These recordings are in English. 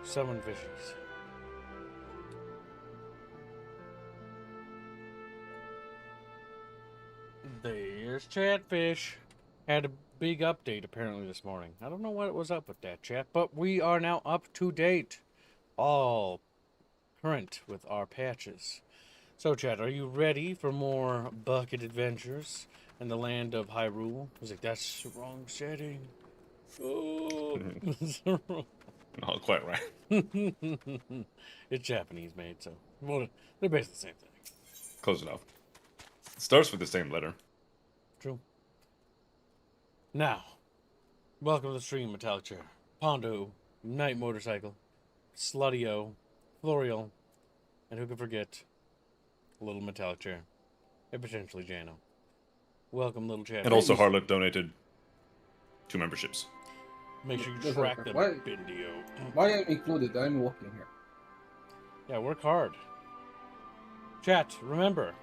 Summon fishies. There's Chatfish. Had a big update apparently this morning. I don't know what was up with that, chat, but we are now up to date. All current with our patches. So, chat, are you ready for more bucket adventures in the land of Hyrule? I was like, that's the wrong setting. Oh, Not quite right. it's Japanese made, so well, they're basically the same thing. Close enough. It starts with the same letter. True. Now, welcome to the stream, Metallic Chair, Pondo, Night Motorcycle, Slutty-O, Florial, and who could forget Little Metallic Chair, and potentially Jano. Welcome, little chat. And also Harlot donated 2 memberships. Make sure you track them, Bindio. Why I'm included? I'm working here. Yeah, work hard. Chat, remember,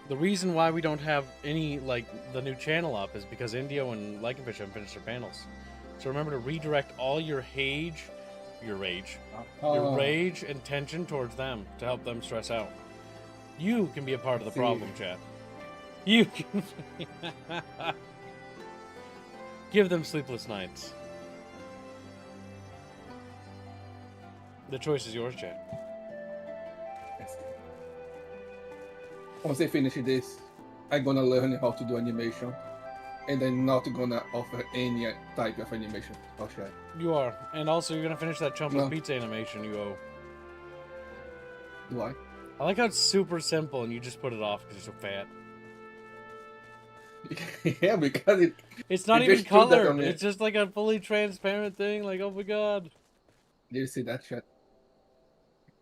the reason why we don't have any, the new channel up is because Indio and Lycanfish haven't finished their panels. So remember to redirect all your rage and tension towards them to help them stress out. You can be a part of the problem, chat. You can give them sleepless nights. The choice is yours, chat. Once I finish this, I'm gonna learn how to do animation, and I'm not gonna offer any type of animation. Oh shit. You are, and also you're gonna finish that Chumpa's Pizza animation you owe. Do I? I like how it's super simple and you just put it off because you're so fat. Yeah, because it's not even colored. It's just like a fully transparent thing. Like, oh my god. Do you see that shit?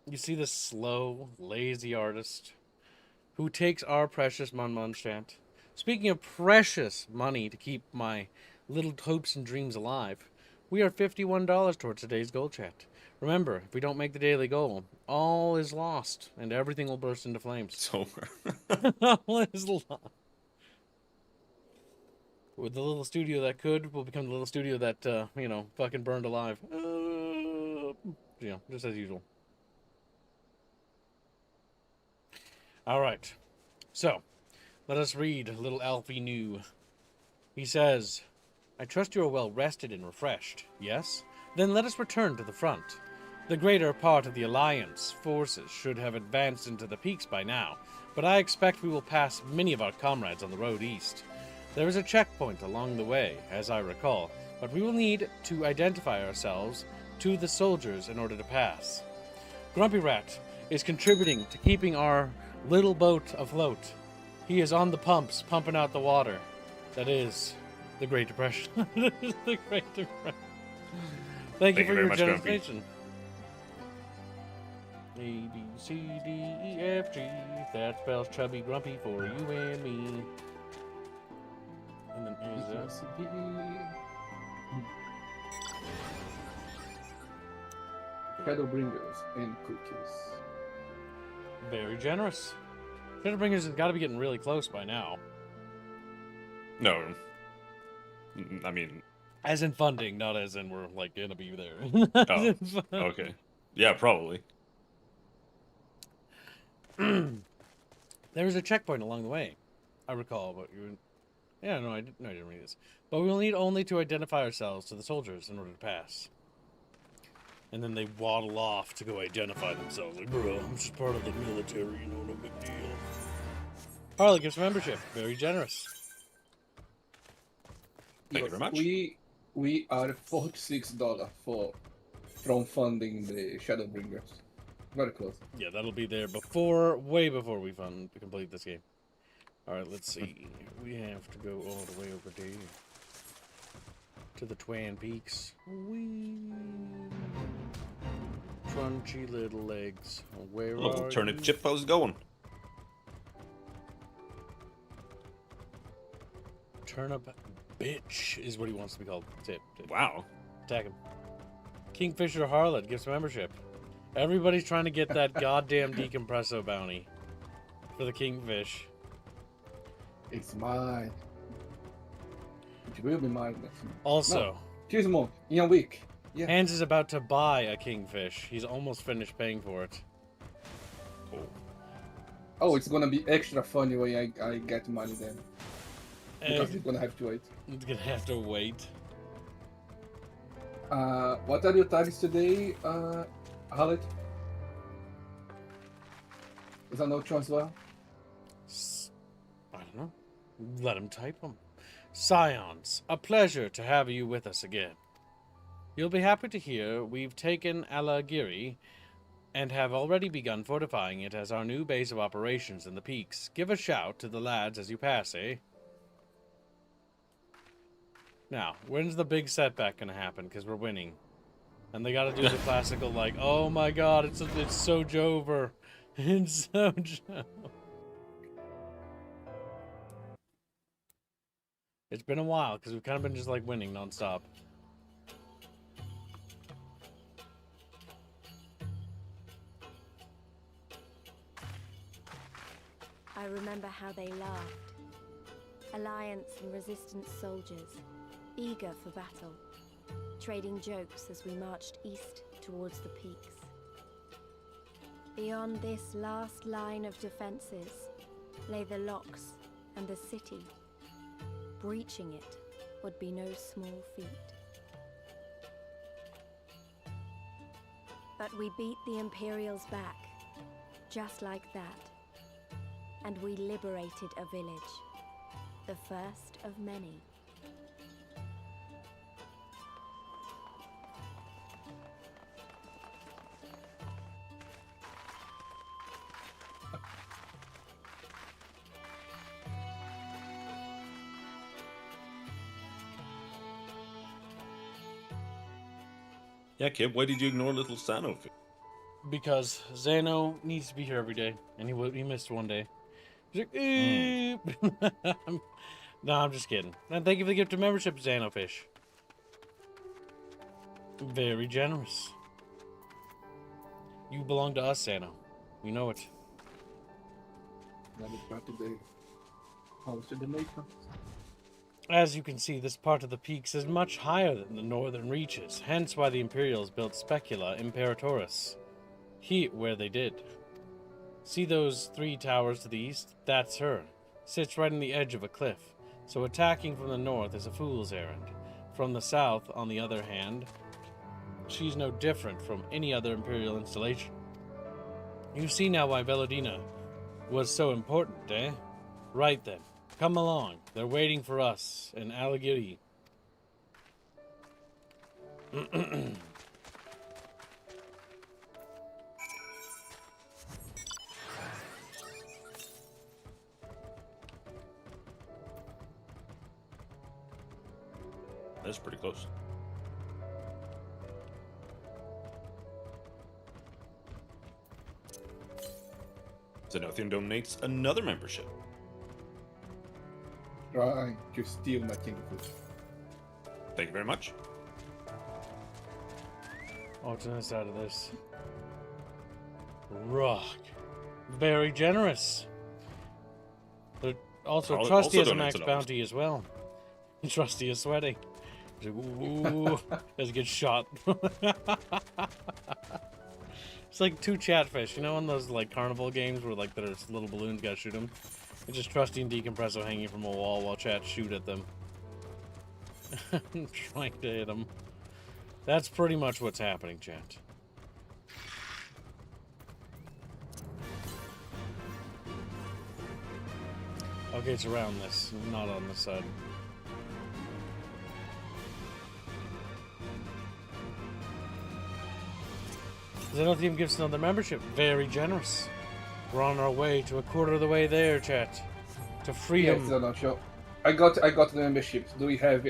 You see the slow, lazy artist who takes our precious Mun chant. Speaking of precious money to keep my little hopes and dreams alive, we are $51 towards today's goal, chat. Remember, if we don't make the daily goal, all is lost and everything will burst into flames. It's over. All is lost. With the little studio that could, will become the little studio that, fucking burned alive. Just as usual. Alright. So, let us read little Alfie New. He says, I trust you are well rested and refreshed, yes? Then let us return to the front. The greater part of the Alliance forces should have advanced into the peaks by now, but I expect we will pass many of our comrades on the road east. There is a checkpoint along the way, as I recall, but we will need to identify ourselves to the soldiers in order to pass. Grumpy Rat is contributing to keeping our little boat afloat. He is on the pumps, pumping out the water. That is the Great Depression. That is the Great Depression. Thank you for your generation. A, B, C, D, E, F, G. That spells chubby grumpy for you and me. And then is Shadowbringers and cookies. Very generous. Shadowbringers has got to be getting really close by now. No. I mean... As in funding, not as in we're, gonna be there. Oh, okay. Yeah, probably. There was a checkpoint along the way, I recall, but you... Yeah, no, I didn't read this. But we will need only to identify ourselves to the soldiers in order to pass. And then they waddle off to go identify themselves. Like, bro, I'm just part of the military, no big deal. Harley gives membership. Very generous. Thank you very much. We are $46 from funding the Shadowbringers. Very close. Yeah, that'll be there way before we complete this game. Alright, let's see. We have to go all the way over there. To the Twin Peaks. Whee! Crunchy little legs. Where Little are turnip you? chip, how's it going? Turnip bitch is what he wants to be called. That's it. Wow. Attack him. Kingfisher Harlot gives membership. Everybody's trying to get that goddamn decompresso bounty for the Kingfish. It's mine. It will be mine next month. Also, no, 2 months in a week. Yeah. Hans is about to buy a kingfish. He's almost finished paying for it. Oh. Oh, it's gonna be extra funny when I get money then. Because Eh, he's gonna have to wait. He's gonna have to wait. What are your tags today, Hallet? Is that no chance well? I don't know. Let him type them. Scions, a pleasure to have you with us again. You'll be happy to hear we've taken Alagiri and have already begun fortifying it as our new base of operations in the peaks. Give a shout to the lads as you pass, eh? Now, when's the big setback gonna happen? Because we're winning. And they gotta do the classical, like, oh my god, it's so Jover. It's so Jover. It's been a while, because we've kind of been just, like, winning nonstop. I remember how they laughed. Alliance and resistance soldiers, eager for battle, trading jokes as we marched east towards the peaks. Beyond this last line of defenses lay the locks and the city. Breaching it would be no small feat. But we beat the Imperials back, just like that. And we liberated a village, the first of many. Yeah, Kip, why did you ignore little Sano? Because Zano needs to be here every day, and he missed one day. He's like, "Eep." No, I'm just kidding. And thank you for the gift of membership, Xanofish. Very generous. You belong to us, Xano. You know it. Another part of the house of the nation. As you can see, this part of the peaks is much higher than the northern reaches, hence why the Imperials built Specula Imperatoris. Where they did. See those 3 towers to the east? That's her. Sits right on the edge of a cliff, so attacking from the north is a fool's errand. From the south, on the other hand, she's no different from any other Imperial installation. You see now why Velodina was so important, eh? Right then. Come along. They're waiting for us in Alagiri. That's pretty close. Zenothian donates another membership. Trying to steal my kingfish. Thank you very much. What's on the side of this? Rock. Very generous. But also, Also Trusty has a donates max another. bounty as well. Trusty is sweating. He's like, ooh, as he gets shot. It's like 2 chatfish, you know, in those like carnival games where like there's little balloons, gotta shoot them. It's just Trusty and Decompresso hanging from a wall while chat shoot at them. Trying to hit them. That's pretty much what's happening, chat. Okay, it's around this, not on this side. Zenothium gives another membership. Very generous. We're on our way to a quarter of the way there, chat. To freedom. Yes, no, sure. I got the memberships. Do we have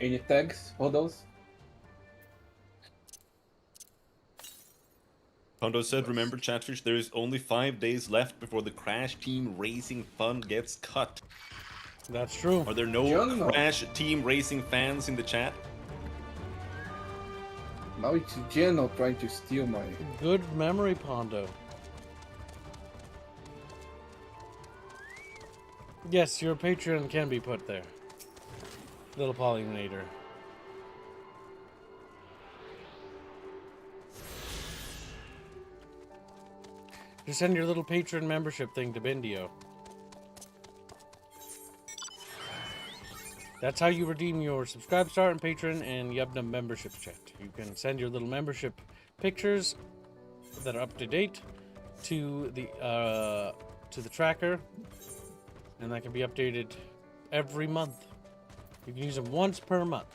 any tags for those? Pondo said, remember, Chatfish, there is only 5 days left before the Crash Team Racing Fund gets cut. That's true. Are there no John, no. Crash Team Racing fans in the chat? Now it's Geno trying to steal my... Good memory, Pondo. Yes, your Patreon can be put there. Little Polyminator. Just send your little patron membership thing to Bindio. That's how you redeem your subscribe star and patron and Yubnum membership chat. You can send your little membership pictures that are up to date to the tracker, and that can be updated every month. You can use them once per month.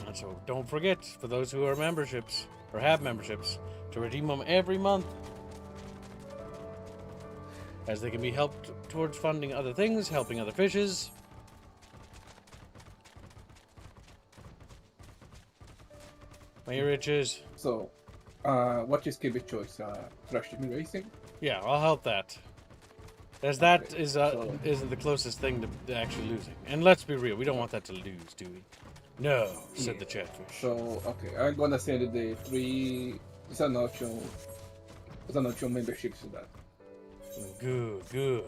And so don't forget, for those who are memberships or have memberships, to redeem them every month, as they can be helped towards funding other things, helping other fishes. My riches. So, what is KB choice? Crash Team Racing? Yeah, I'll help that. As that Okay, is so- isn't the closest thing to actually losing. And let's be real, we don't want that to lose, do we? No, said the chatfish. So, okay, I'm gonna send the 3 Zanocho memberships to that. Good, good.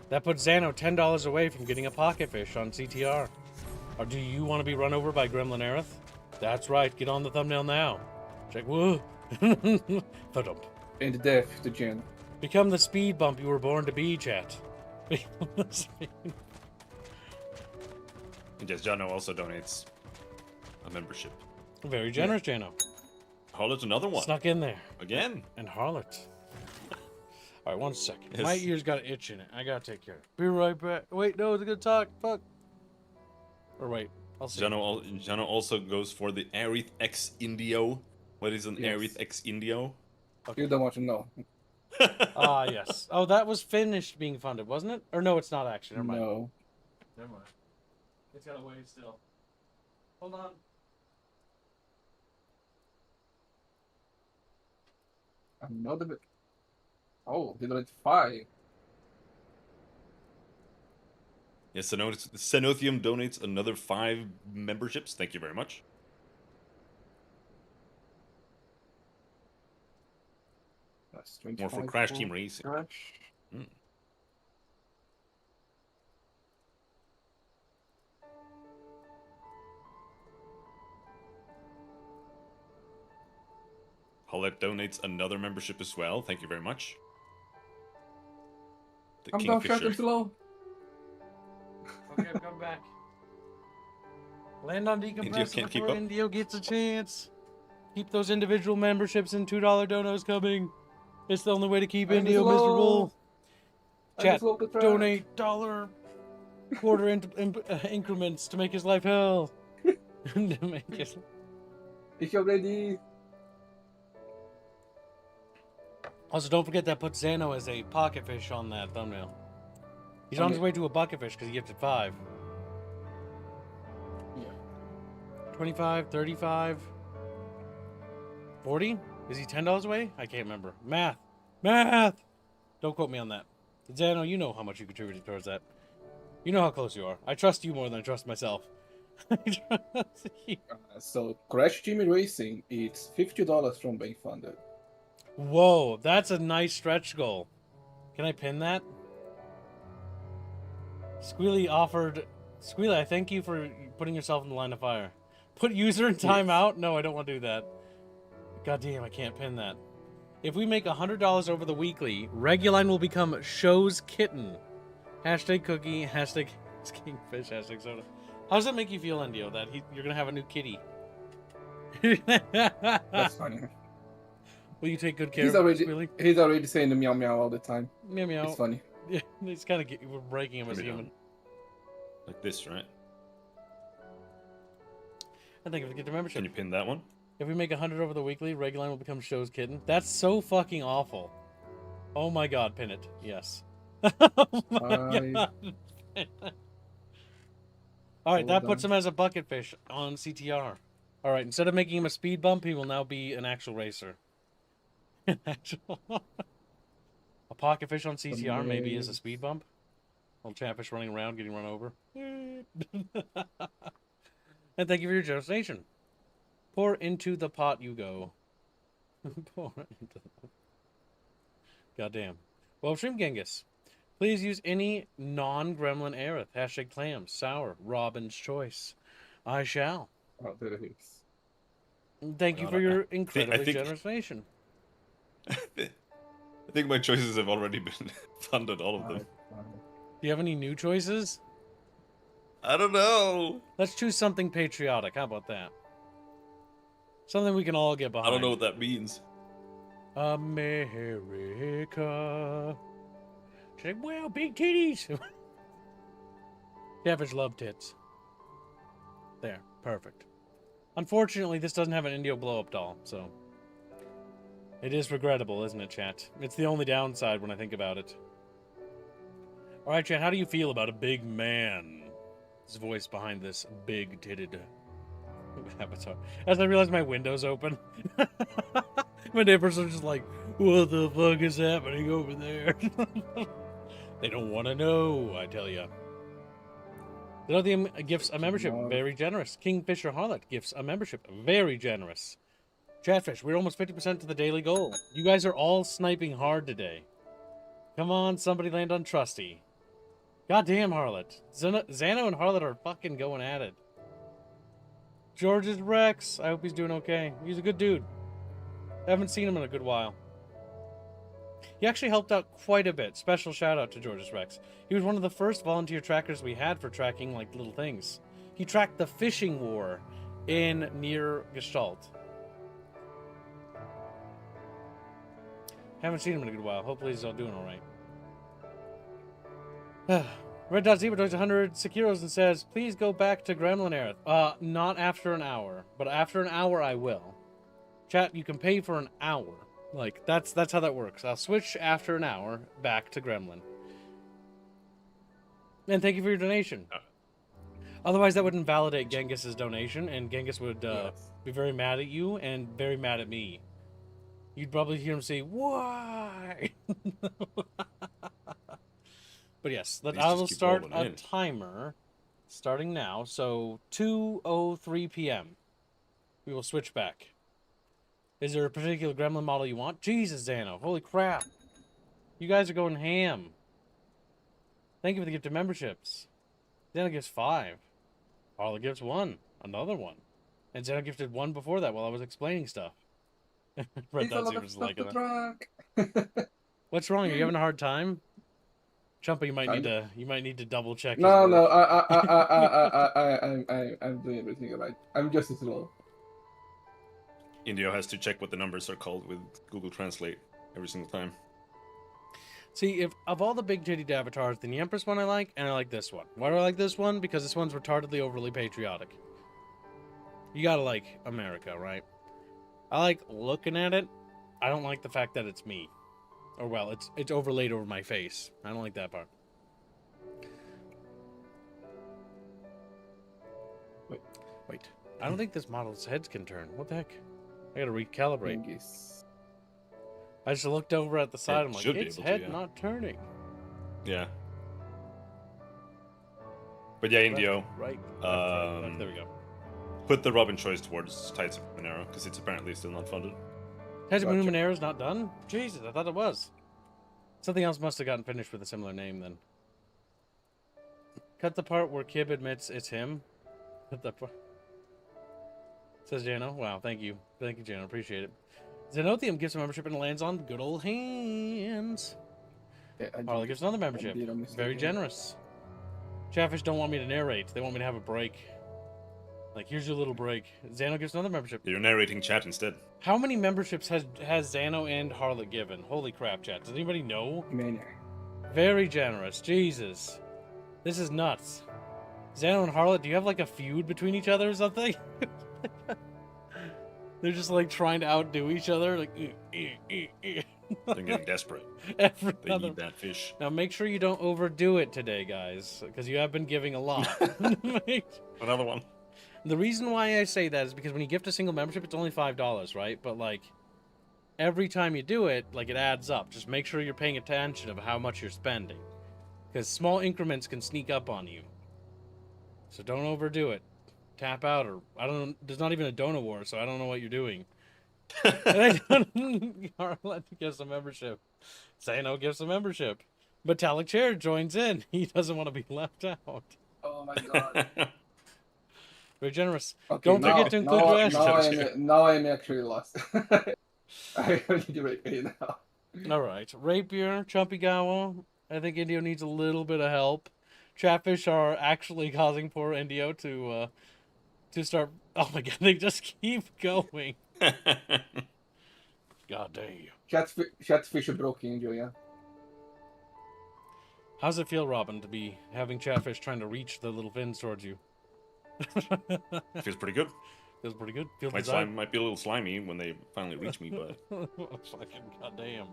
That puts Xano $10 away from getting a pocket fish on CTR. Or do you want to be run over by Gremlin Aerith? That's right, get on the thumbnail now. Check, whoa. Thudump. And death to Jen. Become the speed bump you were born to be, chat. Become the speed- And yes, Jano also donates a membership. Very generous, Jano. Harlot's another one. Snuck in there. Again. And Harlot. Alright, 1 second. Yes. My ear's got an itch in it. I gotta take care of it. Be right back. Wait, no, it's gonna talk. Fuck. Or wait, I'll see. Jano also goes for the Aerith X Indio. What is an Yes. Aerith X Indio? You don't want to know. Ah, yes. Oh, that was finished being funded, wasn't it? Or no, it's not actually. Never mind. No. Never mind. It's gotta wait still. Hold on. Another bit. Oh, they donate 5. Yes, Cenothium donates another 5 memberships. Thank you very much. That's More 25 for Crash Team Racing. Crash. Paulette donates another membership as well. Thank you very much. The I'm down Kingfisher. shut slow. Okay, I'm coming back. Land on decompressor can't keep before up. Indio gets a chance. Keep those individual memberships and $2 donos coming. It's the only way to keep I'm Indio slow. miserable. I Chat, just looked at track. donate dollar quarter increments to make his life hell. To make it... If you're ready. Also, don't forget that puts Xano as a pocket fish on that thumbnail. He's on his Okay. way to a bucket fish because he gifted 5. Yeah. 25, 35, 40? Is he $10 away? I can't remember. Math! Math! Don't quote me on that. Xano, you know how much you contributed towards that. You know how close you are. I trust you more than I trust myself. I trust you. So, Crash Team Racing, it's $50 from being funded. Whoa, that's a nice stretch goal. Can I pin that? Squealy offered... Squealy, I thank you for putting yourself in the line of fire. Put user in timeout? No, I don't want to do that. God damn, I can't pin that. If we make $100 over the weekly, Reguline will become Show's Kitten. Hashtag cookie, hashtag kingfish, hashtag soda. How does that make you feel, Indio, that you're going to have a new kitty? That's funny. Will you take good care He's of already, Squealy? he's already saying the meow meow all the time. Meow meow. It's funny. Yeah, it's kind of we're breaking him as a Maybe human. Like this, right? I think if we get the membership, Can you pin that one? if we make 100 over the weekly, Reguline will become Show's Kitten. That's so fucking awful. Oh my god, pin it. Yes. Oh my god. Alright, that puts him as a bucket fish on CTR. Alright, instead of making him a speed bump, he will now be an actual racer. An actual... a pocket fish on CTR maybe is a speed bump. Little chatfish running around, getting run over. And thank you for your donation. Pour into the pot you go. Pour into the pot. Goddamn. Well, Shrimp Genghis, please use any non-gremlin Aerith. Hashtag clams, sour, Robin's choice. I shall. Oh, there it is. Thank you God, for your I incredibly think generous donation. I think my choices have already been funded, all of them. Alright. Do you have any new choices? I don't know. Let's choose something patriotic. How about that? Something we can all get I don't know behind. what that means. America. She's like, well, big titties. Catfish love tits. There, perfect. Unfortunately, this doesn't have an Indio blow-up doll, so... It is regrettable, isn't it, chat? It's the only downside when I think about it. Alright, chat, how do you feel about a big man? His voice behind this big-titted avatar. As I realize my window's open. My neighbors are just like, what the fuck is happening over there? They don't want to know, I tell ya. Zenothium gifts a membership, very generous. Kingfisher Harlot gifts a membership, very generous. Chatfish, we're almost 50% to the daily goal. You guys are all sniping hard today. Come on, somebody land on Trusty. Goddamn, Harlot. Xano and Harlot are fucking going at it. George's Rex, I hope he's doing okay. He's a good dude. I haven't seen him in a good while. He actually helped out quite a bit. Special shout out to George's Rex. He was one of the first volunteer trackers we had for tracking, like, little things. He tracked the fishing war in near Gestalt. Haven't seen him in a good while. Hopefully he's all doing alright. Red Dot Zebra does 100 Sekiros and says, please go back to Gremlin Aerith. Not after an hour. But after an hour I will. Chat, you can pay for an hour. Like, that's how that works. I'll switch after an hour back to Gremlin. And thank you for your donation. Otherwise, that would invalidate Genghis's donation, and Genghis would be very mad at you and very mad at me. You'd probably hear him say, why? But yes, I will start a timer starting now. So 2:03 p.m. We will switch back. Is there a particular gremlin model you want? Jesus, Xano. Holy crap. You guys are going ham. Thank you for the gift of memberships. Xano gives 5. Harley gives 1. Another 1. And Xano gifted 1 before that while I was explaining stuff. Red Dot Zebra's liking that. What's wrong? Are you having a hard time? Chumpa, you might need to double check. No, I'm doing everything right. I'm just slow. Indio has to check what the numbers are called with Google Translate every single time. See, if of all the big titty avatars, the Empress one I like, and I like this one. Why do I like this one? Because this one's retardedly overly patriotic. You gotta like America, right? I like looking at it. I don't like the fact that it's me. Or, well, it's overlaid over my face. I don't like that part. Wait. I don't think this model's heads can turn. What the heck? I gotta recalibrate. I just looked over at the side. I'm like, its head not turning. Yeah. But yeah, Indio. Right. There we go. Put the Robin choice towards Tides of Monero, because it's apparently still not funded. Tides of Monero's not done? Jesus, I thought it was. Something else must have gotten finished with a similar name then. Cut the part where Kib admits it's him. Cut the part. Says Jano. Wow, thank you. Thank you, Jano. Appreciate it. Zenothium gives a membership and lands on good old hands. Yeah, Harley gives another membership. Very generous. Chatfish don't want me to narrate. They want me to have a break. Like, here's your little break. Xano gives another membership. You're narrating chat instead. How many memberships has Xano and Harlot given? Holy crap, chat. Does anybody know? Many. Very generous. Jesus. This is nuts. Xano and Harlot, do you have like a feud between each other or something? They're just like trying to outdo each other. Like, They're getting desperate. They need that fish. Now make sure you don't overdo it today, guys, because you have been giving a lot. Another one. The reason why I say that is because when you gift a single membership, it's only $5, right? But, like, every time you do it, like, it adds up. Just make sure you're paying attention of how much you're spending. Because small increments can sneak up on you. So don't overdo it. Tap out, or, I don't know, there's not even a donor war, so I don't know what you're doing. Harlot gives a membership. Xano gives a membership. Metallic Chair joins in. He doesn't want to be left out. Oh my god. Very generous. Okay, Don't forget to include your ashes. now I'm actually lost. I need to repay now. All right, Rapier, Chumpigawa. I think Indio needs a little bit of help. Chatfish are actually causing poor Indio to start. Oh my god, they just keep going. God damn. Chatfish broke Indio, yeah. How's it feel, Robin, to be having Chatfish trying to reach the little fins towards you? Feels pretty good. Feels pretty good. Feels My slime might be a little slimy when they finally reach me, but fucking goddamn.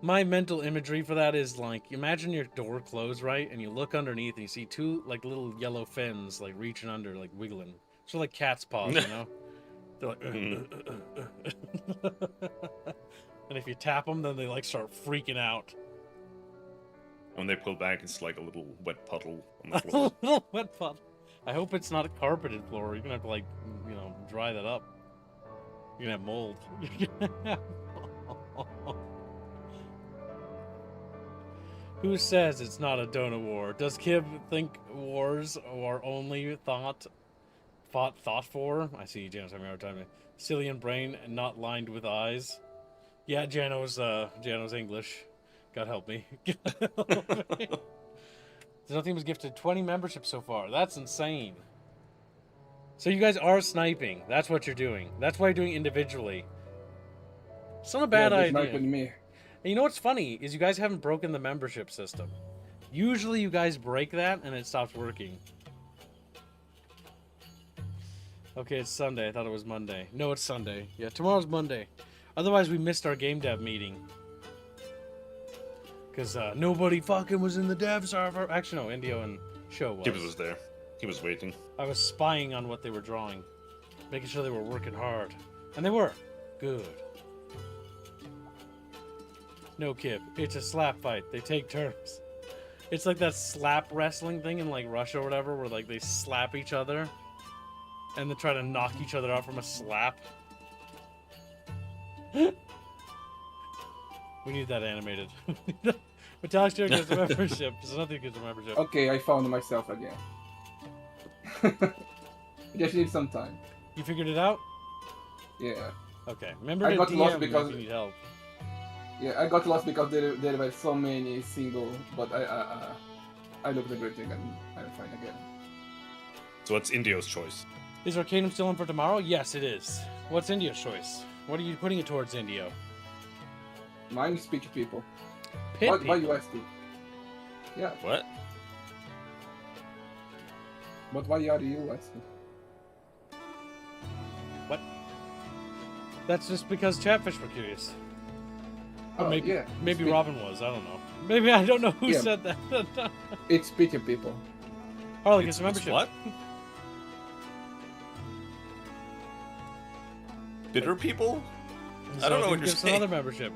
My mental imagery for that is like, imagine your door closed, right, and you look underneath and you see two like little yellow fins like reaching under, like wiggling. So like cat's paws, you know. They're like, and if you tap them, then they like start freaking out. when they pull back, it's like a little wet puddle on the A floor. little wet puddle. I hope it's not a carpeted floor. You're gonna have to like, you know, dry that up. You're gonna have mold. Who says it's not a donut war? Does Kib think wars are only fought for? I see Jano's having a hard time. Cillian brain and not lined with eyes. Yeah, Jano's English. God help me. Nothing was gifted 20 memberships so far. That's insane. So you guys are sniping. That's what you're doing. That's why you're doing individually. It's not a bad idea. Sniping me. And you know what's funny is you guys haven't broken the membership system. Usually you guys break that and it stops working. Okay, it's Sunday. I thought it was Monday. No, it's Sunday. Yeah, tomorrow's Monday. Otherwise, we missed our game dev meeting. Because nobody fucking was in the dev server. Actually, no, Indio and Show was. Gibbs was there. He was waiting. I was spying on what they were drawing. Making sure they were working hard. And they were. Good. No, Kib. It's a slap fight. They take turns. It's like that slap wrestling thing in like Russia or whatever, where like they slap each other and they try to knock each other out from a slap. We need that animated. Metallic Steel gets a membership. There's nothing gets a membership. Okay, I found myself again. Just need some time. You figured it out? Yeah. Okay. Remember I to got lost DM because- if you need help. Yeah, I got lost because there were so many single, but I looked at everything and I'm fine again. So what's Indio's choice? Is Arcanum still in for tomorrow? Yes, it is. What's India's choice? What are you putting it towards, Indio? Mine is Pitch People. Pit Why people. you asking? Yeah, What? but why are you asking? What? That's just because Chatfish were curious. Or Oh, maybe, yeah. maybe It's Robin was. I don't know. Maybe I don't know who Yeah. said that. It's Pitch People. Harley It's gets a membership. what? Bitter people? I don't know what you're Gets saying. another membership.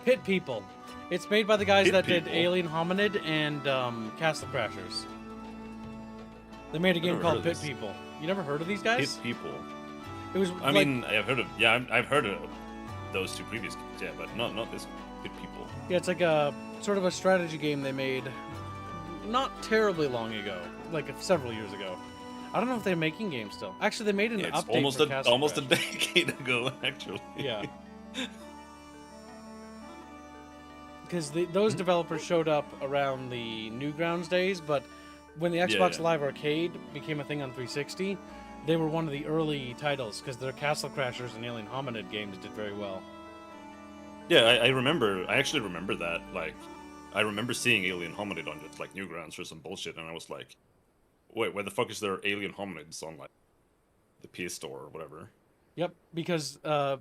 Pit People. It's made by the guys Pit that did People? Alien Hominid and Castle Crashers. They made a game never called heard Pit of this. People. You never heard of these Hit guys? people. It was I like, mean, I've heard of I've heard of those two previous games, yeah, but not this Hit people. yeah, it's like a sort of a strategy game they made not terribly long ago, like several years ago. I don't know if they're making games still. Actually, they made an Yeah, it's update almost for a Castle almost a Crashers. decade ago, actually. Yeah. Because those developers showed up around the Newgrounds days, but when the Xbox Yeah. Live Arcade became a thing on 360, they were one of the early titles because their Castle Crashers and Alien Hominid games did very well. Yeah, I remember. I actually remember that. Like, I remember seeing Alien Hominid on just like Newgrounds or some bullshit, and I was like, "Wait, where the fuck is there Alien Hominids on like the PS Store or whatever?" Yep, because the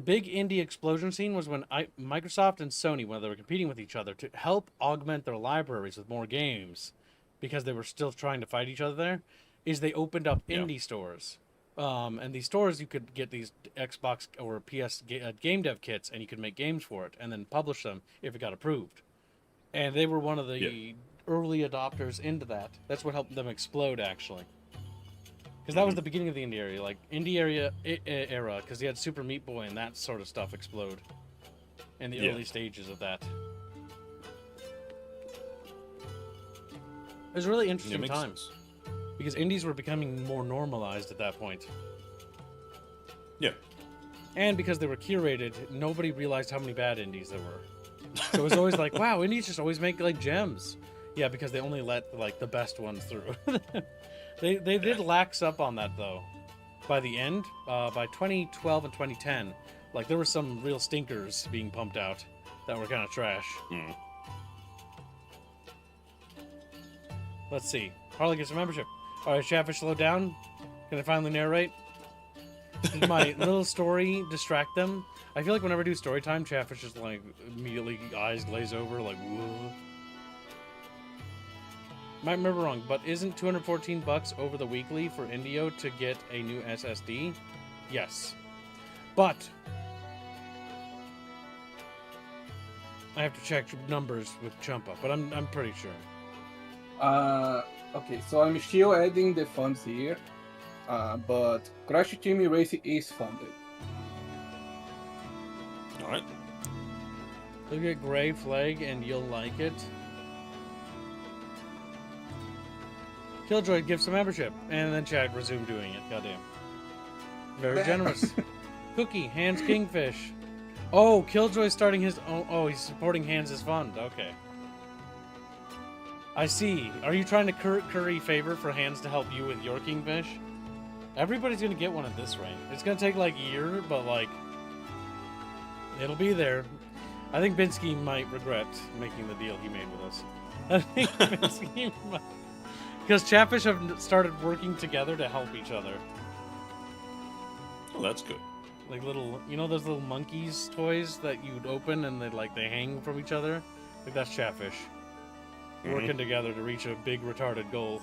big indie explosion scene was when Microsoft and Sony, when they were competing with each other to help augment their libraries with more games, because they were still trying to fight each other there, is they opened up Yeah. indie stores. And these stores, you could get these Xbox or PS game dev kits, and you could make games for it, and then publish them if it got approved. And they were one of the Yeah. early adopters into that. That's what helped them explode, actually. Because that was the beginning of the indie area, like indie era, because you had Super Meat Boy and that sort of stuff explode in the Yeah. early stages of that. was a really Yeah, interesting makes time sense. because indies were becoming more normalized at that point. Yeah. And because they were curated, nobody realized how many bad indies there were. So it was always like, wow, indies just always make like gems. Yeah, because they only let like the best ones through. They did lax up on that though. By the end, by 2012 and 2010, like there were some real stinkers being pumped out that were kind of trash. Mm. Let's see. Harley gets a membership. All right, Chatfish, slow down. Can I finally narrate? Did my little story distract them? I feel like whenever I do story time, Chatfish just like immediately eyes glaze over, like whoa. Might remember wrong, but isn't $214 over the weekly for Indio to get a new SSD? Yes, but I have to check numbers with Chumpa, but I'm pretty sure. Okay, so I'm still adding the funds here, but Crash Team Racing is funded. All right. Look at Gray Flag and you'll like it. Killjoy gives a membership, and then Chad resumed doing it. Goddamn. Very generous. Cookie, Hans Kingfish. Oh, Killjoy's starting his own. Oh, he's supporting Hans' fund. Okay. I see. Are you trying to curry favor for Hans to help you with your Kingfish? Everybody's gonna get one at this rate. It's gonna take like a year, but like it'll be there. I think Binsky might regret making the deal he made with us. I think Binsky might. Because Chatfish have started working together to help each other. Oh, that's good. Like little, you know those little monkeys toys that you'd open and they hang from each other? Like that's Chatfish. Working together to reach a big retarded goal.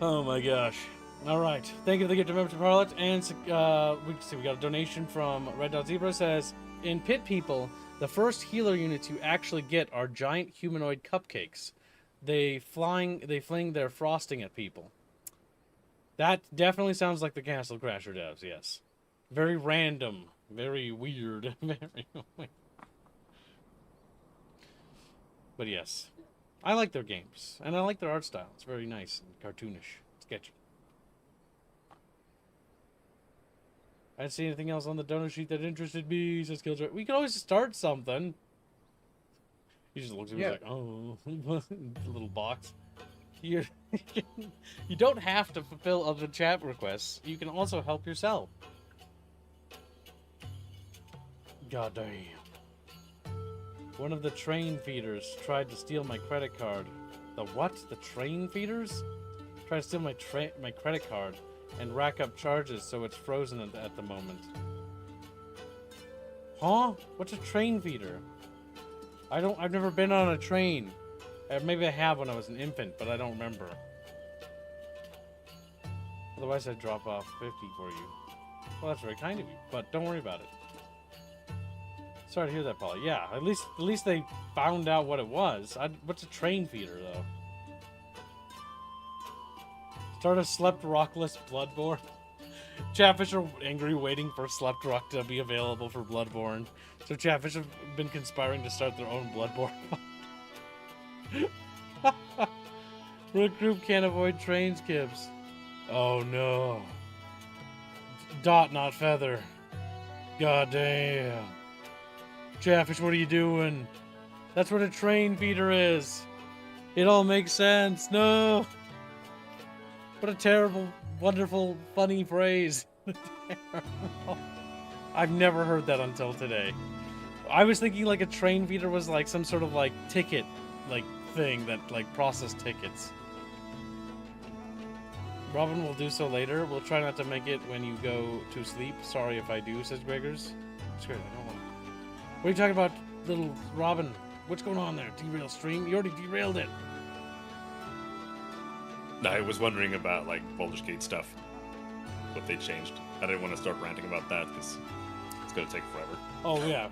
Oh my gosh. Alright. Thank you for the gift of membership, Harlot. And we got a donation from Red Dot Zebra. Says, in Pit People, the first healer units you actually get are giant humanoid cupcakes. They fling their frosting at people. That definitely sounds like the Castle Crasher devs, yes. Very random. Very weird. Very weird. But yes. I like their games. And I like their art style. It's very nice and cartoonish. Sketchy. I didn't see anything else on the donor sheet that interested me, says Killjoy. We could always start something. He just looks at me like, oh, the little box. You don't have to fulfill other chat requests. You can also help yourself. God damn. One of the train feeders tried to steal my credit card. The what? The train feeders? Tried to steal my credit card and rack up charges so it's frozen at the moment. Huh? What's a train feeder? I've never been on a train. Maybe I have when I was an infant, but I don't remember. Otherwise I'd drop off 50 for you. Well, that's very kind of you, but don't worry about it. Sorry to hear that, Paul. Yeah, at least they found out what it was. What's a train feeder, though? Start a Slept Rockless Bloodborne. Chatfish are angry waiting for Slept Rock to be available for Bloodborne. So Chatfish have been conspiring to start their own Bloodborne. Root group can't avoid train skips. Oh no. Dot, not feather. God damn. Chatfish, what are you doing? That's what a train feeder is. It all makes sense. No. What a terrible, wonderful, funny phrase. I've never heard that until today. I was thinking like a train feeder was like some sort of like ticket like thing that like processed tickets. Robin will do so later. We'll try not to make it when you go to sleep. Sorry if I do, says Gregors. Sure, I don't want to. What are you talking about, little Robin? What's going on there? Derail stream? You already derailed it. No, I was wondering about like Baldur's Gate stuff. What they changed. I didn't want to start ranting about that because it's gonna take forever. Oh yeah.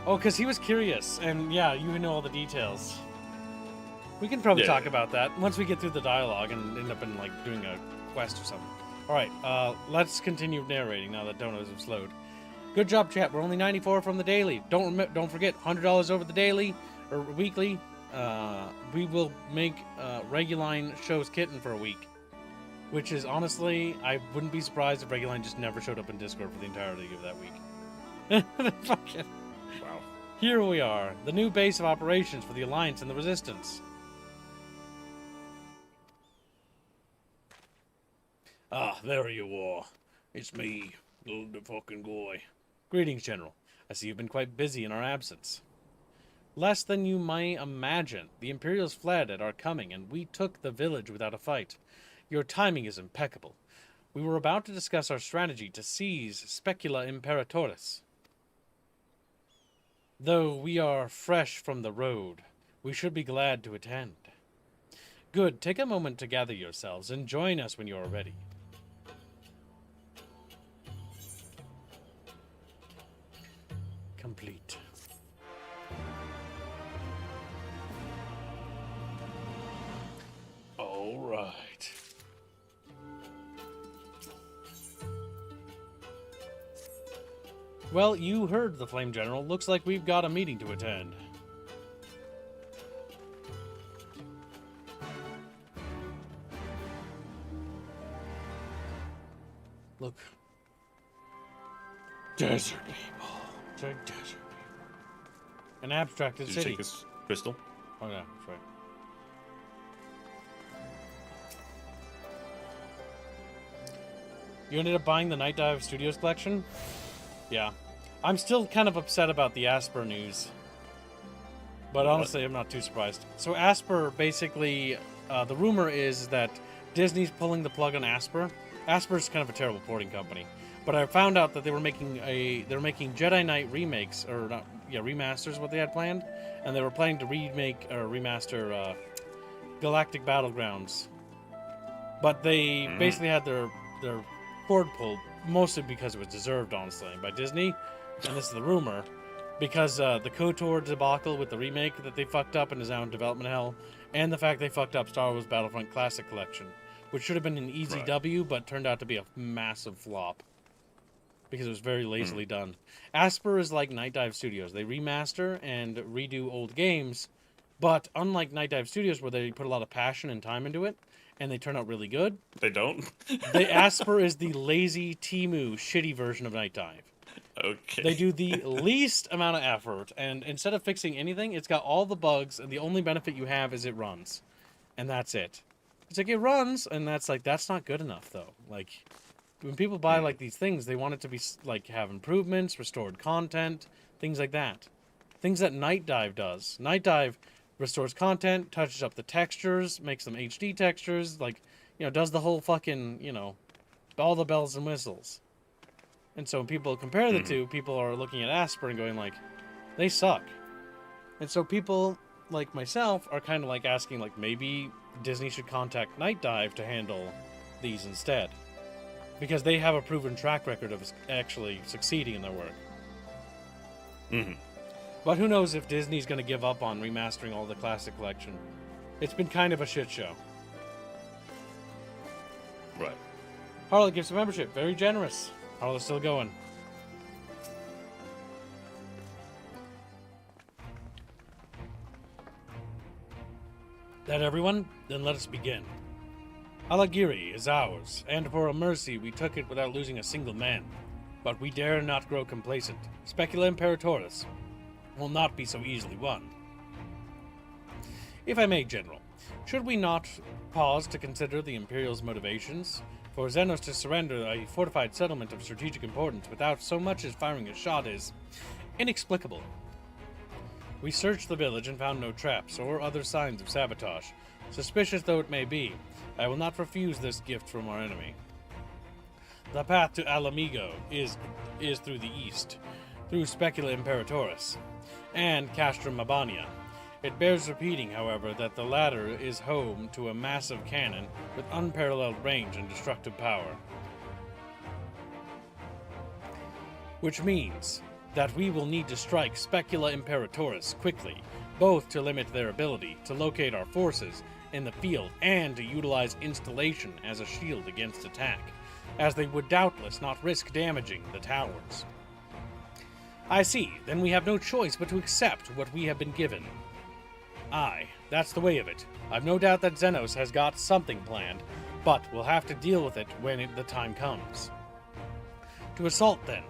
Oh, because he was curious, and yeah, you know all the details. We can probably talk about that once we get through the dialogue and end up in like doing a quest or something. All right, let's continue narrating now that donos have slowed. Good job, chat. We're only 94 from the daily. Don't forget, $100 over the daily or weekly. We will make Reguline shows Kitten for a week. Which is, honestly, I wouldn't be surprised if Reguline just never showed up in Discord for the entirety of that week. Fucking. Wow. Here we are, the new base of operations for the Alliance and the Resistance. Ah, there you are. It's me, the fucking guy. Greetings, General. I see you've been quite busy in our absence. Less than you might imagine. The Imperials fled at our coming, and we took the village without a fight. Your timing is impeccable. We were about to discuss our strategy to seize Specula Imperatoris. Though we are fresh from the road, we should be glad to attend. Good, take a moment to gather yourselves and join us when you are ready. Complete. All right. Well, you heard the Flame General. Looks like we've got a meeting to attend. Look. Desert people. Desert people. An abstracted Did you city. take this crystal? Oh, yeah, that's right. You ended up buying the Night Dive Studios collection? Yeah. I'm still kind of upset about the Asper news. But honestly, I'm not too surprised. So Asper, basically, the rumor is that Disney's pulling the plug on Asper. Asper's kind of a terrible porting company. But I found out that they were making Jedi Knight remakes, or not, yeah, remasters, what they had planned. And they were planning to remake, or remaster, Galactic Battlegrounds. But they basically had their cord pulled, mostly because it was deserved, honestly, by Disney. And this is the rumor, because the KOTOR debacle with the remake that they fucked up and is now in development hell, and the fact they fucked up Star Wars Battlefront Classic Collection, which should have been an easy W, but turned out to be a massive flop. Because it was very lazily done. Asper is like Night Dive Studios. They remaster and redo old games, but unlike Night Dive Studios, where they put a lot of passion and time into it, and they turn out really good. They don't? The Asper is the lazy Temu shitty version of Night Dive. Okay. They do the least amount of effort, and instead of fixing anything, it's got all the bugs, and the only benefit you have is it runs. And that's it. It's like, it runs, and that's not good enough, though. Like, when people buy, like, these things, they want it to be, like, have improvements, restored content, things like that. Things that Night Dive does. Night Dive restores content, touches up the textures, makes them HD textures, like, you know, does the whole fucking, you know, all the bells and whistles. And so when people compare the two, people are looking at Asper and going like, they suck. And so people like myself are kind of like asking, like, maybe Disney should contact Night Dive to handle these instead. Because they have a proven track record of actually succeeding in their work. But who knows if Disney's going to give up on remastering all the classic collection. It's been kind of a shit show. Right. Harlot gives a membership. Very generous. Harlot's still going. That everyone? Then let us begin. Alagiri is ours, and for a mercy we took it without losing a single man. But we dare not grow complacent. Specula Imperatoris will not be so easily won. If I may, General, should we not pause to consider the Imperial's motivations? For Xenos to surrender a fortified settlement of strategic importance without so much as firing a shot is inexplicable. We searched the village and found no traps or other signs of sabotage. Suspicious though it may be, I will not refuse this gift from our enemy. The path to Alamigo is through the east, through Specula Imperatoris, and Castrum Mabania. It bears repeating, however, that the latter is home to a massive cannon with unparalleled range and destructive power. Which means that we will need to strike Specula Imperatoris quickly, both to limit their ability to locate our forces in the field and to utilize installation as a shield against attack, as they would doubtless not risk damaging the towers. I see. Then we have no choice but to accept what we have been given. Aye, that's the way of it. I've no doubt that Xenos has got something planned, but we'll have to deal with it when the time comes. To assault, then.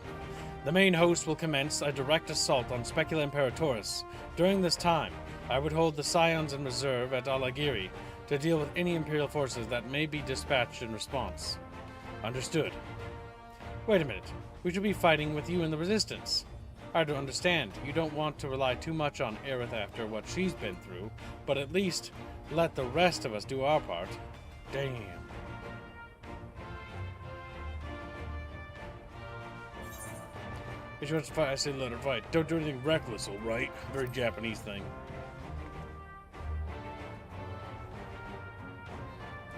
The main host will commence a direct assault on Specula Imperatoris. During this time, I would hold the Scions in reserve at Alagiri to deal with any Imperial forces that may be dispatched in response. Understood. Wait a minute. We should be fighting with you in the Resistance. Hard to understand. You don't want to rely too much on Aerith after what she's been through, but at least let the rest of us do our part. Damn. If you want to fight, I say let her fight. Don't do anything reckless, alright? Very Japanese thing.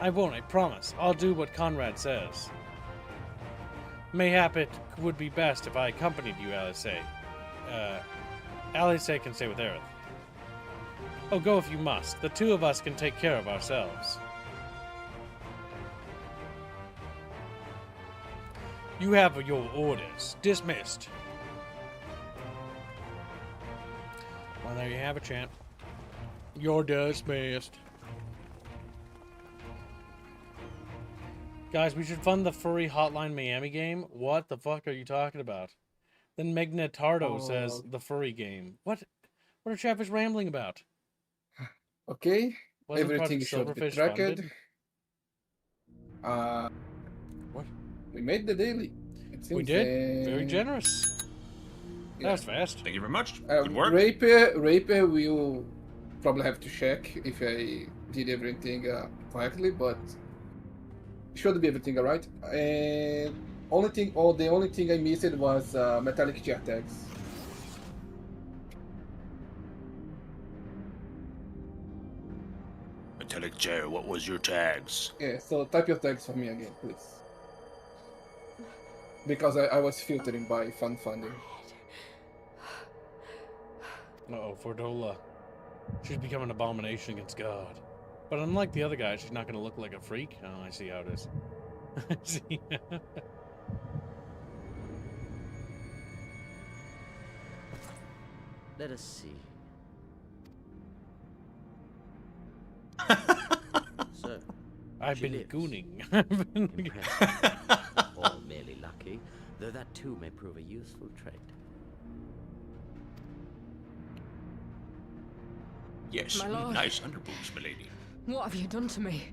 I won't, I promise. I'll do what Conrad says. Mayhap it would be best if I accompanied you, Alice. Alice can stay with Aerith. Oh, go if you must. The two of us can take care of ourselves. You have your orders. Dismissed. Well, there you have it, champ. You're dismissed. Guys, we should fund the Furry Hotline Miami game. What the fuck are you talking about? Then Magnetardo says the furry game. What are Chatfish rambling about? Okay, Wasn't everything Project should be Silverfish tracked. funded? What? We made the daily. It We seems, did? Very generous. yeah. That was fast. Thank you very much. Good work. Rapier will probably have to check if I did everything correctly, but it should be everything alright. And the only thing I missed was metallic chair tags. Metallic chair, what was your tags? Yeah, so type your tags for me again, please. Because I was filtering by funding. Uh-oh, Fordola. She's become an abomination against God. But unlike the other guy, she's not going to look like a freak. Oh, I see how it is. I see. Let us see. So, I've she been lives. gooning. Impressive. Or merely lucky, though that too may prove a useful trait. Yes, My lord. nice underboots, milady. What have you done to me?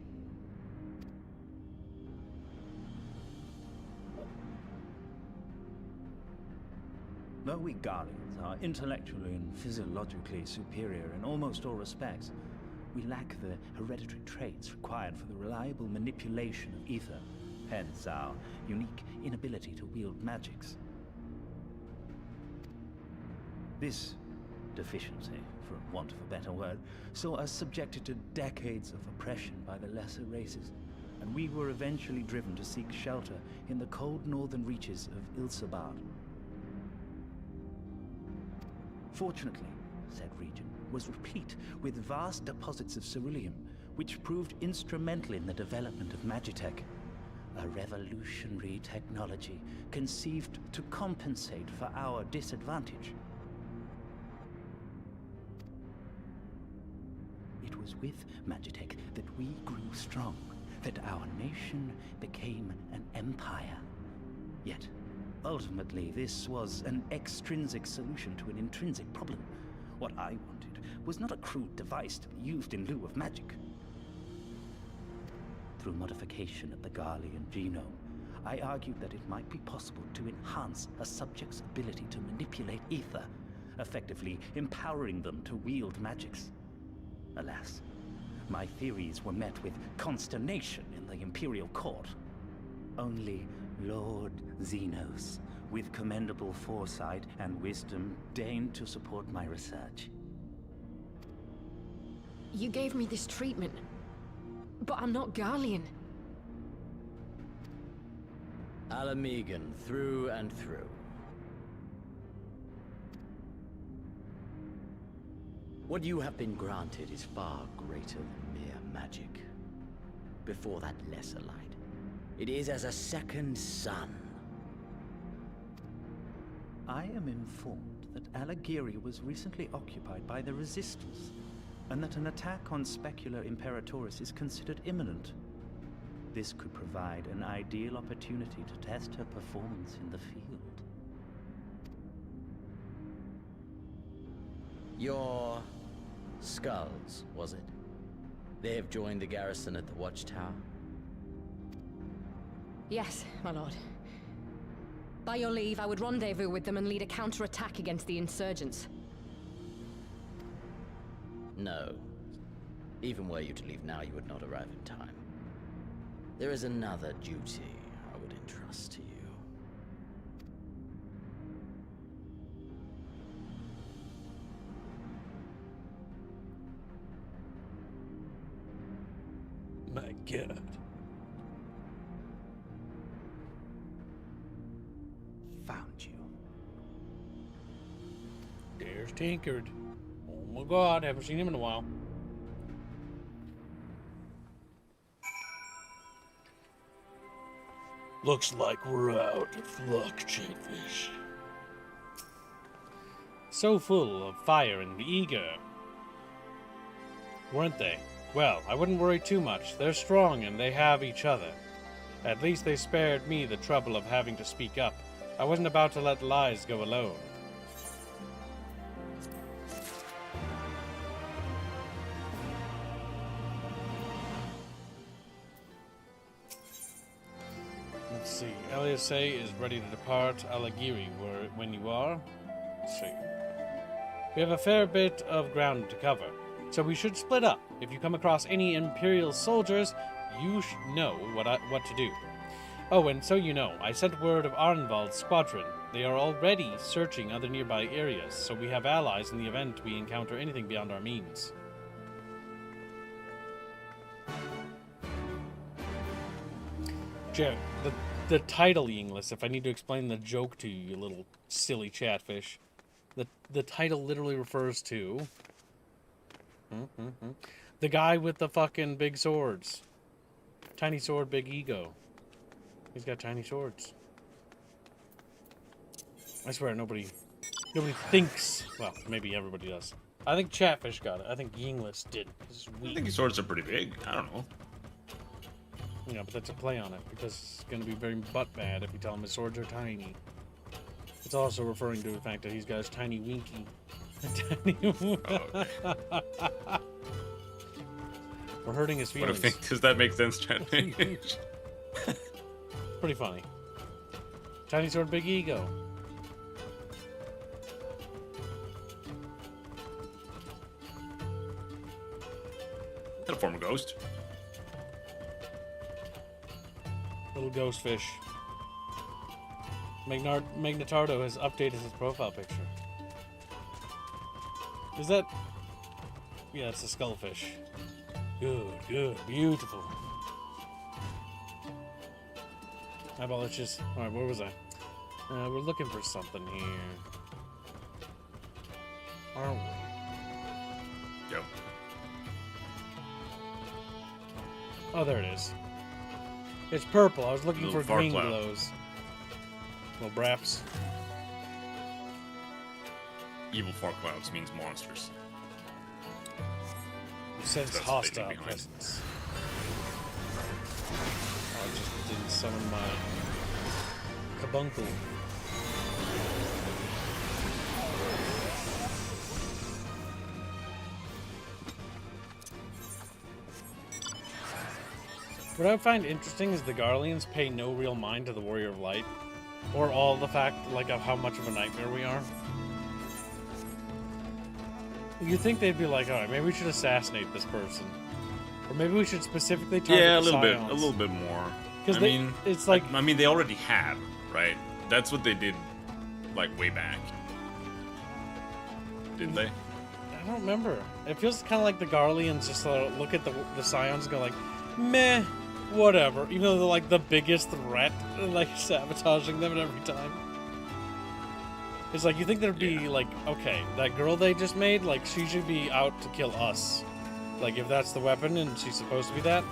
Though we Guardians are intellectually and physiologically superior in almost all respects, we lack the hereditary traits required for the reliable manipulation of ether, hence our unique inability to wield magics. This deficiency, for want of a better word, saw us subjected to decades of oppression by the lesser races, and we were eventually driven to seek shelter in the cold northern reaches of Ilsabard. Fortunately, said region was replete with vast deposits of ceruleum, which proved instrumental in the development of Magitech, a revolutionary technology conceived to compensate for our disadvantage. It was with Magitech that we grew strong, that our nation became an empire. Yet, ultimately, this was an extrinsic solution to an intrinsic problem. What I wanted was not a crude device to be used in lieu of magic. Through modification of the Garlean genome, I argued that it might be possible to enhance a subject's ability to manipulate ether, effectively empowering them to wield magics. Alas, my theories were met with consternation in the Imperial Court. Only Lord Xenos, with commendable foresight and wisdom, deigned to support my research. You gave me this treatment, but I'm not Garlean. Alamegan, through and through. What you have been granted is far greater than mere magic. Before that lesser light, it is as a second sun. I am informed that Alighieri was recently occupied by the Resistance, and that an attack on Specular Imperatoris is considered imminent. This could provide an ideal opportunity to test her performance in the field. Your skulls, was it? They have joined the garrison at the watchtower? Yes, my lord. By your leave, I would rendezvous with them and lead a counterattack against the insurgents. No. Even were you to leave now, you would not arrive in time. There is another duty I would entrust to you. My God. Found you. There's Tankard. Oh my God, haven't seen him in a while. Looks like we're out of luck, Chatfish. So full of fire and eager, weren't they? Well, I wouldn't worry too much. They're strong and they have each other. At least they spared me the trouble of having to speak up. I wasn't about to let lies go alone. Let's see. LSA is ready to depart Alighieri when you are. Let's see. We have a fair bit of ground to cover, so we should split up. If you come across any Imperial soldiers, you should know what to do. Oh, and so you know, I sent word of Arnvald's squadron. They are already searching other nearby areas, so we have allies in the event we encounter anything beyond our means. Jared, the title English, if I need to explain the joke to you, you little silly chatfish. The title literally refers to the guy with the fucking big swords. Tiny sword, big ego. He's got tiny swords. I swear, nobody thinks. Well, maybe everybody does. I think Chatfish got it. I think Yinglis did. This is I weak. think his swords are pretty big. I don't know. Yeah, but that's a play on it, because it's going to be very butt bad if you tell him his swords are tiny. It's also referring to the fact that he's got his tiny winky. We're hurting his feelings. Does that make sense, Chatfish? Pretty funny. Tiny sword, big ego. That a former ghost. Little ghost fish. Magnetardo has updated his profile picture. Is that... Yeah, it's a skullfish. Good, beautiful. How about let's just... Alright, where was I? We're looking for something here. Aren't we? Yep. Oh, there it is. It's purple. I was looking for Little green far cloud. glows. Little braps. Evil far clouds means monsters. Sense That's what they hostile leave behind. presence. Oh, I just didn't summon my Kabuncle. What I find interesting is the Garleans pay no real mind to the Warrior of Light, or all the fact, like, of how much of a nightmare we are. You'd think they'd be like, alright, maybe we should assassinate this person. Or maybe we should specifically target Yeah, the a Scions. little bit more. Because I mean, it's like... I mean, they already have, right? That's what they did, like, way back. Didn't they? I don't remember. It feels kind of like the Garleans just look at the Scions and go like, meh, whatever. Even though they're like the biggest threat, like sabotaging them every time. It's like, you think there'd be like, okay, that girl they just made, like, she should be out to kill us. Like, if that's the weapon and she's supposed to be that.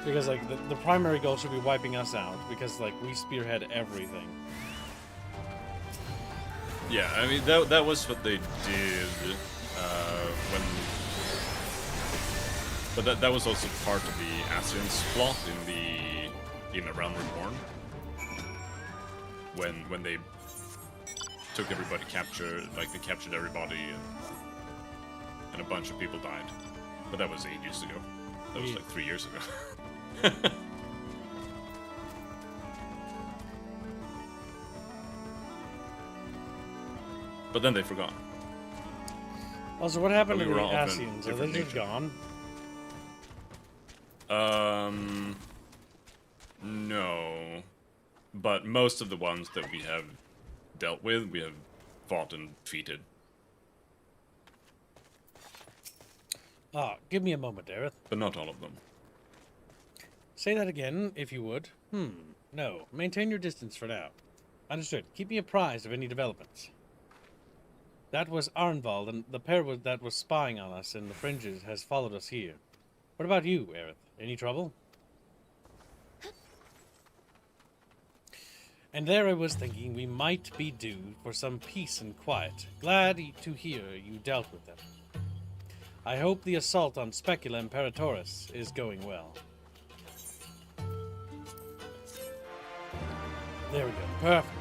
Because, like, the primary goal should be wiping us out. Because, like, we spearhead everything. Yeah, I mean that was what they did when, but that was also part of the Ascians plot in Around Reborn, when they took everybody captured, like they captured everybody and a bunch of people died. But that was ages ago. That was like 3 years ago. But then they forgot. Also, what happened to We the were all of a Ascians? Are they different just nature. gone? No. But most of the ones that we have dealt with, we have fought and defeated. Ah, give me a moment, Aerith. But not all of them. Say that again, if you would. No. Maintain your distance for now. Understood. Keep me apprised of any developments. That was Arnvald, and the pair that was spying on us in the fringes has followed us here. What about you, Aerith? Any trouble? And there I was thinking we might be due for some peace and quiet. Glad to hear you dealt with them. I hope the assault on Specula Imperatoris is going well. There we go. Perfect.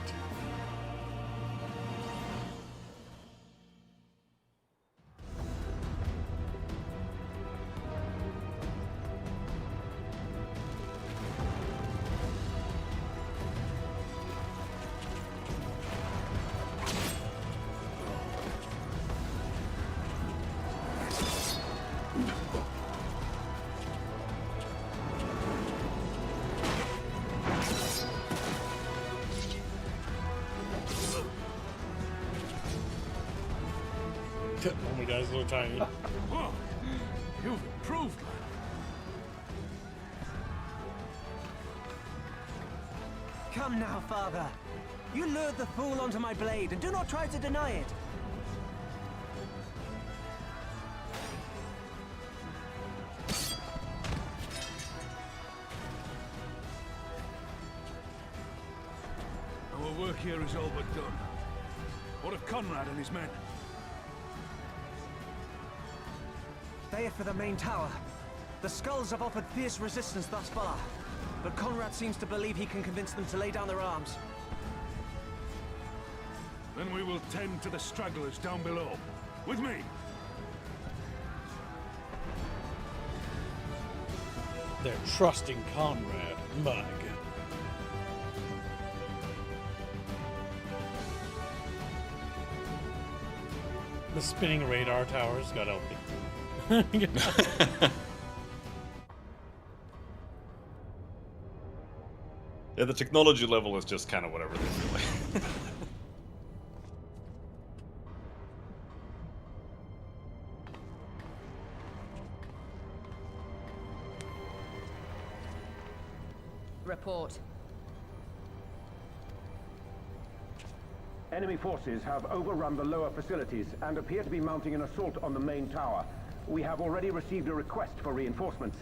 Oh my god, it's a little tiny. Whoa, you've improved, lad. Come now, father. You lured the fool onto my blade, and do not try to deny it. Our work here is all but done. What of Conrad and his men? They are for the main tower. The skulls have offered fierce resistance thus far, but Conrad seems to believe he can convince them to lay down their arms. Then we will tend to the stragglers down below. With me! They're trusting Conrad. Mug. The spinning radar towers got LP. Yeah, the technology level is just kind of whatever they feel like. Report. Enemy forces have overrun the lower facilities and appear to be mounting an assault on the main tower. We have already received a request for reinforcements.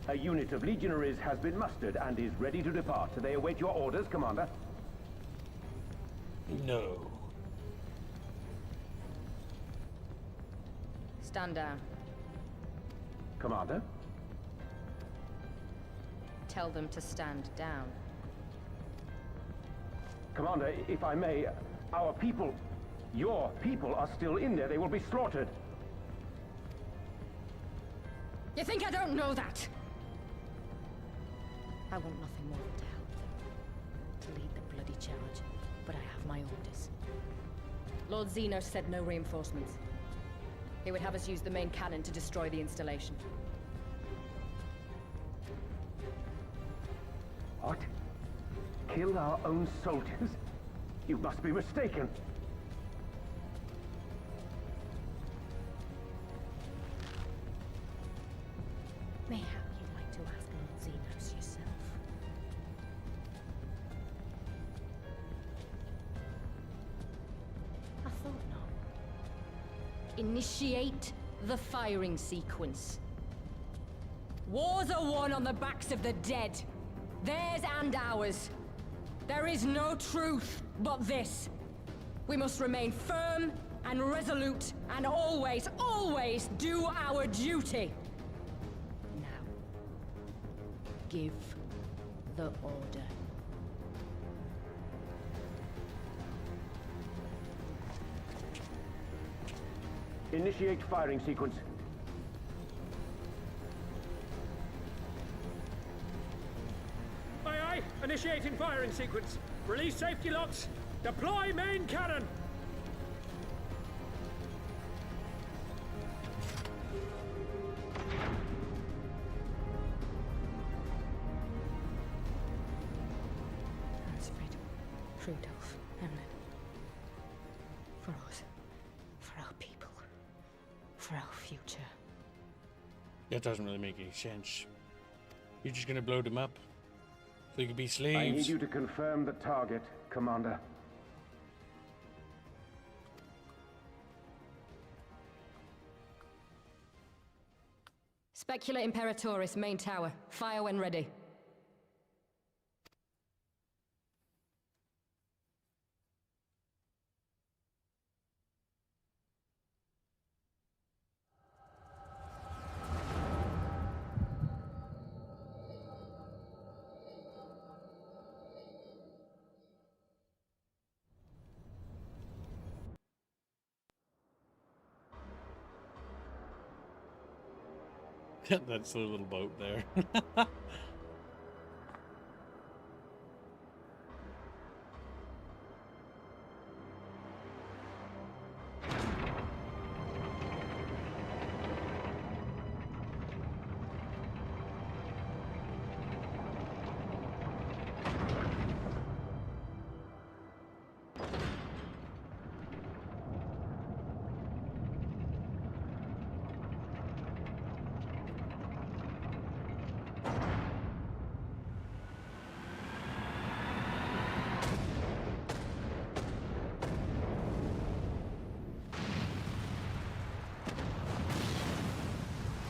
A unit of legionaries has been mustered and is ready to depart. They await your orders, Commander. No. Stand down. Commander? Tell them to stand down. Commander, if I may, our people, your people are still in there. They will be slaughtered. You think I don't know that? I want nothing more than to help them. To lead the bloody charge. But I have my orders. Lord Xenos said no reinforcements. He would have us use the main cannon to destroy the installation. What? Kill our own soldiers? You must be mistaken. Mayhap you'd like to ask Lord Xenos yourself. I thought not. Initiate the firing sequence. Wars are won on the backs of the dead. Theirs and ours. There is no truth but this. We must remain firm and resolute and always, always do our duty. Now, give the order. Initiate firing sequence. Aye, aye. Initiating firing sequence. Release safety locks. Deploy main cannon. Ransford, Rudolph, Emlyn. For us. For our people. For our future. That doesn't really make any sense. You're just gonna blow them up so you can be slaves. I need you to confirm the target, Commander. Specula Imperatoris, main tower. Fire when ready. That's a little boat there.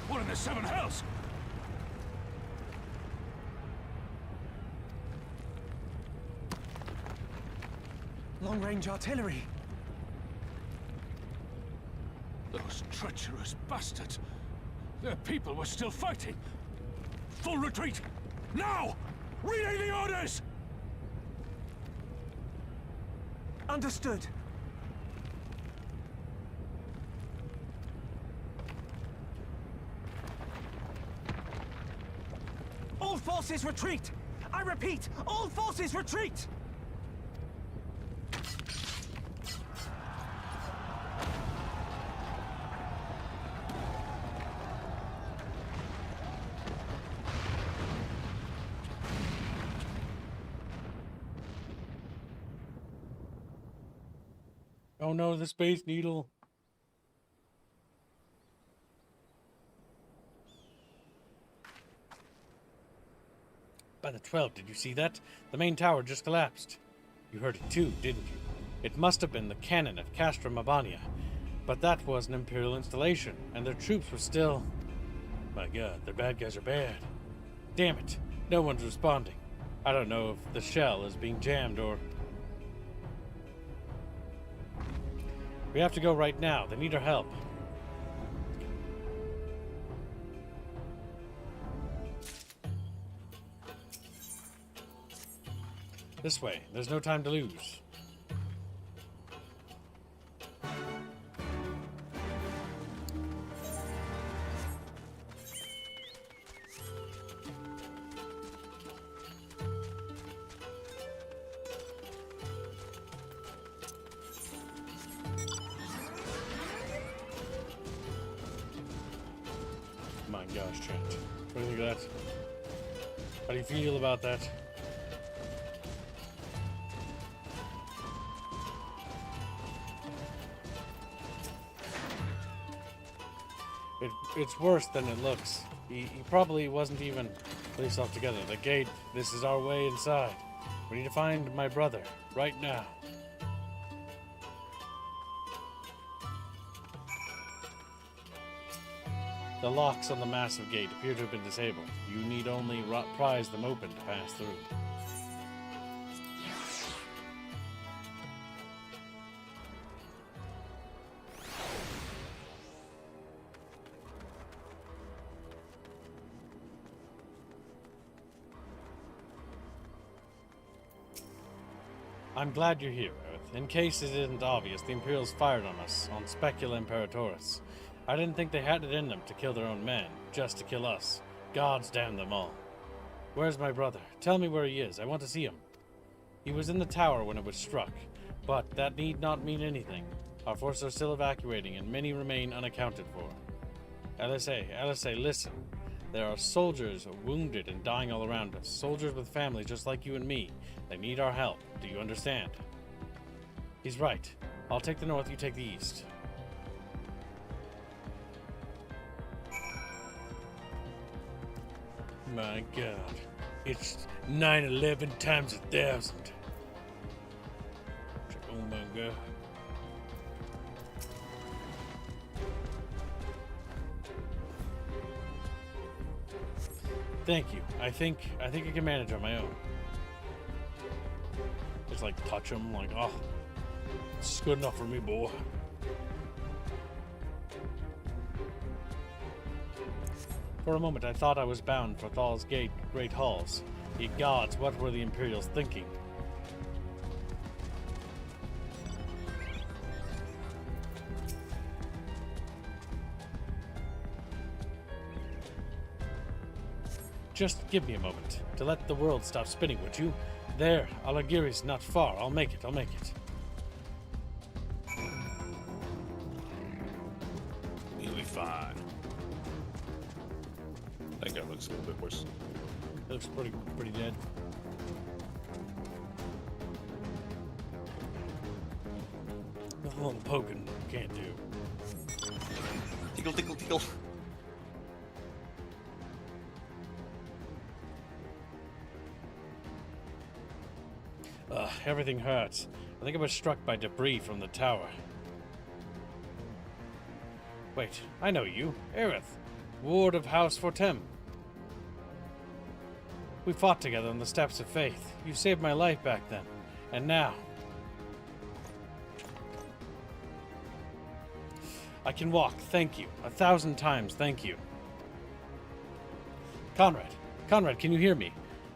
What in the seven hells? Long-range artillery. Those treacherous bastards. Their people were still fighting. Full retreat! Now! Relay the orders! Understood. All forces retreat! I repeat, all forces retreat! Oh no, the Space Needle. By the 12, did you see that? The main tower just collapsed. You heard it too, didn't you? It must have been the cannon at Castra Mabania. But that was an Imperial installation, and their troops were still... My god, their bad guys are bad. Damn it, no one's responding. I don't know if the shell is being jammed or... We have to go right now. They need our help. This way. There's no time to lose. My gosh, Trent. What do you think of that? How do you feel about that? It's worse than it looks. He probably wasn't even put himself together. The gate, this is our way inside. We need to find my brother, right now. The locks on the massive gate appear to have been disabled. You need only prise them open to pass through. I'm glad you're here, Earth. In case it isn't obvious, the Imperials fired on us, on Specula Imperatoris. I didn't think they had it in them to kill their own men, just to kill us. Gods damn them all. Where's my brother? Tell me where he is. I want to see him. He was in the tower when it was struck, but that need not mean anything. Our forces are still evacuating, and many remain unaccounted for. LSA, listen. There are soldiers wounded and dying all around us. Soldiers with families just like you and me. They need our help. Do you understand? He's right. I'll take the north, you take the east. My God. It's 9/11 times 1,000. Oh my God. Thank you. I think I can manage on my own. Just like touch him, like, oh, this is good enough for me, boy. For a moment, I thought I was bound for Thal's Gate, Great Halls. Ye gods, what were the Imperials thinking? Just give me a moment to let the world stop spinning, would you? There, Alagiri's not far. I'll make it. You'll be fine. That guy looks a little bit worse. It looks pretty dead. A little poking can't do. Tickle, tickle, tickle. Everything hurts. I think I was struck by debris from the tower. Wait, I know you. Aerith, ward of House Fortem. We fought together on the steps of faith. You saved my life back then. And now... I can walk, thank you. 1,000 times, thank you. Conrad, can you hear me?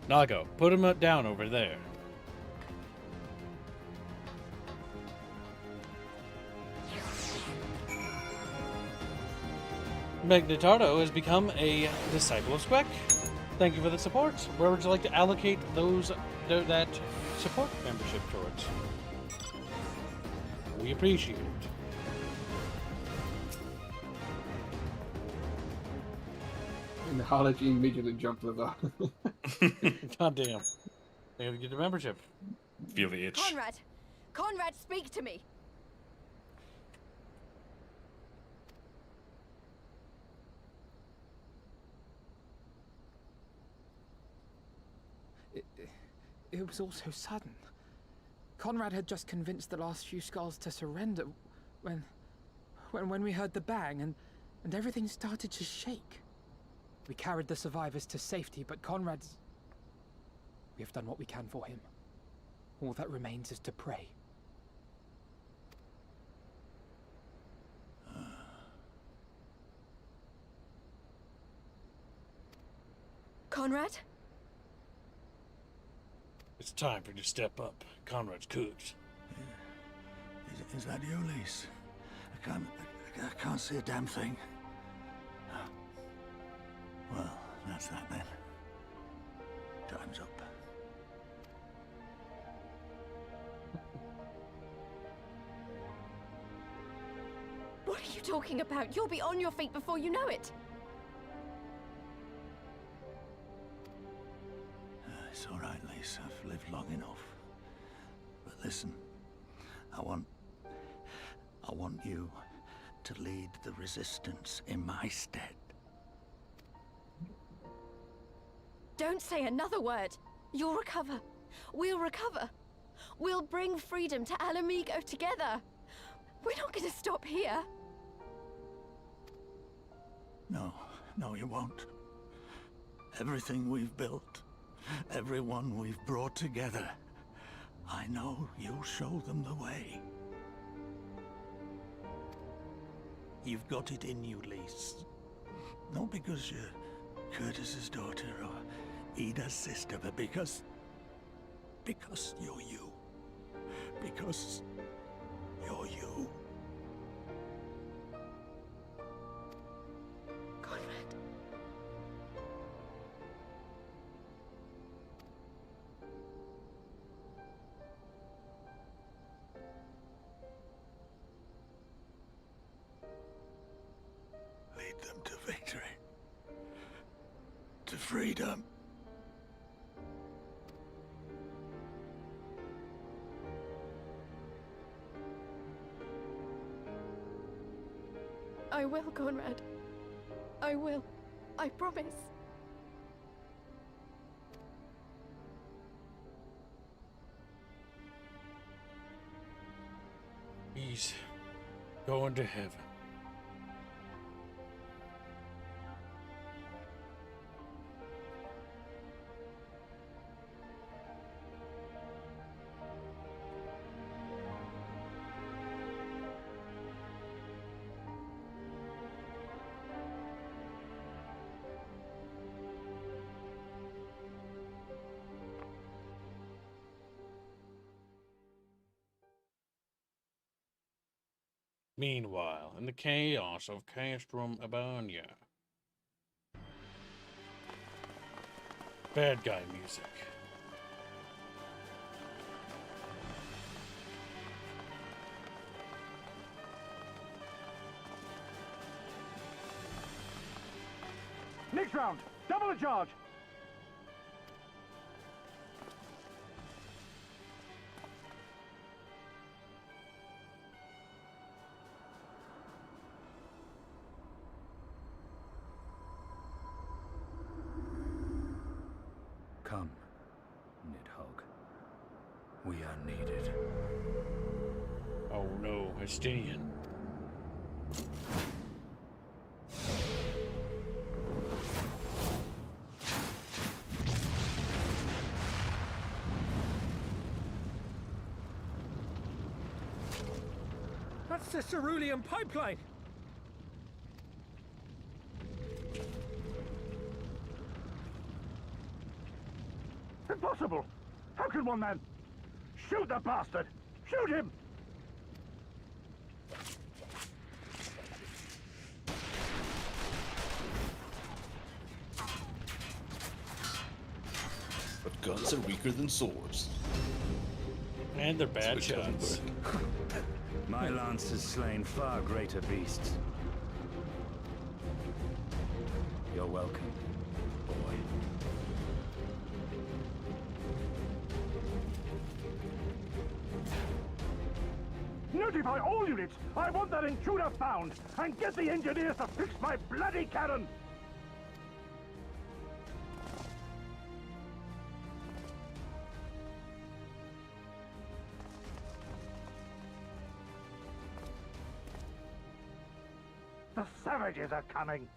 Nago, put him down over there. Magnetardo has become a disciple of Squeck. Thank you for the support. Where would you like to allocate that support membership towards? We appreciate it. And the Hology immediately jumped level. God damn. They have to get the membership. Feel the itch. Conrad, speak to me. It was all so sudden. Conrad had just convinced the last few skulls to surrender when we heard the bang and everything started to shake. We carried the survivors to safety, but Conrad's... We have done what we can for him. All that remains is to pray. Conrad? It's time for you to step up. Conrad's cooked. Is that you, Lise? I can't see a damn thing. Well, that's that then. Time's up. What are you talking about? You'll be on your feet before you know it. It's all right, Lise. I've lived long enough. But listen, I want you to lead the resistance in my stead. Don't say another word. You'll recover. We'll recover. We'll bring freedom to Alamigo together. We're not going to stop here. No, you won't. Everything we've built, everyone we've brought together, I know you'll show them the way. You've got it in you, Lise. Not because you're Curtis's daughter or Ida's sister, but because you're you. because you're you. Conrad. Lead them to victory. To freedom. I will, Conrad. I will. I promise. He's going to heaven. Meanwhile, in the chaos of Castrum Abania. Bad guy music. Next round, double the charge. Come, Nidhogg. We are needed. Oh no, Estinian. That's the cerulean pipeline! Impossible! How can one man... Shoot the bastard! Shoot him! But guns are weaker than swords. And they're bad So it doesn't shots. work. My lance has slain far greater beasts. You're welcome, boy. Notify all units! I want that intruder found! And get the engineers to fix my bloody cannon! The savages are coming!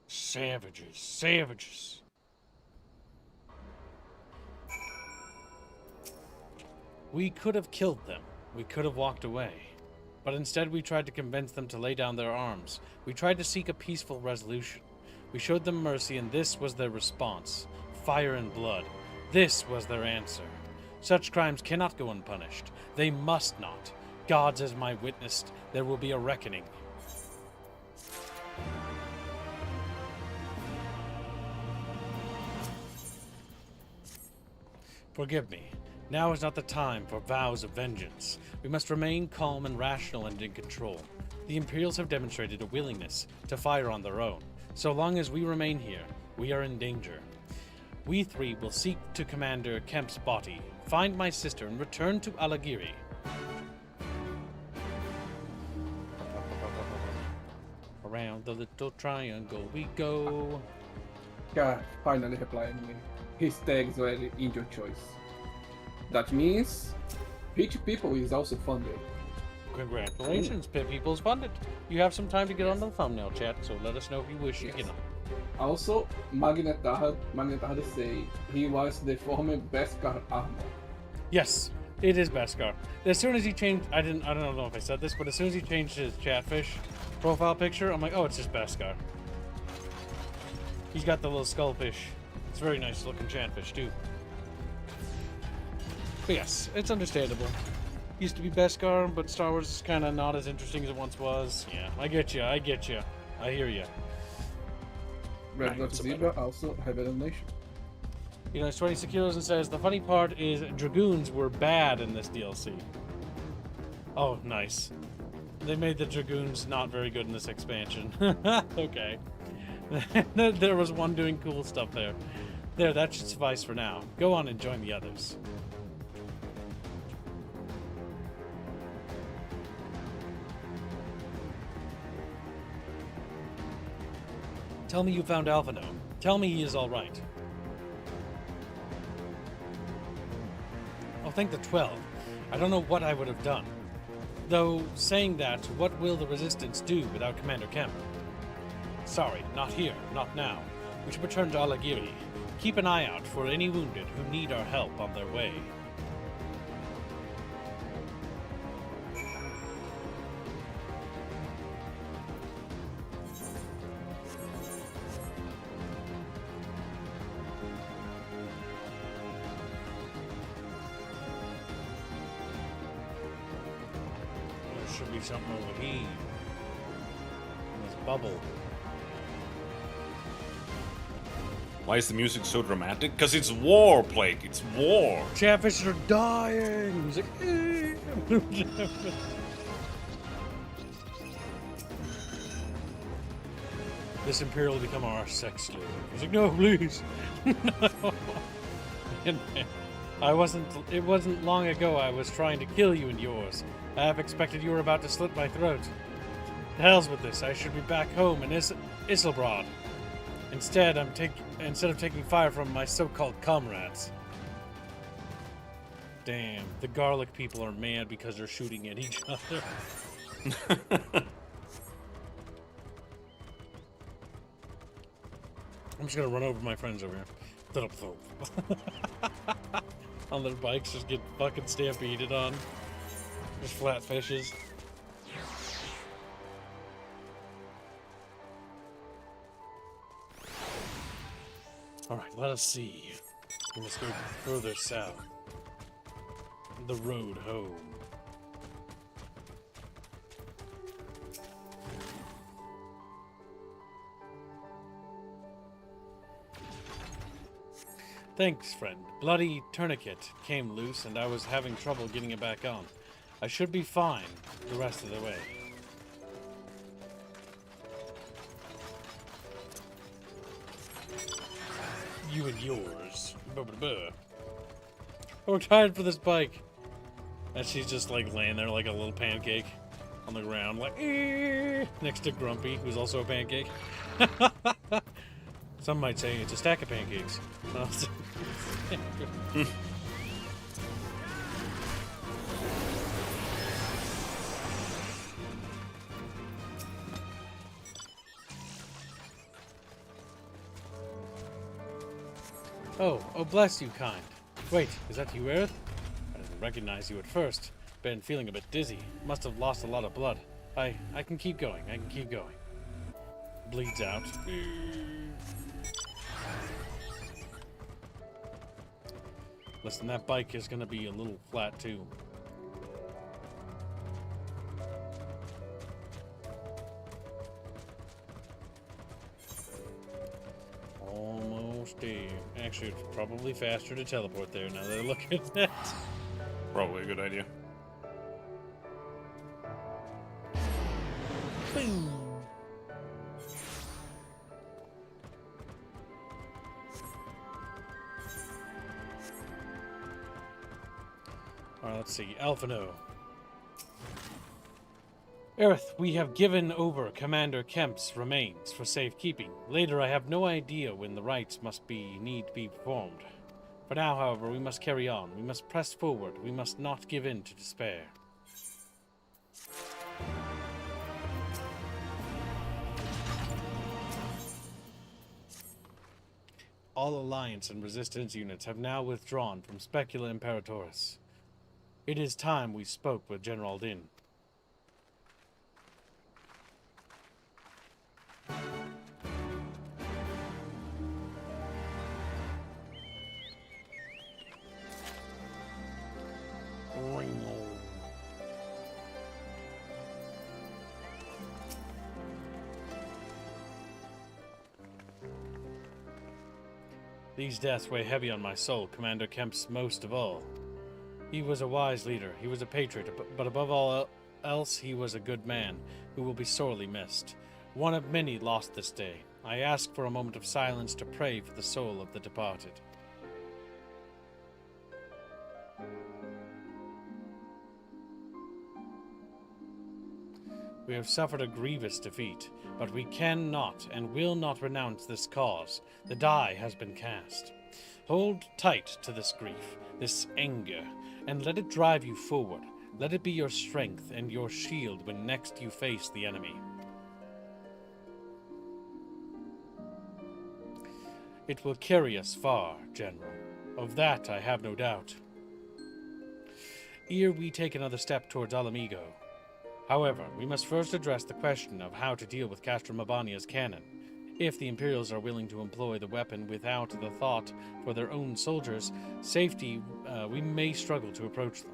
Savages, savages. We could have killed them. We could have walked away. But instead we tried to convince them to lay down their arms. We tried to seek a peaceful resolution. We showed them mercy, and this was their response. Fire and blood. This was their answer. Such crimes cannot go unpunished. They must not. Gods as my witness, there will be a reckoning. Forgive me. Now is not the time for vows of vengeance. We must remain calm and rational and in control. The Imperials have demonstrated a willingness to fire on their own. So long as we remain here, we are in danger. We three will seek to Commander Kemp's body, find my sister, and return to Alagiri. Around the little triangle we go. Yeah, finally replied me. His tags were in your choice. That means Rich People is also funded. Congratulations, Pit People's funded. You have some time to get onto the thumbnail chat, so let us know if you wish to get on. Also, Magnetahad say he was the former Beskar armor. Yes, it is Beskar. As soon as he changed, I don't know if I said this, but as soon as he changed his Chatfish profile picture, I'm like, oh, it's just Beskar. He's got the little skullfish It's a very nice looking chatfish, too. But yes, it's understandable. Used to be Beskar, but Star Wars is kind of not as interesting as it once was. Yeah, I get you. I hear you. Red Dot Zebra also have a donation. You know, it's 26 kilos and says, the funny part is Dragoons were bad in this DLC. Oh, nice. They made the Dragoons not very good in this expansion. Okay. There was one doing cool stuff there. There, that should suffice for now. Go on and join the others. Tell me you found Alphino. Tell me he is alright. Oh, thank the 12. I don't know what I would have done. Though, saying that, what will the Resistance do without Commander Kemp? Sorry, not here, not now. We should return to Alagiri. Keep an eye out for any wounded who need our help on their way. Should be something over here. In this bubble. Why is the music so dramatic? Because it's war, Plague. It's war. Chatfish are dying. He's like, eh. This Imperial will become our sex slave. He's like, no, please. No. And it wasn't long ago I was trying to kill you and yours. I half expected you were about to slit my throat. The hell's with this. I should be back home in Isilbrod. Instead of taking fire from my so-called comrades. Damn, the garlic people are mad because they're shooting at each other. I'm just gonna run over my friends over here. On their bikes, just get fucking stampeded on. Just flat fishes. Alright, let us see. We must go further south. The road home. Thanks, friend. Bloody tourniquet came loose and I was having trouble getting it back on. I should be fine the rest of the way. You and yours. We're tired for this bike. And she's just like laying there like a little pancake on the ground, like next to Grumpy, who's also a pancake. Some might say it's a stack of pancakes. Oh, bless you, kind. Wait, is that you, Aerith? I didn't recognize you at first. Been feeling a bit dizzy. Must have lost a lot of blood. I can keep going. I can keep going. Bleeds out. Listen, that bike is gonna be a little flat too. Almost there. Actually, it's probably faster to teleport there now that I look at that. Probably a good idea. Boom. Alright, let's see. Alphino. Aerith, we have given over Commander Kemp's remains for safekeeping. Later, I have no idea when the rites need to be performed. For now, however, we must carry on. We must press forward. We must not give in to despair. All Alliance and Resistance units have now withdrawn from Specula Imperatoris. It is time we spoke with General Din. These deaths weigh heavy on my soul, Commander Kemp's most of all. He was a wise leader, he was a patriot, but above all else, he was a good man, who will be sorely missed. One of many lost this day. I ask for a moment of silence to pray for the soul of the departed. We have suffered a grievous defeat, but we cannot and will not renounce this cause. The die has been cast. Hold tight to this grief, this anger, and let it drive you forward. Let it be your strength and your shield when next you face the enemy. It will carry us far, General. Of that I have no doubt. Ere we take another step towards Alamigo. However, we must first address the question of how to deal with Castro Mabania's cannon. If the Imperials are willing to employ the weapon without the thought for their own soldiers' safety, we may struggle to approach them.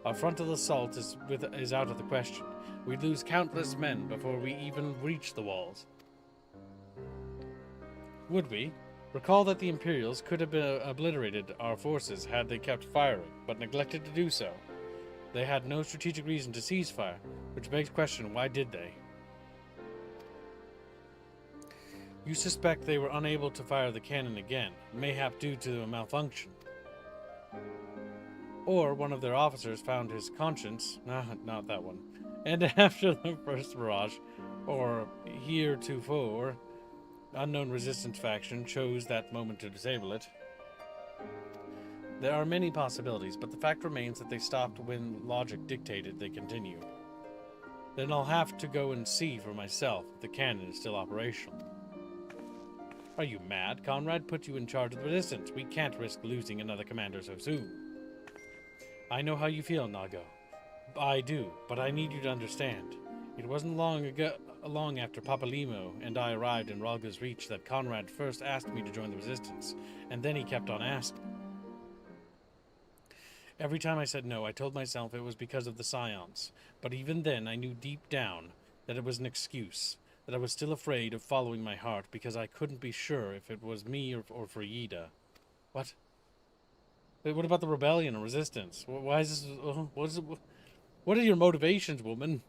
A frontal assault is out of the question. We'd lose countless men before we even reach the walls. Would we? Recall that the Imperials could have obliterated our forces had they kept firing, but neglected to do so. They had no strategic reason to cease fire, which begs the question, why did they? You suspect they were unable to fire the cannon again, mayhap due to a malfunction. Or one of their officers found his conscience, not that one, and after the first barrage, or heretofore, unknown resistance faction chose that moment to disable it. There are many possibilities, but the fact remains that they stopped when logic dictated they continue. Then I'll have to go and see for myself if the cannon is still operational. Are you mad? Conrad put you in charge of the resistance. We can't risk losing another commander so soon. I know how you feel, Nago. I do, but I need you to understand. It wasn't long after Papalimo and I arrived in Ralga's Reach that Conrad first asked me to join the resistance, and then he kept on asking. Every time I said no, I told myself it was because of the Scions, but even then I knew deep down that it was an excuse, that I was still afraid of following my heart because I couldn't be sure if it was me or for Yida. What? Wait, what about the rebellion and resistance? Why is this... What are your motivations, woman?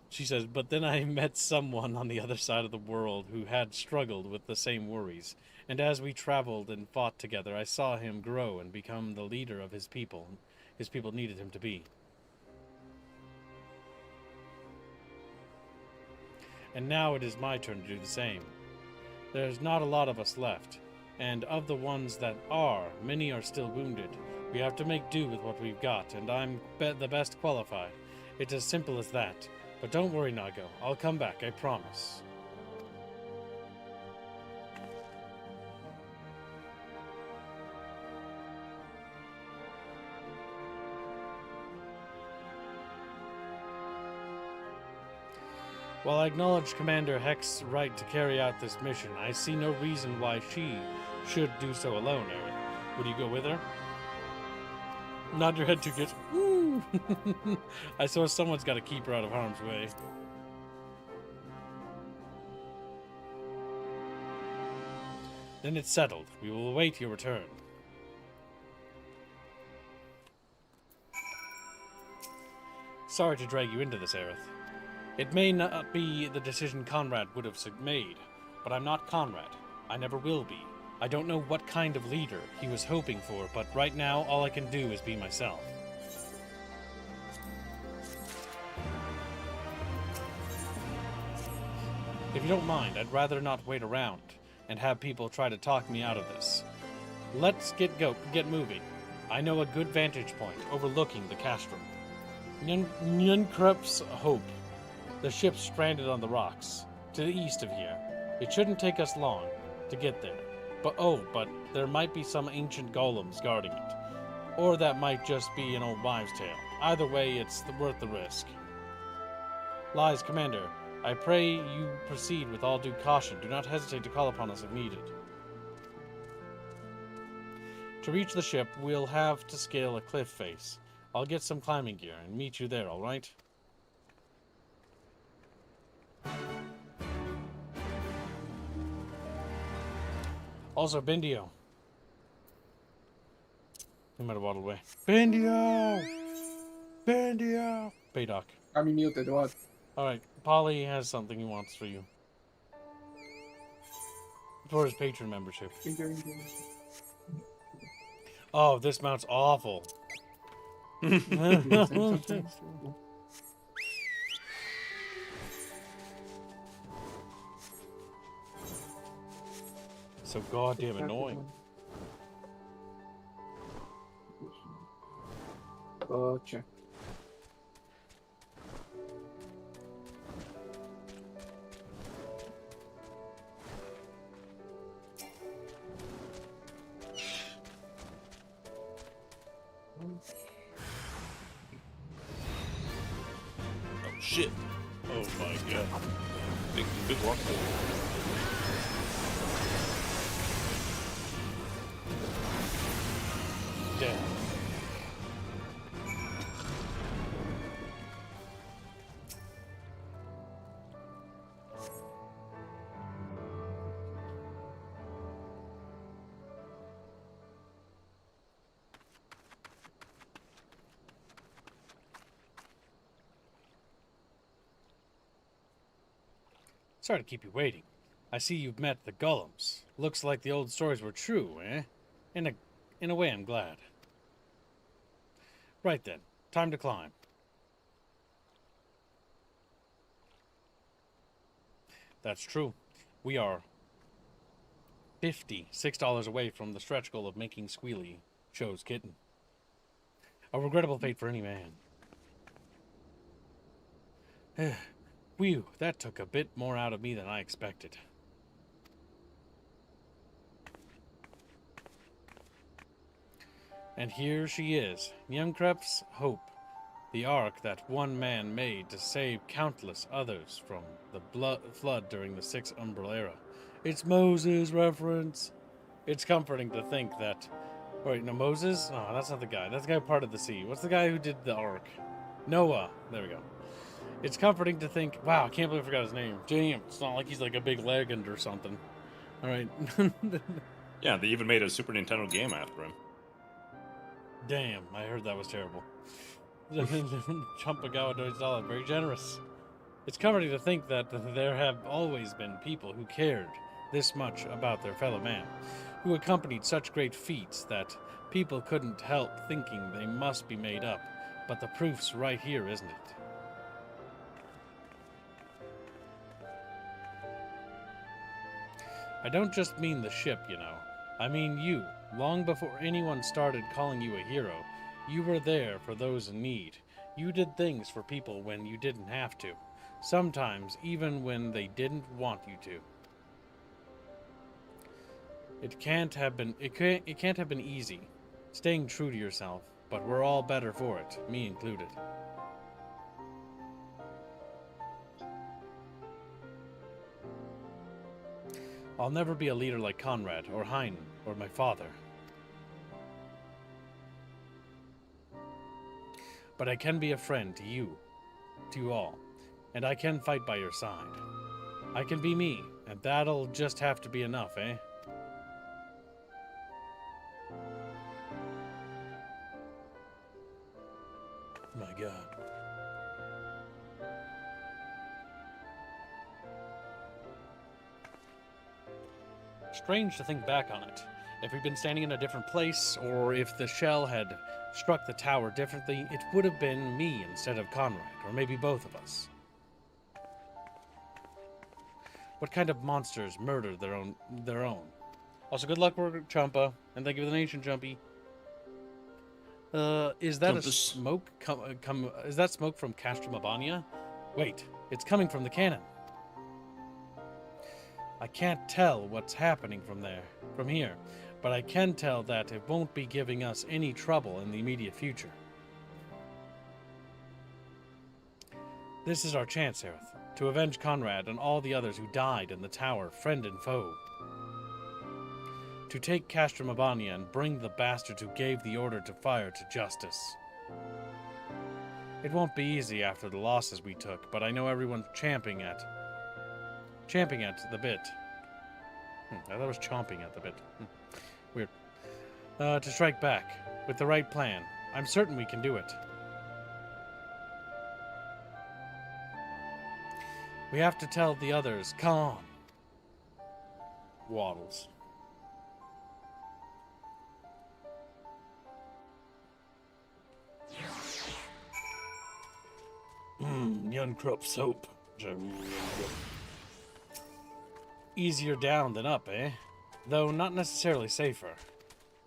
She says, but then I met someone on the other side of the world who had struggled with the same worries. And as we traveled and fought together, I saw him grow and become the leader of his people. His people needed him to be. And now it is my turn to do the same. There's not a lot of us left. And of the ones that are, many are still wounded. We have to make do with what we've got, and I'm the best qualified. It's as simple as that. But don't worry, Nago. I'll come back, I promise. While I acknowledge Commander Heck's right to carry out this mission, I see no reason why she should do so alone, Aerith. Would you go with her? Nod your head to get... Woo! I saw someone's got to keep her out of harm's way. Then it's settled. We will await your return. Sorry to drag you into this, Aerith. It may not be the decision Conrad would have made, but I'm not Conrad. I never will be. I don't know what kind of leader he was hoping for, but right now all I can do is be myself. If you don't mind, I'd rather not wait around and have people try to talk me out of this. Let's get moving. I know a good vantage point overlooking the castrum. Nunkrup's Hope. The ship's stranded on the rocks, to the east of here. It shouldn't take us long to get there. But there might be some ancient golems guarding it. Or that might just be an old wives' tale. Either way, it's worth the risk. Lies, Commander. I pray you proceed with all due caution. Do not hesitate to call upon us if needed. To reach the ship, we'll have to scale a cliff face. I'll get some climbing gear and meet you there, alright? Also, Bendio. He might have waddled away. Bendio! Bendio! Paydock. I'm muted, what? Alright, Polly has something he wants for you. For his patron membership. Oh, this mount's awful. So goddamn annoying. Gotcha. Oh shit. Oh my god. Big rock pool. Damn. Sorry to keep you waiting. I see you've met the Golems. Looks like the old stories were true, eh? In a way, I'm glad. Right then, time to climb. That's true. We are $56 away from the stretch goal of making Squealy Show's kitten. A regrettable fate for any man. Whew, that took a bit more out of me than I expected. And here she is, Yemkrep's hope, the ark that one man made to save countless others from the flood during the Sixth Umbral Era. It's Moses reference. It's comforting to think that... Wait, no, Moses? Oh, that's not the guy. That's the guy part of the sea. What's the guy who did the ark? Noah. There we go. It's comforting to think... Wow, I can't believe I forgot his name. Damn, it's not like he's like a big legend or something. Alright. Yeah, they even made a Super Nintendo game after him. Damn, I heard that was terrible. Chumpagawa $20, very generous. It's comforting to think that there have always been people who cared this much about their fellow man, who accompanied such great feats that people couldn't help thinking they must be made up. But the proof's right here, isn't it? I don't just mean the ship, you know. I mean you. Long before anyone started calling you a hero, you were there for those in need. You did things for people when you didn't have to. Sometimes even when they didn't want you to. It can't have been easy, staying true to yourself, but we're all better for it, me included. I'll never be a leader like Conrad, or Hein, or my father. But I can be a friend to you all, and I can fight by your side. I can be me, and that'll just have to be enough, eh? My God. Strange to think back on it. If we'd been standing in a different place, or if the shell had struck the tower differently, it would have been me instead of Conrad, or maybe both of us. What kind of monsters murdered their own? Also, good luck, Champa, and thank you for the nation, Jumpy. Is that a smoke? Is that smoke from Castrum Abania? Wait, it's coming from the cannon. I can't tell what's happening from here, but I can tell that it won't be giving us any trouble in the immediate future. This is our chance, Aerith, to avenge Conrad and all the others who died in the tower, friend and foe. To take Castrum Abania and bring the bastards who gave the order to fire to justice. It won't be easy after the losses we took, but I know everyone's champing at the bit. I thought it was chomping at the bit. Weird. To strike back. With the right plan. I'm certain we can do it. We have to tell the others. Calm. Waddles. Young crop soap. Easier down than up, eh? Though not necessarily safer.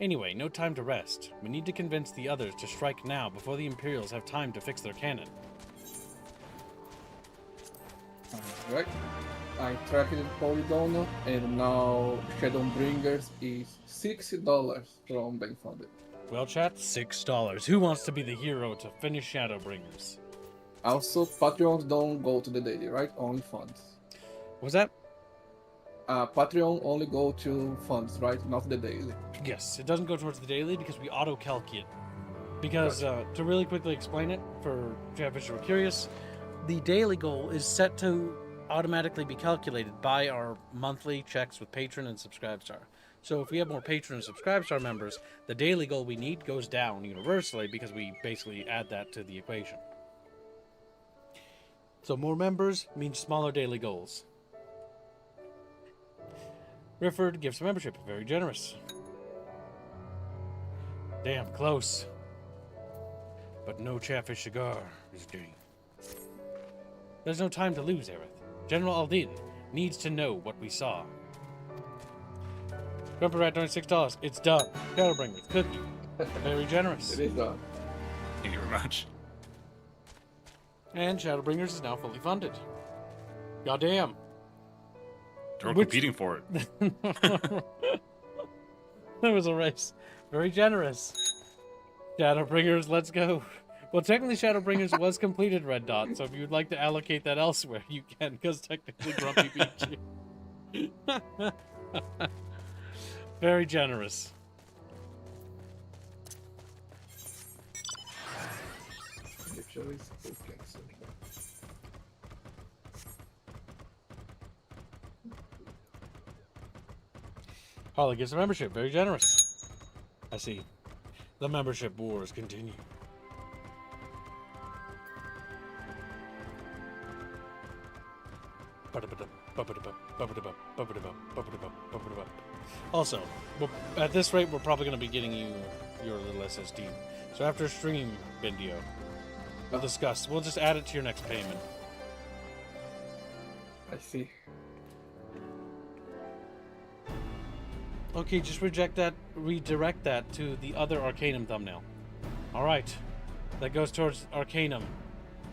Anyway, no time to rest. We need to convince the others to strike now before the Imperials have time to fix their cannon. Alright. I tracked the Polygon, and now Shadowbringers is $60 from being funded. Well, chat, $6. Who wants to be the hero to finish Shadowbringers? Also, Patreons don't go to the daily, right? Only funds. What was that? Patreon only go to funds, right? Not the daily. Yes, it doesn't go towards the daily because we auto-calc it. Because, to really quickly explain it, for Chatfish who are curious, the daily goal is set to automatically be calculated by our monthly checks with Patron and Subscribestar. So if we have more Patron and Subscribestar members, the daily goal we need goes down universally because we basically add that to the equation. So more members means smaller daily goals. Rifford gives membership, very generous. Damn, close. But no Chatfish cigar is gained. There's no time to lose, Aerith. General Aldin needs to know what we saw. Grumpy Rat donated $6. It's done. Shadowbringers, cookie. Very generous. It is done. Thank you very much. And Shadowbringers is now fully funded. Goddamn. We're competing for it. That was a race. Very generous. Shadowbringers, let's go. Well, technically Shadowbringers was completed, Red Dot, so if you would like to allocate that elsewhere, you can, because technically Grumpy beat you. Very generous. Holly gives a membership. Very generous. I see. The membership wars continue. Also, at this rate, we're probably going to be getting you your little SSD. So after stream video, we'll discuss. We'll just add it to your next payment. I see. Okay, just redirect that to the other Arcanum thumbnail. Alright. That goes towards Arcanum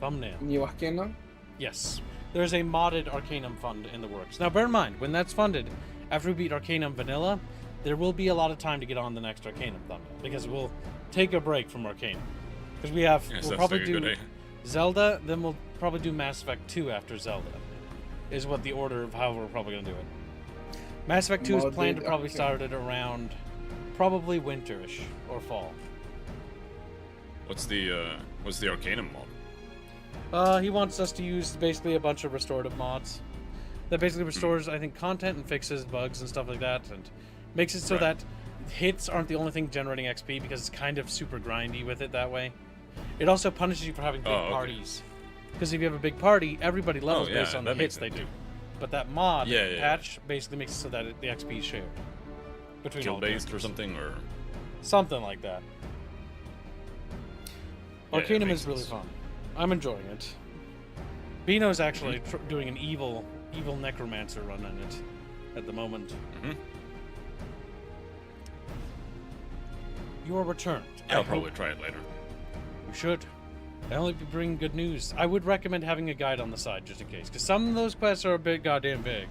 thumbnail. New Arcanum? Yes. There's a modded Arcanum fund in the works. Now bear in mind, when that's funded, after we beat Arcanum Vanilla, there will be a lot of time to get on the next Arcanum thumbnail. Because we'll take a break from Arcanum. Because we have, we'll probably do Zelda, then we'll probably do Mass Effect 2 after Zelda. Is what the order of how we're probably going to do it. Mass Effect 2 is planned to probably start at around probably winterish or fall. What's the Arcanum mod? He wants us to use basically a bunch of restorative mods that basically restores, I think, content and fixes bugs and stuff like that, and makes it so that hits aren't the only thing generating XP because it's kind of super grindy with it that way. It also punishes you for having big parties. Because if you have a big party, everybody levels based on the hits they do. But that mod patch basically makes it so that the XP is shared between all based or something, or something like that. Arcanum is really fun. I'm enjoying it. Bino's actually doing an evil necromancer run on it at the moment. You are returned. I'll probably try it later. You should. I only bring good news. I would recommend having a guide on the side just in case, because some of those quests are a bit goddamn big.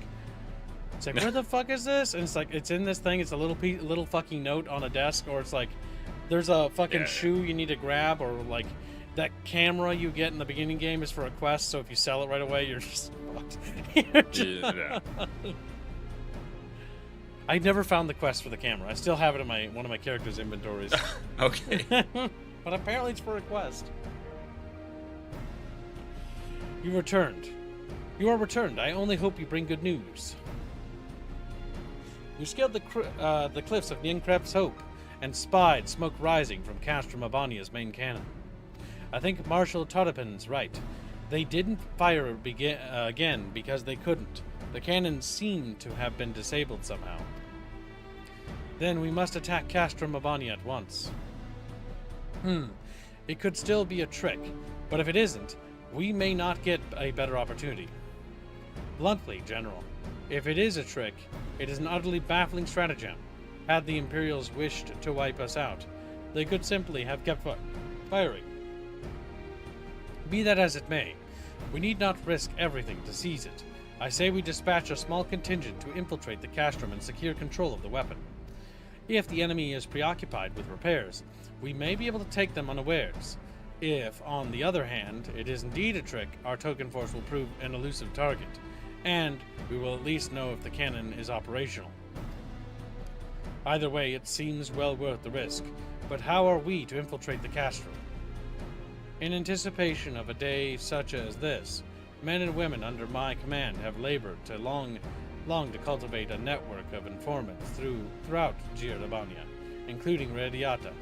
It's like, where the fuck is this? And it's like, it's in this thing. It's a little fucking note on a desk, or it's like, there's a fucking shoe you need to grab, or like that camera you get in the beginning game is for a quest. So if you sell it right away, you're just fucked. I never found the quest for the camera. I still have it in one of my characters' inventories. Okay. But apparently it's for a quest. You returned. You are returned. I only hope you bring good news. You scaled the cliffs of Ninkrep's Hope and spied smoke rising from Castrum Abania's main cannon. I think Marshal Todipin's right. They didn't fire again because they couldn't. The cannon seemed to have been disabled somehow. Then we must attack Castrum Abania at once. It could still be a trick, but if it isn't, we may not get a better opportunity. Bluntly, General, if it is a trick, it is an utterly baffling stratagem. Had the Imperials wished to wipe us out, they could simply have kept firing. Be that as it may, we need not risk everything to seize it. I say we dispatch a small contingent to infiltrate the castrum and secure control of the weapon. If the enemy is preoccupied with repairs, we may be able to take them unawares. If, on the other hand, it is indeed a trick, our token force will prove an elusive target, and we will at least know if the cannon is operational. Either way, it seems well worth the risk, but how are we to infiltrate the castrum? In anticipation of a day such as this, men and women under my command have labored long to cultivate a network of informants throughout Giordabania, including Radiata.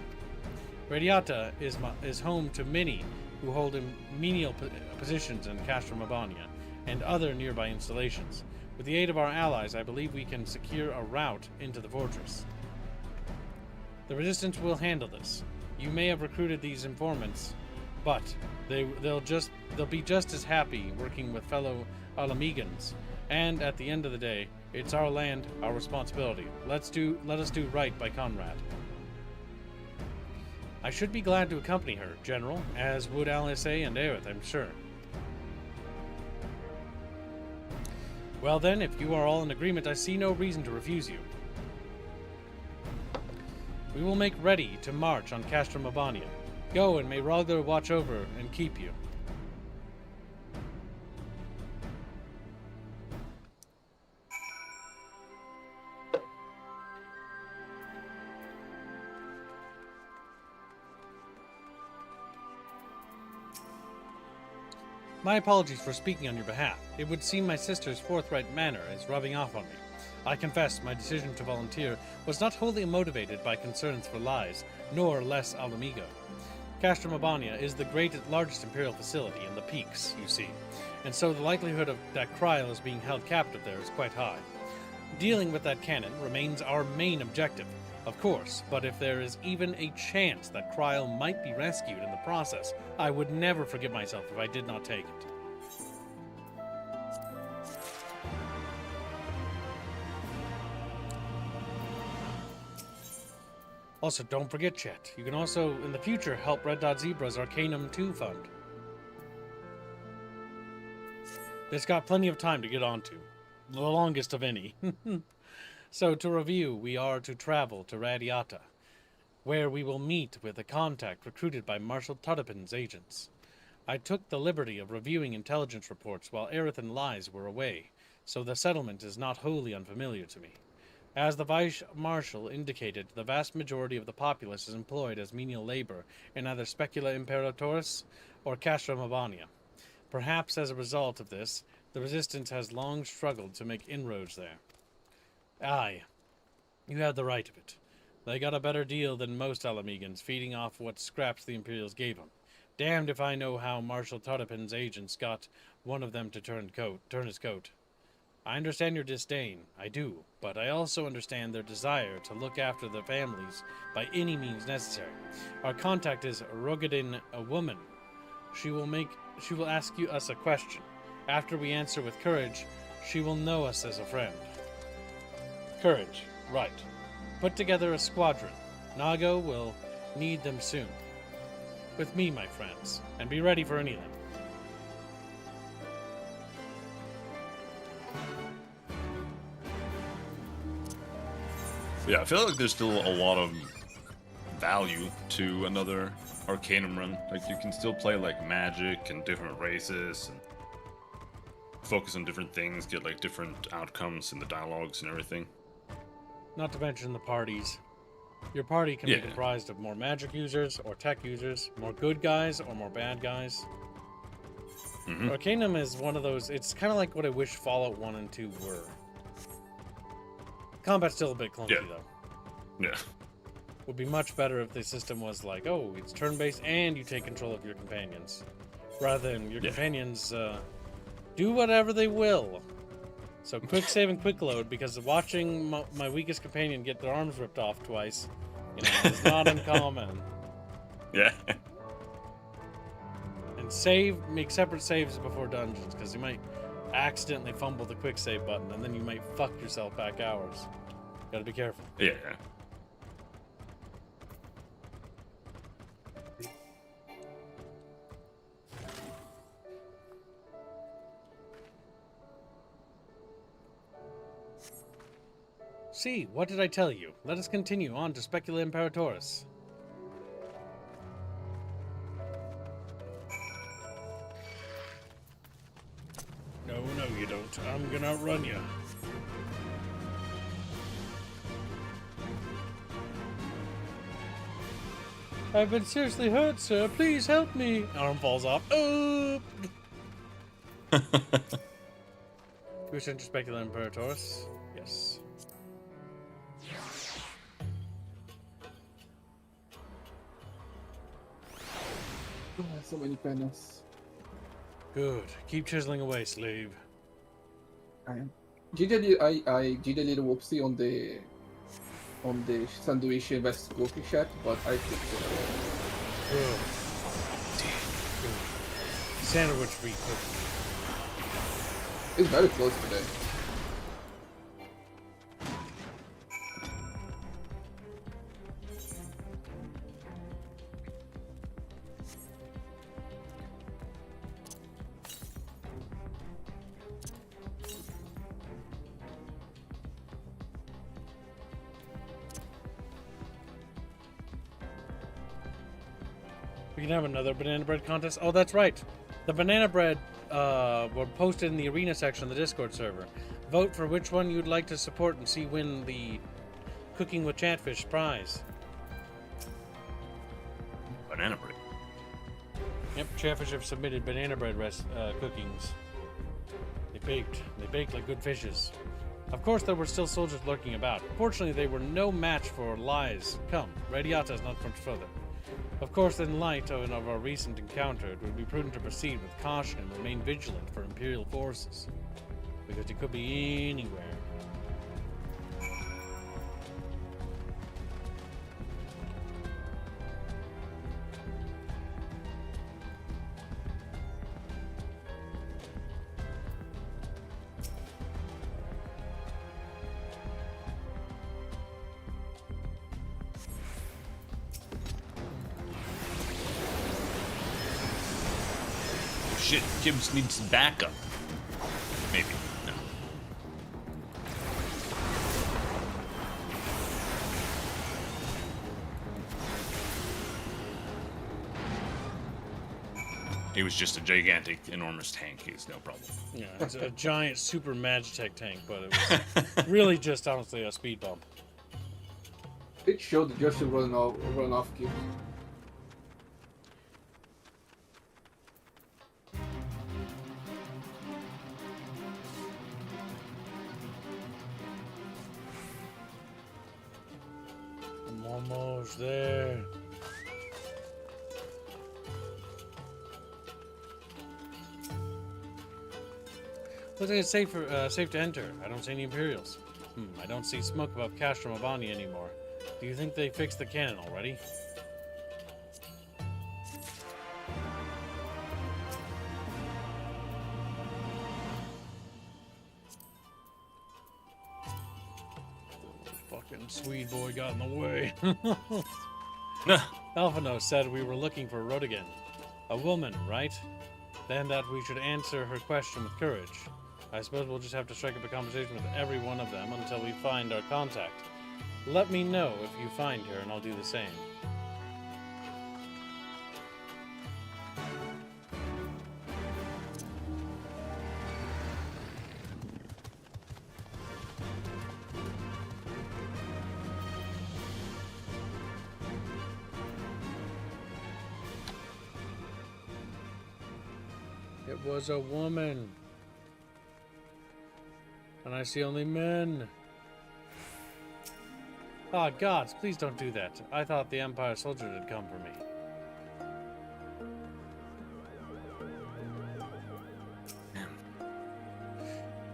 Radiata is home to many who hold menial positions in Castrum Abania and other nearby installations. With the aid of our allies, I believe we can secure a route into the fortress. The Resistance will handle this. You may have recruited these informants, but they'll be just as happy working with fellow Alamegans. And at the end of the day, it's our land, our responsibility. Let us do right by Conrad. I should be glad to accompany her, General, as would Alisa and Aerith, I'm sure. Well then, if you are all in agreement, I see no reason to refuse you. We will make ready to march on Castrum Abania. Go, and may Rogler watch over and keep you. My apologies for speaking on your behalf. It would seem my sister's forthright manner is rubbing off on me. I confess my decision to volunteer was not wholly motivated by concerns for lies, nor less Alamigo. Castrum Abania is the largest Imperial facility in the Peaks, you see, and so the likelihood of that Kryl is being held captive there is quite high. Dealing with that cannon remains our main objective, of course, but if there is even a chance that Kryl might be rescued in the process, I would never forgive myself if I did not take it. Also, don't forget, chat, you can also, in the future, help Red Dot Zebra's Arcanum 2 fund. It's got plenty of time to get onto. The longest of any. So, to review, we are to travel to Radiata, where we will meet with a contact recruited by Marshal Todipin's agents. I took the liberty of reviewing intelligence reports while Aerith and Lies were away, so the settlement is not wholly unfamiliar to me. As the Vice Marshal indicated, the vast majority of the populace is employed as menial labor in either Specula Imperatoris or Castrum Abania. Perhaps as a result of this, the Resistance has long struggled to make inroads there. Aye, you have the right of it. They got a better deal than most Alamegans, feeding off what scraps the Imperials gave them. Damned if I know how Marshal Todipin's agents got one of them to turn his coat. I understand your disdain, I do, but I also understand their desire to look after their families by any means necessary. Our contact is Rogadin, a woman. She will ask us a question. After we answer with courage, she will know us as a friend. Courage, right. Put together a squadron. Nago will need them soon. With me, my friends, and be ready for anything. Yeah, I feel like there's still a lot of value to another Arcanum run. Like, you can still play, like, magic and different races, and focus on different things, get, like, different outcomes in the dialogues and everything. Not to mention the parties. Your party can be comprised of more magic users or tech users, more good guys or more bad guys. Arcanum is one of those, it's kind of like what I wish Fallout 1 and 2 were. Combat's still a bit clunky, Yeah. though. Yeah. Would be much better if the system was like, oh, it's turn-based and you take control of your companions. Rather than your companions do whatever they will. So quick save and quick load, because watching my weakest companion get their arms ripped off twice, you know, is not uncommon. Yeah. And make separate saves before dungeons, because you might accidentally fumble the quick save button, and then you might fuck yourself back hours. Gotta be careful. Yeah. See, what did I tell you? Let us continue on to Specula Imperatoris. No, you don't. I'm gonna outrun you. I've been seriously hurt, sir. Please help me. Arm falls off. Oh! Wish enter Specula Imperatoris? Yes. So many panels. Good. Keep chiseling away, slave. I did I did a little whoopsie on the sandwich vs cookie chat, but I think Good. Sandwich free cookie. It's very close today. We can have another banana bread contest. Oh, that's right. The banana bread were posted in the arena section of the Discord server. Vote for which one you'd like to support and see win the Cooking with Chatfish prize. Banana bread. Yep, Chatfish have submitted banana bread cookings. They baked like good fishes. Of course, there were still soldiers lurking about. Fortunately, they were no match for lies. Come, Radiata is not much further. Of course, in light of our recent encounter, it would be prudent to proceed with caution and remain vigilant for Imperial forces. Because it could be anywhere. Shit, Gibbs needs backup. Maybe. No. He was just a gigantic, enormous tank. He's no problem. Yeah, it's a giant super Magitech tank, but it was really just honestly a speed bump. It showed just to run off kill. I'm almost there. Looks like it's safe to enter. I don't see any Imperials. I don't see smoke above Castro Mabani anymore. Do you think they fixed the cannon already? Fucking Swede boy got in the way. Alphano said we were looking for Rodigan. A woman, right? Then that we should answer her question with courage. I suppose we'll just have to strike up a conversation with every one of them until we find our contact. Let me know if you find her, and I'll do the same. It was a woman. And I see only men. Ah, gods, please don't do that. I thought the Empire soldier had come for me.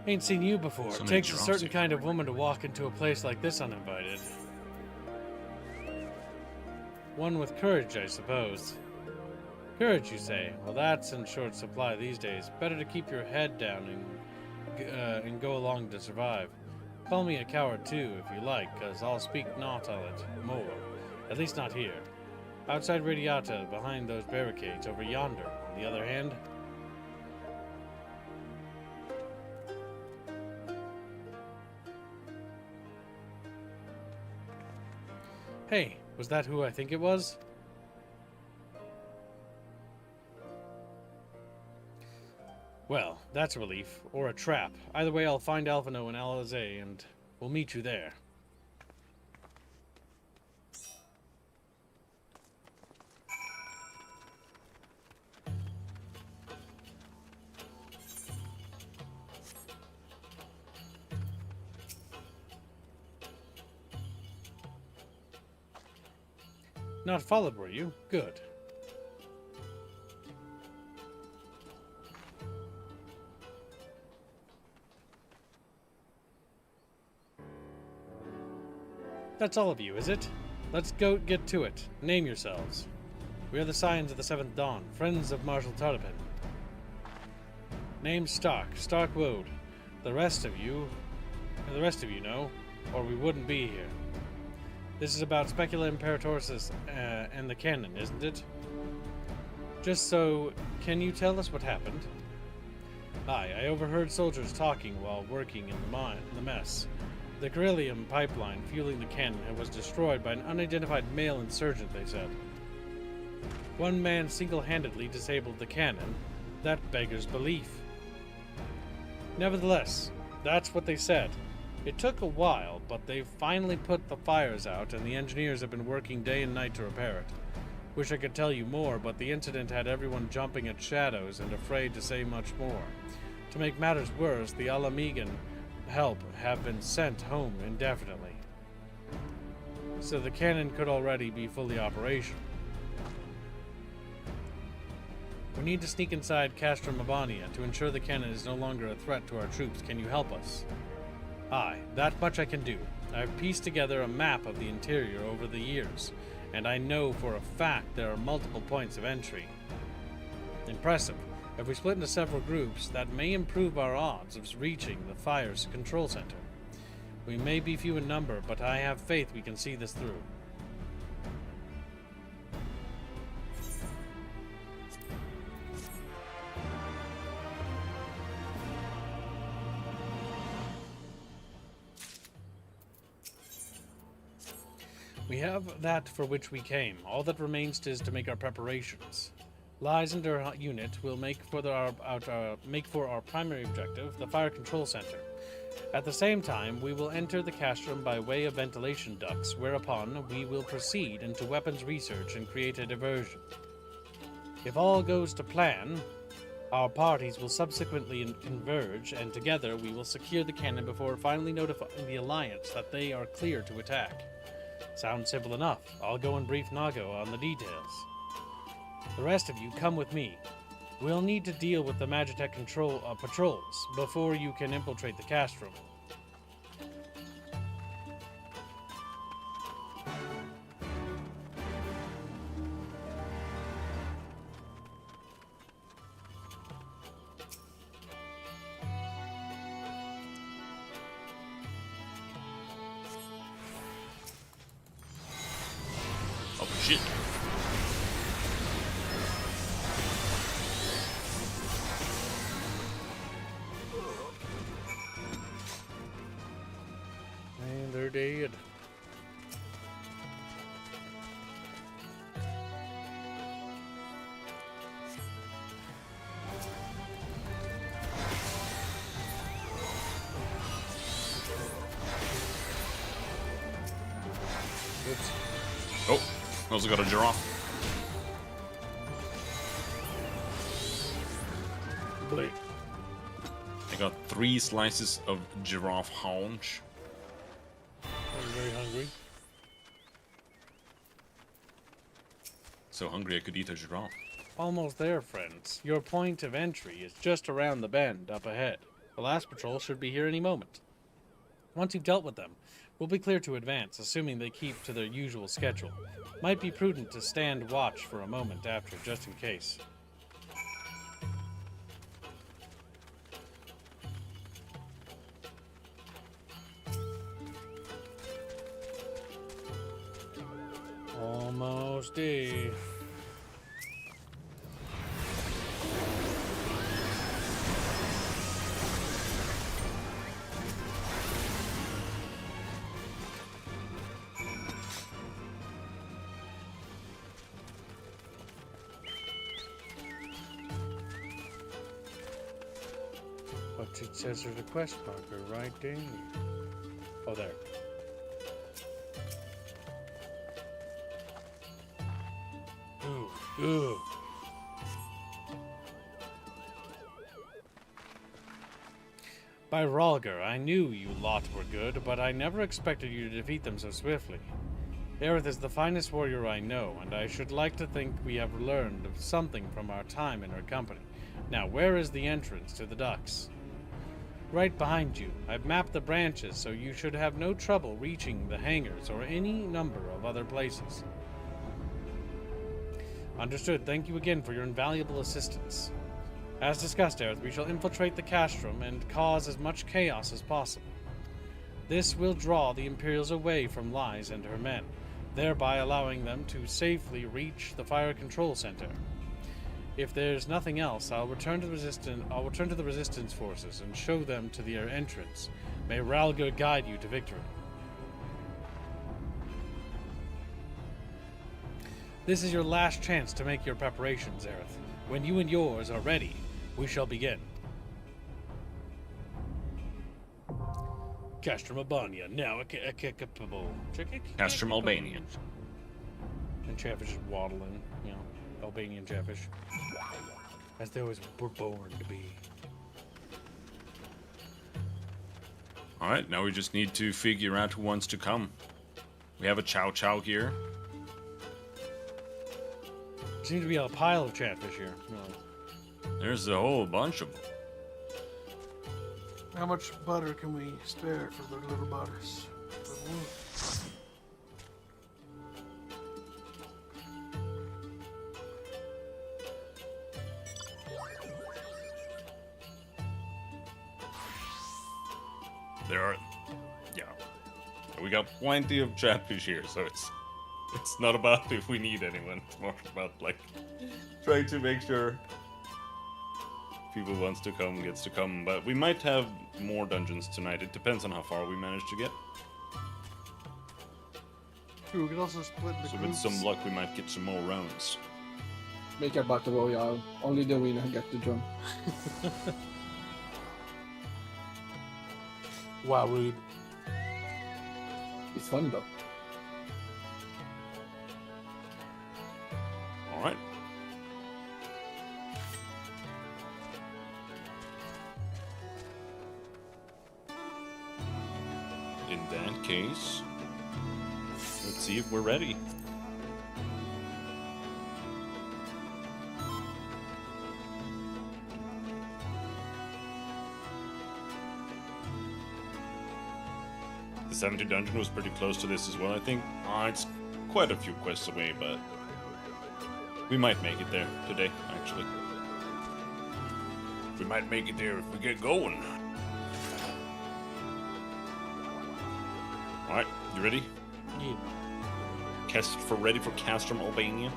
Ain't seen you before. So It many takes a giraffes certain here. kind of woman to walk into a place like this uninvited. One with courage, I suppose. Courage, you say? Well, that's in short supply these days. Better to keep your head down and go along to survive. Call me a coward too, if you like, 'cause I'll speak not on it more. At least not here. Outside Radiata, behind those barricades, over yonder. On the other hand... Hey, was that who I think it was? Well, that's a relief. Or a trap. Either way, I'll find Alphino and Alizé, and we'll meet you there. Not followed, were you? Good. That's all of you, is it? Let's go get to it. Name yourselves. We are the Scions of the Seventh Dawn, friends of Marshal Tarapin. Name Stark Woad. The rest of you know, or we wouldn't be here. This is about Specula Imperatorsis and the cannon, isn't it? Just so, can you tell us what happened? Aye, I overheard soldiers talking while working in the mess. The beryllium pipeline fueling the cannon was destroyed by an unidentified male insurgent, they said. One man single-handedly disabled the cannon. That beggars belief. Nevertheless, that's what they said. It took a while, but they finally put the fires out, and the engineers have been working day and night to repair it. Wish I could tell you more, but the incident had everyone jumping at shadows and afraid to say much more. To make matters worse, the Alamigan help have been sent home indefinitely. So the cannon could already be fully operational. We need to sneak inside Castrum Mabania to ensure the cannon is no longer a threat to our troops. Can you help us? Aye, that much I can do. I've pieced together a map of the interior over the years, and I know for a fact there are multiple points of entry. Impressive. If we split into several groups, that may improve our odds of reaching the fire's control center. We may be few in number, but I have faith we can see this through. We have that for which we came. All that remains is to make our preparations. Lies and her unit will make for our primary objective, the fire control center. At the same time, we will enter the castrum by way of ventilation ducts, whereupon we will proceed into weapons research and create a diversion. If all goes to plan, our parties will subsequently converge, and together we will secure the cannon before finally notifying the Alliance that they are clear to attack. Sounds simple enough. I'll go and brief Nago on the details. The rest of you come with me. We'll need to deal with the Magitech patrols before you can infiltrate the castrum. Oh shit. And they're dead. Oops. Oh, also got a giraffe. Blade. I got 3 slices of giraffe haunch. I'm very hungry. So hungry I could eat a giraffe. Almost there, friends. Your point of entry is just around the bend, up ahead. The last patrol should be here any moment. Once you've dealt with them, we'll be clear to advance, assuming they keep to their usual schedule. Might be prudent to stand watch for a moment after, just in case. Almost there. But it says there's a quest marker right there. Oh, there. Ooh. By Rhalgr, I knew you lot were good, but I never expected you to defeat them so swiftly. Aerith is the finest warrior I know, and I should like to think we have learned something from our time in her company. Now, where is the entrance to the docks? Right behind you. I've mapped the branches, so you should have no trouble reaching the hangars or any number of other places. Understood. Thank you again for your invaluable assistance. As discussed, Aerith, we shall infiltrate the castrum and cause as much chaos as possible. This will draw the Imperials away from Lyse and her men, thereby allowing them to safely reach the fire control center. If there's nothing else, I'll return to the resistance forces and show them to their entrance. May Rhalgr guide you to victory. This is your last chance to make your preparations, Aerith. When you and yours are ready, we shall begin. Castrum Albania, now capable. Castrum Albania. And Chatfish is waddling, you know, Albanian Chatfish. As they always were born to be. Alright, now we just need to figure out who wants to come. We have a Chow Chow here. There seems to be a pile of Chatfish here. Really. There's a whole bunch of them. How much butter can we spare for the little butters? There are, yeah. We got plenty of Chatfish here, so it's not about if we need anyone. It's more about, like, trying to make sure people wants to come, gets to come. But we might have more dungeons tonight. It depends on how far we manage to get. We could also split the So groups. with some luck, we might get some more rounds. Make a battle royale. Only the winner get to jump. Wow, rude. It's funny though. Alright. In that case, let's see if we're ready. The 70 dungeon was pretty close to this as well, I think. It's quite a few quests away, but we might make it there today, actually. We might make it there if we get going. Alright, you ready? Yeah. Ready for Castrum, Albania?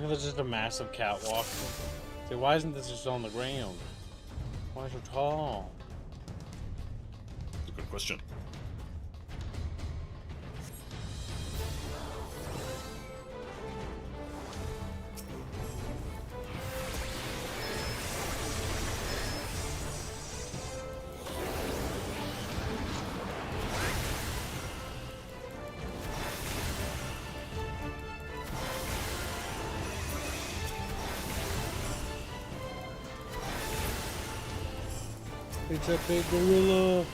Look, there's just a massive catwalk. See, why isn't this just on the ground? Why so tall? That's a good question. It's a big gorilla.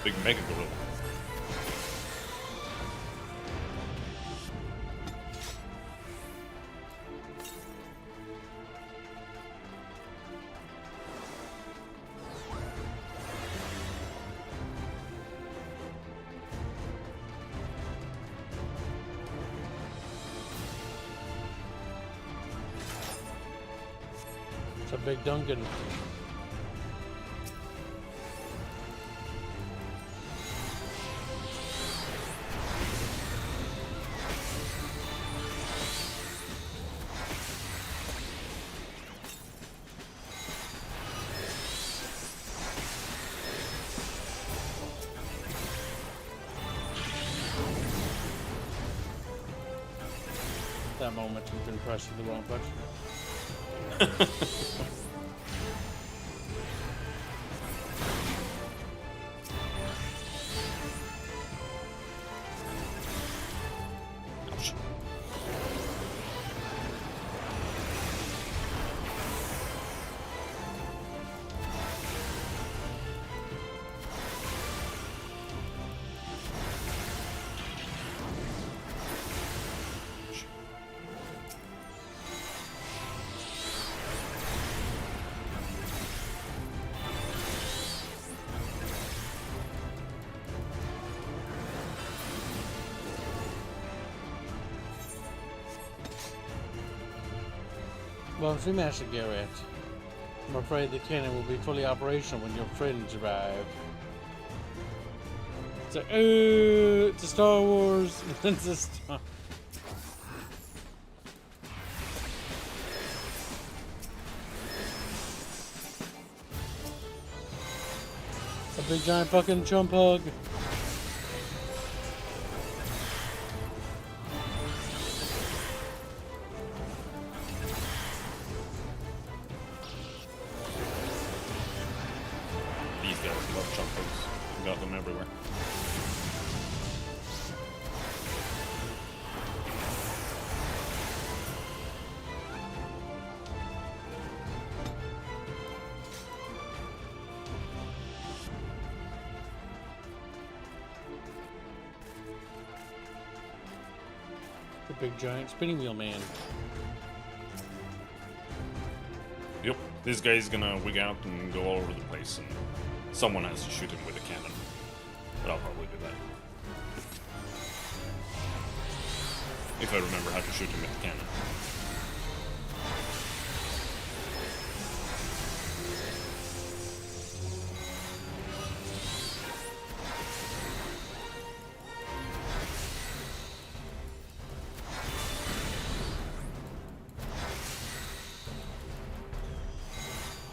Big mega gorilla. It's a big Gungan. That moment you've been pressing the wrong button. Ouch. Well, if we manage to get it, I'm afraid the cannon will be fully operational when your friends arrive. It's like, it's a Star Wars. It's a Star. A big giant fucking chump hug. These guys love chumpos. Got them everywhere. The big giant spinning wheel man. Yep, this guy's gonna wig out and go all over the place, and someone has to shoot him with a cannon. But I'll probably do that. If I remember how to shoot him with the cannon.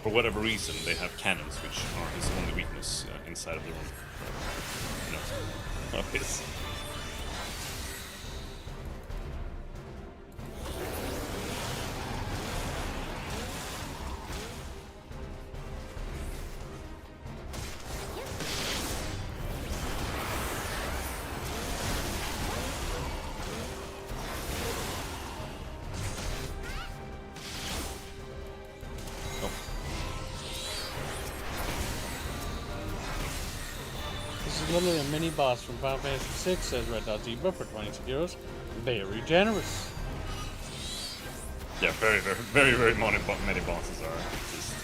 For whatever reason, they have cannons, which are his only weakness inside of the room. No. His. This is literally a mini boss from Final Fantasy VI, says Red.Zebra for 26 euros. Very generous. Yeah, very many bosses are just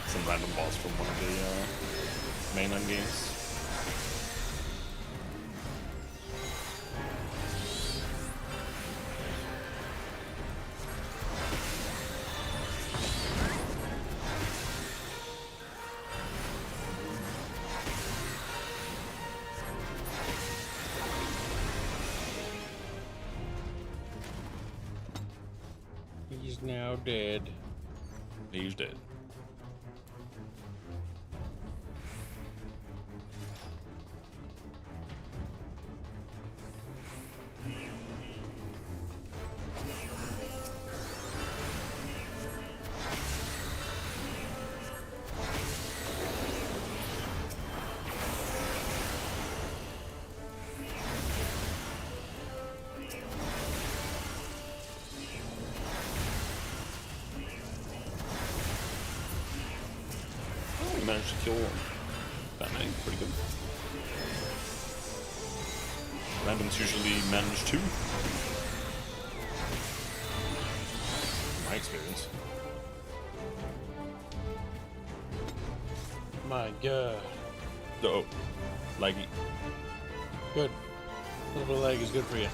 some random boss from one of the mainline games. He's now dead. He's dead. We managed to kill Batman, pretty good. Randoms usually manage to. My experience. My god. Oh, laggy. Good. A little bit of lag is good for you.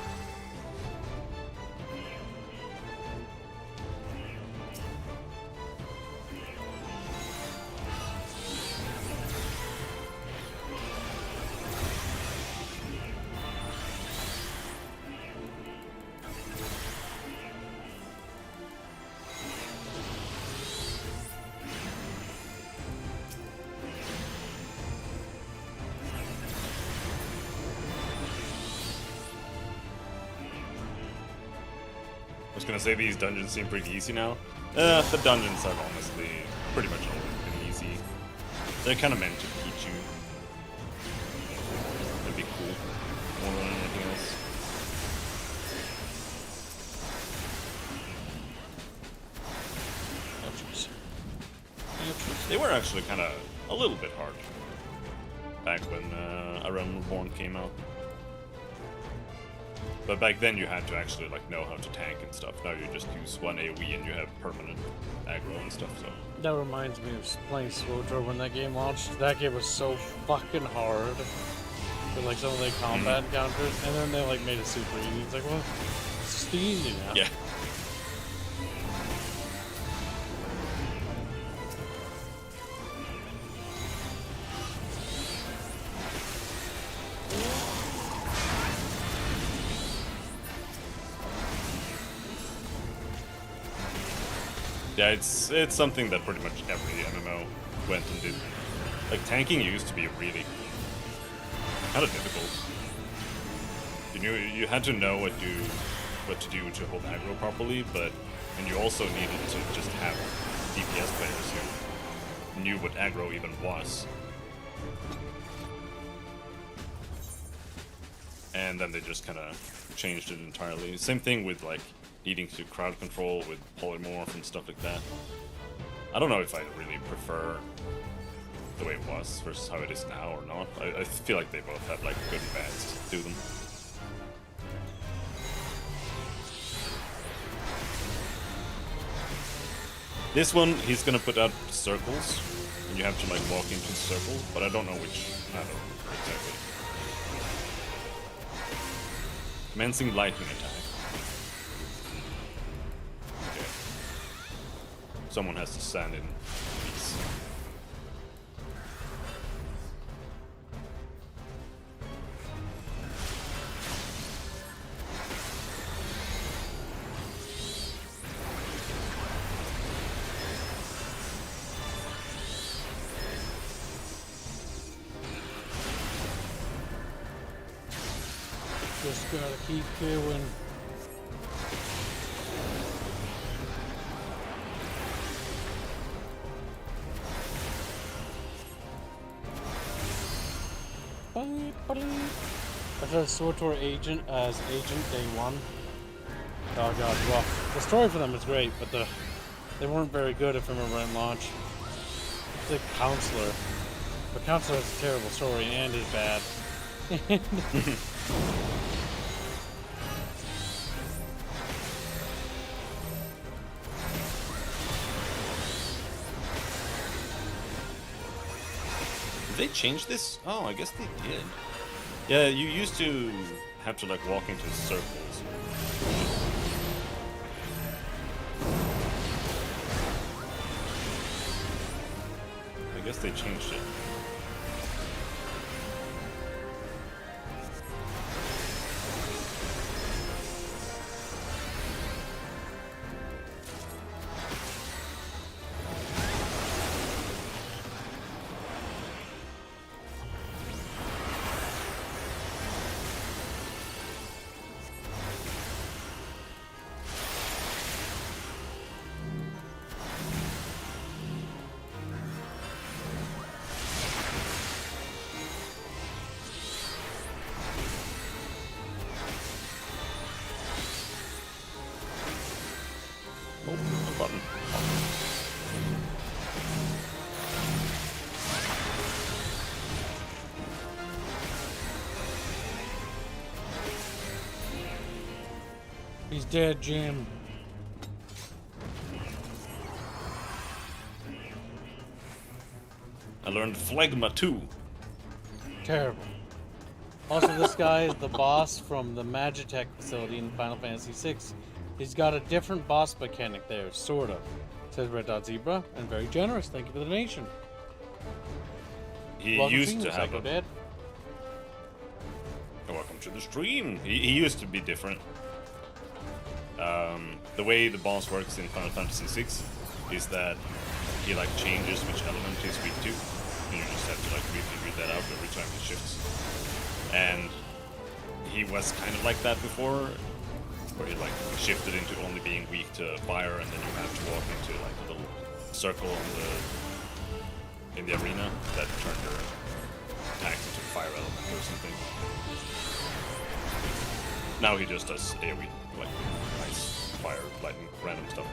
I was gonna say these dungeons seem pretty easy now. The dungeons have honestly pretty much always been easy. They're kind of meant to teach you. That'd be cool, more than anything else. Ouchies. They were actually kind of a little bit hard back when A Realm Reborn came out. But back then you had to actually like know how to tank and stuff. Now you just use one AoE and you have permanent aggro and stuff. So That reminds me of playing SWTOR when that game launched. That game was so fucking hard with like some of the combat encounters, and then they like made it super easy. It's like, well, it's just easy now. yeah. Yeah, it's something that pretty much every MMO went and did. Like, tanking used to be really kind of difficult. You had to know what to do to hold aggro properly, and you also needed to just have DPS players who knew what aggro even was. And then they just kind of changed it entirely. Same thing with like needing to crowd control with polymorph and stuff like that. I don't know if I really prefer the way it was versus how it is now or not. I feel like they both have like good and bads to them. This one, he's gonna put out circles, and you have to like walk into the circle, but I don't know which. I don't know exactly. Commencing lightning attack. Okay. Someone has to stand in peace. Just gotta keep going. I tried SWTOR agent as agent day one. Oh god, rough. The story for them is great, but they weren't very good if I remember at launch. It's like Counselor. But Counselor has a terrible story and is bad. Did they change this? Oh, I guess they did. Yeah, you used to have to like walk into circles. I guess they changed it. He's dead, Jim. I learned Phlegma too. Terrible. Also, this guy is the boss from the Magitech facility in Final Fantasy VI. He's got a different boss mechanic there, sort of. Says Red Dot Zebra, and very generous. Thank you for the donation. He Welcome used to to have Psycho a... Dad. Welcome to the stream. He used to be different. The way the boss works in Final Fantasy VI is that he like changes which element he's weak to, and you just have to like refigure that out every time he shifts. And he was kind of like that before, where he like shifted into only being weak to fire, and then you have to walk into like a little circle in the arena that turned your attack into a fire element or something. Now he just does AoE, like nice fire, lightning, random stuff.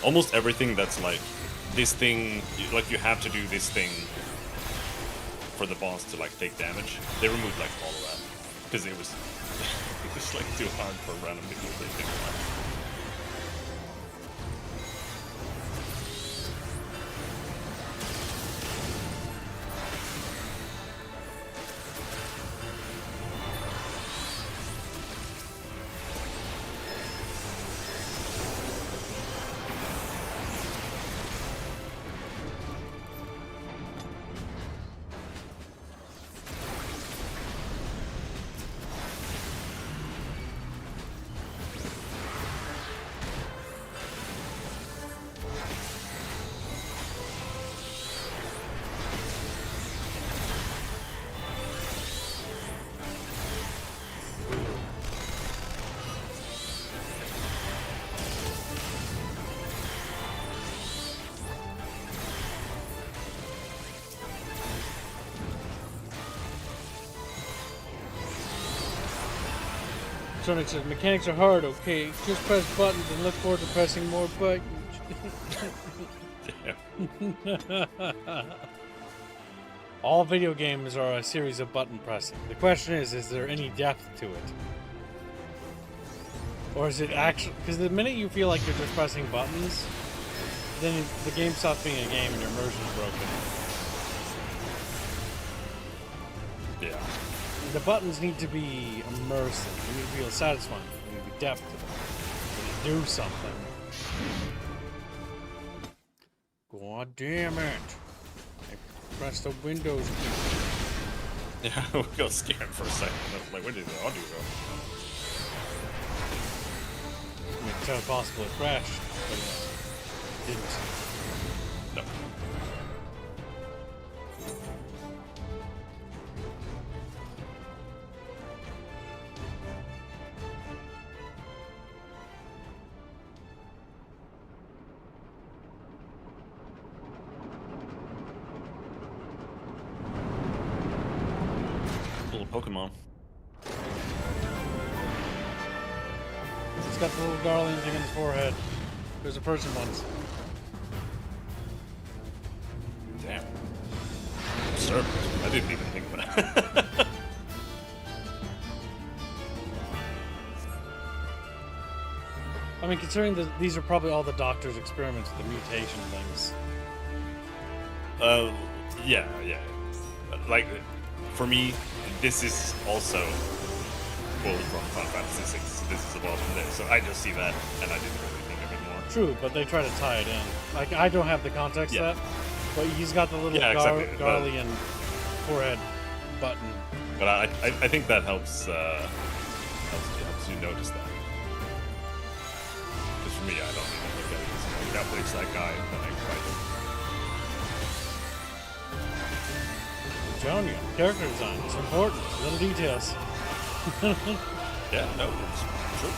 Almost everything that's like this thing, like you have to do this thing for the boss to like take damage. They removed like all of that because it was it was like too hard for random people to think about. Sonic says, mechanics are hard, okay. Just press buttons and look forward to pressing more buttons. All video games are a series of button pressing. The question is there any depth to it? Or is it actually... Because the minute you feel like you're just pressing buttons, then the game stops being a game and your immersion is broken. Yeah. The buttons need to be immersive. They need to feel satisfying. They need to be depth to them. They need to do something. God damn it. I pressed the Windows key. Yeah, we got scared for a second. I was like, where did the audio go? I mean, it's not possible it crashed, but it didn't. No. Pokemon. He's got the little garland thing in his forehead. There's a person once. Damn. Servant. I didn't even think of that. I mean, considering that these are probably all the doctor's experiments with the mutation things. Yeah. Like, for me, this is also pulled from Final Fantasy VI. This is evolved from there, so I just see that, and I didn't really think of it more. True, but they try to tie it in. Like, I don't have the context of that, but he's got the little Garlean forehead button. But I think that helps you notice that. Because for me, I don't even look at it as like, that plays that guy, and then I fight him. Telling you, character design is important. Little details. Yeah, no, it's true.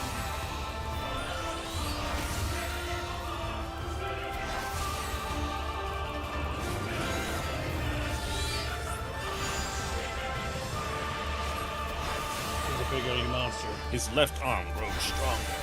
He's a big eating monster. His left arm grows stronger.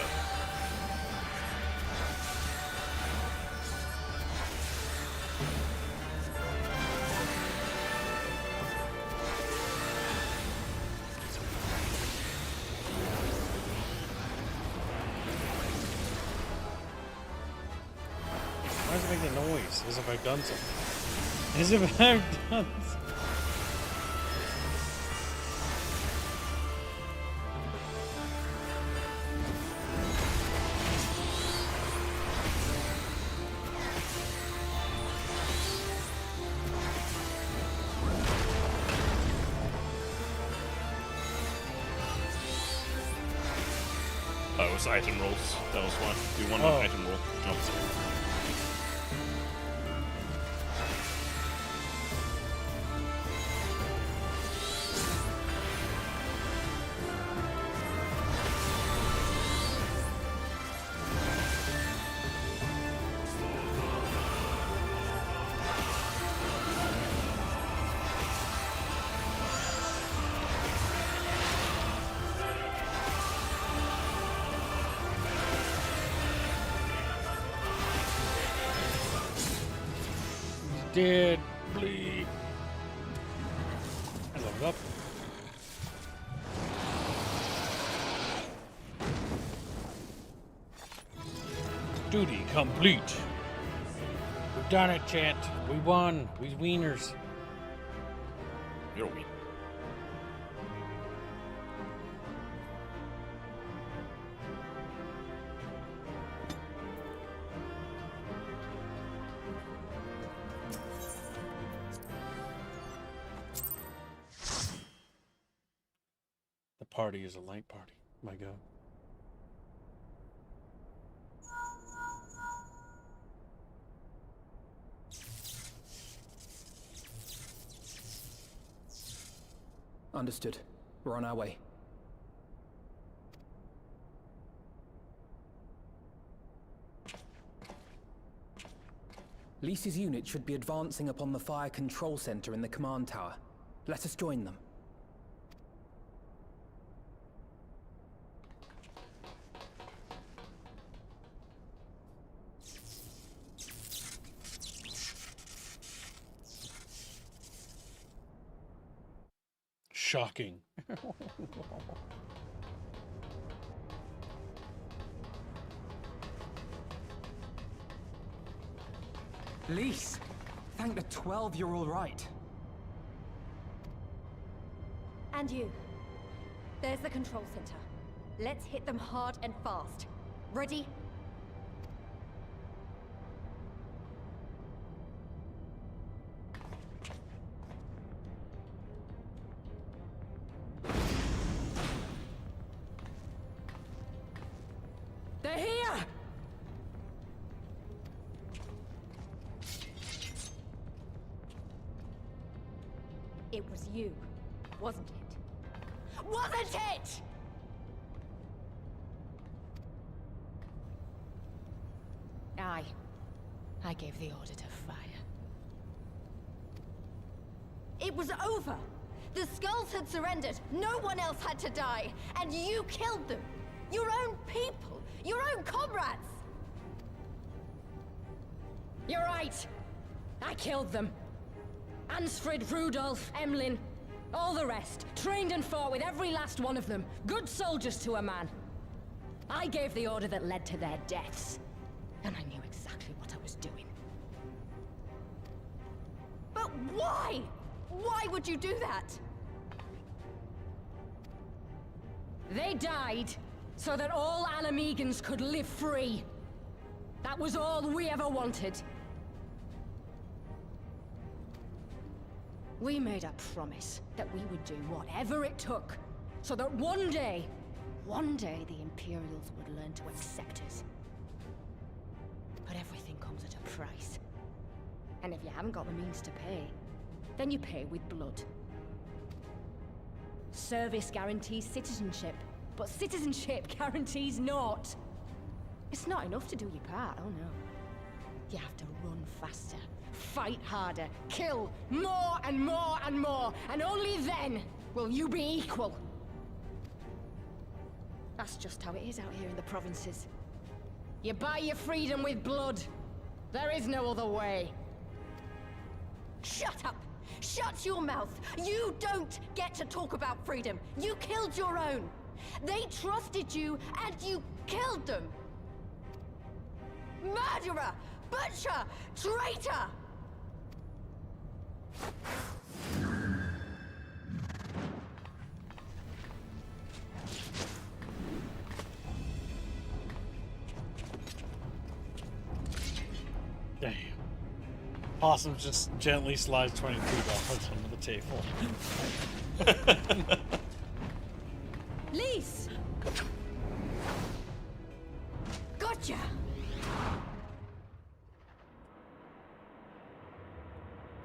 voice, as if I've done something. As if I've done something. Oh, it was item rolls. That was one. You won an item roll. Oh, sorry. Dead, bleed. I leveled up. Duty complete. We've done it, chat. We won. We wieners. You're a wiener. The party is a light party. My God. Understood. We're on our way. Lisa's unit should be advancing upon the fire control center in the command tower. Let us join them. Shocking. Lise, thank the 12 you're all right. And you. There's the control center. Let's hit them hard and fast. Ready? They're here! It was you, wasn't it? Wasn't it? Aye. I gave the order to fire. It was over. The Skulls had surrendered. No one else had to die. And you killed them. Your own people. Your own comrades. You're right. I killed them. Ansfrid, Rudolph, Emlyn, all the rest. Trained and fought with every last one of them. Good soldiers to a man. I gave the order that led to their deaths. And I knew exactly what I was doing. But why? Why would you do that? They died so that all Alamegans could live free. That was all we ever wanted. We made a promise that we would do whatever it took, so that one day the Imperials would learn to accept us. But everything comes at a price. And if you haven't got the means to pay, then you pay with blood. Service guarantees citizenship, but citizenship guarantees naught. It's not enough to do your part, oh no. You have to run faster, fight harder, kill more and more and more, and only then will you be equal. That's just how it is out here in the provinces. You buy your freedom with blood. There is no other way. Shut up! Shut your mouth! You don't get to talk about freedom. You killed your own. They trusted you, and you killed them. Murderer! Butcher! Traitor! Damn. Possum just gently slides $22 under the table. Lise! Gotcha!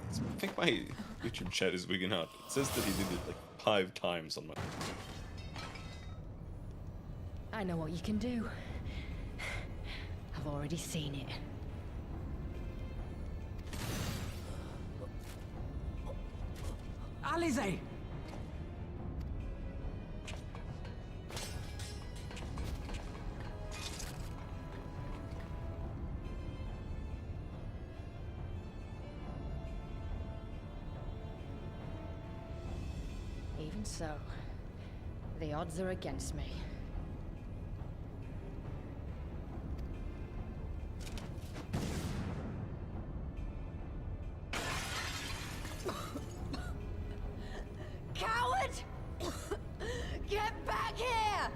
I think my YouTube chat is wigging out. It says that he did it like 5 times on my... I know what you can do. I've already seen it. Alize! Even so, the odds are against me. Coward! Get back here!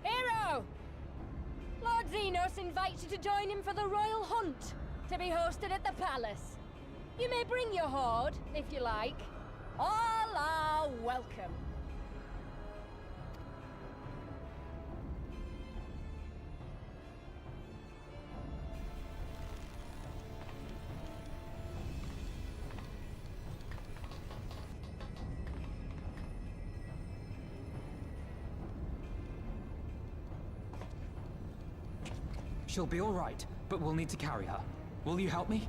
Hero! Lord Xenos invites you to join him for the Royal Hunt, to be hosted at the palace. You may bring your horde, if you like. All are welcome. She'll be all right, but we'll need to carry her. Will you help me?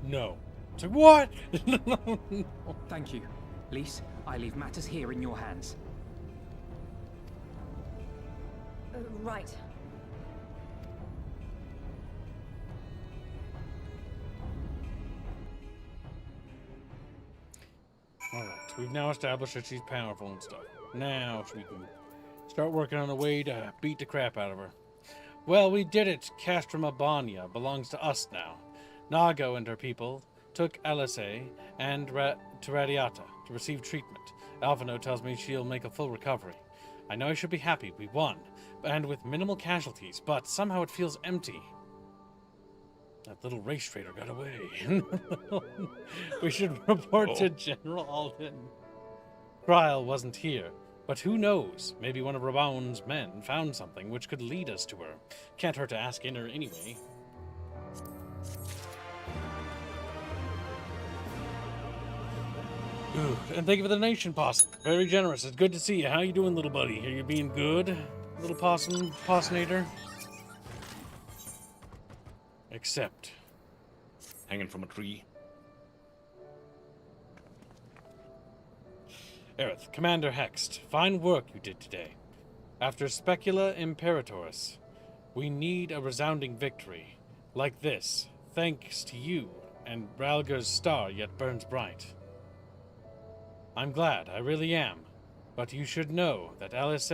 No. So what? Thank you. Lise, I leave matters here in your hands. Right. Alright, we've now established that she's powerful and stuff. Now we can start working on a way to beat the crap out of her. Well, we did it. Castrum Abania belongs to us now. Nago and her people took Alice and to Radiata to receive treatment. Alphino tells me she'll make a full recovery. I know I should be happy we won, and with minimal casualties, but somehow it feels empty. That little race trader got away. We should report to General Alden. Trial wasn't here, but who knows? Maybe one of Rabaun's men found something which could lead us to her. Can't hurt to ask in her anyway. Good. And thank you for the donation, Possum. Very generous. It's good to see you. How you doing, little buddy? Are you being good, little Possinator? Except hanging from a tree. Aerith, Commander Hext, fine work you did today. After Specula Imperatoris, we need a resounding victory. Like this, thanks to you, and Ralgar's star yet burns bright. I'm glad, I really am, but you should know that Alice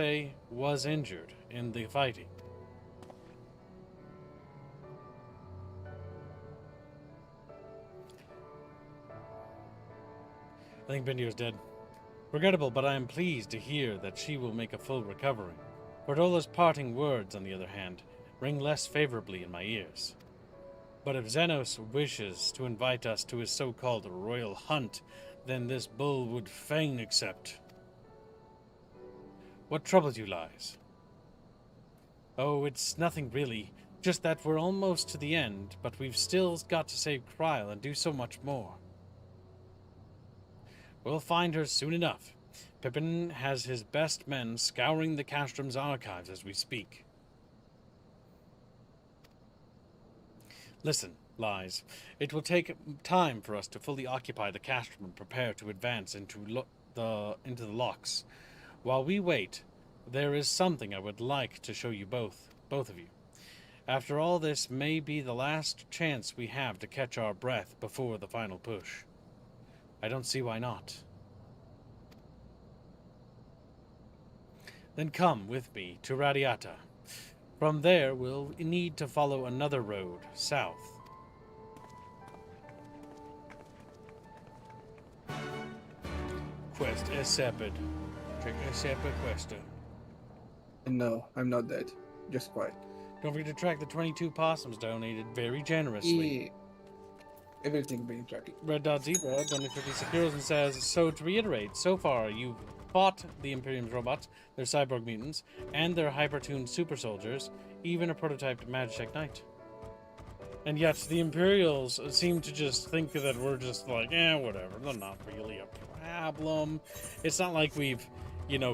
was injured in the fighting. I think Benio's dead. Regrettable, but I am pleased to hear that she will make a full recovery. Berdola's parting words, on the other hand, ring less favorably in my ears. But if Xenos wishes to invite us to his so-called royal hunt, then this bull would fain accept. What troubles you, Lies? Oh, it's nothing really. Just that we're almost to the end, but we've still got to save Kryl and do so much more. We'll find her soon enough. Pippin has his best men scouring the Castrum's archives as we speak. Listen, Lies. It will take time for us to fully occupy the Castrum and prepare to advance into the locks. While we wait, there is something I would like to show you both of you. After all, this may be the last chance we have to catch our breath before the final push. I don't see why not. Then come with me to Radiata. From there, we'll need to follow another road south. Quest accepted. Check accepted questa. No, I'm not dead. Just quiet. Don't forget to track the 22 possums donated very generously. Yeah. Everything being tracked. Red Dot Zebra donated 56 euros and says, so to reiterate, so far you've fought the Imperium's robots, their cyborg mutants, and their hyper-tuned super soldiers, even a prototyped Magitech Knight. And yet the Imperials seem to just think that we're just like, whatever, they're not really a problem. It's not like we've,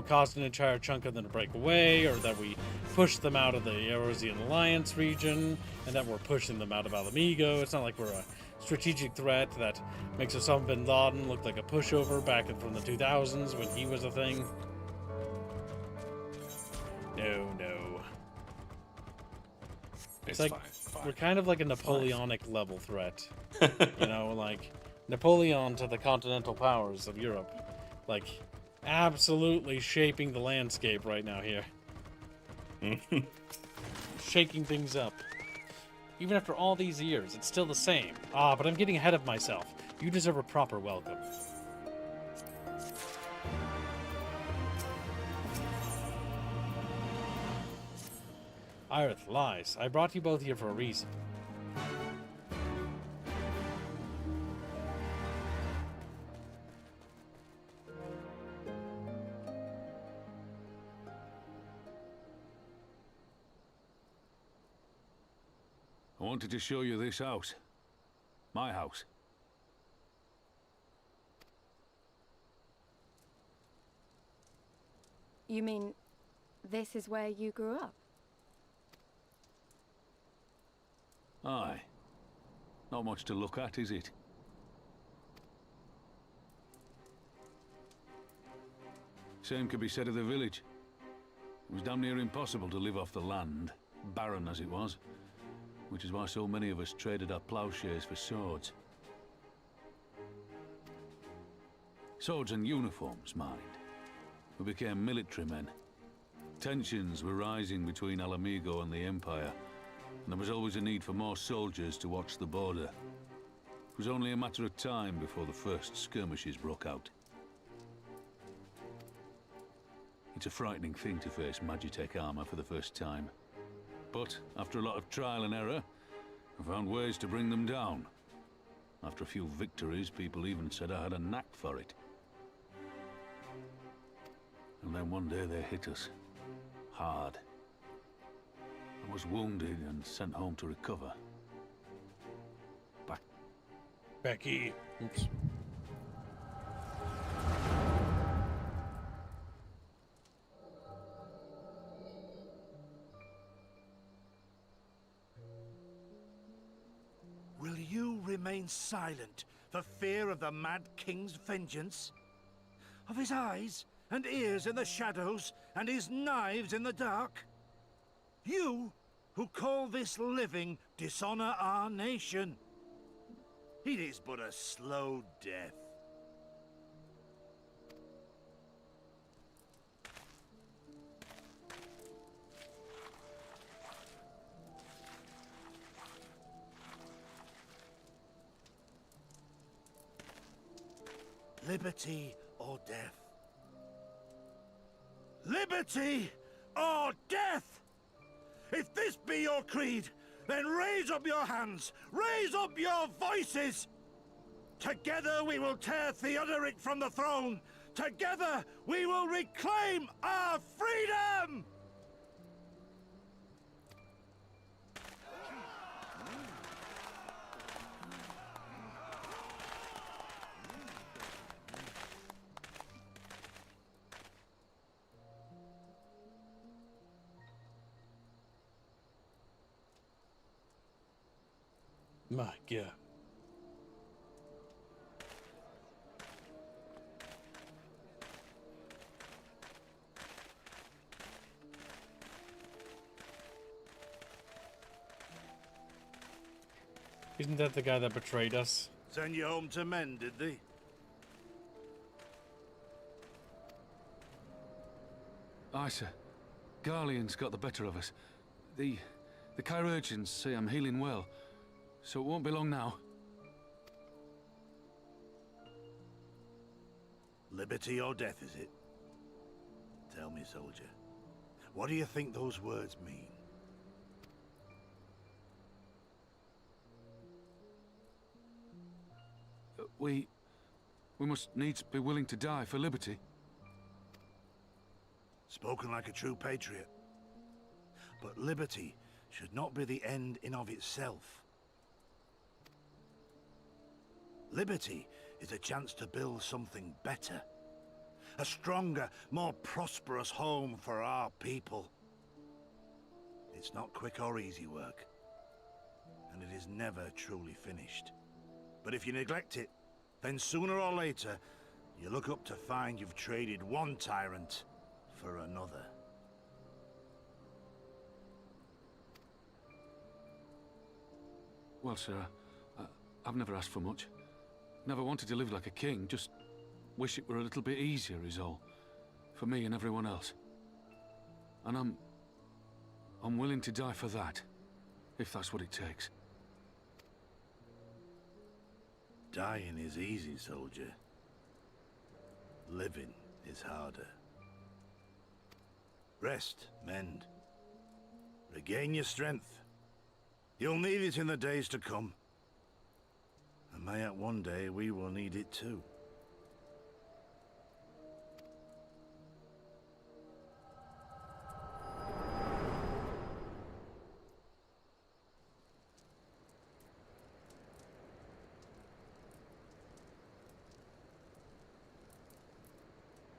caused an entire chunk of them to break away, or that we pushed them out of the Eurasian Alliance region, and that we're pushing them out of Alamigo. It's not like we're a strategic threat that makes Osama bin Laden look like a pushover back from the 2000s when he was a thing. No. It's like, we're kind of like a Napoleonic level threat. Like Napoleon to the continental powers of Europe. Like, absolutely shaping the landscape right now here. Shaking things up. Even after all these years, it's still the same. But I'm getting ahead of myself. You deserve a proper welcome. Irith lies. I brought you both here for a reason. I wanted to show you this house. My house. You mean this is where you grew up? Aye. Not much to look at, is it? Same could be said of the village. It was damn near impossible to live off the land, barren as it was. Which is why so many of us traded our plowshares for swords. Swords and uniforms, mind. We became military men. Tensions were rising between Alamigo and the Empire, and there was always a need for more soldiers to watch the border. It was only a matter of time before the first skirmishes broke out. It's a frightening thing to face Magitech armor for the first time. But after a lot of trial and error, I found ways to bring them down. After a few victories, people even said I had a knack for it. And then one day they hit us. Hard. I was wounded and sent home to recover. Becky. Oops. Will you remain silent for fear of the Mad King's vengeance? Of his eyes and ears in the shadows and his knives in the dark? You, who call this living dishonor our nation. It is but a slow death. Liberty or death? Liberty or death? If this be your creed, then raise up your hands, raise up your voices! Together we will tear Theodoric from the throne! Together we will reclaim our freedom! My God. Isn't that the guy that betrayed us? Send you home to men, did they? Aye, sir. Garlean's got the better of us. The chirurgeons say I'm healing well, so it won't be long now. Liberty or death, is it? Tell me, soldier. What do you think those words mean? We must needs be willing to die for liberty. Spoken like a true patriot. But liberty should not be the end in of itself. Liberty is a chance to build something better. A stronger, more prosperous home for our people. It's not quick or easy work. And it is never truly finished. But if you neglect it, then sooner or later, you look up to find you've traded one tyrant for another. Well, sir, I've never asked for much. Never wanted to live like a king, just wish it were a little bit easier is all. For me and everyone else. And I'm willing to die for that, if that's what it takes. Dying is easy, soldier. Living is harder. Rest, mend. Regain your strength. You'll need it in the days to come. And mayhap one day we will need it too.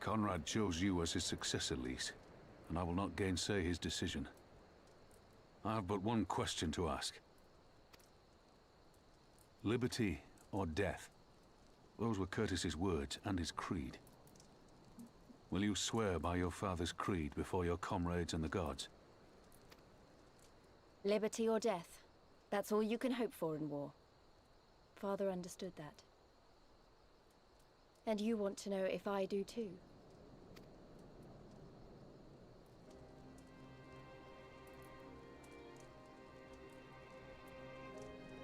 Conrad chose you as his successor, Lise, and I will not gainsay his decision. I have but one question to ask. Liberty or death? Those were Curtis's words and his creed. Will you swear by your father's creed before your comrades and the gods? Liberty or death. That's all you can hope for in war. Father understood that. And you want to know if I do too.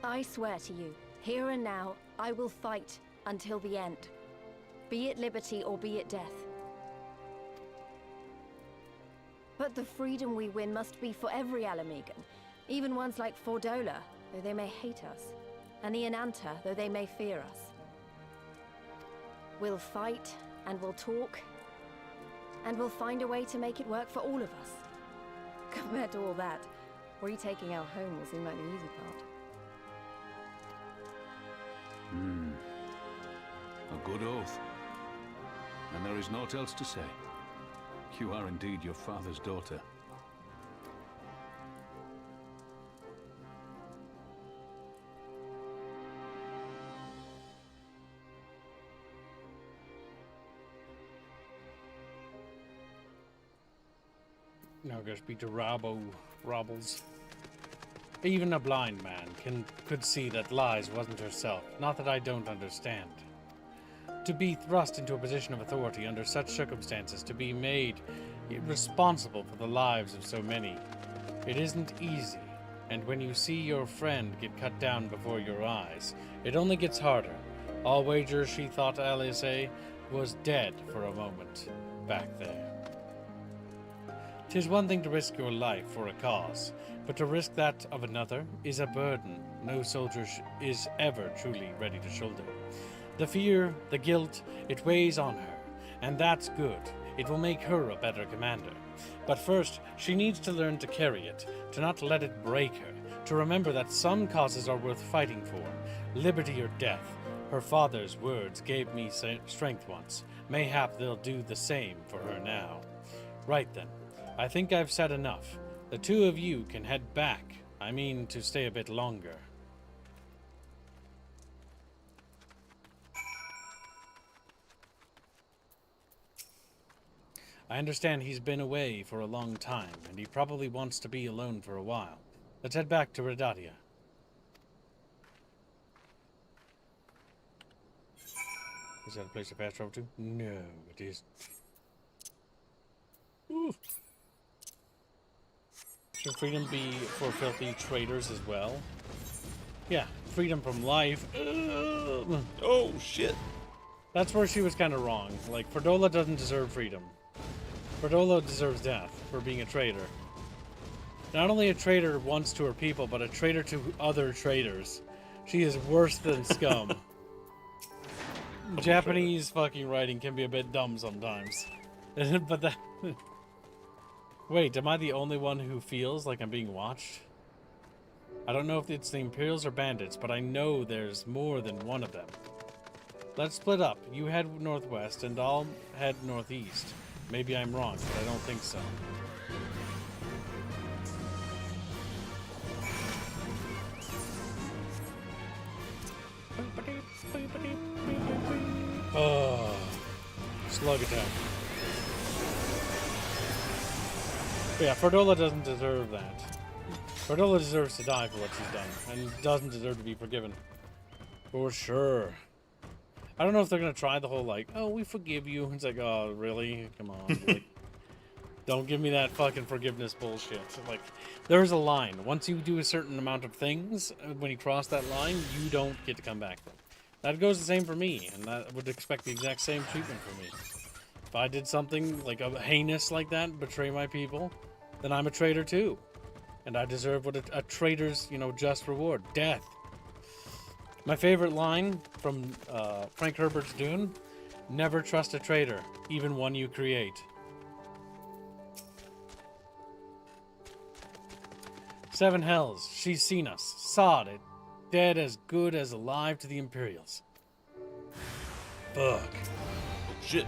I swear to you, here and now, I will fight until the end. Be it liberty or be it death. But the freedom we win must be for every Alamegan, even ones like Fordola, though they may hate us, and the Ananta, though they may fear us. We'll fight, and we'll talk, and we'll find a way to make it work for all of us. Compared to all that, retaking our home will seem like the easy part. A good oath. And there is naught else to say. You are indeed your father's daughter. Now go speak to Robbles. Even a blind man could see that Lies wasn't herself. Not that I don't understand. To be thrust into a position of authority under such circumstances, to be made responsible for the lives of so many, it isn't easy. And when you see your friend get cut down before your eyes, it only gets harder. All wager she thought Alice was dead for a moment back there. 'Tis one thing to risk your life for a cause, but to risk that of another is a burden no soldier is ever truly ready to shoulder. The fear, the guilt, it weighs on her, and that's good. It will make her a better commander. But first, she needs to learn to carry it, to not let it break her, to remember that some causes are worth fighting for, liberty or death. Her father's words gave me strength once. Mayhap they'll do the same for her now. Right then. I think I've said enough. The two of you can head back. I mean to stay a bit longer. I understand he's been away for a long time, and he probably wants to be alone for a while. Let's head back to Redatia. Is that a place to fast travel to? No, it isn't. Ooh. Should freedom be for filthy traitors as well? Yeah, freedom from life. Oh, shit. That's where she was kind of wrong. Like, Ferdola doesn't deserve freedom. Ferdola deserves death for being a traitor. Not only a traitor once to her people, but a traitor to other traitors. She is worse than scum. Japanese fucking writing can be a bit dumb sometimes. But that... Wait, am I the only one who feels like I'm being watched? I don't know if it's the Imperials or bandits, but I know there's more than one of them. Let's split up. You head northwest, and I'll head northeast. Maybe I'm wrong, but I don't think so. Oh, slug attack. But yeah, Ferdola doesn't deserve that. Ferdola deserves to die for what she's done, and doesn't deserve to be forgiven. For sure. I don't know if they're gonna try the whole like, oh, we forgive you. It's like, oh, really? Come on. Like, don't give me that fucking forgiveness bullshit. Like, there's a line. Once you do a certain amount of things, when you cross that line, you don't get to come back from. That goes the same for me, and I would expect the exact same treatment for me. If I did something like a heinous like that, betray my people, then I'm a traitor too. And I deserve what a traitor's, you know, just reward. Death. My favorite line from Frank Herbert's Dune, never trust a traitor, even one you create. Seven Hells, she's seen us, sawed it, dead as good as alive to the Imperials. Fuck. Shit.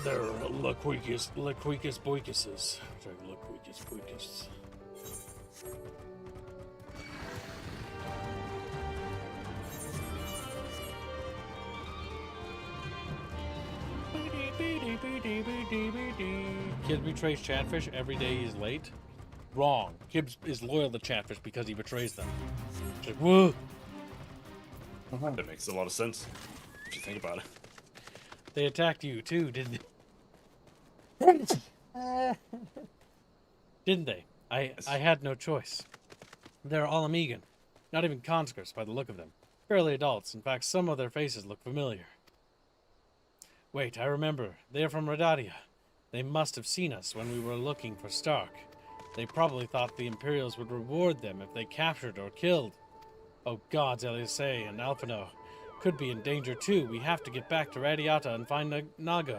They're Laquicus Boicuses. Sorry, Laquicus Boicus. Kid betrays Chatfish every day he's late. Wrong. Kid is loyal to Chatfish because he betrays them. Just, whoa. That makes a lot of sense if you think about it. They attacked you too, didn't they? Didn't they? I had no choice. They're all Amigan. Not even conscripts by the look of them. Barely adults. In fact, some of their faces look familiar. Wait, I remember. They are from Radadia. They must have seen us when we were looking for Stark. They probably thought the Imperials would reward them if they captured or killed. Oh gods, Elisa and Alphino could be in danger too. We have to get back to Radiata and find Nago.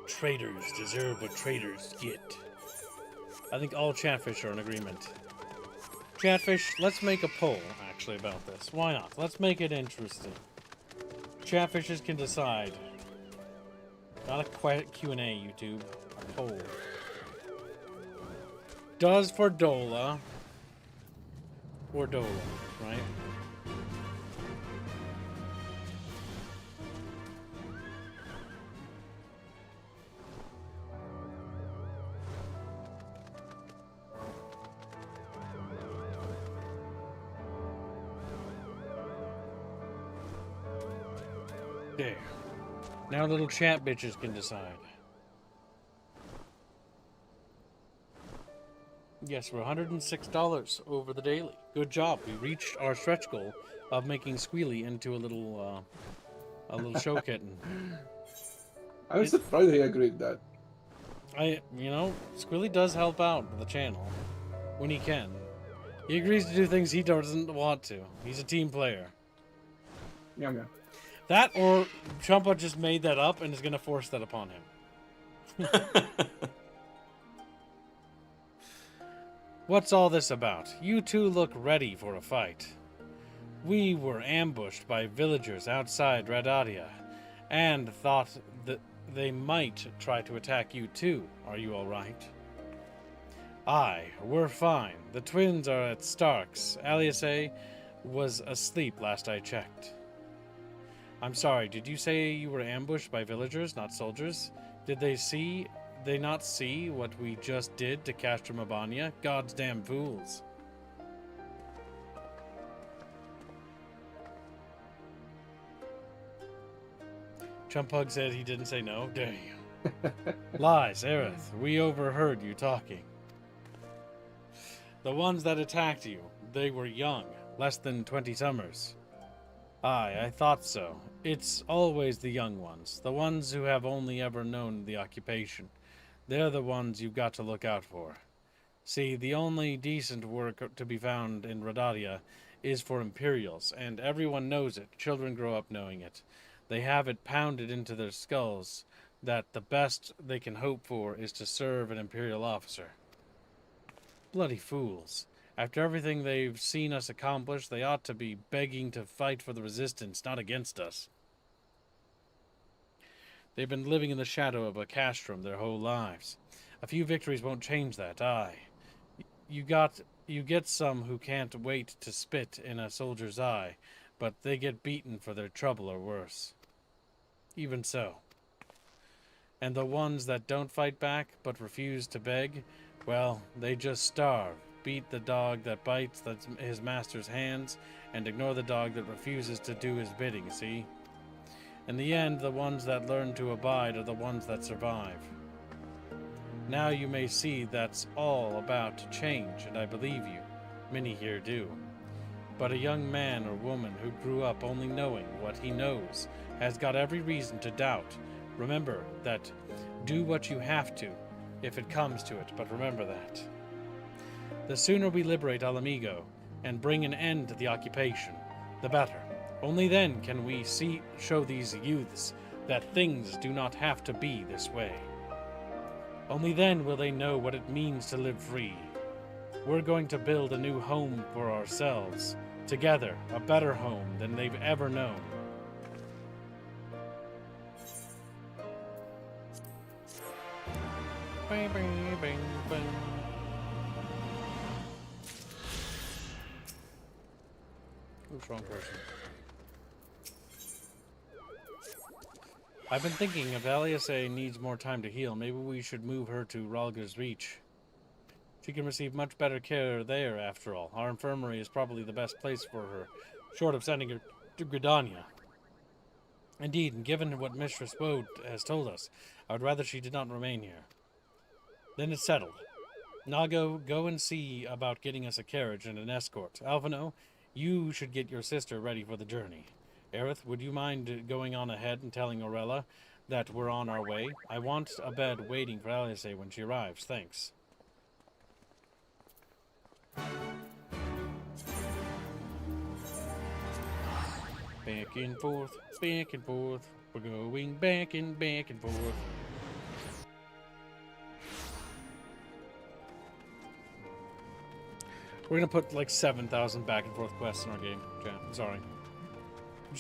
Traitors deserve what traitors get. I think all Chatfish are in agreement. Chatfish, let's make a poll, actually, about this. Why not? Let's make it interesting. Chatfishes can decide. Not a Q&A, YouTube. A poll. Does Ferdola... Ferdola, right? There. Now little chat bitches can decide. Yes, we're $106 over the daily. Good job. We reached our stretch goal of making Squealy into a little show kitten. I was surprised he agreed that. You know, Squealy does help out the channel when he can. He agrees to do things he doesn't want to. He's a team player. Yeah. That or Champa just made that up and is going to force that upon him. What's all this about? You two look ready for a fight. We were ambushed by villagers outside Radadia and thought that they might try to attack you too. Are you all right? Aye, we're fine. The twins are at Stark's. Aliase was asleep last I checked. I'm sorry, did you say you were ambushed by villagers, not soldiers? Did they not see what we just did to Castro Mabania? God's damn fools. Chumpug said he didn't say no. Damn. Lies, Aerith. We overheard you talking. The ones that attacked you, they were young, less than 20 summers. Aye, I thought so. It's always the young ones, the ones who have only ever known the occupation. They're the ones you've got to look out for. See, the only decent work to be found in Radadia is for Imperials, and everyone knows it. Children grow up knowing it. They have it pounded into their skulls that the best they can hope for is to serve an Imperial officer. Bloody fools. After everything they've seen us accomplish, they ought to be begging to fight for the Resistance, not against us. They've been living in the shadow of a castrum their whole lives. A few victories won't change that, aye. You get some who can't wait to spit in a soldier's eye, but they get beaten for their trouble or worse. Even so. And the ones that don't fight back, but refuse to beg, well, they just starve. Beat the dog that bites his master's hands, and ignore the dog that refuses to do his bidding, see? In the end, the ones that learn to abide are the ones that survive. Now you may see that's all about to change, and I believe you. Many here do. But a young man or woman who grew up only knowing what he knows has got every reason to doubt. Remember that do what you have to, if it comes to it, but remember that. The sooner we liberate Alamigo and bring an end to the occupation, the better. Only then can we show these youths that things do not have to be this way. Only then will they know what it means to live free. We're going to build a new home for ourselves, together, a better home than they've ever known. Bang, bang, bang, bang. Who's wrong person? I've been thinking if Aliasa needs more time to heal, maybe we should move her to Ralga's Reach. She can receive much better care there, after all. Our infirmary is probably the best place for her, short of sending her to Gridania. Indeed, and given what Mistress Woad has told us, I would rather she did not remain here. Then it's settled. Nago, go and see about getting us a carriage and an escort. Alvino, you should get your sister ready for the journey. Aerith, would you mind going on ahead and telling Aurella that we're on our way? I want a bed waiting for Aliasa when she arrives. Thanks. Back and forth, back and forth. We're going back and forth. We're gonna put like 7,000 back and forth quests in our game. Okay, sorry. I'm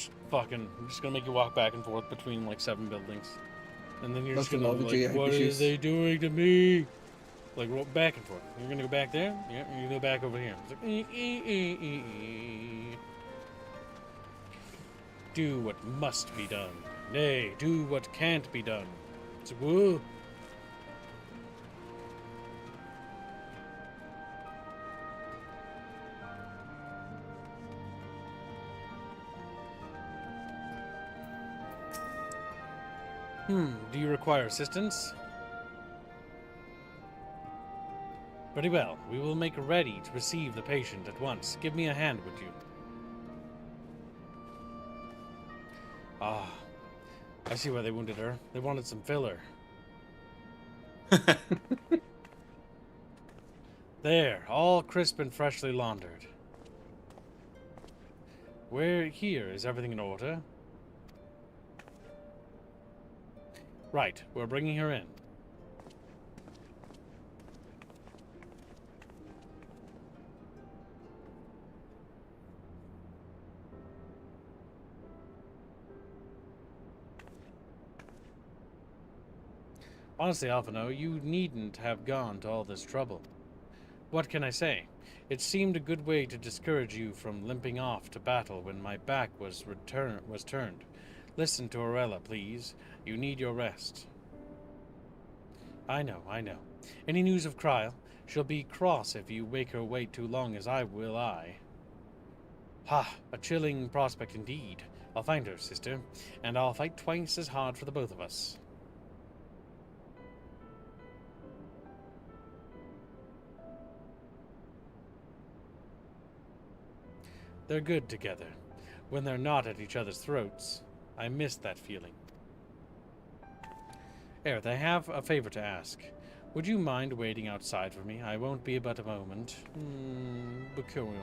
just gonna make you walk back and forth between like 7 buildings. And then you're just gonna be like, what are they doing to me? Like, back and forth. You're gonna go back there? Yeah, you're gonna go back over here. It's like, do what must be done. Nay, do what can't be done. It's like, whoa. Do you require assistance? Very well. We will make ready to receive the patient at once. Give me a hand, would you? Ah, I see why they wounded her. They wanted some filler. There, all crisp and freshly laundered. Here, is everything in order? Right, we're bringing her in. Honestly, Alphino, you needn't have gone to all this trouble. What can I say? It seemed a good way to discourage you from limping off to battle when my back was turned. Listen to Orella, please. You need your rest. I know. Any news of Kryl? She'll be cross if you make her wait too long, as I will I. Ha! A chilling prospect indeed. I'll find her, sister, and I'll fight twice as hard for the both of us. They're good together, when they're not at each other's throats. I miss that feeling. Aerith, I have a favor to ask. Would you mind waiting outside for me? I won't be but a moment. Bickering.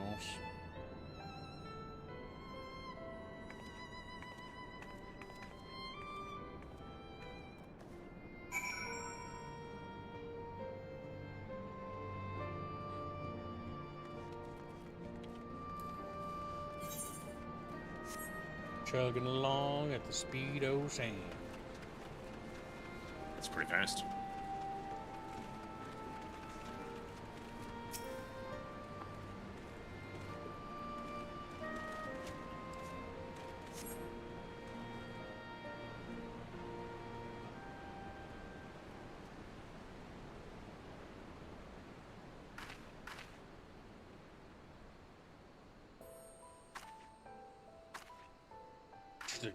Chugging along at the speed of sand. That's pretty fast.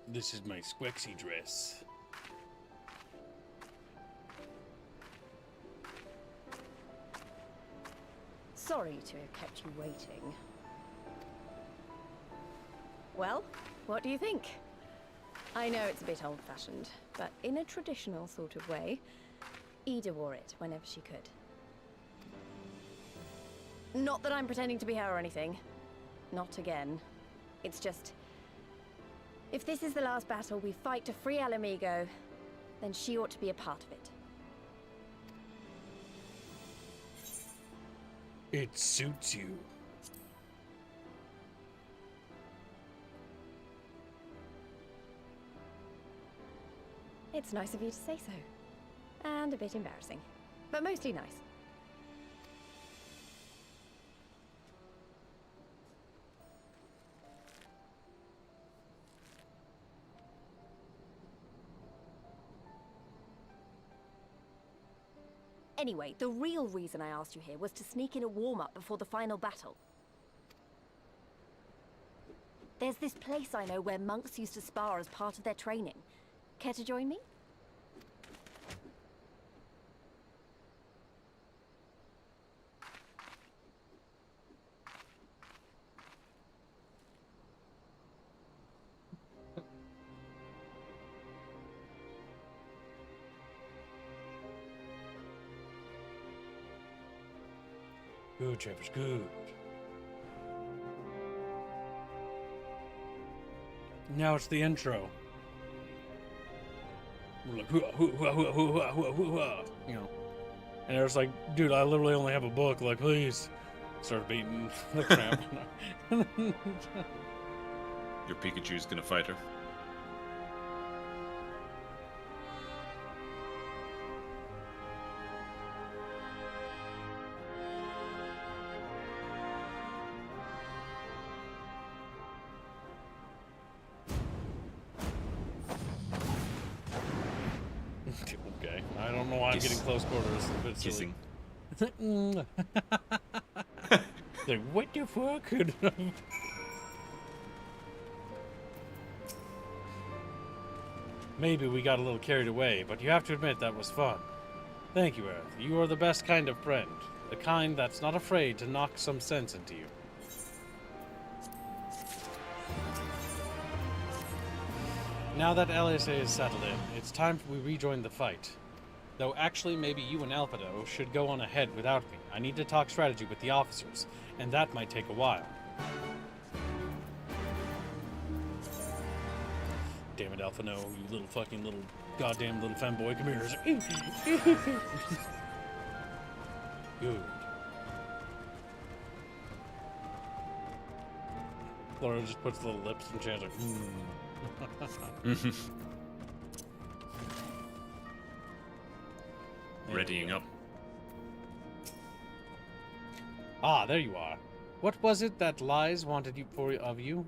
This is my Squexy dress. Sorry to have kept you waiting. Well, what do you think? I know it's a bit old-fashioned, but in a traditional sort of way, Ida wore it whenever she could. Not that I'm pretending to be her or anything. Not again. It's just... if this is the last battle we fight to free Alamigo, then she ought to be a part of it. It suits you. It's nice of you to say so. And a bit embarrassing. But mostly nice. Anyway, the real reason I asked you here was to sneak in a warm-up before the final battle. There's this place I know where monks used to spar as part of their training. Care to join me? Good, Travis, good. Now it's the intro. We're like, you know. And it was like, dude, I literally only have a book. Like, please. Start beating the crap. Your Pikachu's gonna fight her. Okay, I don't know why I'm getting close quarters. A bit Kissing. Silly. Like, what the fuck? Maybe we got a little carried away, but you have to admit that was fun. Thank you, Aerith. You are the best kind of friend. The kind that's not afraid to knock some sense into you. Now that LSA is settled in, it's time we rejoin the fight. Though actually maybe you and Alpado should go on ahead without me. I need to talk strategy with the officers, and that might take a while. Damn it, Alphano, you little fucking little goddamn little femboy, come here. Good. Laura just puts little lips and chants like, Readying up. Ah, there you are. What was it that Lies wanted of you?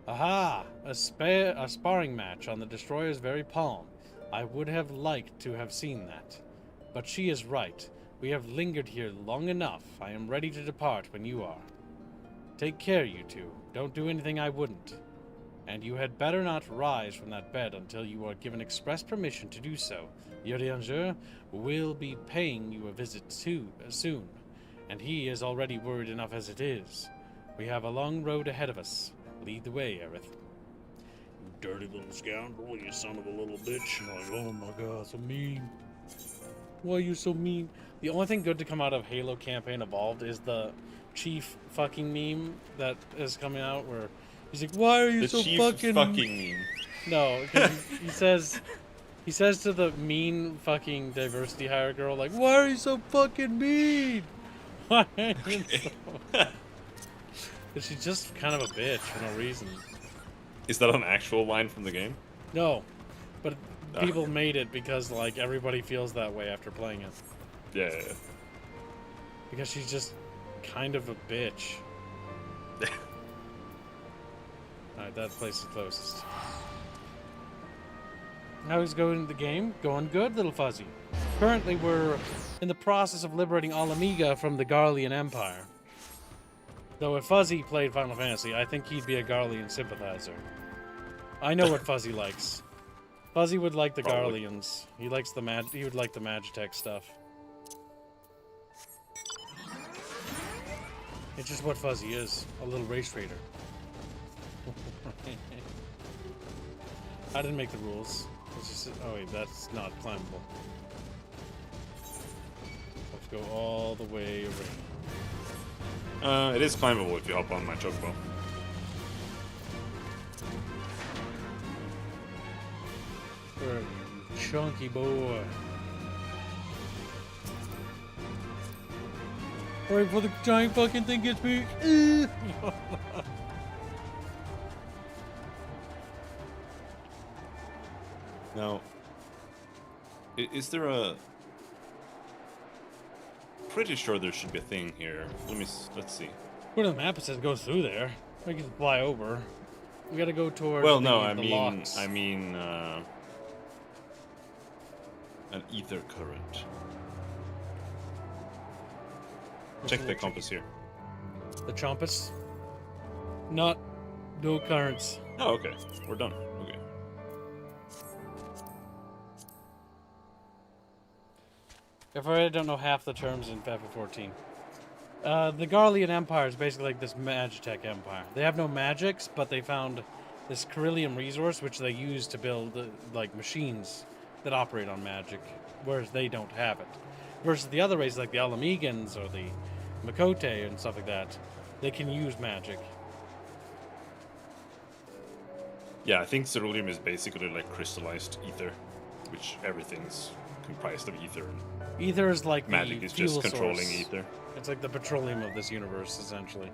Aha! A sparring match on the destroyer's very palm. I would have liked to have seen that. But she is right. We have lingered here long enough. I am ready to depart when you are. Take care, you two. Don't do anything I wouldn't. And you had better not rise from that bed until you are given express permission to do so. The Ranger will be paying you a visit soon, and he is already worried enough as it is. We have a long road ahead of us. Lead the way, Aerith. You dirty little scoundrel, you son of a little bitch. Like, oh my god, so mean. Why are you so mean? The only thing good to come out of Halo Campaign Evolved is the Chief fucking meme that is coming out where he's like, why are you so fucking meme? No, he says to the mean fucking diversity hire girl, like, why are you so fucking mean? Why are you so... She's just kind of a bitch for no reason. Is that an actual line from the game? No, but people made it because, like, everybody feels that way after playing it. Yeah. Because she's just kind of a bitch. Alright, that place is closest. How's going the game? Going good, little fuzzy. Currently, we're in the process of liberating Alamiga from the Garlean Empire. Though if Fuzzy played Final Fantasy, I think he'd be a Garlean sympathizer. I know what Fuzzy likes. Fuzzy would like the Garleans. He likes the he would like the Magitech stuff. It's just what Fuzzy is, a little race raider. I didn't make the rules. It's just, oh wait, that's not climbable. Let's go all the way over. It is climbable if you hop on my chocobo. We're a chunky boy. Right before the giant fucking thing gets me. Now, is there a... Pretty sure there should be a thing here. Let's see. Go to the map, it says go through there. We can fly over. We gotta go towards well, no, the locks. I mean, an ether current. Check the compass here. The compass? No currents. Oh, okay. We're done. Okay. If I don't know half the terms in FF14. The Garlean Empire is basically like this Magitech empire. They have no magics, but they found this Carillium resource which they use to build like machines that operate on magic, whereas they don't have it. Versus the other races like the Alamegans or the Makote and stuff like that, they can use magic. Yeah, I think ceruleum is basically like crystallized ether, which everything's comprised of ether. Ether is like magic the is just fuel controlling source. ether. It's like the petroleum of this universe, essentially.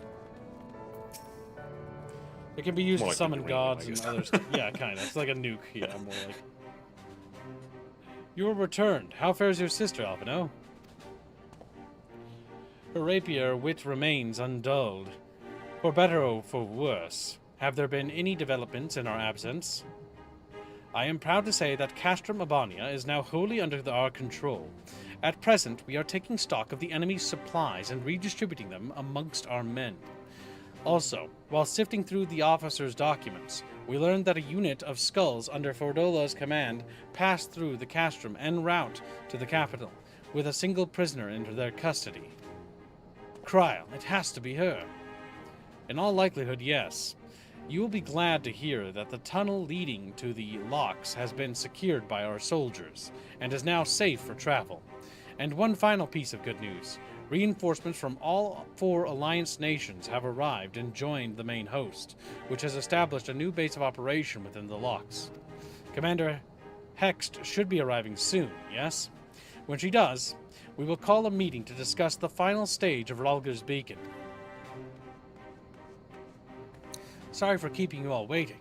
It can be used More to like summon uranium, gods I and guess. other stuff. Yeah, kind of. It's like a nuke. Yeah, more like. You are returned. How fares your sister, Alphino? Her rapier wit remains undulled. For better or for worse, have there been any developments in our absence? I am proud to say that Castrum Abania is now wholly under our control. At present, we are taking stock of the enemy's supplies and redistributing them amongst our men. Also, while sifting through the officer's documents, we learned that a unit of skulls under Fordola's command passed through the castrum en route to the capital, with a single prisoner in their custody. Kryl, it has to be her. In all likelihood, yes. You will be glad to hear that the tunnel leading to the locks has been secured by our soldiers, and is now safe for travel. And one final piece of good news. Reinforcements from all 4 Alliance nations have arrived and joined the main host, which has established a new base of operation within the locks. Commander Hext should be arriving soon, yes? When she does, we will call a meeting to discuss the final stage of Ralger's Beacon. Sorry for keeping you all waiting.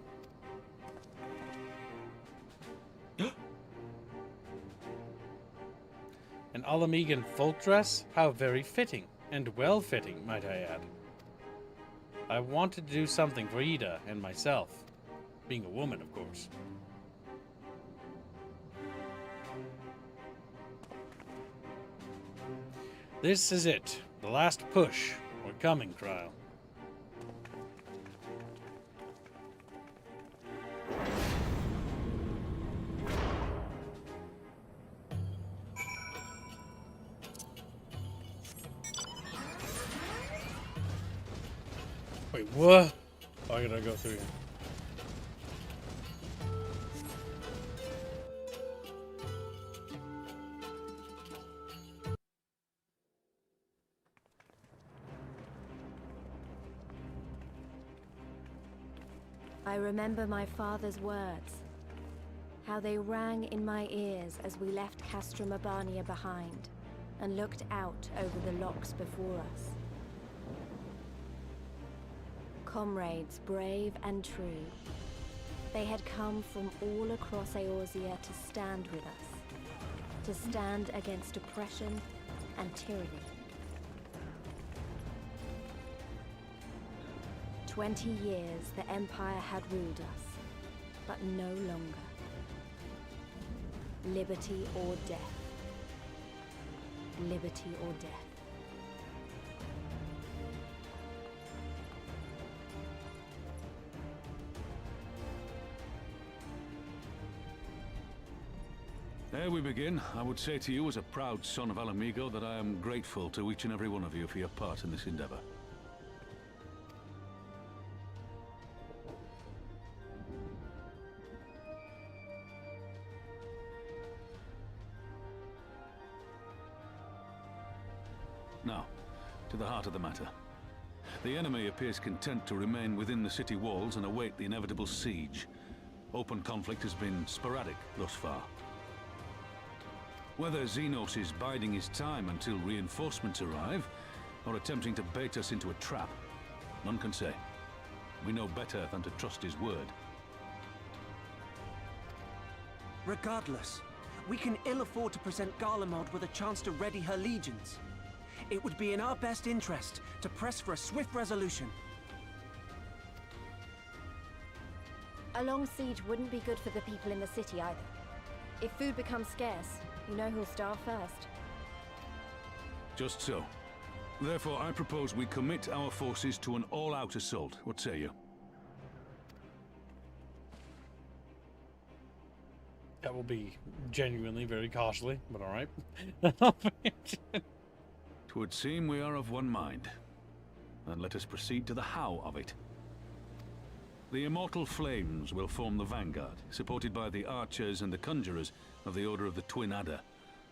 An Alamegan folk dress? How very fitting, and well-fitting, might I add. I wanted to do something for Ida and myself. Being a woman, of course. This is it. The last push. We're coming, Cryle. Wait, what? Oh, I gotta go through here. I remember my father's words, how they rang in my ears as we left Castrum Urbania behind and looked out over the locks before us. Comrades brave and true, they had come from all across Eorzea to stand with us, to stand against oppression and tyranny. 20 years the Empire had ruled us, but no longer. Liberty or death. Liberty or death. Ere we begin, I would say to you as a proud son of Alamigo that I am grateful to each and every one of you for your part in this endeavor. Now, to the heart of the matter. The enemy appears content to remain within the city walls and await the inevitable siege. Open conflict has been sporadic thus far. Whether Xenos is biding his time until reinforcements arrive, or attempting to bait us into a trap, none can say. We know better than to trust his word. Regardless, we can ill afford to present Garlemald with a chance to ready her legions. It would be in our best interest to press for a swift resolution. A long siege wouldn't be good for the people in the city either. If food becomes scarce, you know who'll starve first. Just so. Therefore, I propose we commit our forces to an all-out assault. What say you? That will be genuinely very costly, but alright. It would seem we are of one mind. Then let us proceed to the how of it. The Immortal Flames will form the vanguard, supported by the archers and the conjurers of the Order of the Twin Adder,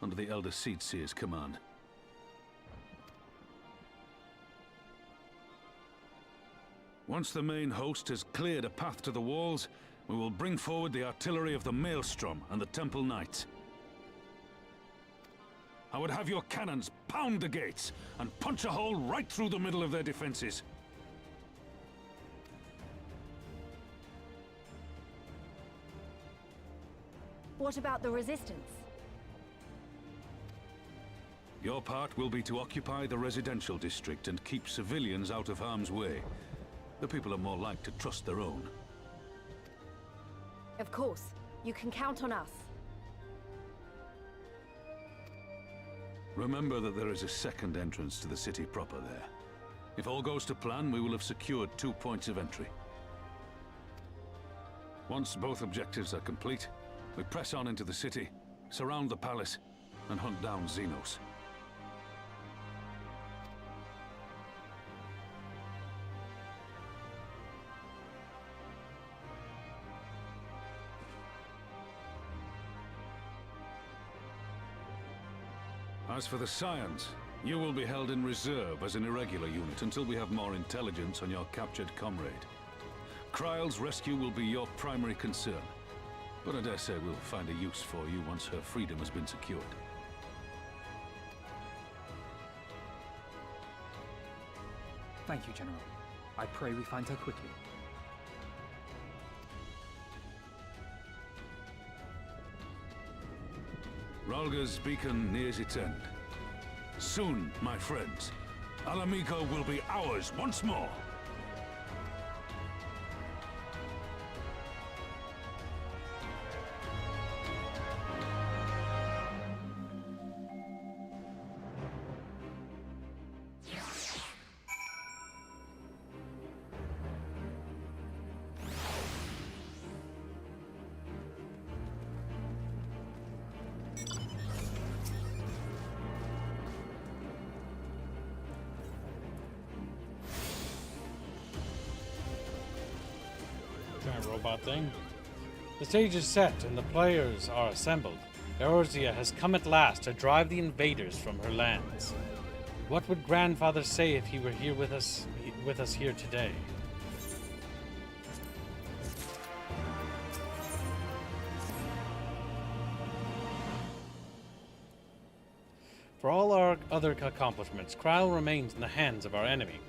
under the Elder Seedseer's command. Once the main host has cleared a path to the walls, we will bring forward the artillery of the Maelstrom and the Temple Knights. I would have your cannons pound the gates and punch a hole right through the middle of their defenses. What about the resistance? Your part will be to occupy the residential district and keep civilians out of harm's way. The people are more like to trust their own. Of course. You can count on us. Remember that there is a second entrance to the city proper there. If all goes to plan, we will have secured 2 points of entry. Once both objectives are complete, we press on into the city, surround the palace, and hunt down Xenos. As for the Scions, you will be held in reserve as an irregular unit until we have more intelligence on your captured comrade. Kryle's rescue will be your primary concern, but I dare say we'll find a use for you once her freedom has been secured. Thank you, General. I pray we find her quickly. Rhalga's beacon nears its end. Soon, my friends, Alamigo will be ours once more. Giant robot thing. The stage is set and the players are assembled. Eorzea has come at last to drive the invaders from her lands. What would Grandfather say if he were here with us here today? For all our other accomplishments, Krile remains in the hands of our enemy,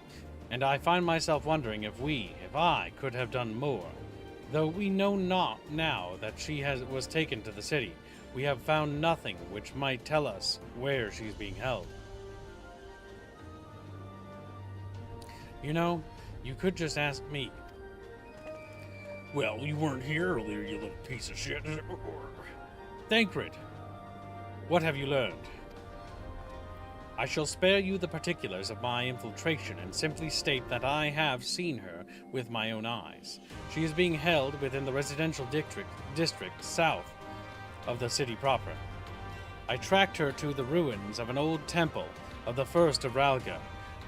and I find myself wondering if I could have done more. Though we know not now that she was taken to the city, we have found nothing which might tell us where she's being held. You know, you could just ask me. Well, you weren't here earlier, you little piece of shit. Thancred, what have you learned? I shall spare you the particulars of my infiltration and simply state that I have seen her with my own eyes. She is being held within the residential district south of the city proper. I tracked her to the ruins of an old temple of the first of Ralga,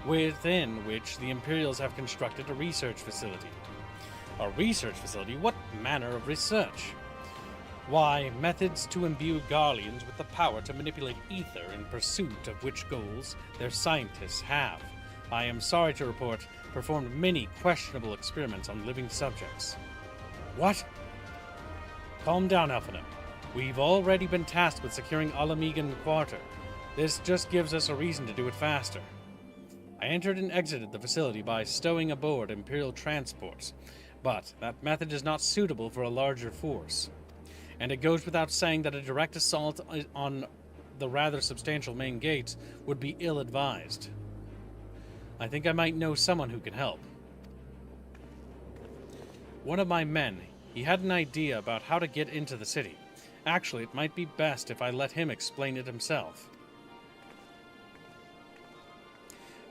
within which the Imperials have constructed a research facility. A research facility? What manner of research? Why, methods to imbue Garleans with the power to manipulate ether in pursuit of which goals their scientists have, I am sorry to report, performed many questionable experiments on living subjects. What? Calm down, Elfina. We've already been tasked with securing Alamegan Quarter. This just gives us a reason to do it faster. I entered and exited the facility by stowing aboard Imperial transports, but that method is not suitable for a larger force. And it goes without saying that a direct assault on the rather substantial main gates would be ill-advised. I think I might know someone who can help. One of my men, he had an idea about how to get into the city. Actually, it might be best if I let him explain it himself.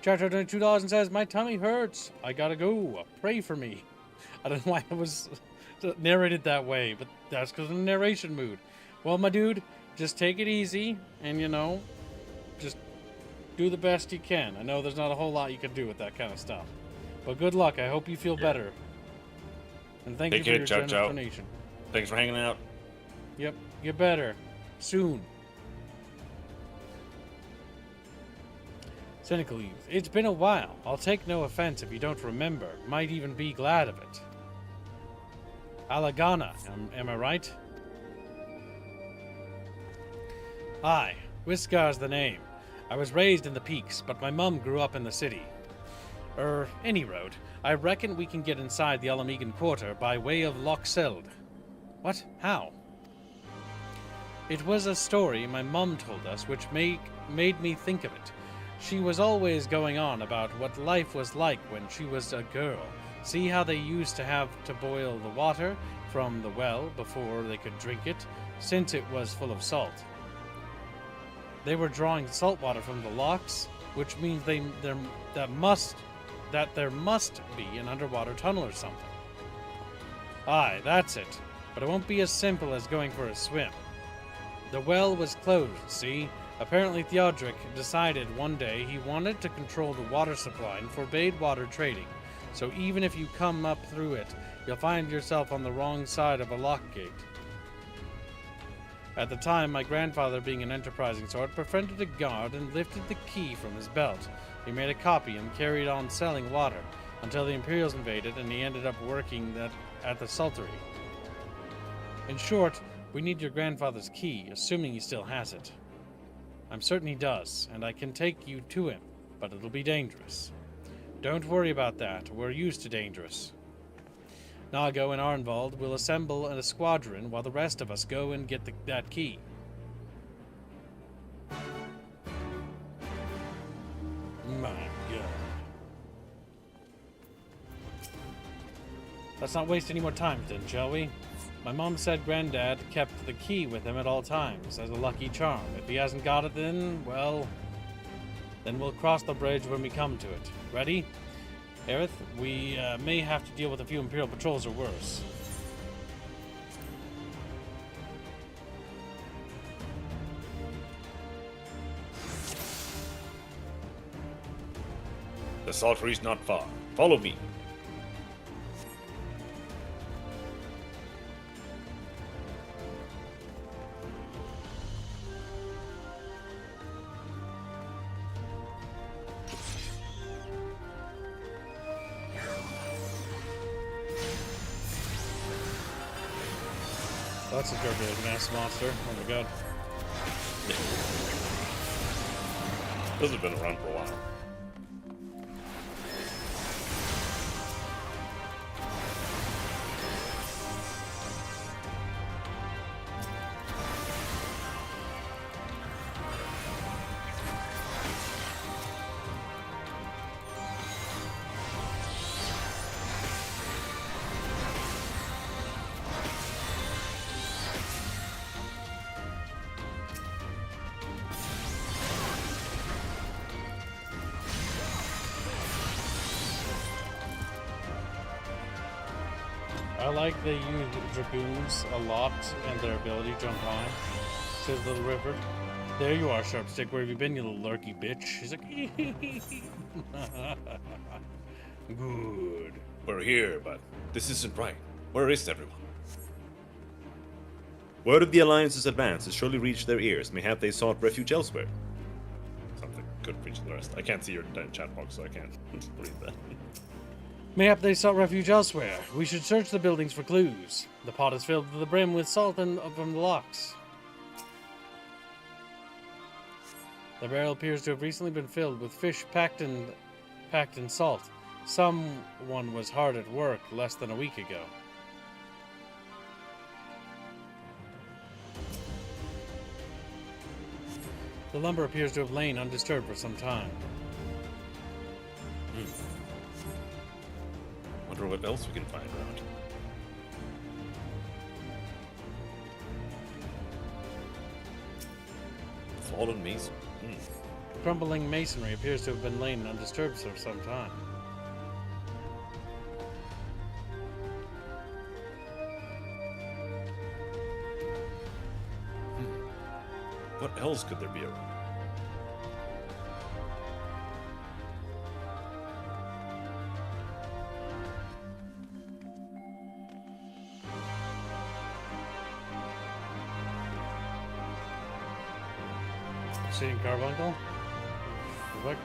Chatter $22 and says, my tummy hurts. I gotta go. Pray for me. I don't know why I was narrated that way, but that's because of the narration mood. Well, my dude, just take it easy and, you know, just do the best you can. I know there's not a whole lot you can do with that kind of stuff. But good luck. I hope you feel better. And thank you for your generous donation. Thanks for hanging out. Yep, get better. Soon. Cynical Youth. It's been a while. I'll take no offense if you don't remember. Might even be glad of it. Alagana, am I right? Aye, Whiskar's the name. I was raised in the peaks, but my mum grew up in the city. Any road. I reckon we can get inside the Alamegan Quarter by way of Loch Seld. What? How? It was a story my mum told us which made me think of it. She was always going on about what life was like when she was a girl. See how they used to have to boil the water from the well before they could drink it, since it was full of salt. They were drawing salt water from the lochs, which means there must be an underwater tunnel or something. Aye, that's it. But it won't be as simple as going for a swim. The well was closed, see? Apparently Theodric decided one day he wanted to control the water supply and forbade water trading. So even if you come up through it, you'll find yourself on the wrong side of a lock gate. At the time, my grandfather, being an enterprising sort, befriended a guard and lifted the key from his belt. He made a copy and carried on selling water until the Imperials invaded and he ended up working at the Saltery. In short, we need your grandfather's key, assuming he still has it. I'm certain he does, and I can take you to him, but it'll be dangerous. Don't worry about that. We're used to dangerous. Nago and Arnvald will assemble a squadron while the rest of us go and get that key. My God. Let's not waste any more time then, shall we? My mom said Granddad kept the key with him at all times as a lucky charm. If he hasn't got it then, well, then we'll cross the bridge when we come to it. Ready? Aerith, we may have to deal with a few Imperial patrols or worse. The Saltery's not far. Follow me. That's a derpy looking ass monster. Oh my god. Those have been around for a while. I like they use dragoons a lot and their ability to jump high. Says Little River. There you are, Sharpstick. Where have you been, you little lurky bitch? He's like, good. We're here, but this isn't right. Where is everyone? Word of the Alliance's advance has surely reached their ears. Mayhap they sought refuge elsewhere. Something could reach the rest. I can't see your chat box, so I can't read that. Mayhap they sought refuge elsewhere. We should search the buildings for clues. The pot is filled to the brim with salt and from the locks. The barrel appears to have recently been filled with fish packed in salt. Someone was hard at work less than a week ago. The lumber appears to have lain undisturbed for some time. Wonder what else we can find around. Fallen mason. Crumbling masonry appears to have been lain undisturbed for some time. What else could there be around? Seeing Carbuncle? What?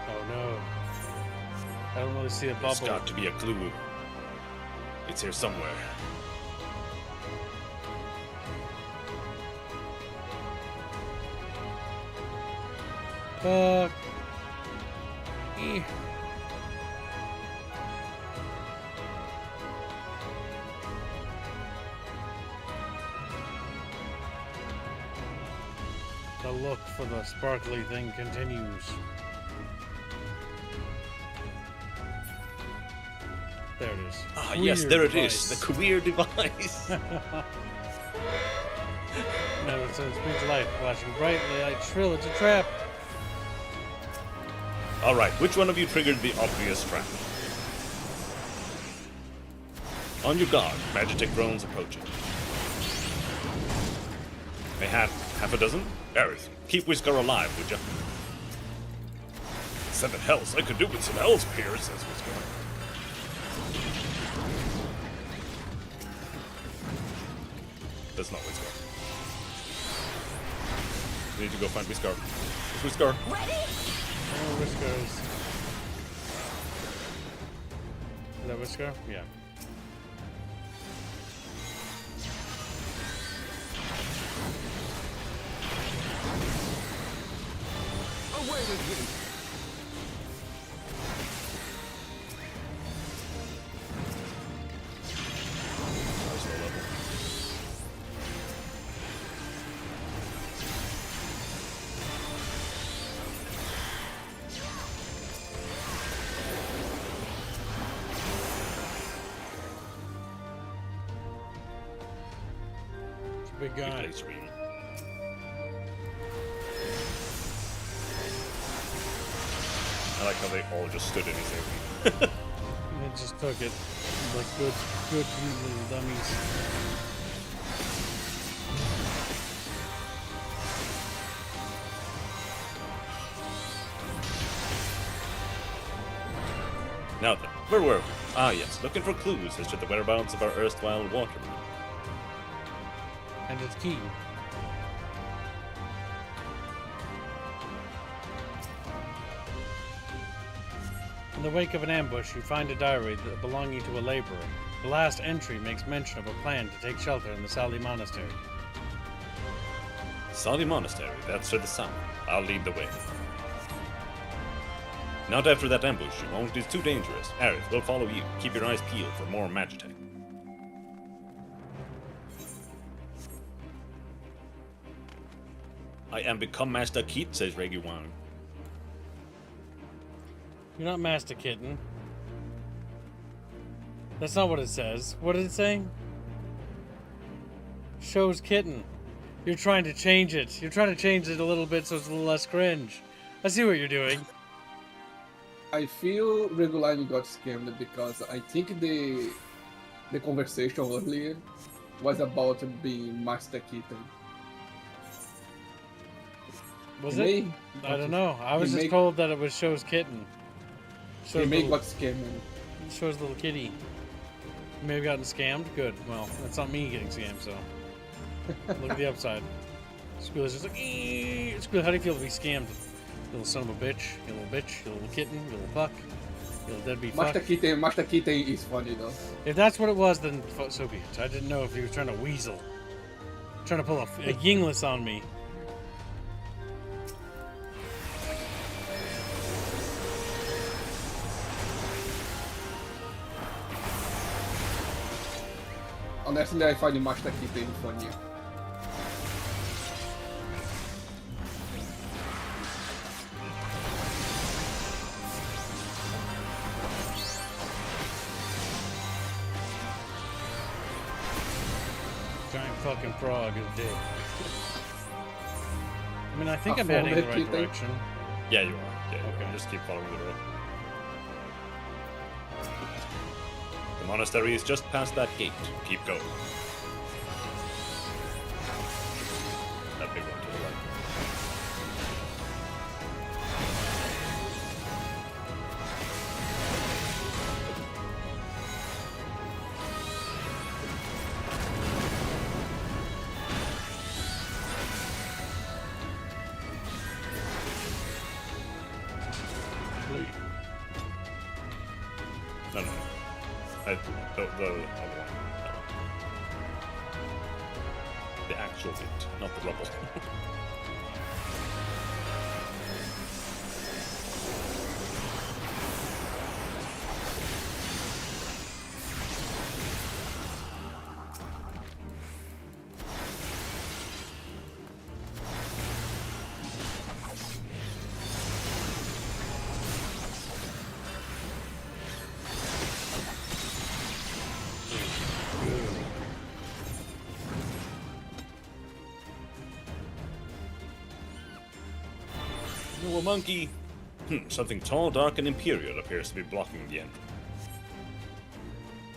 Oh no. I don't really see a bubble. There's got to be a clue. It's here somewhere. Fuck. The look for the sparkly thing continues. There it is. Ah, yes, there it is. The queer device. No, it says big light flashing brightly, light shrill. It's a trap. All right, which one of you triggered the obvious trap? On your guard, Magitek drones approaching. They had half a dozen? Gareth, keep Whisker alive, would ya? 7 hells, I could do with some hells here, says Whisker. That's not Whisker. We need to go find Whisker. Whisker. Oh, Whiskers. Is that Whisker? Yeah. Away with you! Nice low level. It's a big guy. I like how they all just stood in his area. They just took it like good little dummies. Now then, where were we? Ah yes, looking for clues as to the whereabouts of our erstwhile waterman. And it's key. In the wake of an ambush, you find a diary belonging to a laborer. The last entry makes mention of a plan to take shelter in the Sali Monastery. Sali Monastery, that's to the south. I'll lead the way. Not after that ambush, you won't. It's too dangerous. Aerith will follow you. Keep your eyes peeled for more Magitech. I am become Master Keat, says Regiwan. You're not Master Kitten. That's not what it says. What did it say? Shows kitten. You're trying to change it. You're trying to change it a little bit so it's a little less cringe. I see what you're doing. I feel Regularly got scammed because I think the conversation earlier was about being Master Kitten. Was it? I don't know. I was just told that it was shows kitten. He may got scammed. Shows little kitty. You may have gotten scammed. Good. Well, that's not me getting scammed, so. Look at the upside. Squeal is just like, eeeh. Squeal, how do you feel to be scammed? You little son of a bitch. You little bitch. You little kitten. You little fuck. You little deadbeat fuck. Master Kitten is funny though. If that's what it was, then so be it. I didn't know if he was trying to weasel. Trying to pull a Yinglis on me. Honestly, I find the Master Kitten funny. Giant fucking frog is dead. I mean, I think I'm heading in the right direction. Yeah, you are. Yeah, okay. Just keep following the road. The monastery is just past that gate. Keep going. That big one to the right. No. The other one. The actual gate, not the rubble. A monkey. Something tall, dark, and imperial appears to be blocking the entrance.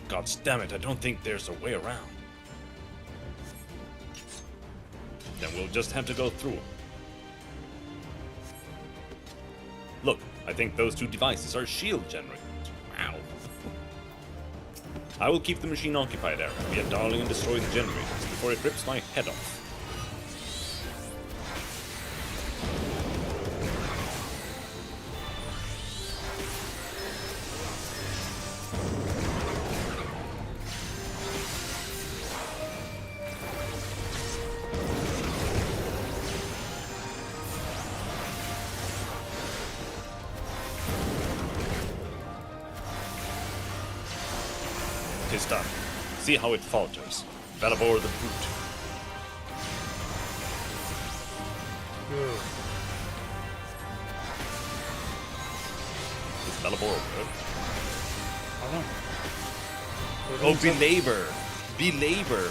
God damn it, I don't think there's a way around. Then we'll just have to go through them. Look, I think those two devices are shield generators. Wow. I will keep the machine occupied, Aaron. Be a darling and destroy the generators before it rips my head off. Tis done. See how it falters. Valabor the brute. Is Valabor good? I don't know. Oh, belabor! Belabor!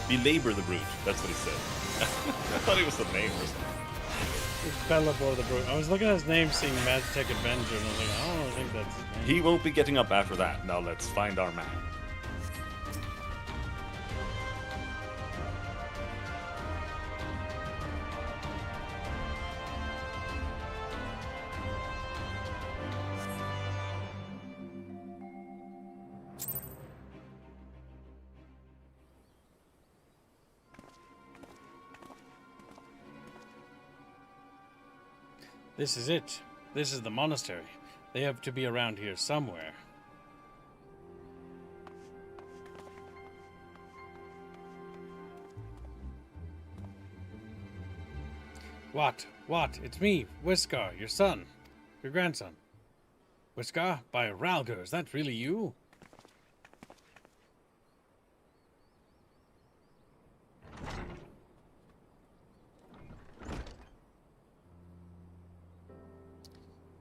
Belabor the brute. That's what he said. I thought it was the name or something. Belabor the Brute. I was looking at his name, seeing Magitech Avenger, and I was like, I don't really think that's his name. He won't be getting up after that. Now let's find our man. This is it. This is the monastery. They have to be around here somewhere. What? What? It's me, Whisker, your son. Your grandson. Whisker? By Ralger, is that really you?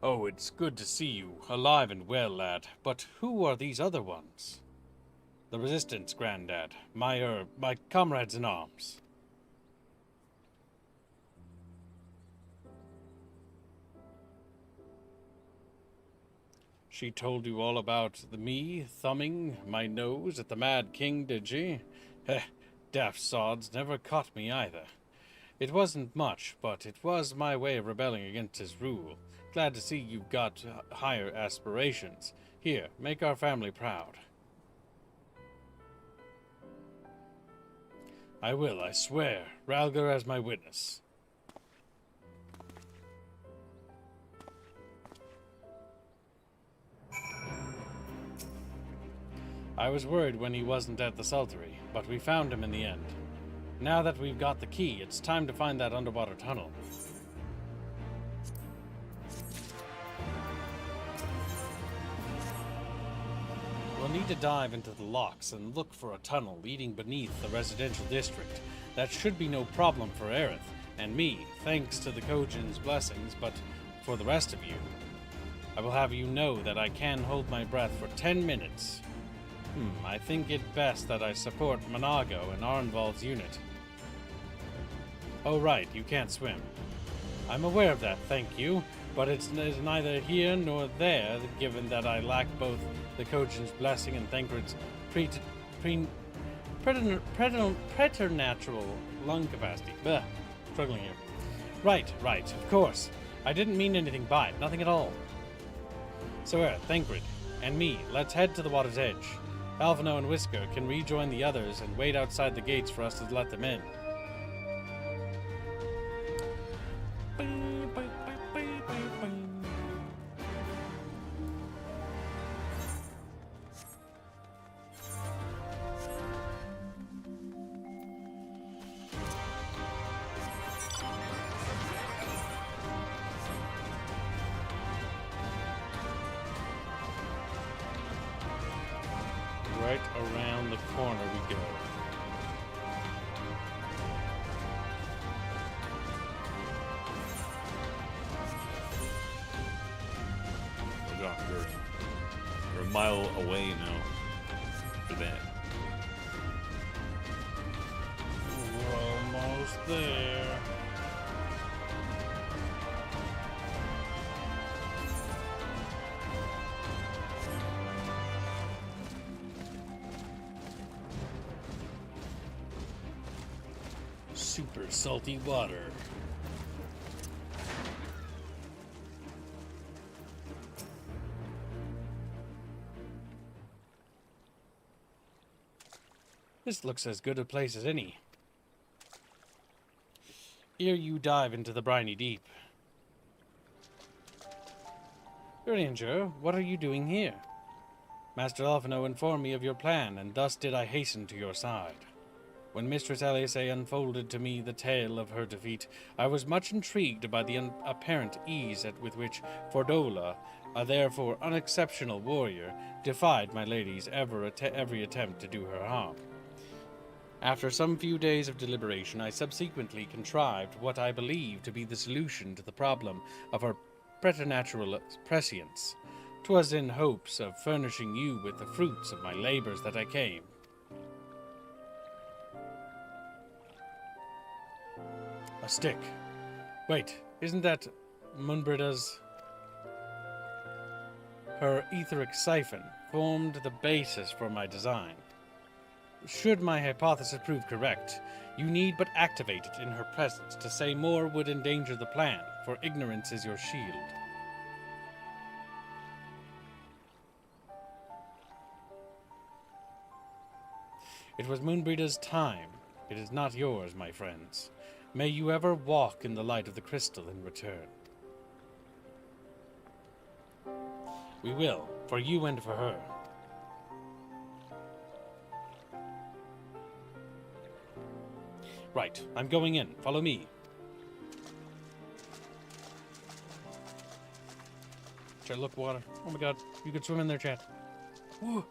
Oh, it's good to see you, alive and well, lad. But who are these other ones? The Resistance, Grandad. My comrades in arms. She told you all about me thumbing my nose at the Mad King, did she? Heh, daft sods never caught me either. It wasn't much, but it was my way of rebelling against his rule. Glad to see you've got higher aspirations. Here, make our family proud. I will, I swear. Ralger as my witness. I was worried when he wasn't at the Sultry, but we found him in the end. Now that we've got the key, it's time to find that underwater tunnel. We'll need to dive into the locks and look for a tunnel leading beneath the residential district. That should be no problem for Aerith and me, thanks to the Kojin's blessings, but for the rest of you, I will have you know that I can hold my breath for 10 minutes. I think it best that I support Monago and Arnvald's unit. Oh right, you can't swim. I'm aware of that, thank you, but it's neither here nor there, given that I lack both the Kojin's blessing and Thancred's preternatural lung capacity. Blech, struggling here. Right, of course. I didn't mean anything by it, nothing at all. So Thancred and me, let's head to the water's edge. Alphino and Whisker can rejoin the others and wait outside the gates for us to let them in. Right around the corner we go. Oh god, you're a mile away now for that. We're almost there. Super salty water. This looks as good a place as any. Ere you dive into the briny deep. Ranger, what are you doing here? Master Alphino informed me of your plan, and thus did I hasten to your side. When Mistress Alisaie unfolded to me the tale of her defeat, I was much intrigued by the apparent ease with which Fordola, a therefore unexceptional warrior, defied my lady's every attempt to do her harm. After some few days of deliberation, I subsequently contrived what I believe to be the solution to the problem of her preternatural prescience. 'Twas in hopes of furnishing you with the fruits of my labors that I came. A stick. Wait, isn't that Munbrida's? Her etheric siphon formed the basis for my design. Should my hypothesis prove correct, you need but activate it in her presence. To say more would endanger the plan, for ignorance is your shield. It was Moonbreeder's time. It is not yours, my friends. May you ever walk in the light of the crystal in return. We will, for you and for her. Right, I'm going in. Follow me. Chat, look, water. Oh my god, you could swim in there, chat. Woo.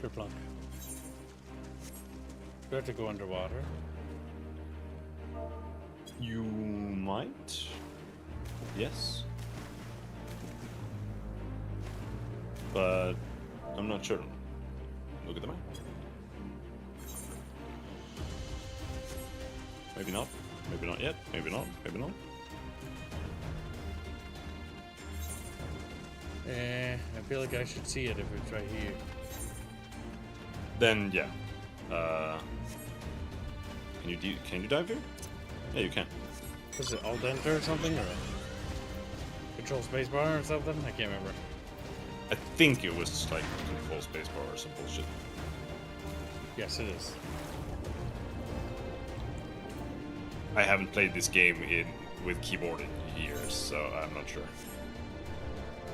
Kerplunk. Do I have to go underwater? You might. Yes. But I'm not sure. Look at the map. Maybe not. Maybe not yet. Maybe not. Maybe not. I feel like I should see it if it's right here. Then yeah. Can you dive here? Yeah, you can. Was it alt enter or something, or control spacebar or something? I can't remember. I think it was just like control spacebar or some bullshit. Yes, it is. I haven't played this game with keyboard in years, so I'm not sure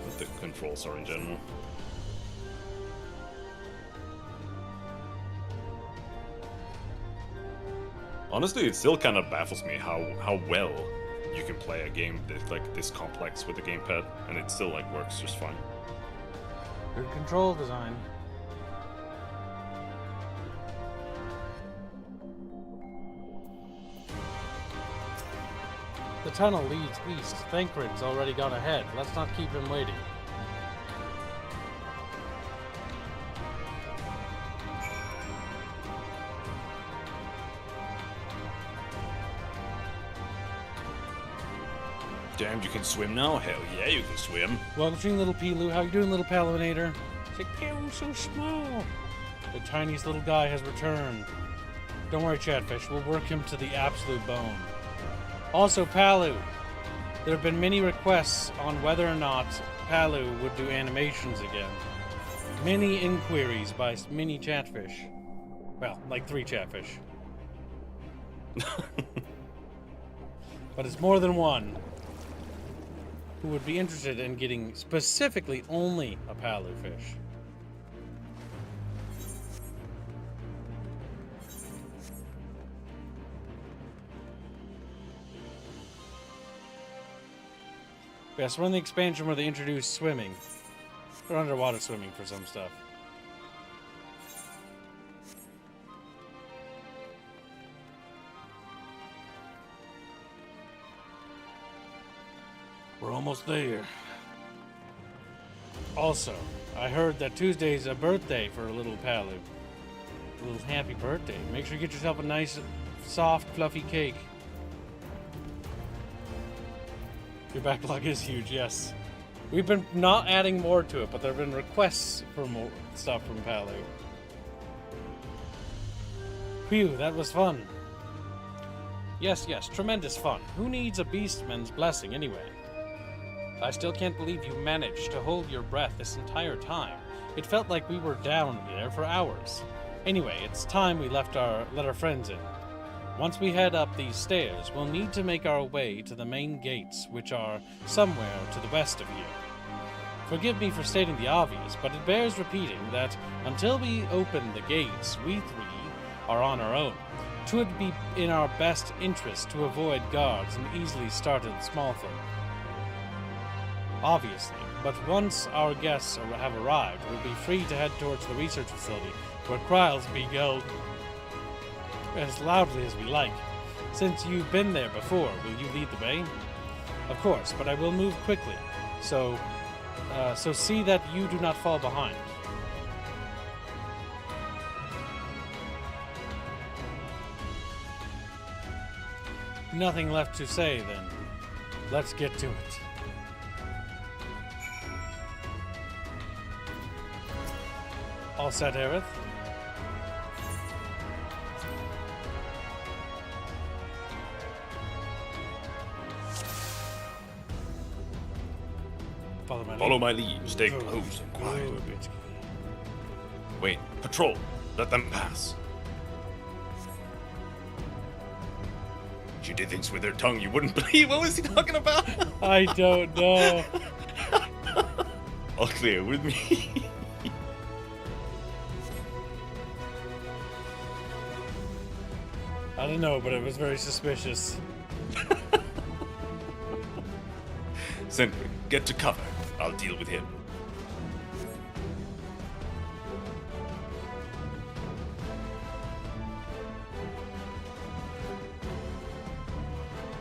what the controls are in general. Honestly, it still kind of baffles me how well you can play a game that's like this complex with the gamepad, and it still like works just fine. Good control design. The tunnel leads east. Thancred's already gone ahead. Let's not keep him waiting. Damn, you can swim now? Hell yeah, you can swim. Welcome, little Pilu. How you doing, little Palinator? It's like, ew, so small. The tiniest little guy has returned. Don't worry, Chatfish. We'll work him to the absolute bone. Also, Palu. There have been many requests on whether or not Palu would do animations again. Many inquiries by many Chatfish. Well, like 3 Chatfish. But it's more than one who would be interested in getting specifically only a Palu fish. Yes, we're in the expansion where they introduced swimming. Or underwater swimming for some stuff. We're almost there. Also, I heard that Tuesday's a birthday for a little Palu. A little happy birthday. Make sure you get yourself a nice, soft, fluffy cake. Your backlog is huge, yes. We've been not adding more to it, but there have been requests for more stuff from Palu. Phew, that was fun. Yes, tremendous fun. Who needs a beastman's blessing anyway? I still can't believe you managed to hold your breath this entire time. It felt like we were down there for hours. Anyway, it's time we let our friends in. Once we head up these stairs, we'll need to make our way to the main gates, which are somewhere to the west of here. Forgive me for stating the obvious, but it bears repeating that until we open the gates, we 3 are on our own. 'Twould be in our best interest to avoid guards and easily started small folk. Obviously, but once our guests have arrived, we'll be free to head towards the research facility, where trials be held as loudly as we like. Since you've been there before, will you lead the way? Of course, but I will move quickly, so see that you do not fall behind. Nothing left to say, then. Let's get to it. All set, Aerith? Follow my lead. Stay close and quiet. Wait, patrol. Let them pass. She did things with her tongue you wouldn't believe. What was he talking about? I don't know. All clear with me. I don't know, but it was very suspicious. Sentry, get to cover. I'll deal with him.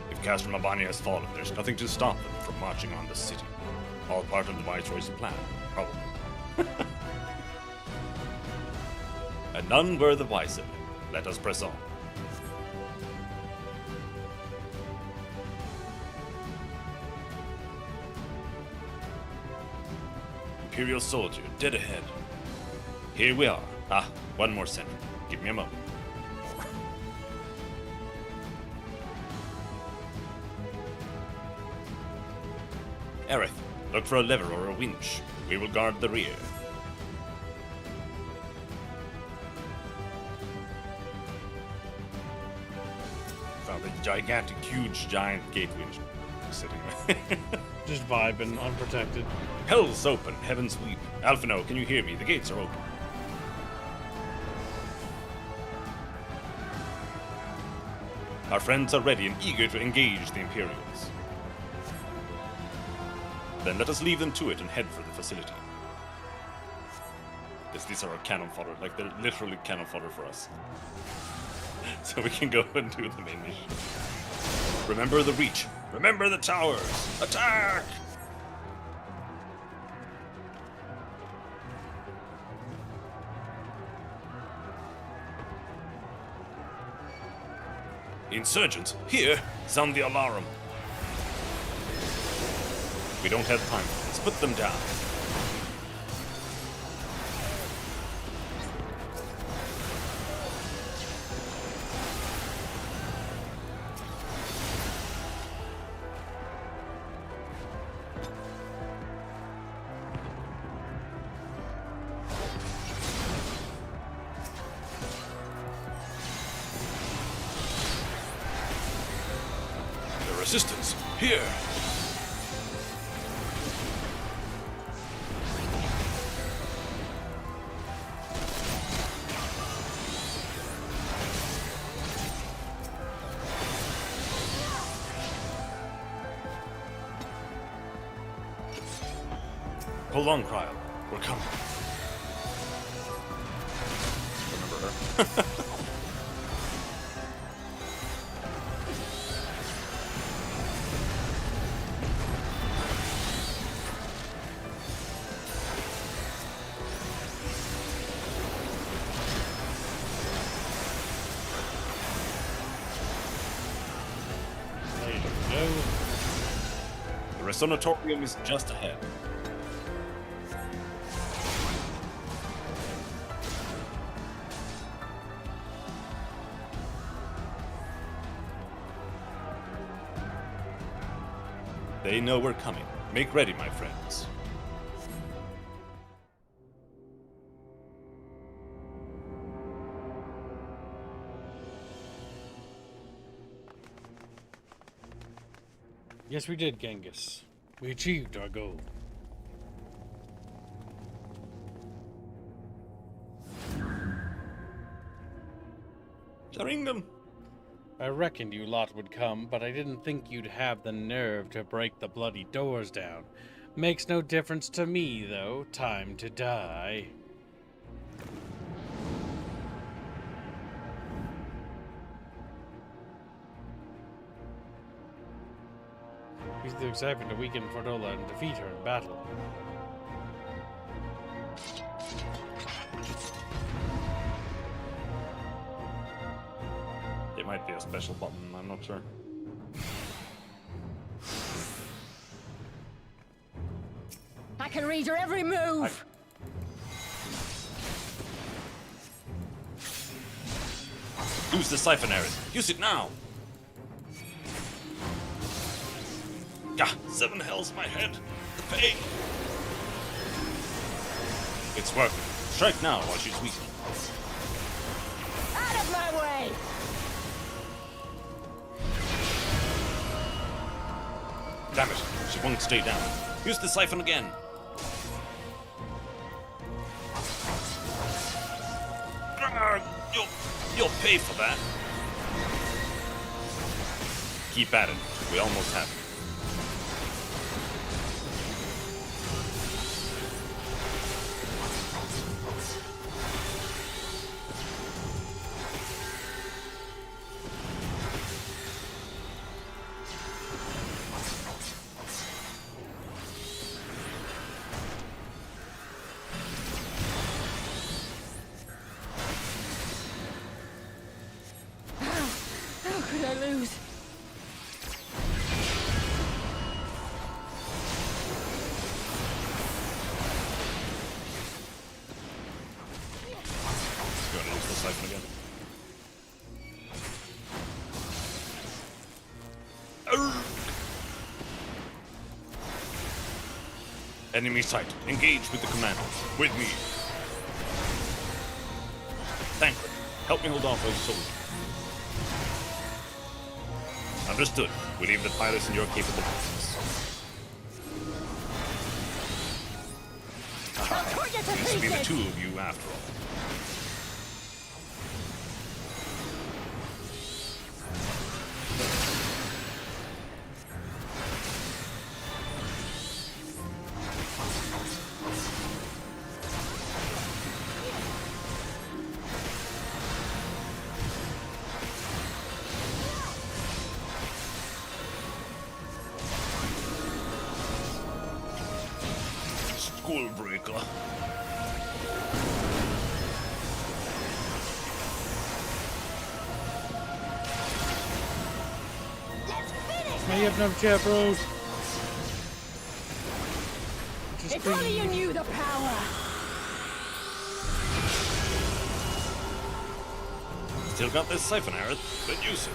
If Castor Mabani has fallen, there's nothing to stop them from marching on the city. All part of the Viceroy's plan, probably. And none were the wiser. Let us press on. Imperial soldier, dead ahead. Here we are. Ah, one more sentry. Give me a moment. Aerith, look for a lever or a winch. We will guard the rear. Found a gigantic, huge, giant gate winch sitting there. Just vibing, unprotected. Hell's open, heavens weep. Alphino, can you hear me? The gates are open. Our friends are ready and eager to engage the Imperials. Then let us leave them to it and head for the facility. Yes, these are our cannon fodder, like they're literally cannon fodder for us. So we can go and do the main mission. Remember the reach. Remember the towers. Attack! Insurgents, here! Sound the alarm! We don't have time. Let's put them down. The resistance, here! Hold on, Cryo. We're coming. Remember her? There you go. The Resonatorium is just ahead. They know we're coming. Make ready, my friends. Yes, we did, Genghis. We achieved our goal. Sharingan! I reckoned you lot would come, but I didn't think you'd have the nerve to break the bloody doors down. Makes no difference to me, though. Time to die. He's too excited to weaken Fordola and defeat her in battle. It might be a special button, I'm not sure. I can read your every move! Use the siphon, Aerith. Use it now! Gah! 7 hells my head! The pain! It's working. Strike now while she's weak. Out of my way! Damn it, she won't stay down. Use the siphon again. You'll pay for that. Keep at it. We almost have it. How could I lose? Go and use the siphon again. Enemy sight. Engage with the commandos. With me. Thankful. Help me hold off those soldiers. Understood. We leave the pilots in your capable hands. Seems to be the two of you after all. Skullbreaker. May have enough jet, bros. If only you knew the power. Still got this siphon, Aerith. Then use it.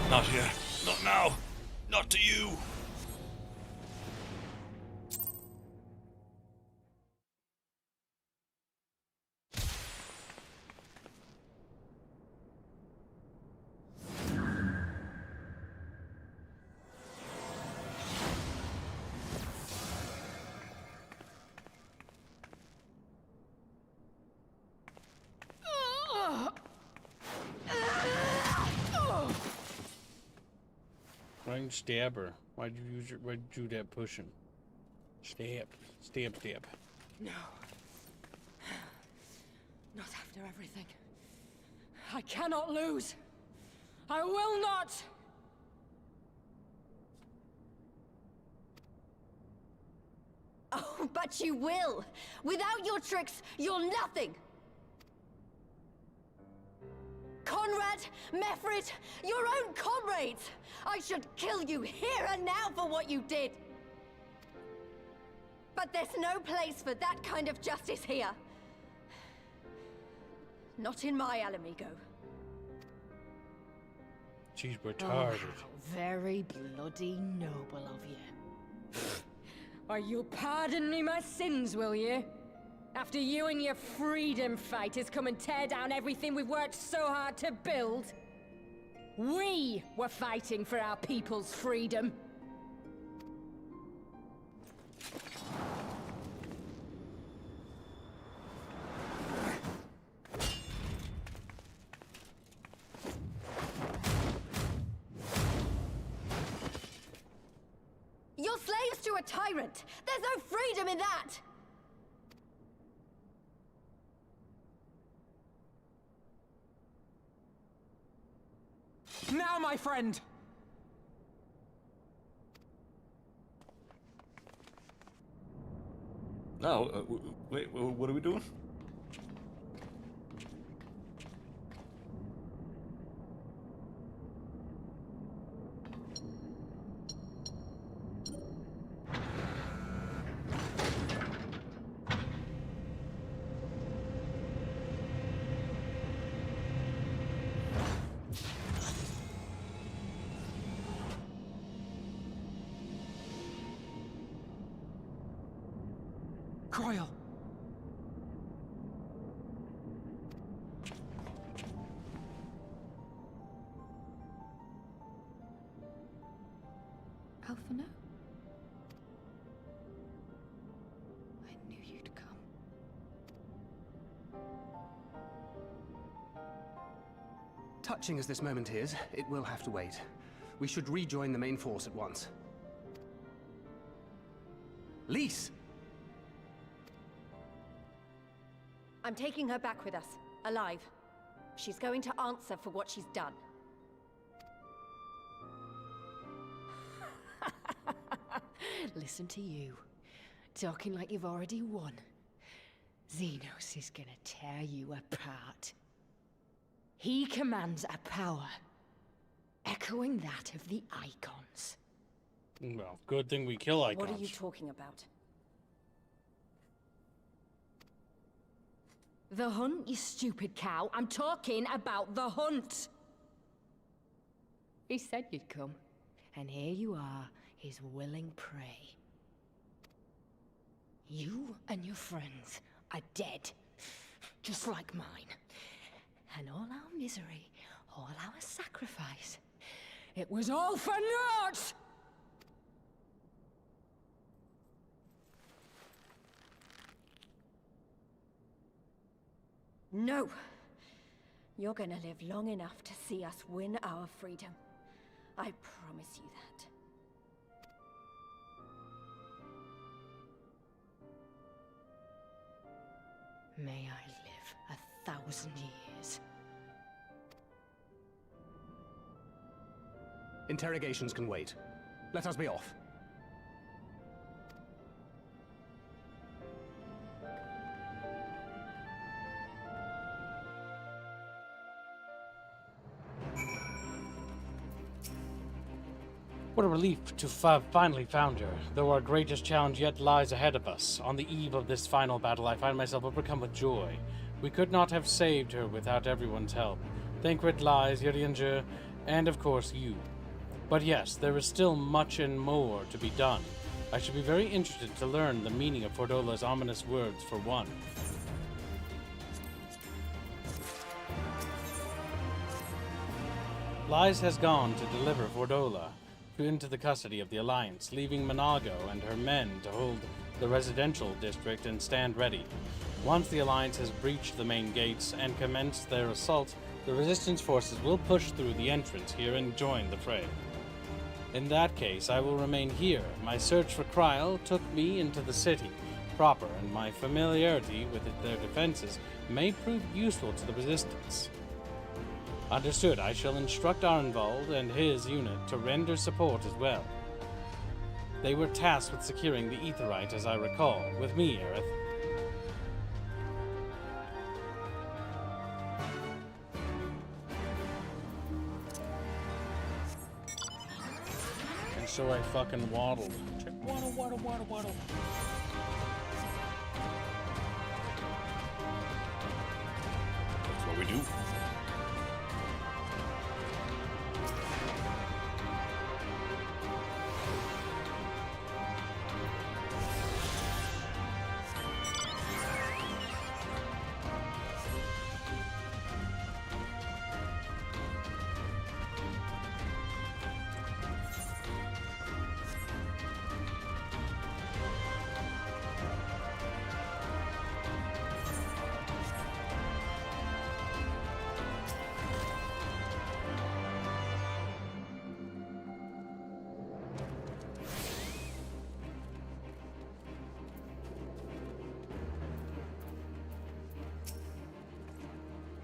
Not here. Not now. Not to you. Why didn't you stab her? Why'd you do that pushing? Stab. Stab, stab. No. Not after everything. I cannot lose. I will not! Oh, but you will! Without your tricks, you're nothing! Conrad, Mefrit, your own comrades! I should kill you here and now for what you did! But there's no place for that kind of justice here. Not in my Alamigo. She's retarded. Oh, very bloody noble of you. Or you'll pardon me my sins, will you? After you and your freedom fighters come and tear down everything we've worked so hard to build? We were fighting for our people's freedom. You're slaves to a tyrant! There's no freedom in that! Now, my friend! Oh, wait, what are we doing? Croyle, Alpha, no? I knew you'd come. Touching as this moment is, it will have to wait. We should rejoin the main force at once. Lise! I'm taking her back with us, alive. She's going to answer for what she's done. Listen to you, talking like you've already won. Xenos is gonna tear you apart. He commands a power, echoing that of the Icons. Well, good thing we kill Icons. What are you talking about? The hunt, you stupid cow. I'm talking about the hunt. He said you'd come, and here you are, his willing prey. You and your friends are dead, just like mine. And all our misery, all our sacrifice, it was all for naught! No! You're gonna live long enough to see us win our freedom. I promise you that. May I live 1,000 years. Interrogations can wait. Let us be off. What a relief to have finally found her. Though our greatest challenge yet lies ahead of us, on the eve of this final battle I find myself overcome with joy. We could not have saved her without everyone's help. Thancred, Lies, Yiringer, and of course you. But yes, there is still much and more to be done. I should be very interested to learn the meaning of Fordola's ominous words for one. Lies has gone to deliver Fordola into the custody of the Alliance, leaving Monago and her men to hold the residential district and stand ready. Once the Alliance has breached the main gates and commenced their assault, the Resistance forces will push through the entrance here and join the fray. In that case, I will remain here. My search for Kryl took me into the city proper, and my familiarity with their defenses may prove useful to the Resistance. Understood. I shall instruct Arnvald and his unit to render support as well. They were tasked with securing the Aetheryte, as I recall, with me, Aerith. And so I fucking waddled. Waddle, waddle, waddle, waddle. That's what we do.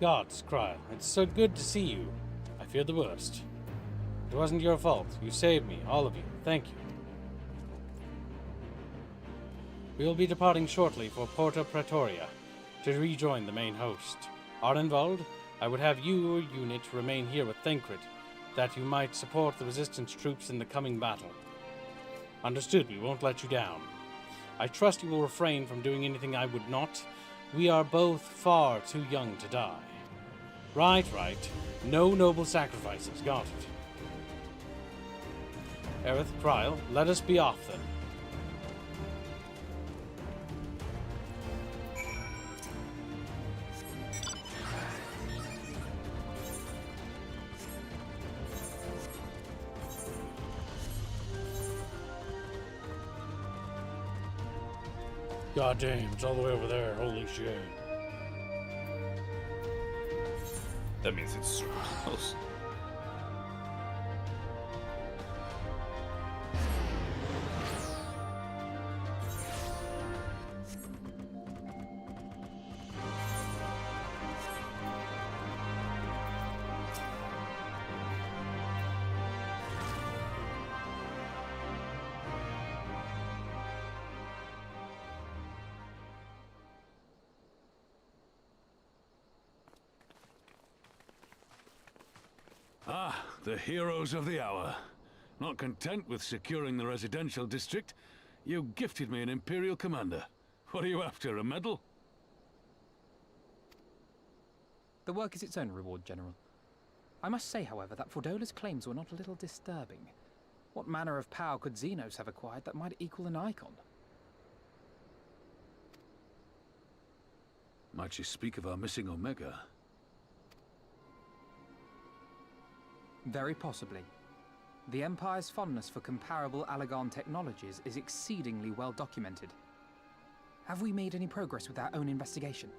Gods, Kryl, it's so good to see you. I feared the worst. It wasn't your fault. You saved me, all of you. Thank you. We will be departing shortly for Porta Pretoria to rejoin the main host. Arnvald, I would have your unit remain here with Thancred, that you might support the Resistance troops in the coming battle. Understood, we won't let you down. I trust you will refrain from doing anything I would not. We are both far too young to die. Right. No noble sacrifices, got it. Aerith, Kryl, let us be off then. God damn, it's all the way over there. Holy shit. That means it's super close. Ah, the heroes of the hour. Not content with securing the residential district, you gifted me an Imperial commander. What are you after, a medal? The work is its own reward, General. I must say, however, that Fordola's claims were not a little disturbing. What manner of power could Xenos have acquired that might equal an icon? Might you speak of our missing Omega? Very possibly. The Empire's fondness for comparable Allagan technologies is exceedingly well documented. Have we made any progress with our own investigation?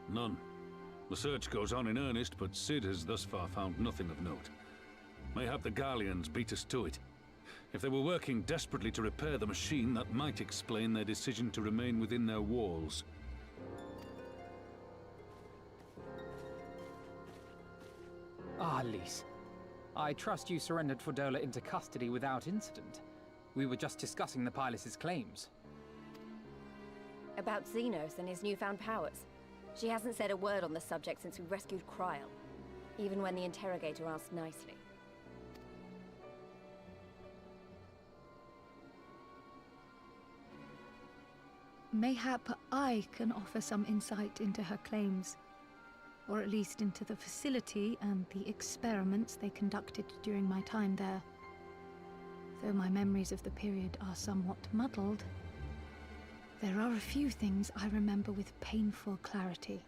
None. The search goes on in earnest, but Sid has thus far found nothing of note. Mayhap the Garleans beat us to it. If they were working desperately to repair the machine, that might explain their decision to remain within their walls. Ah, Lise. I trust you surrendered Fordola into custody without incident. We were just discussing the pilot's claims. About Xenos and his newfound powers. She hasn't said a word on the subject since we rescued Kryl, even when the interrogator asked nicely. Mayhap I can offer some insight into her claims, or at least into the facility and the experiments they conducted during my time there. Though my memories of the period are somewhat muddled, there are a few things I remember with painful clarity.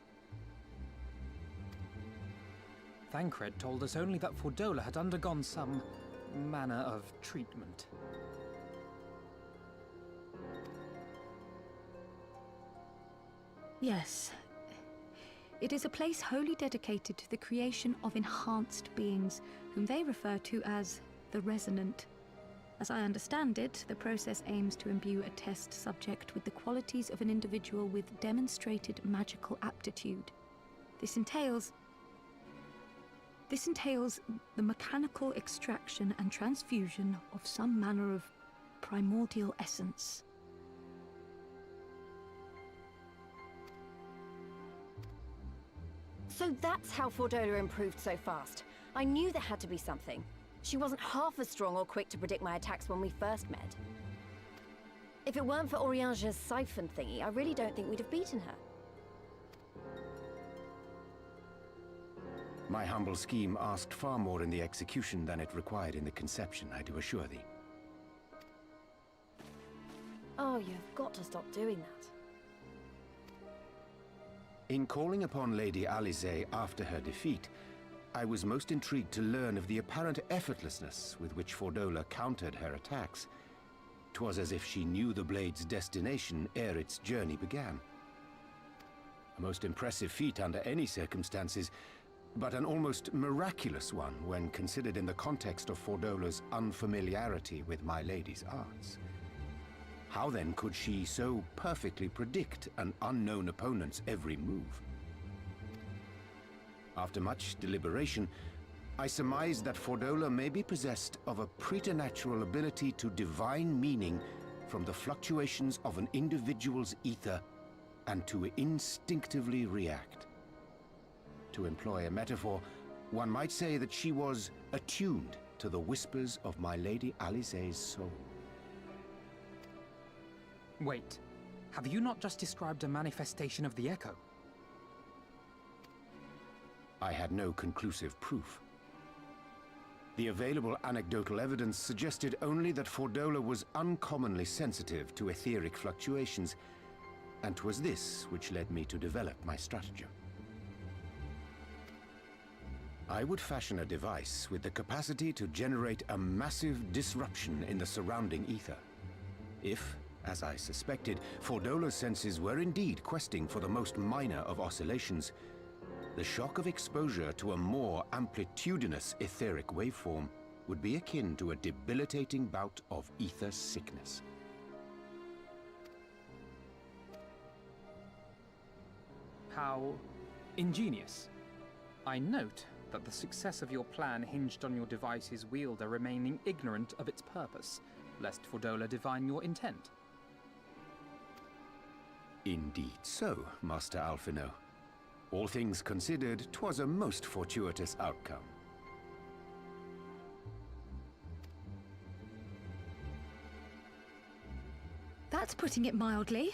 Thancred told us only that Fordola had undergone some manner of treatment. Yes. It is a place wholly dedicated to the creation of enhanced beings, whom they refer to as the Resonant. As I understand it, the process aims to imbue a test subject with the qualities of an individual with demonstrated magical aptitude. This entails the mechanical extraction and transfusion of some manner of primordial essence. So that's how Fordola improved so fast. I knew there had to be something. She wasn't half as strong or quick to predict my attacks when we first met. If it weren't for Oriange's siphon thingy, I really don't think we'd have beaten her. My humble scheme asked far more in the execution than it required in the conception, I do assure thee. Oh, you've got to stop doing that. In calling upon Lady Alisaie after her defeat, I was most intrigued to learn of the apparent effortlessness with which Fordola countered her attacks. 'Twas as if she knew the blade's destination ere its journey began. A most impressive feat under any circumstances, but an almost miraculous one when considered in the context of Fordola's unfamiliarity with my lady's arts. How then could she so perfectly predict an unknown opponent's every move? After much deliberation, I surmised that Fordola may be possessed of a preternatural ability to divine meaning from the fluctuations of an individual's ether and to instinctively react. To employ a metaphor, one might say that she was attuned to the whispers of my Lady Alisaie's soul. Wait, have you not just described a manifestation of the Echo? I had no conclusive proof. The available anecdotal evidence suggested only that Fordola was uncommonly sensitive to etheric fluctuations, and 'twas this which led me to develop my stratagem. I would fashion a device with the capacity to generate a massive disruption in the surrounding ether. If, As I suspected, Fordola's senses were indeed questing for the most minor of oscillations. The shock of exposure to a more amplitudinous etheric waveform would be akin to a debilitating bout of ether sickness. How ingenious. I note that the success of your plan hinged on your device's wielder remaining ignorant of its purpose, lest Fordola divine your intent. Indeed so, Master Alphino. All things considered, 'twas a most fortuitous outcome. That's putting it mildly.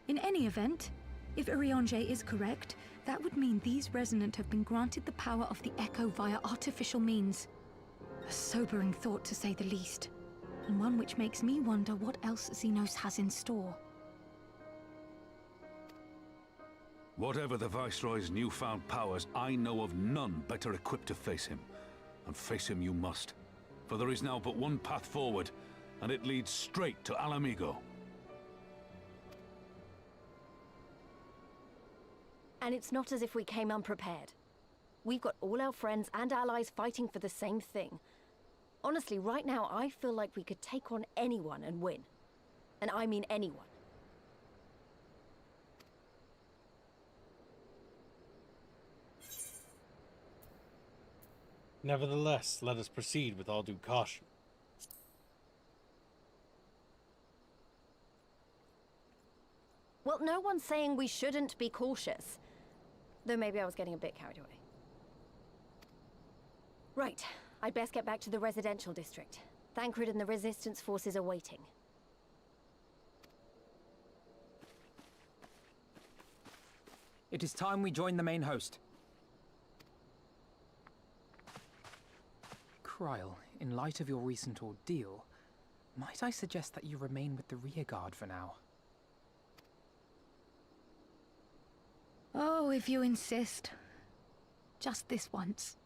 In any event, if Urianger is correct, that would mean these Resonant have been granted the power of the Echo via artificial means. A sobering thought, to say the least, and one which makes me wonder what else Xenos has in store. Whatever the Viceroy's newfound powers, I know of none better equipped to face him. And face him you must. For there is now but one path forward, and it leads straight to Alamigo. And it's not as if we came unprepared. We've got all our friends and allies fighting for the same thing. Honestly, right now, I feel like we could take on anyone and win. And I mean anyone. Nevertheless, let us proceed with all due caution. Well, no one's saying we shouldn't be cautious. Though maybe I was getting a bit carried away. Right, I'd best get back to the residential district. Thancred and the Resistance forces are waiting. It is time we join the main host. Kryl, in light of your recent ordeal, might I suggest that you remain with the rearguard for now? Oh, if you insist. Just this once.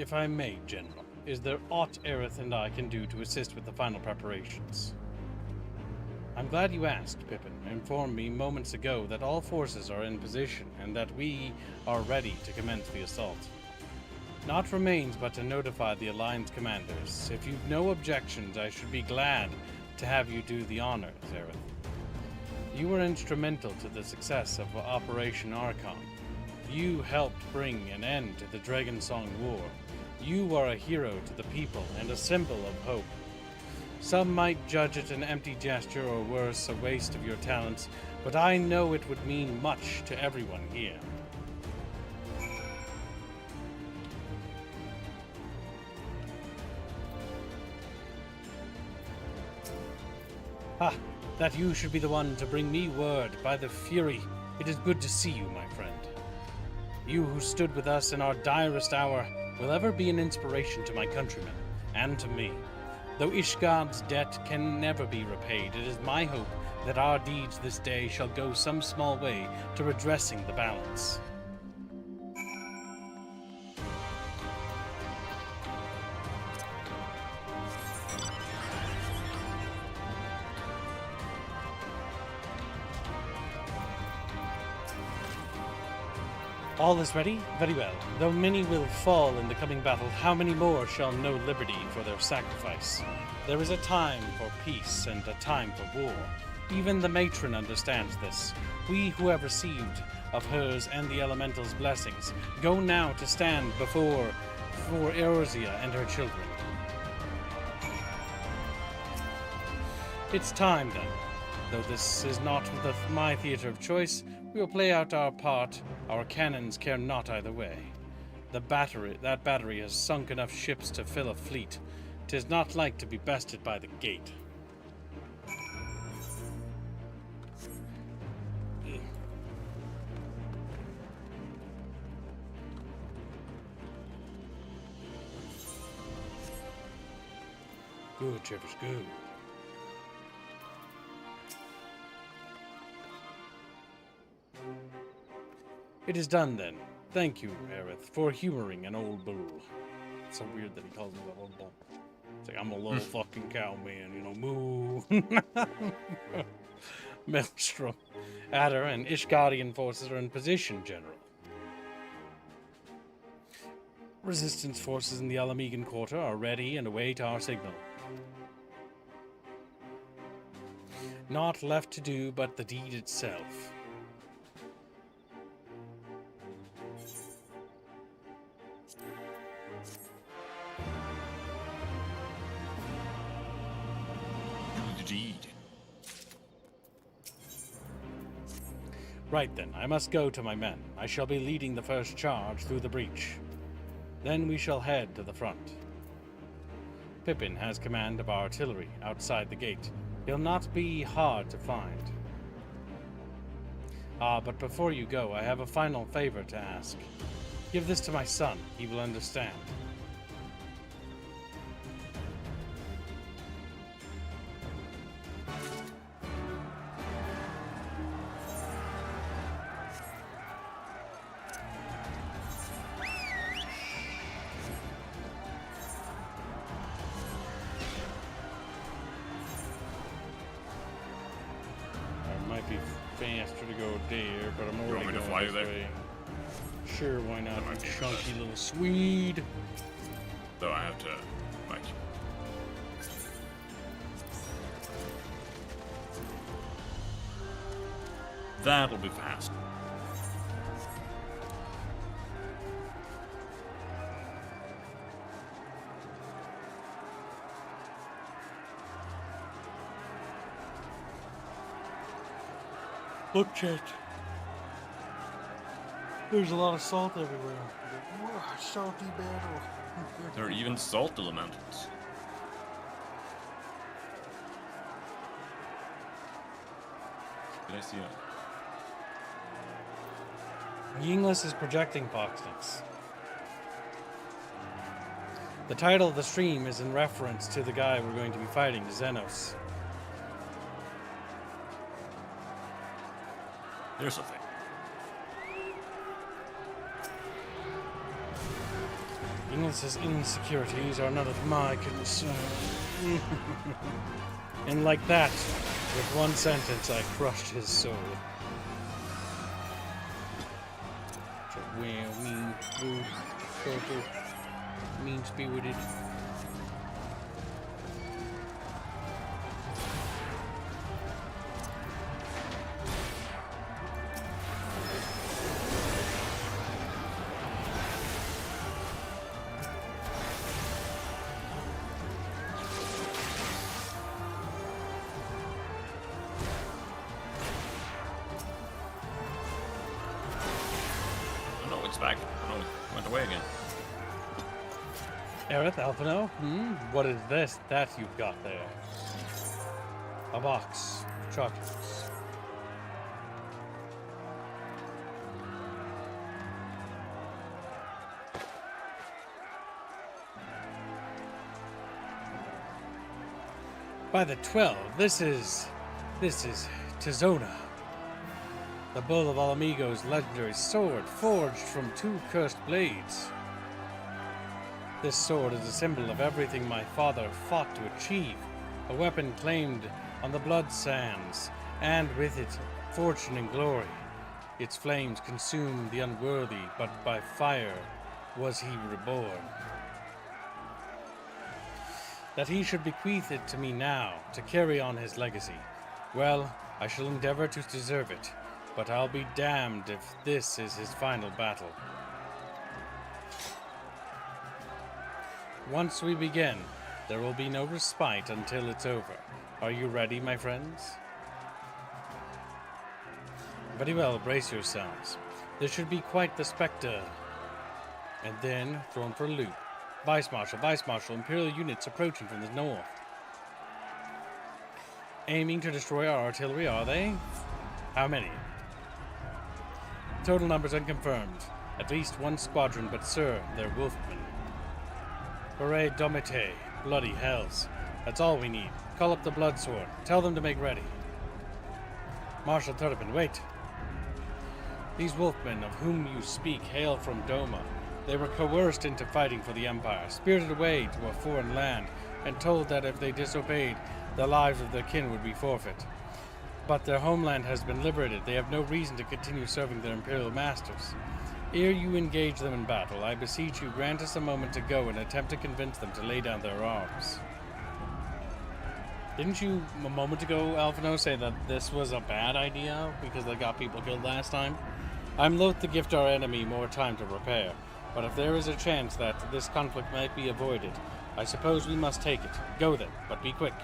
If I may, General, is there aught Aerith and I can do to assist with the final preparations? I'm glad you asked, Pippin. Informed me moments ago that all forces are in position and that we are ready to commence the assault. Naught remains but to notify the Alliance commanders. If you've no objections, I should be glad to have you do the honors, Aerith. You were instrumental to the success of Operation Archon. You helped bring an end to the Dragonsong War. You are a hero to the people and a symbol of hope. Some might judge it an empty gesture or worse, a waste of your talents, but I know it would mean much to everyone here. Ah, that you should be the one to bring me word. By the Fury, it is good to see you, my friend. You who stood with us in our direst hour will ever be an inspiration to my countrymen, and to me. Though Ishgard's debt can never be repaid, it is my hope that our deeds this day shall go some small way to redressing the balance. All is ready? Very well. Though many will fall in the coming battle, how many more shall know liberty for their sacrifice? There is a time for peace and a time for war. Even the matron understands this. We who have received of hers and the elemental's blessings go now to stand for Eorzea and her children. It's time then. Though this is not my theater of choice, we will play out our part. Our cannons care not either way. That battery has sunk enough ships to fill a fleet. 'Tis not like to be bested by the gate. Good, Chivers, good. It is done then. Thank you, Aerith, for humoring an old bull. It's so weird that he calls himself a bull. It's like, I'm a little fucking cow man, you know, moo. Maelstrom. Adder and Ishgardian forces are in position, General. Resistance forces in the Alamegan Quarter are ready and await our signal. Naught left to do but the deed itself. Right then, I must go to my men. I shall be leading the first charge through the breach. Then we shall head to the front. Pippin has command of our artillery outside the gate. He'll not be hard to find. But before you go, I have a final favor to ask. Give this to my son. He will understand. Faster to go there, but I'm You want already me to going fly this there? way. Sure, why not? That might You be chunky best. little Swede. Though I have to, like... That'll be fast. Look, chat. There's a lot of salt everywhere. Salty battle. There are even salt elementals. Did I see it? Yinglis is projecting Poxnix. The title of the stream is in reference to the guy we're going to be fighting, Xenos. Here's the thing. Yinglis's insecurities are none of my concern. And like that, with one sentence, I crushed his soul. Well, mean, rude, shorter, mean-spirited. Back. Oh, went away again. Aerith, Alphino? What is this that you've got there? A box. Chocolates. By the 12, this is Tizona. The Bull of Alamigo's legendary sword, forged from 2 cursed blades. This sword is a symbol of everything my father fought to achieve, a weapon claimed on the blood sands, and with it, fortune and glory. Its flames consumed the unworthy, but by fire was he reborn. That he should bequeath it to me now, to carry on his legacy, well, I shall endeavor to deserve it. But I'll be damned if this is his final battle. Once we begin, there will be no respite until it's over. Are you ready, my friends? Very well, brace yourselves. This should be quite the spectre. And then, thrown for a loop. Vice Marshal, Imperial units approaching from the north. Aiming to destroy our artillery, are they? How many? Total numbers unconfirmed. At least 1 squadron, but sir, they're wolfmen. Hooray, Domite. Bloody hells. That's all we need. Call up the Bloodsword. Tell them to make ready. Marshal Turpin, wait. These wolfmen of whom you speak hail from Doma. They were coerced into fighting for the Empire, spirited away to a foreign land, and told that if they disobeyed, the lives of their kin would be forfeit. But their homeland has been liberated. They have no reason to continue serving their imperial masters. Ere you engage them in battle, I beseech you, grant us a moment to go and attempt to convince them to lay down their arms. Didn't you, a moment ago, Alphino, say that this was a bad idea because they got people killed last time? I'm loath to gift our enemy more time to prepare, but if there is a chance that this conflict might be avoided, I suppose we must take it. Go then, but be quick.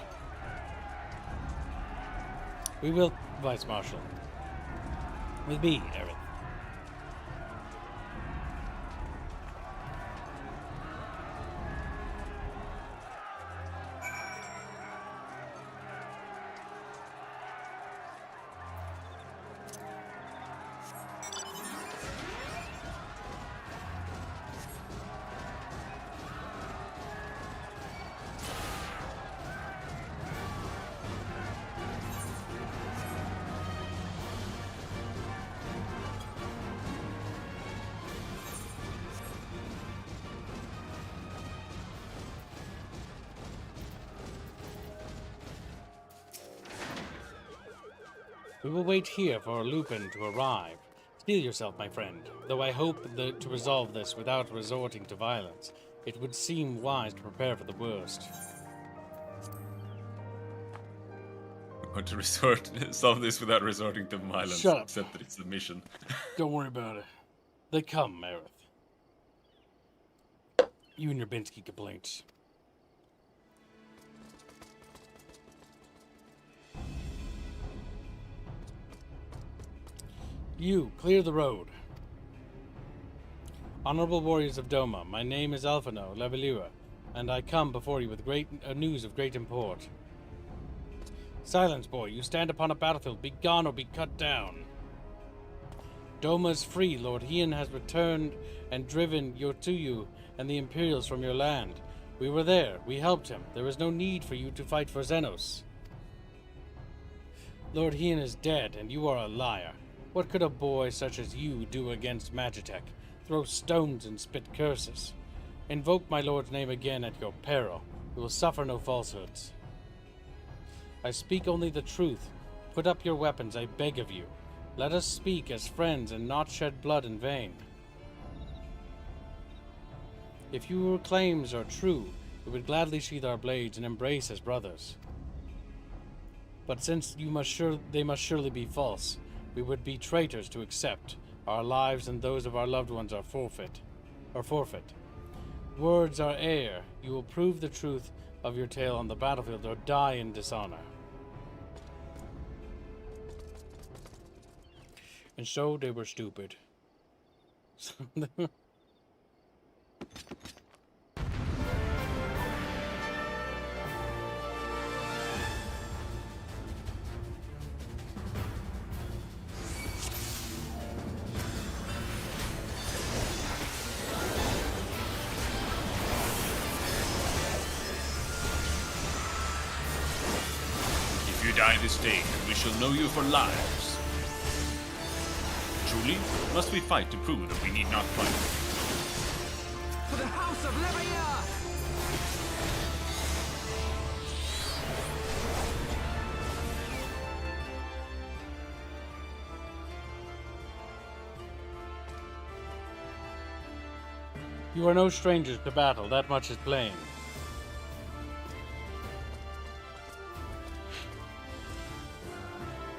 We will, Vice Marshal. With me, Aerith. We will wait here for Lupin to arrive. Steel yourself, my friend, though I hope to resolve this without resorting to violence. It would seem wise to prepare for the worst. Or to solve this without resorting to violence. Shut up. Except that it's a mission. Don't worry about it. They come, Aerith. You and your Binsky complaints. You, clear the road. Honorable warriors of Doma, my name is Alphino Levelua, and I come before you with news of great import. Silence, boy, you stand upon a battlefield, be gone or be cut down. Doma is free, Lord Hien has returned and driven you and the Imperials from your land. We were there, we helped him, there is no need for you to fight for Xenos. Lord Hien is dead, and you are a liar. What could a boy such as you do against Magitech? Throw stones and spit curses. Invoke my lord's name again at your peril. You will suffer no falsehoods. I speak only the truth. Put up your weapons, I beg of you. Let us speak as friends and not shed blood in vain. If your claims are true, we would gladly sheathe our blades and embrace as brothers. But since they must surely be false, we would be traitors to accept. Our lives and those of our loved ones are forfeit. Words are air. You will prove the truth of your tale on the battlefield or die in dishonor. And so they were stupid. If you die this day, we shall know you for lives. Truly, must we fight to prove that we need not fight? For the House of Leveilleur! You are no strangers to battle, that much is plain.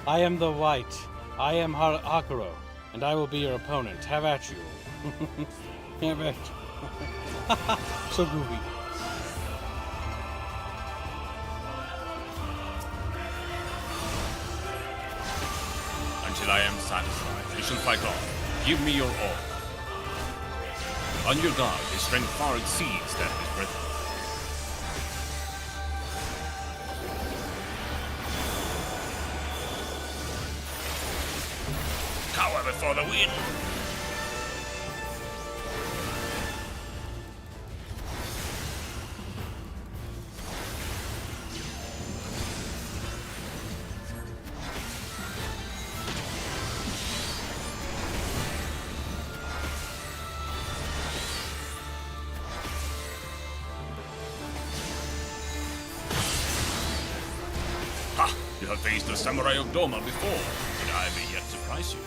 I am the White. I am Hakuro, and I will be your opponent. Have at you. Have at you. So goofy. Until I am satisfied, we shall fight on. Give me your all. On your guard, his strength far exceeds that of his brethren. Cower before the wind! You have faced the Samurai of Doma before, but I may yet surprise you.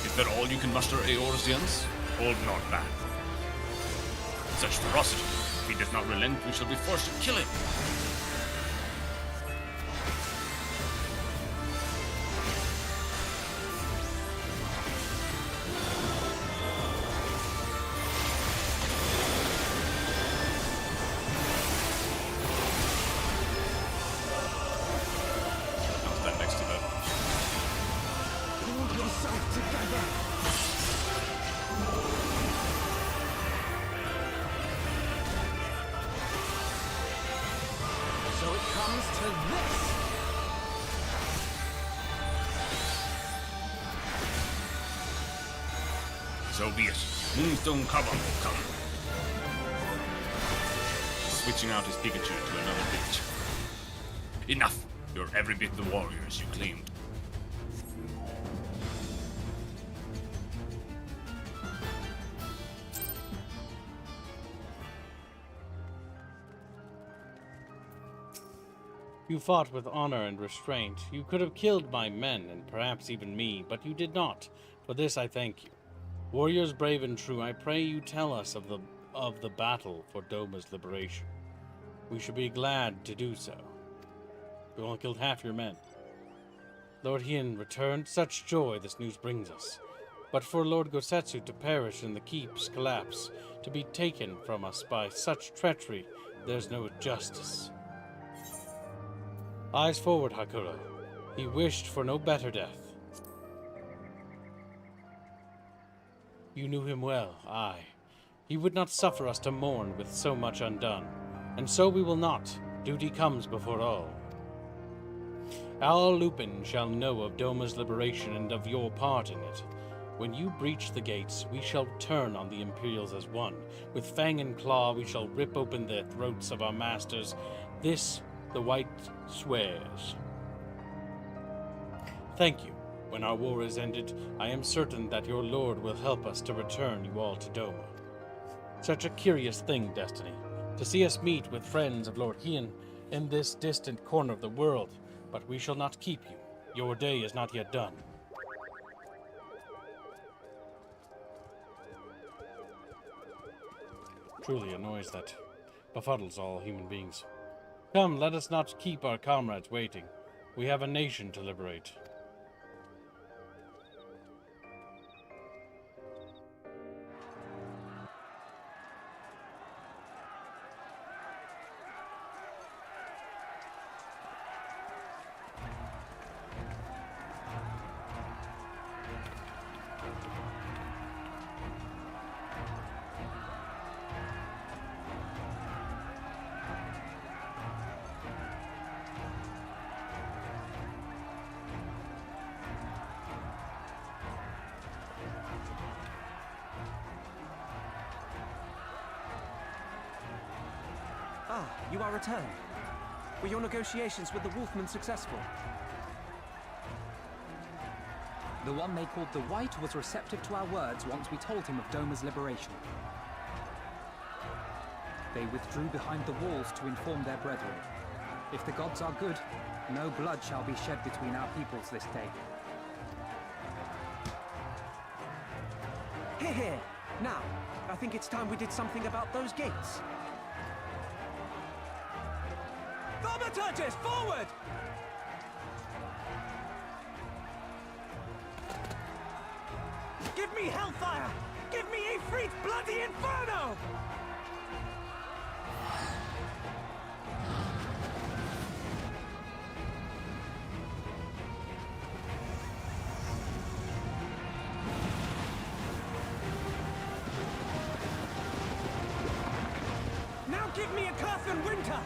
Is that all you can muster, Eorzeans? Hold not back. Such ferocity. If he does not relent, we shall be forced to kill him. I'll stand next to that. Hold yourself together. So it comes to this. So be it. Moonstone Kaban will come. Switching out his Pikachu to another bitch. Enough! You're every bit the warriors you claimed. You fought with honor and restraint. You could have killed my men, and perhaps even me, but you did not. For this I thank you. Warriors brave and true, I pray you tell us of the battle for Doma's liberation. We should be glad to do so. We only killed half your men. Lord Hien returned. Such joy this news brings us. But for Lord Gosetsu to perish in the keep's collapse, to be taken from us by such treachery, there's no justice. Eyes forward, Hakuro. He wished for no better death. You knew him well, aye. He would not suffer us to mourn with so much undone. And so we will not. Duty comes before all. Our Lupin shall know of Doma's liberation and of your part in it. When you breach the gates, we shall turn on the Imperials as one. With fang and claw, we shall rip open the throats of our masters. This the White swears. Thank you. When our war is ended, I am certain that your lord will help us to return you all to Doma. Such a curious thing, Destiny, to see us meet with friends of Lord Hien in this distant corner of the world, but we shall not keep you. Your day is not yet done. Truly a noise that befuddles all human beings. Come, let us not keep our comrades waiting. We have a nation to liberate. Ah, you are returned. Were your negotiations with the Wolfman successful? The one they called the White was receptive to our words once we told him of Doma's liberation. They withdrew behind the walls to inform their brethren. If the gods are good, no blood shall be shed between our peoples this day. Here, here. Now, I think it's time we did something about those gates. Thaumaturges, forward! Give me hellfire! Give me Ifrit's bloody inferno! Now give me a curse and winter!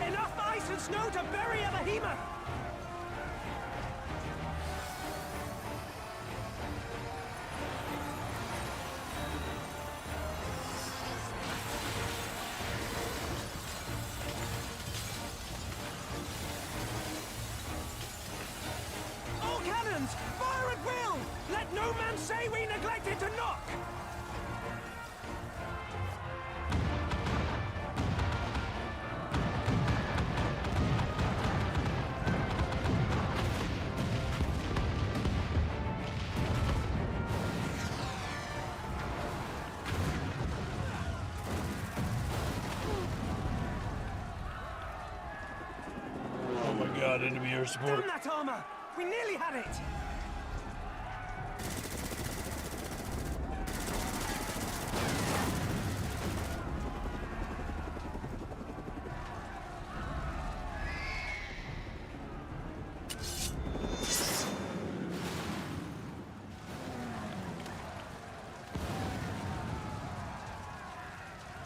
Enough ice and snow to bury a behemoth! All cannons! Fire at will! Let no man say we neglected to knock! got enemy air support. Damn that armor! We nearly had it!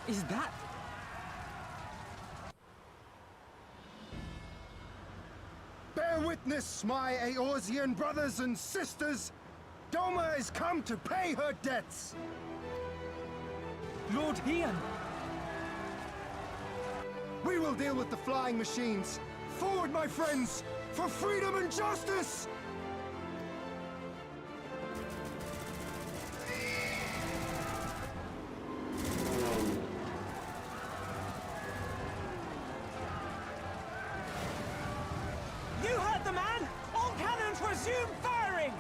Is that... Bear witness, my Eorzean brothers and sisters! Doma is come to pay her debts! Lord Ian! We will deal with the flying machines! Forward, my friends! For freedom and justice! You heard the man! All cannons resume firing!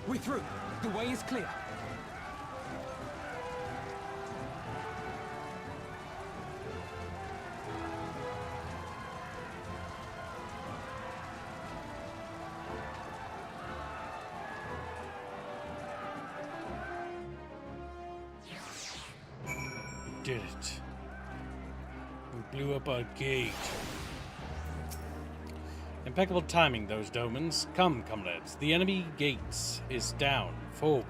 We're through. The way is clear. Did it. We blew up our gate. Impeccable timing, those Domans. Come, comrades. The enemy gates is down. Forward.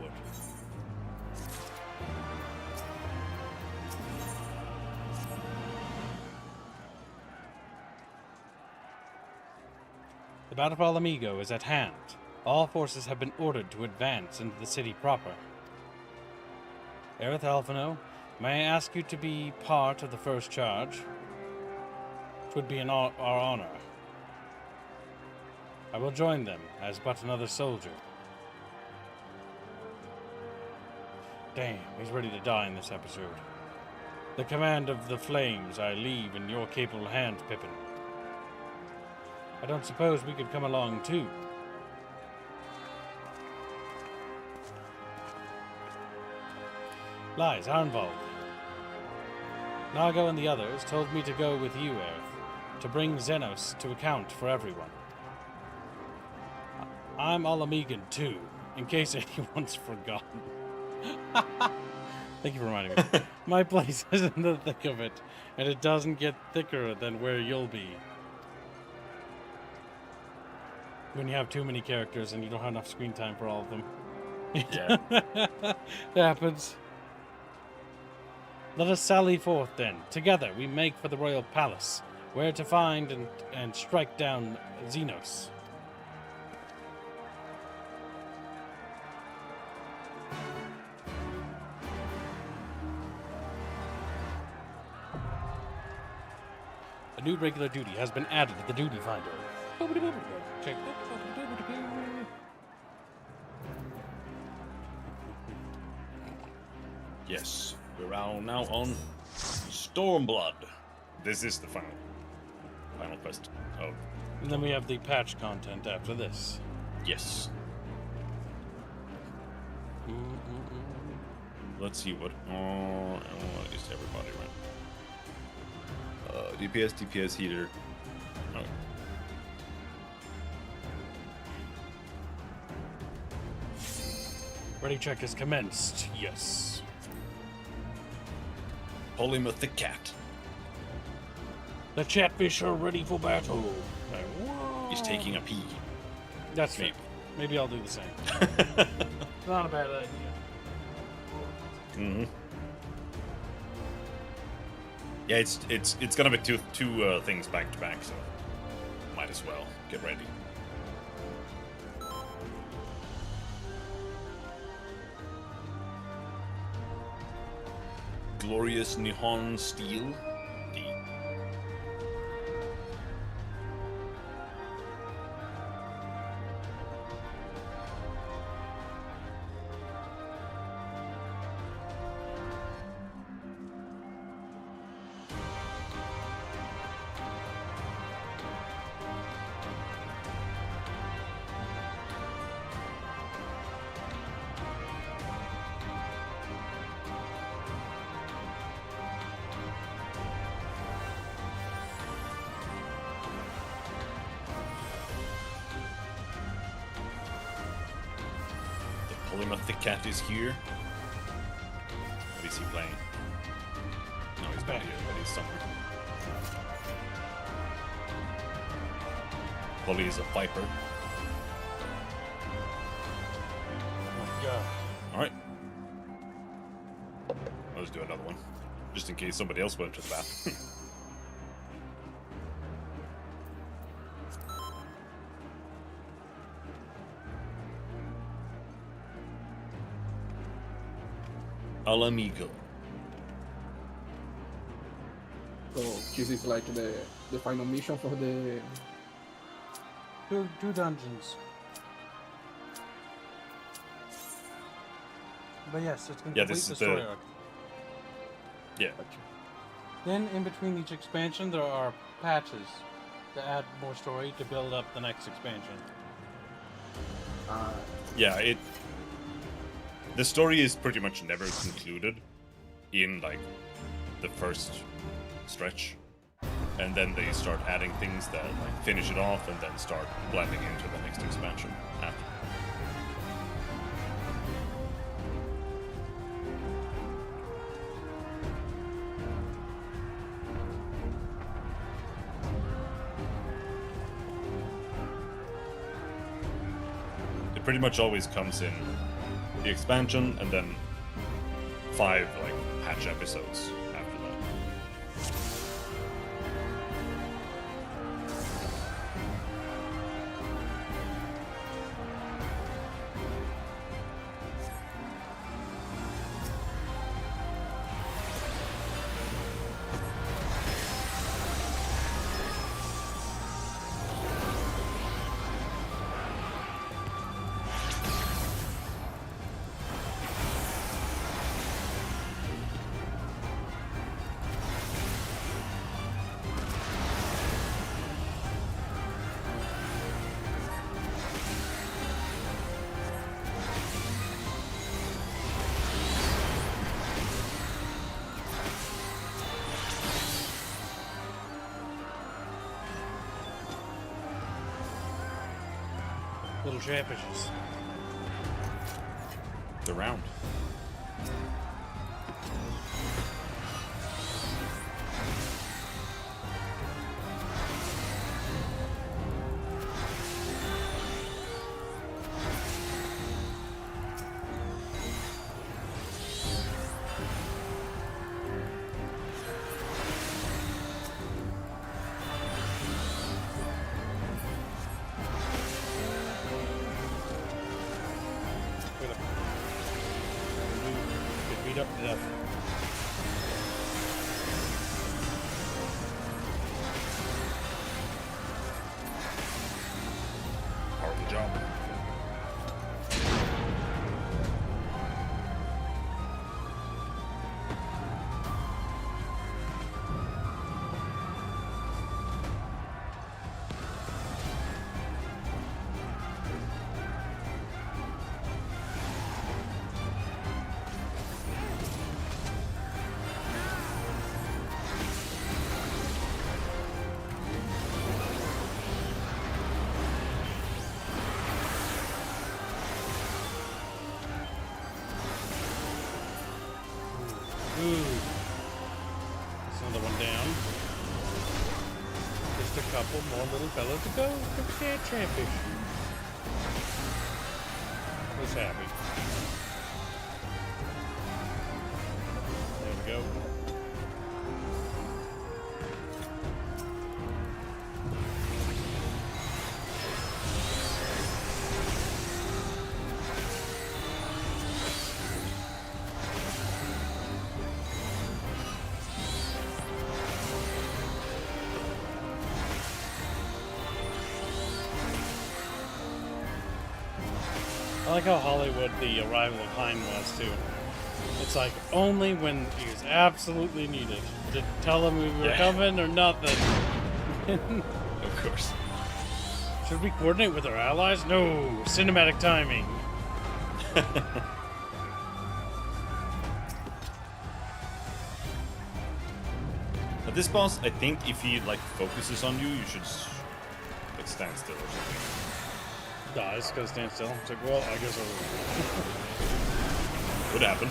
The battle for Alamigo is at hand. All forces have been ordered to advance into the city proper. Aerith Alphino, may I ask you to be part of the first charge? It would be our honor. I will join them as but another soldier. Damn, he's ready to die in this episode. The command of the flames I leave in your capable hands, Pippin. I don't suppose we could come along too. Lies are involved. Nago and the others told me to go with you, Aerith, to bring Xenos to account for everyone. I'm Alamigan too, in case anyone's forgotten. Thank you for reminding me. My place is in the thick of it, and it doesn't get thicker than where you'll be. When you have too many characters and you don't have enough screen time for all of them. Yeah. It happens. Let us sally forth then. Together we make for the royal palace, where to find and strike down Xenos. A new regular duty has been added to the duty finder. Check. Yes, we're now on Stormblood. This is the final quest. Oh, And then we have the patch content after this. yes. Let's see what. Is everybody right? DPS heater. Oh. Ready check is commenced. Yes. Polymoth the cat. The Chatfish are ready for battle. He's taking a pee. That's fair. Maybe I'll do the same. Not a bad idea. Mm-hmm. Yeah, it's gonna be two things back to back, so might as well get ready. Glorious Nihon Steel. D. Plymouth Cat is here. What is he playing? No, he's not here, but he's somewhere. Polly is a viper. Oh my god. Alright. Let's do another one. Just in case somebody else went to the bathroom. Al amigo. So this is like the final mission for the two dungeons. But yes, it's complete this the is story the- arc. Yeah. Then in between each expansion there are patches to add more story to build up the next expansion. Yeah, the story is pretty much never concluded in like the first stretch, and then they start adding things that like finish it off and then start blending into the next expansion after. It pretty much always comes in the expansion and then 5 like patch episodes after that. Little chatfishes. They're round. Get beat up to death. Part of the job. Ooh. There's another one down. Just a couple more little fellas to go for the cat catfish. Who's happy? There we go. I like how Hollywood the arrival of Hein was too. It's like only when he was absolutely needed to tell them we were coming or nothing. Of course. Should we coordinate with our allies? No, cinematic timing. But this boss, I think if he like focuses on you, you should like stand still or something. dies, gotta stand still. It's like, well, I guess I'll... Would happen.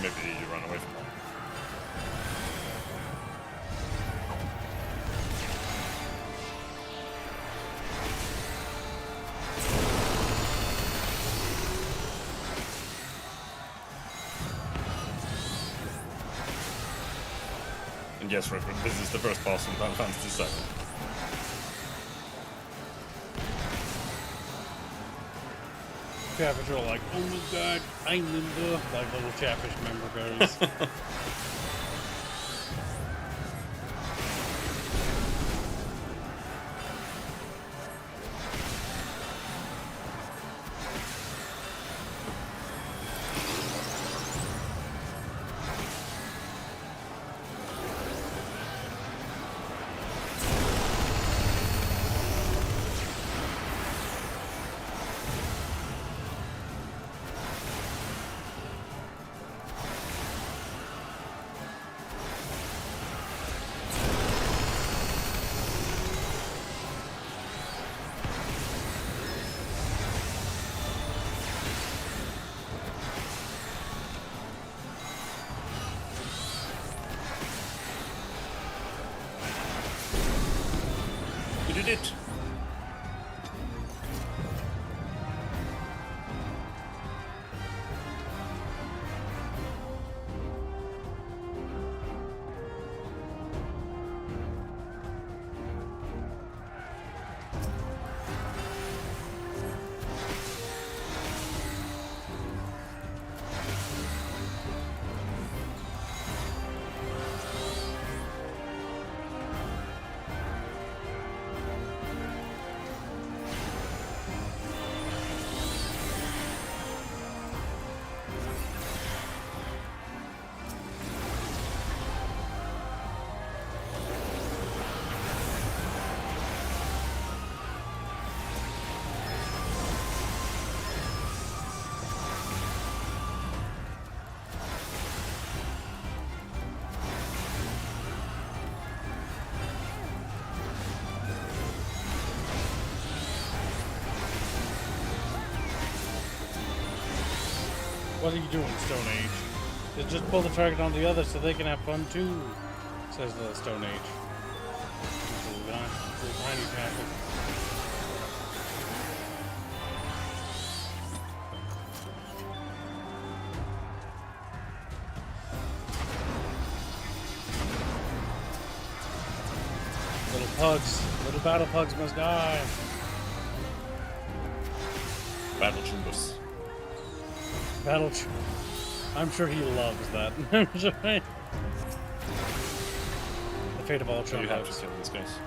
Maybe you run away from them. And yes, Reverend, this is the first boss in Final Fantasy VII. Chappish are like, oh my god, I'm Linda. Like little Chappish member goes. You did it! What are you doing, Stone Age? Just pull the target on the other so they can have fun too, says the Stone Age. Little tiny tackle. Little pugs, little battle pugs must die. Battle Chumbus. I'm sure he loves that. I'm sure. The fate of all So you have to chumbugs. kill these guys.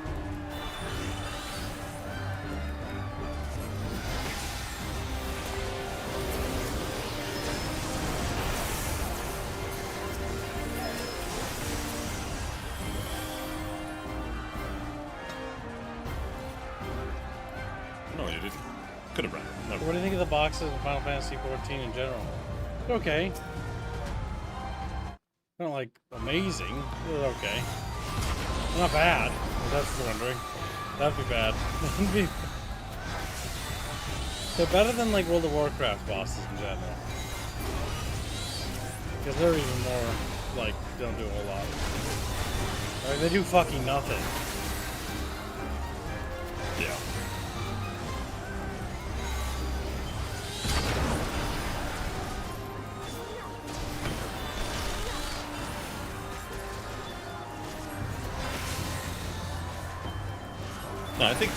No, you didn't. Could have run. No. What do you think of the boxes in Final Fantasy 14 in general? They're okay. Not like amazing. They're okay. They're not bad, if that's what you're wondering. That'd be bad. They're better than like World of Warcraft bosses in general. Because they're even more like, don't do a whole lot. Like, they do fucking nothing. Yeah. No, I think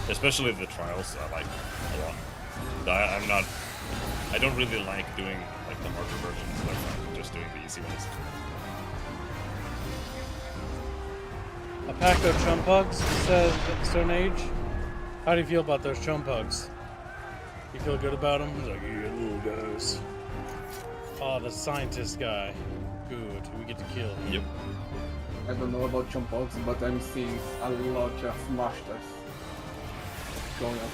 especially the trials, I like a lot. I don't really like doing like the harder versions. I find just doing the easy ones. A pack of chumpugs, says Stone Age. How do you feel about those chumpugs? You feel good about them? He's like, yeah, little guys. Oh, the scientist guy. Good, we get to kill him. Yep. I don't know about chumpugs, but I'm seeing a lot of masters going on.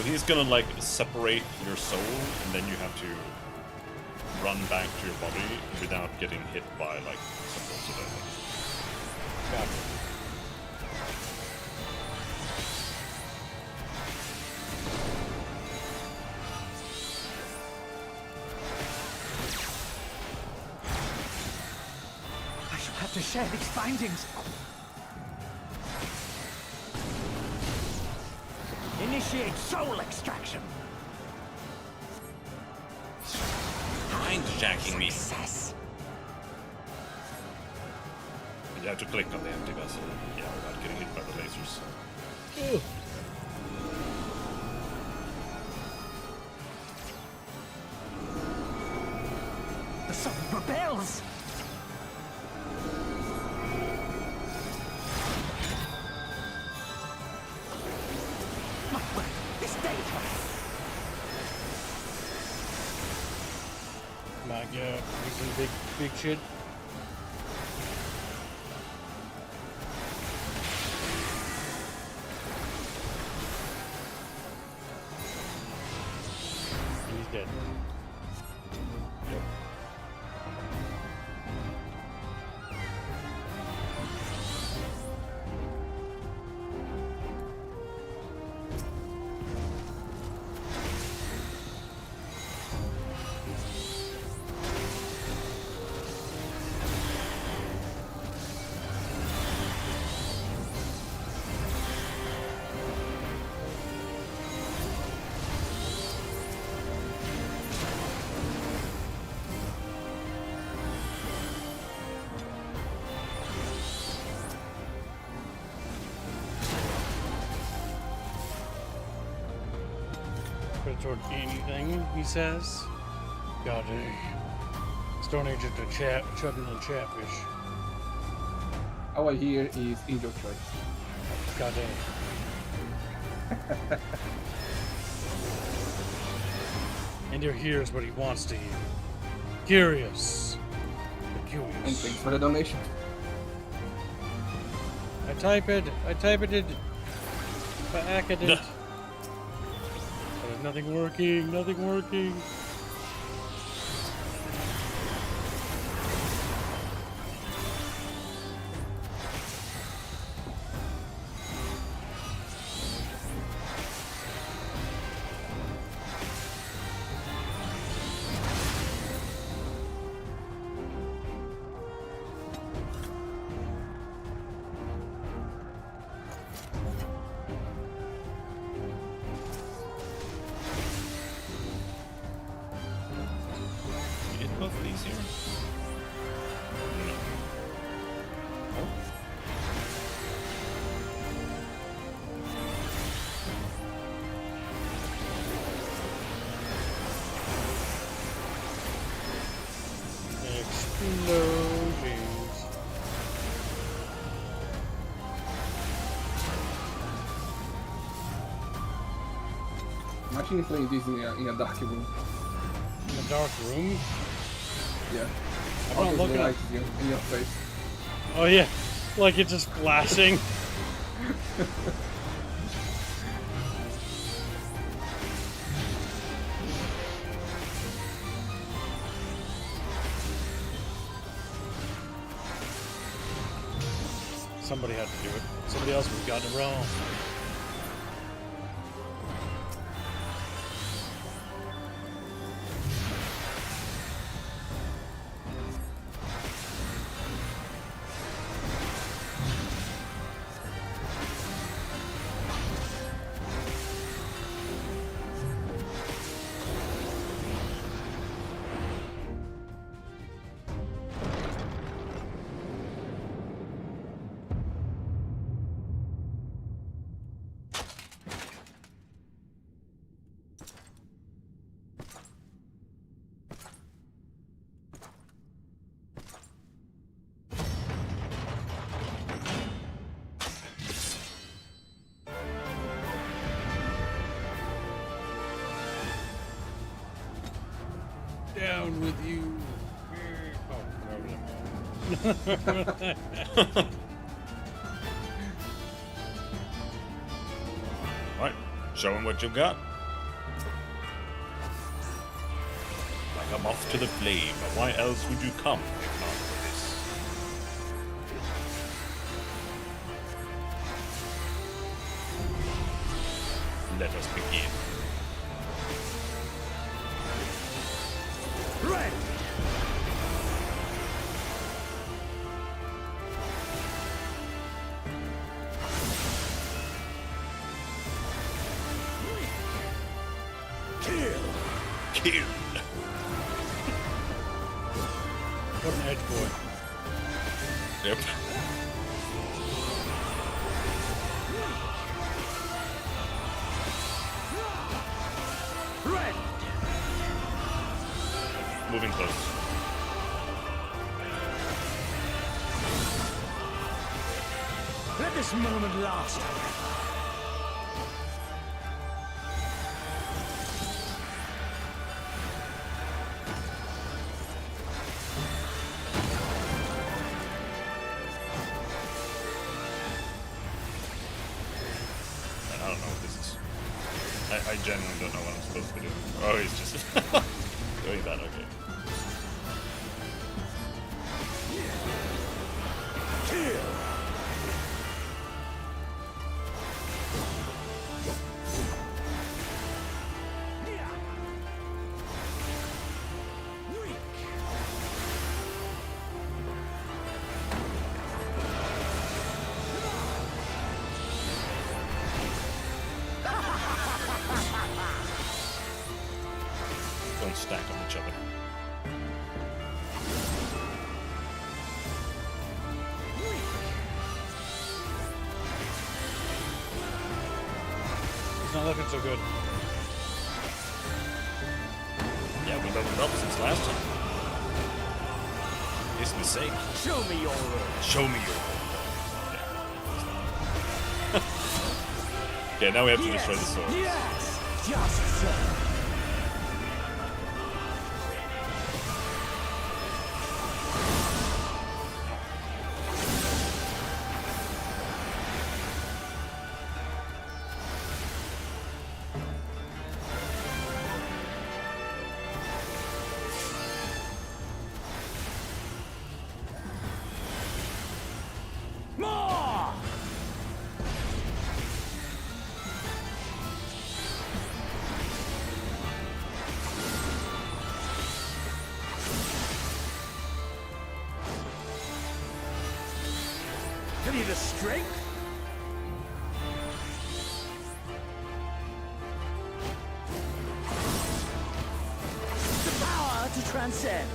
he's gonna like separate your soul, and then you have to run back to your body without getting hit by like some bullshit, I think. I shall have to share these findings. Initiate soul extraction. Mind jacking me. Success. You have to click on the empty vessel, yeah, without getting hit by the lasers. The soul rebels. My word, this data. My God, he's in big shit. He's dead. Yep. Toward anything, he says. God dang. Stone Age is a chugging on Chatfish. All I hear is Angel Choice. God dang. And here's what he wants to hear. Curious. The curious. And thanks for the donation. I type it. By accident. There's nothing working. Explosions. Imagine playing this in a dark room. In a dark room? Yeah. I'm not looking at in your face. Oh yeah, like it's just flashing. Somebody had to do it. Somebody else would have gotten it wrong. Down with you. Alright, show him what you got. Come off to the flame. Why else would you come if not for this? Let us begin. Red! Kill! What an edge boy. Yep. Red! Moving close. Let this moment last. I don't know what this is. I genuinely don't know what I'm supposed to do. Oh, he's just doing that, okay. Don't stack on each other. It's not looking so good. Yeah, we leveled up since last time. It's mistake. Show me your work. Show me your work. Okay, now we have to destroy the sword. Yes! Just so. More! Give you the strength? The power to transcend.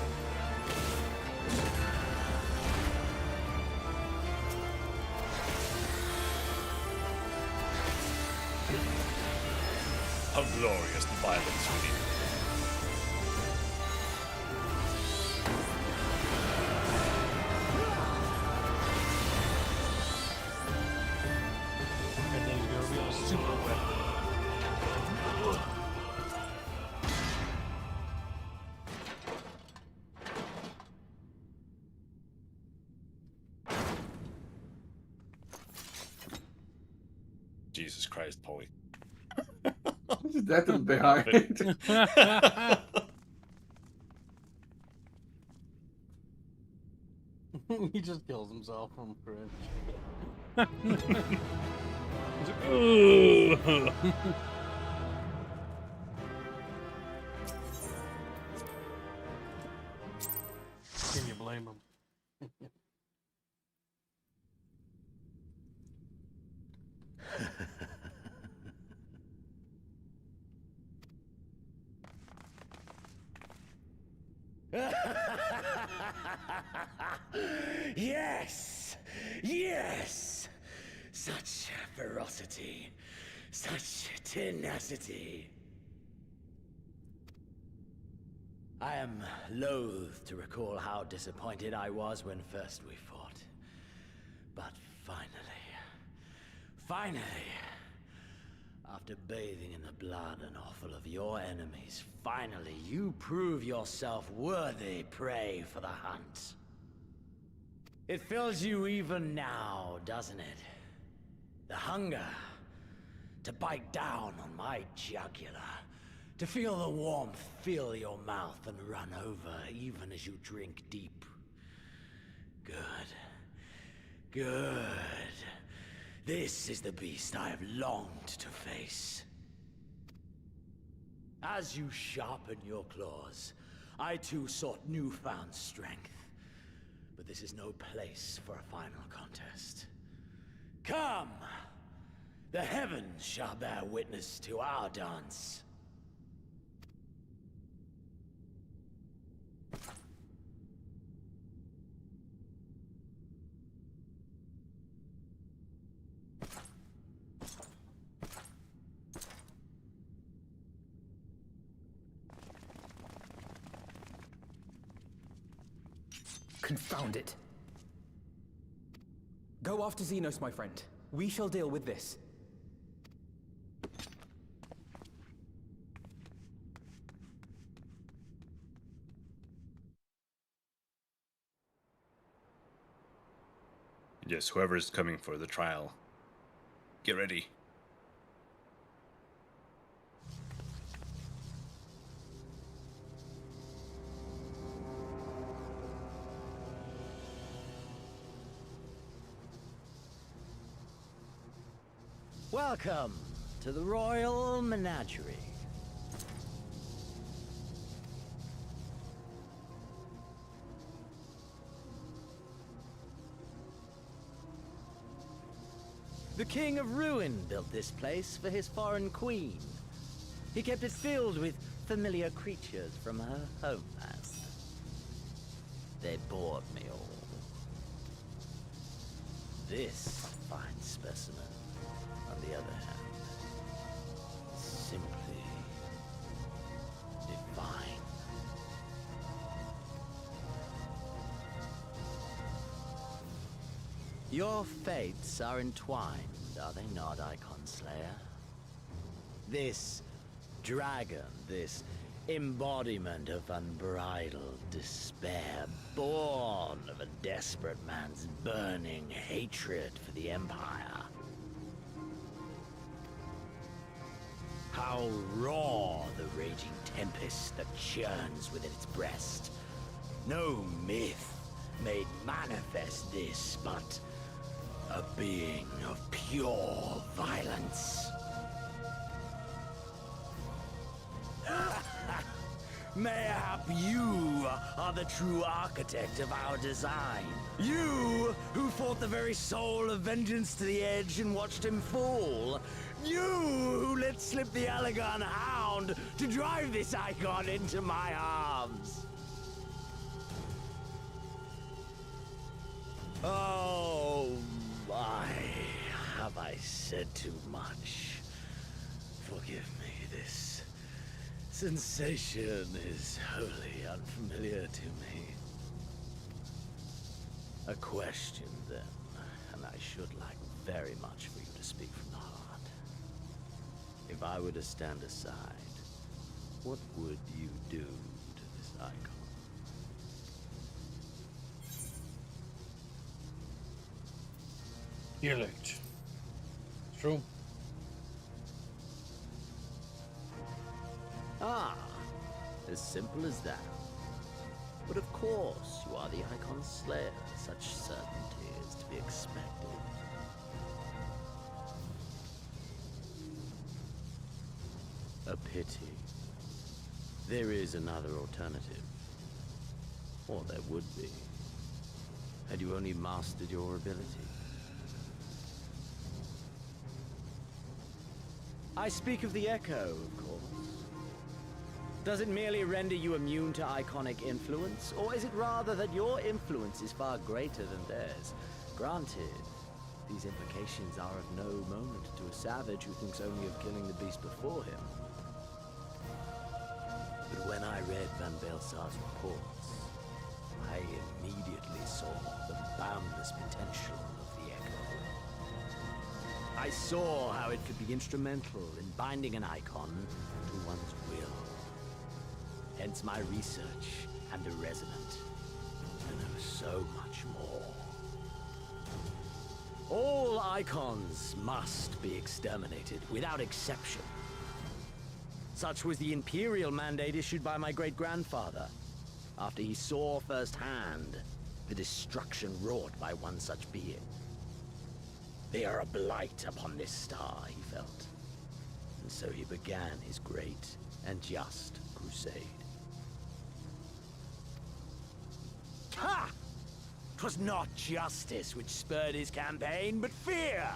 How glorious the violence within. And then he's gonna reveal a super weapon. Jesus Christ, Polly. What is that behind? He just kills himself from cringe. Can you blame him? Yes! Yes! Such ferocity. Such tenacity. I am loath to recall how disappointed I was when first we fought. But finally, after bathing in the blood and offal of your enemies, finally you prove yourself worthy prey for the hunt. It fills you even now, doesn't it? The hunger to bite down on my jugular, To feel the warmth fill your mouth and run over even as you drink deep. Good. Good. This is the beast I have longed to face. As you sharpen your claws, I too sought newfound strength. But this is no place for a final contest. Come! The heavens shall bear witness to our dance. Confound it. Go after Xenos, my friend. We shall deal with this. Yes, whoever is coming for the trial, get ready. Welcome to the Royal Menagerie. The King of Ruin built this place for his foreign queen. He kept it filled with familiar creatures from her homeland. They bored me all. This fine specimen, on the other hand, simply divine. Your fates are entwined, are they not, Icon Slayer? This dragon, this embodiment of unbridled despair, born of a desperate man's burning hatred for the Empire. How raw the raging tempest that churns within its breast. No myth made manifest this, but a being of pure violence. Mayhap you are the true architect of our design. You who fought the very soul of vengeance to the edge and watched him fall. You who let slip the Allegan hound to drive this icon into my arms. Oh my, have I said too much? Forgive me, this sensation is wholly unfamiliar to me. A question, then, and I should like very much for you to speak from the heart. If I were to stand aside, what would you do to this icon? Elect. True. Ah, as simple as that. But of course, you are the Icon Slayer. Such certainty is to be expected. A pity. There is another alternative. Or there would be. Had you only mastered your ability. I speak of the Echo, of course. Does it merely render you immune to iconic influence, or is it rather that your influence is far greater than theirs? Granted, these implications are of no moment to a savage who thinks only of killing the beast before him. But when I read Van Belsar's reports, I immediately saw the boundless potential of the Echo. I saw how it could be instrumental in binding an icon to one's will. Hence my research and the Resonant. To know so much more. All icons must be exterminated without exception. Such was the imperial mandate issued by my great-grandfather, after he saw firsthand the destruction wrought by one such being. They are a blight upon this star, he felt. And so he began his great and just crusade. Ha! 'Twas not justice which spurred his campaign, but fear!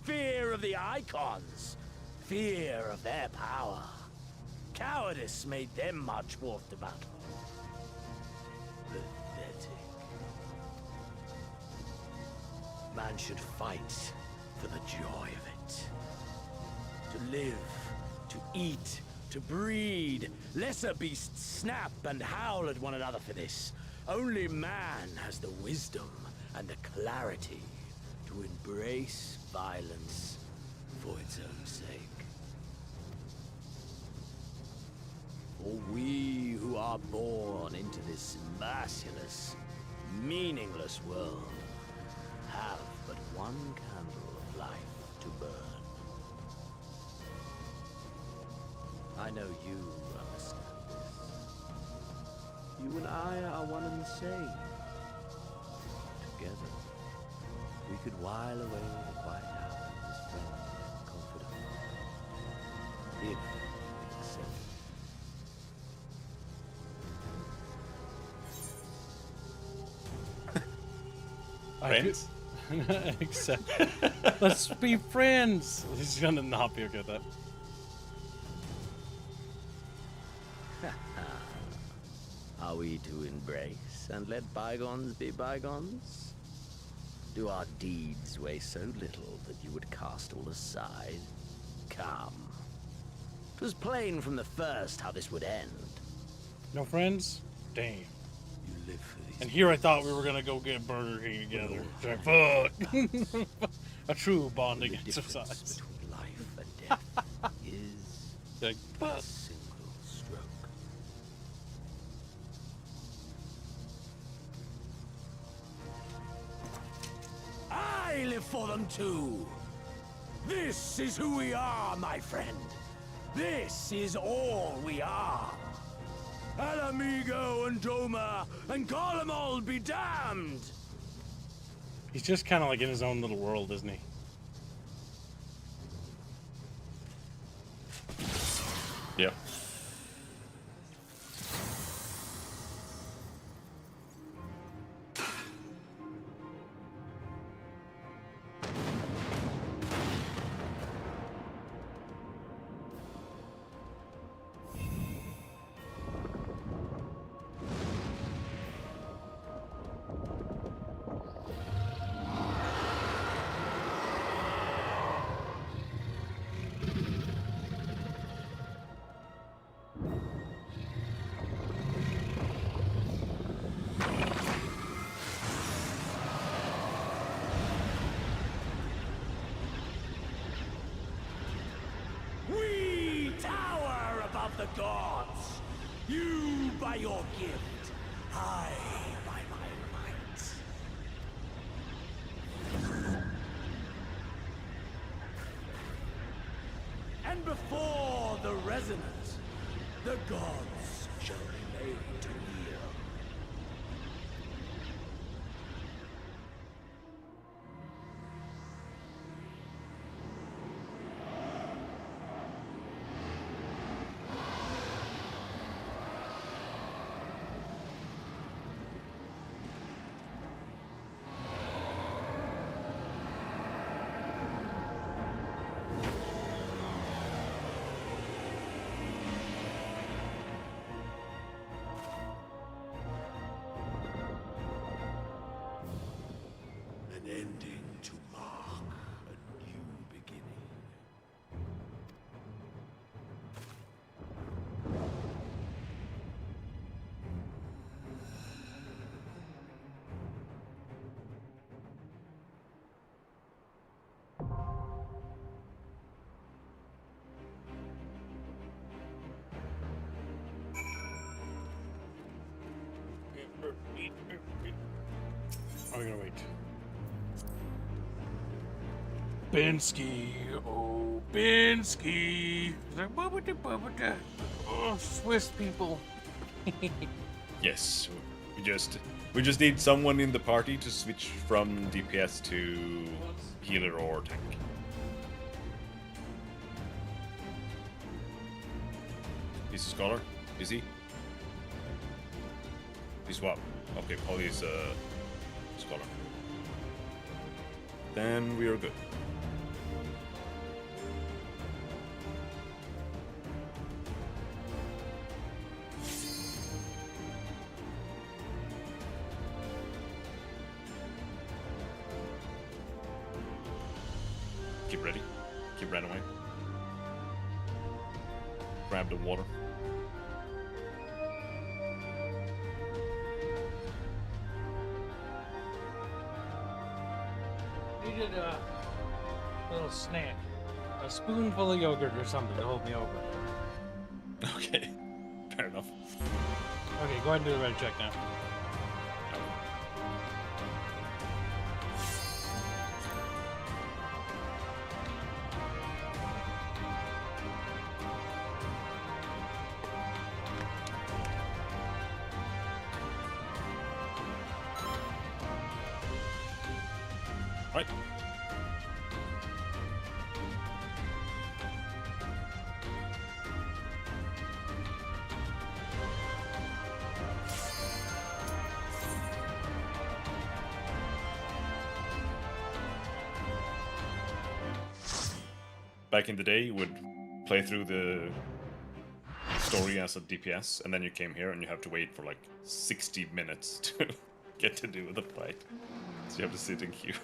Fear of the Icons! Fear of their power! Cowardice made them march forth to battle. Pathetic. Man should fight for the joy of it. To live, to eat, to breed. Lesser beasts snap and howl at one another for this. Only man has the wisdom and the clarity to embrace violence for its own sake. For we who are born into this merciless, meaningless world have but one candle of life to burn. I know you understand this. You and I are one and the same. Together, we could while away the quiet hours as friends and confidants. If we accept it. Friends? Except, let's be friends. He's gonna not be okay with that. Are we to embrace and let bygones be bygones? Do our deeds weigh so little that you would cast all aside? Come. 'Twas plain from the first how this would end. No friends? Damn. You live for these. And here I thought we were gonna go get Burger King together. Fuck. A true bonding exercise. Between life and death is like, a single stroke. I live for them too. This is who we are, my friend. This is all we are. Alamigo and Doma and Garlemald be damned! He's just kind of like in his own little world, isn't he? Yep. The gods, you by your gift, I by my might. And before the resonance, the gods shall be made to kneel. An ending to mark a new beginning. Are we gonna wait? Bensky, oh Binsky. Oh, Swiss people. Yes, we just need someone in the party to switch from DPS to healer or tank. He's a scholar, is he? He's what? Okay, Polly is a scholar. Then we are good. Keep ready. Keep right away. Grab the water. Needed a little snack. A spoonful of yogurt or something to hold me over. Okay. Fair enough. Okay, go ahead and do the red check now. Right. Back in the day, you would play through the story as a DPS, and then you came here and you have to wait for like 60 minutes to get to do the fight. So you have to sit in queue.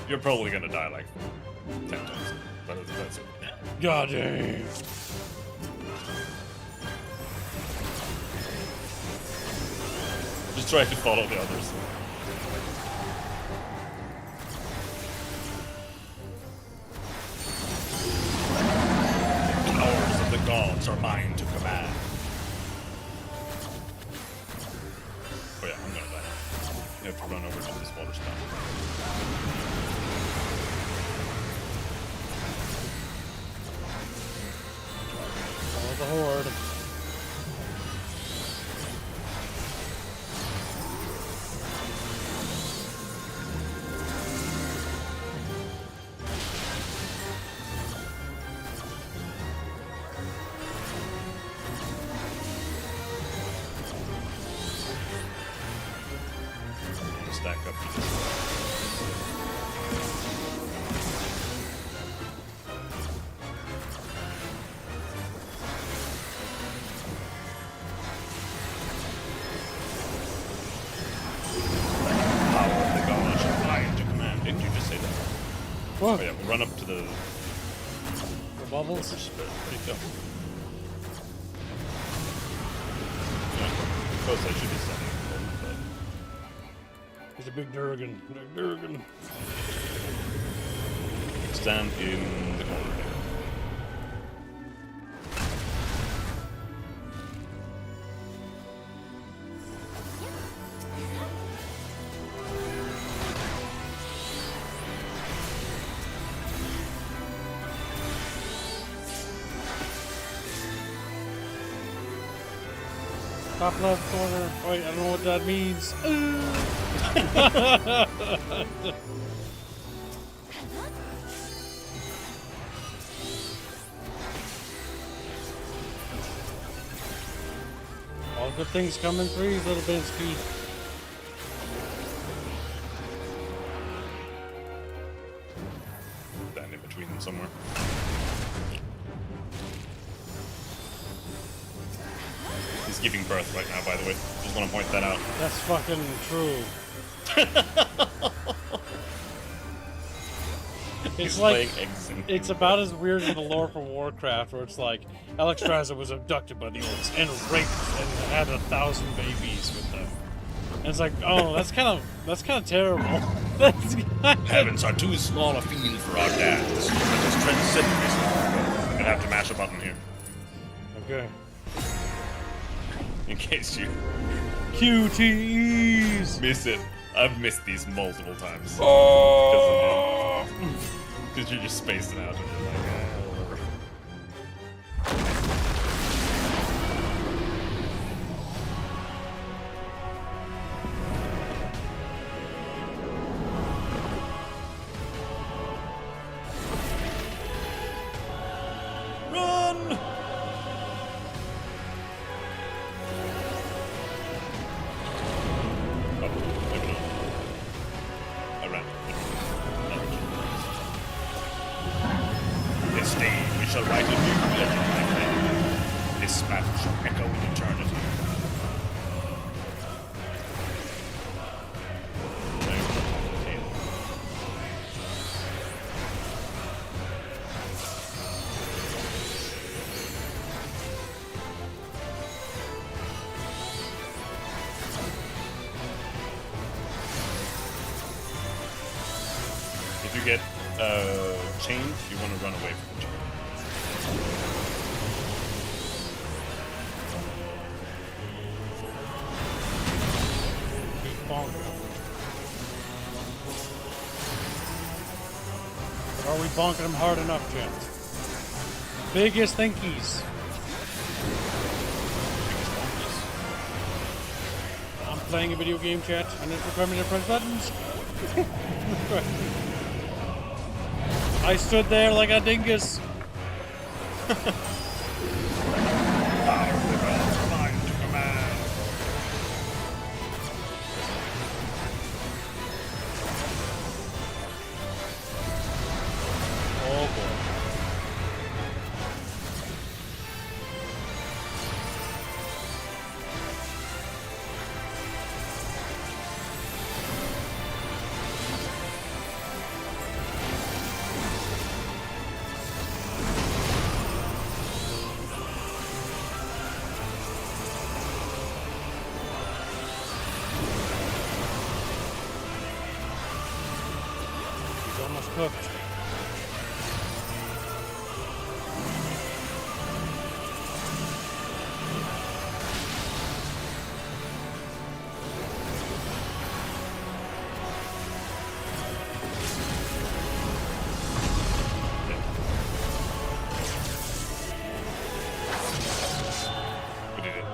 You're probably gonna die like 10 times, but that's it. God damn. Just try to follow the others. The powers of the gods are mine to command. Oh yeah, I'm gonna die. You have to run over to this water spout. The horde. Stack up to this. What? Oh yeah, we'll run up to the bubbles. There you go. Yeah, suppose I should be standing, but He's a big Durgan. Big Durgan. stand in the corner. Top left corner. Wait, I don't know what that means. All good things come in threes, little Binsky. Stand in between them somewhere. He's giving birth right now, by the way. Just want to point that out. That's fucking true. It's like laying eggs in it's about as weird as the lore for Warcraft, where it's like Alexstrasza was abducted by the orcs and raped and had 1,000 babies with them. And it's like, oh, that's kind of terrible. That's Heavens are too small a field for our dance. Let us transcend this. I'm gonna have to mash a button here. Okay. In case you QTEs miss it. I've missed these multiple times. Oh! Because you're just spacing out and you're like, Run! Oh, maybe not. I ran. This day we shall write a new legend, my friend. This battle shall echo in eternity. There's the tail. If you get chained, you want to run away from the chain. Keep bonking. But are we bonking them hard enough, chat? Biggest thinkies. I'm playing a video game, chat, and it's requiring me to press buttons. I stood there like a dingus. Oh boy. He's almost cooked. We did it.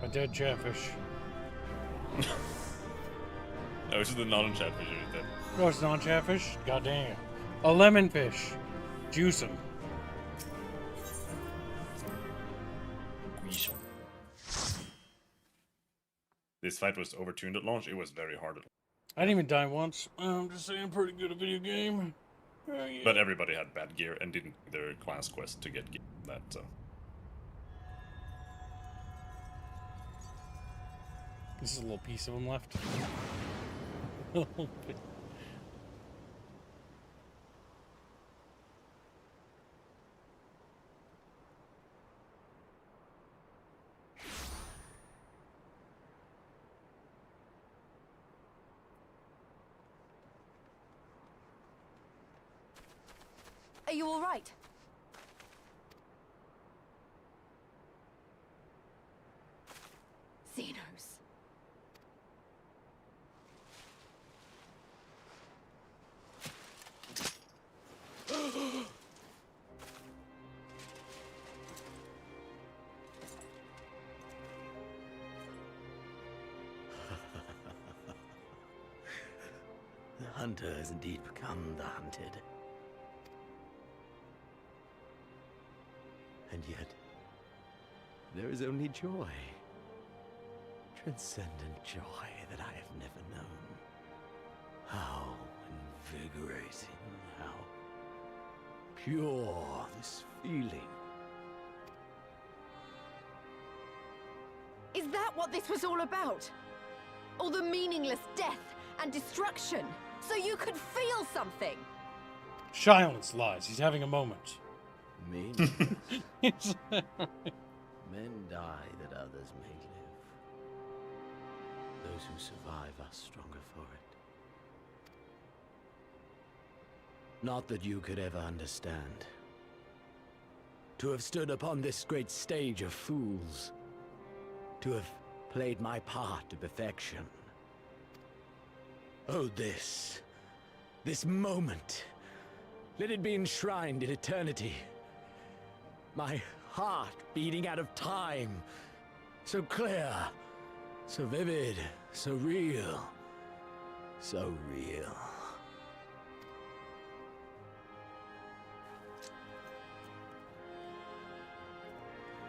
A dead chatfish. No, this is the non-chatfish right there. Oh, it's non-chatfish? Goddamn. A lemon fish. Juice 'em. This fight was overtuned at launch. It was very hard at launch. I didn't even die once. I'm just saying, pretty good at video game. Yeah. But everybody had bad gear and didn't do their class quest to get gear. That, so. This is a little piece of them left. Are you all right? Xenos. The hunter has indeed become the hunted. And yet, there is only joy. Transcendent joy that I have never known. How invigorating, how pure this feeling. Is that what this was all about? All the meaningless death and destruction, so you could feel something? Silence, lies. He's having a moment. Meaningless. Men die that others may live. Those who survive are stronger for it. Not that you could ever understand. To have stood upon this great stage of fools. To have played my part to perfection. Oh, this moment. Let it be enshrined in eternity. My heart beating out of time. So clear, so vivid, so real. So real.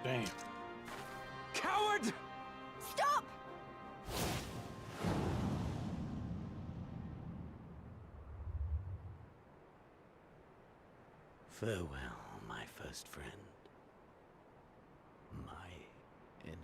Damn. Coward! Stop! Farewell, my first friend. My enemy.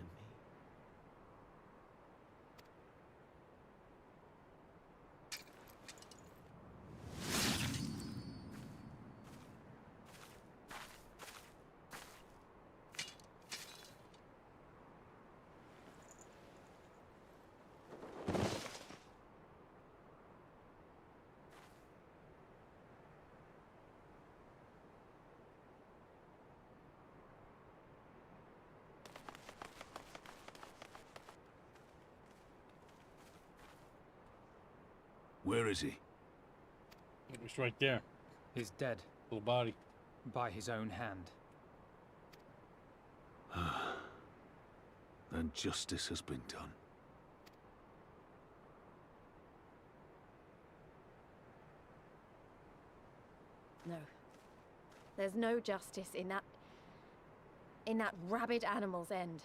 Where is he? He's right there. He's dead. Little body. By his own hand. Then justice has been done. No. There's no justice in that rabid animal's end.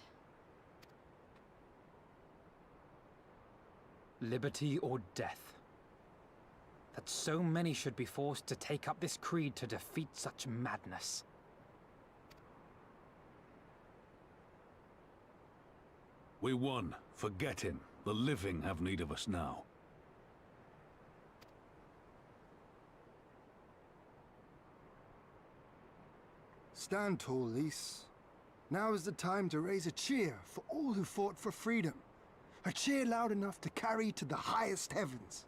Liberty or death. That so many should be forced to take up this creed to defeat such madness. We won. Forget him. The living have need of us now. Stand tall, Lys. Now is the time to raise a cheer for all who fought for freedom. A cheer loud enough to carry to the highest heavens.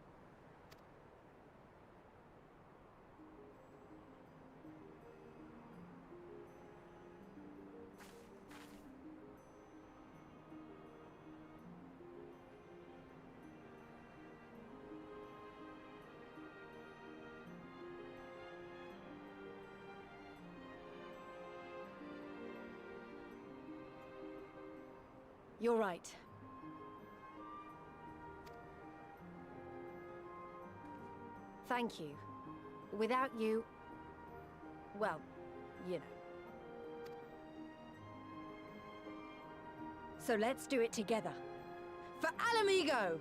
You're right. Thank you. Without you... well, you know. So let's do it together. For Alamigo!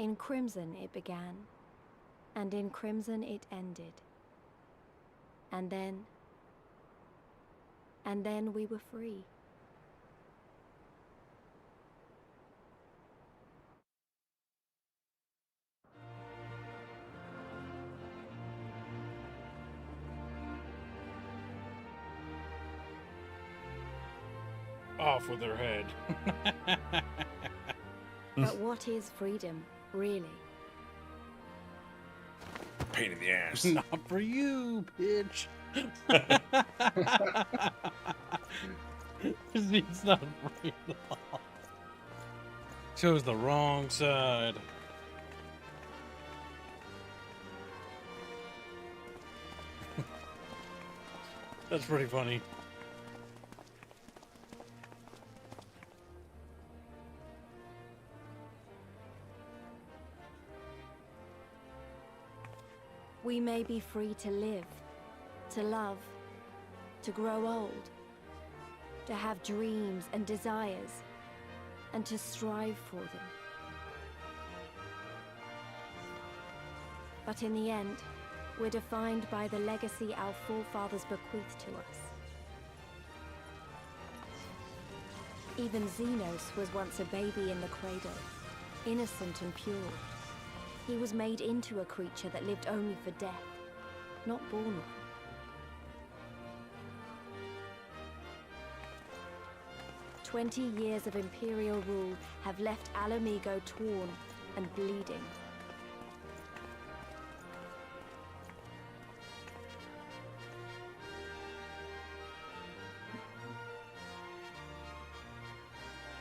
In crimson it began, and in crimson it ended. And then we were free. Off with her head. But what is freedom, really? Pain in the ass. Not for you, bitch. It's not free at all. Chose the wrong side. That's pretty funny. We may be free to live, to love, to grow old, to have dreams and desires, and to strive for them. But in the end, we're defined by the legacy our forefathers bequeathed to us. Even Xenos was once a baby in the cradle, innocent and pure. He was made into a creature that lived only for death, not born one. "20 years of Imperial rule have left Alamigo torn and bleeding.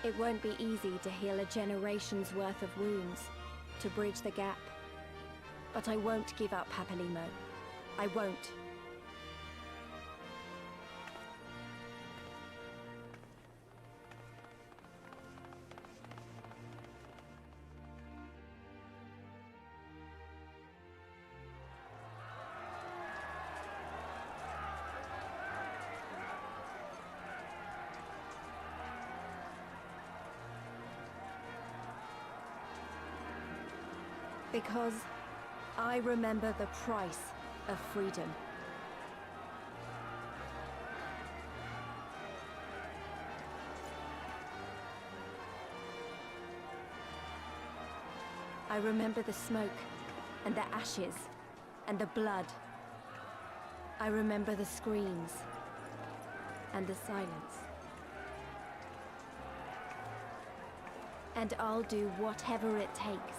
It won't be easy to heal a generation's worth of wounds, to bridge the gap. But I won't give up, Papalimo. I won't. Because I remember the price of freedom. I remember the smoke, and the ashes, and the blood. I remember the screams, and the silence. And I'll do whatever it takes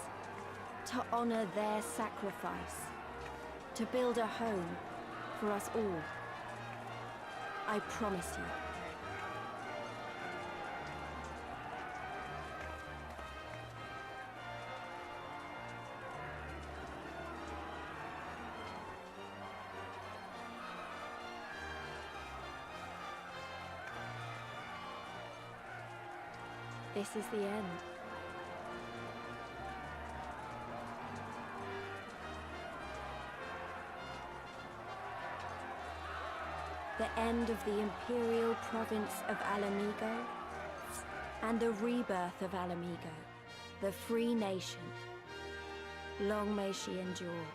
to honor their sacrifice, to build a home for us all. I promise you. This is the end. The end of the Imperial province of Alamigo, and the rebirth of Alamigo, the free nation. Long may she endure.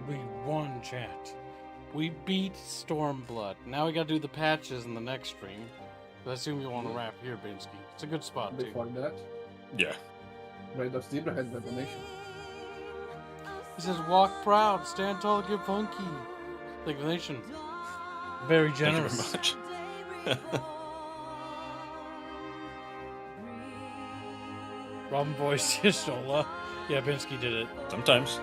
We won, chat. We beat Stormblood. Now we gotta do the patches in the next stream. But I assume you want to wrap here, Binsky. It's a good spot, too. Before that, Yeah. Raid of Zebra had the donation. He says, walk proud, stand tall, get funky. Thank you, Nation. Very generous. Thank you very much. Robin voiced Hishola. Yeah, Binsky did it. Sometimes.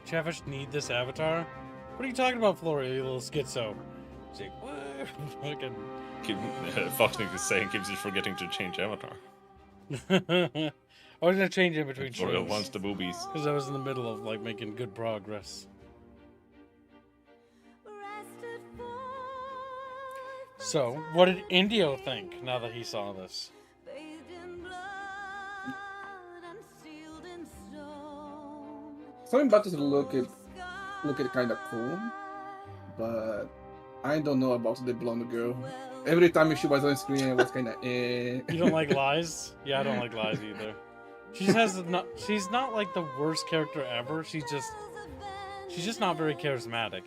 Chatfish need this avatar? What are you talking about, Flora, you little schizo? She's like, what? Fucking... Foxnick is saying keeps you forgetting to change avatar. I was gonna change in between Flora streams. wants the boobies. Because I was in the middle of, like, making good progress. Rested So, what did Indio think now that he saw this? Some battles look kind of cool, but I don't know about the blonde girl. Every time she was on screen, I was kind of eh. You don't like Lies? Yeah, I don't like Lies either. She's not like the worst character ever. She's just not very charismatic.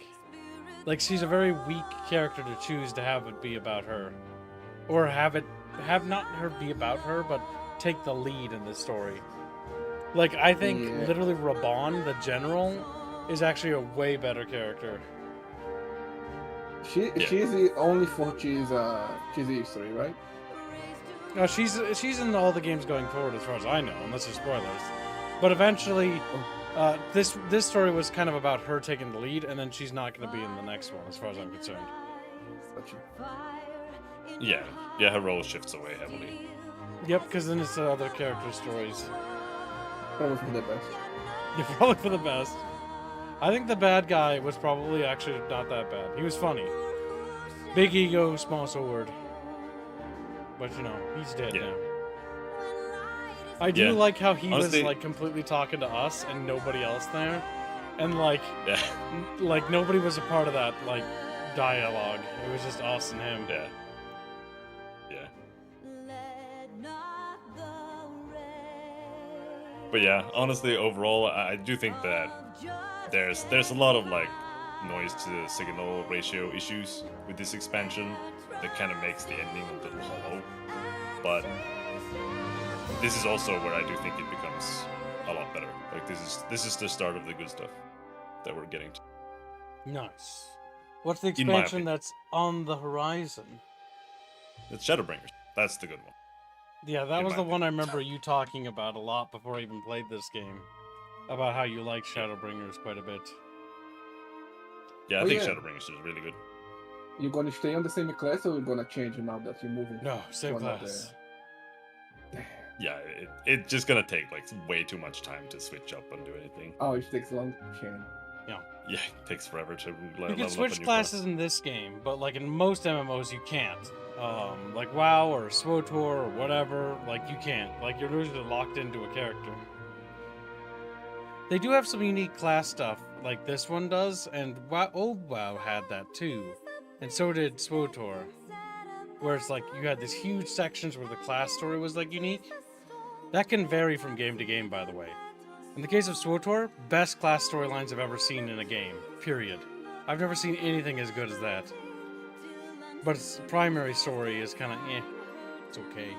Like, she's a very weak character to choose to have it be about her, or have not her be about her, but take the lead in the story. Like, I think literally Raban, the general, is actually a way better character. She's the only for cheese history, right? No, she's in all the games going forward, as far as I know, unless there's spoilers. But eventually, this story was kind of about her taking the lead, and then she's not going to be in the next one, as far as I'm concerned. Yeah, her role shifts away heavily. Yep, because then it's the other character stories. Probably for the best. Yeah, probably for the best. I think the bad guy was probably actually not that bad. He was funny. Big ego, small sword. But you know, he's dead now. I do like how he was like completely talking to us and nobody else there. And like like nobody was a part of that like dialogue. It was just us and him. Yeah. But yeah, honestly, overall, I do think that there's a lot of like noise to signal ratio issues with this expansion that kind of makes the ending a little hollow. But this is also where I do think it becomes a lot better. Like this is the start of the good stuff that we're getting to. Nice. What's the expansion that's on the horizon? It's Shadowbringers. That's the good one. Yeah, that was the one I remember you talking about a lot before I even played this game. About how you like Shadowbringers quite a bit. Yeah, I think Shadowbringers is really good. You gonna stay on the same class, or you gonna change now that you're moving? No, same class. Yeah, it's just gonna take like way too much time to switch up and do anything. Oh, it takes long. Shame. Yeah. Yeah, it takes forever to You can switch classes in this game, but like in most MMOs you can't. Like WoW or SWTOR or whatever, like you can't. Like you're usually locked into a character. They do have some unique class stuff, like this one does, and old WoW had that too. And so did SWTOR. Where it's like you had these huge sections where the class story was like unique. That can vary from game to game, by the way. In the case of SWTOR, best class storylines I've ever seen in a game, period. I've never seen anything as good as that. But its primary story is kind of it's okay.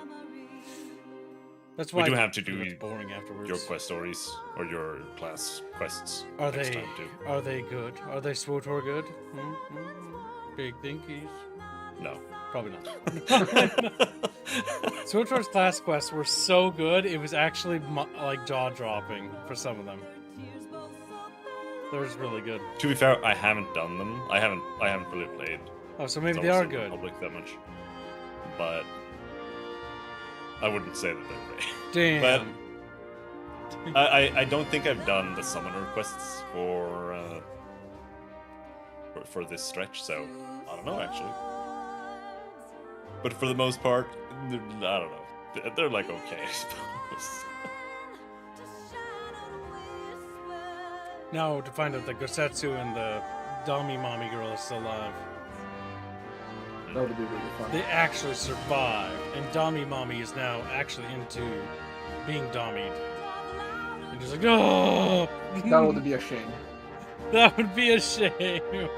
That's why we do have to do boring afterwards. Your quest stories or your class quests. Are next they time too. Are they good? Are they SWTOR good? Big thinkies. No, probably not. SWTOR's class quests were so good, it was actually like jaw-dropping for some of them. They're just really good. To be fair, I haven't done them. I haven't really played. Oh, so maybe they are good. Public that much, but I wouldn't say that they're great. Damn. But I don't think I've done the summoner quests for this stretch, so I don't know actually. But for the most part, I don't know. They're like okay, I suppose. Now to find out that Gosetsu and the dummy mommy girl is still alive. That would be really fun. They actually survived, and Dummy Mommy is now actually into being dummied. And just like, oh! That would be a shame. That would be a shame.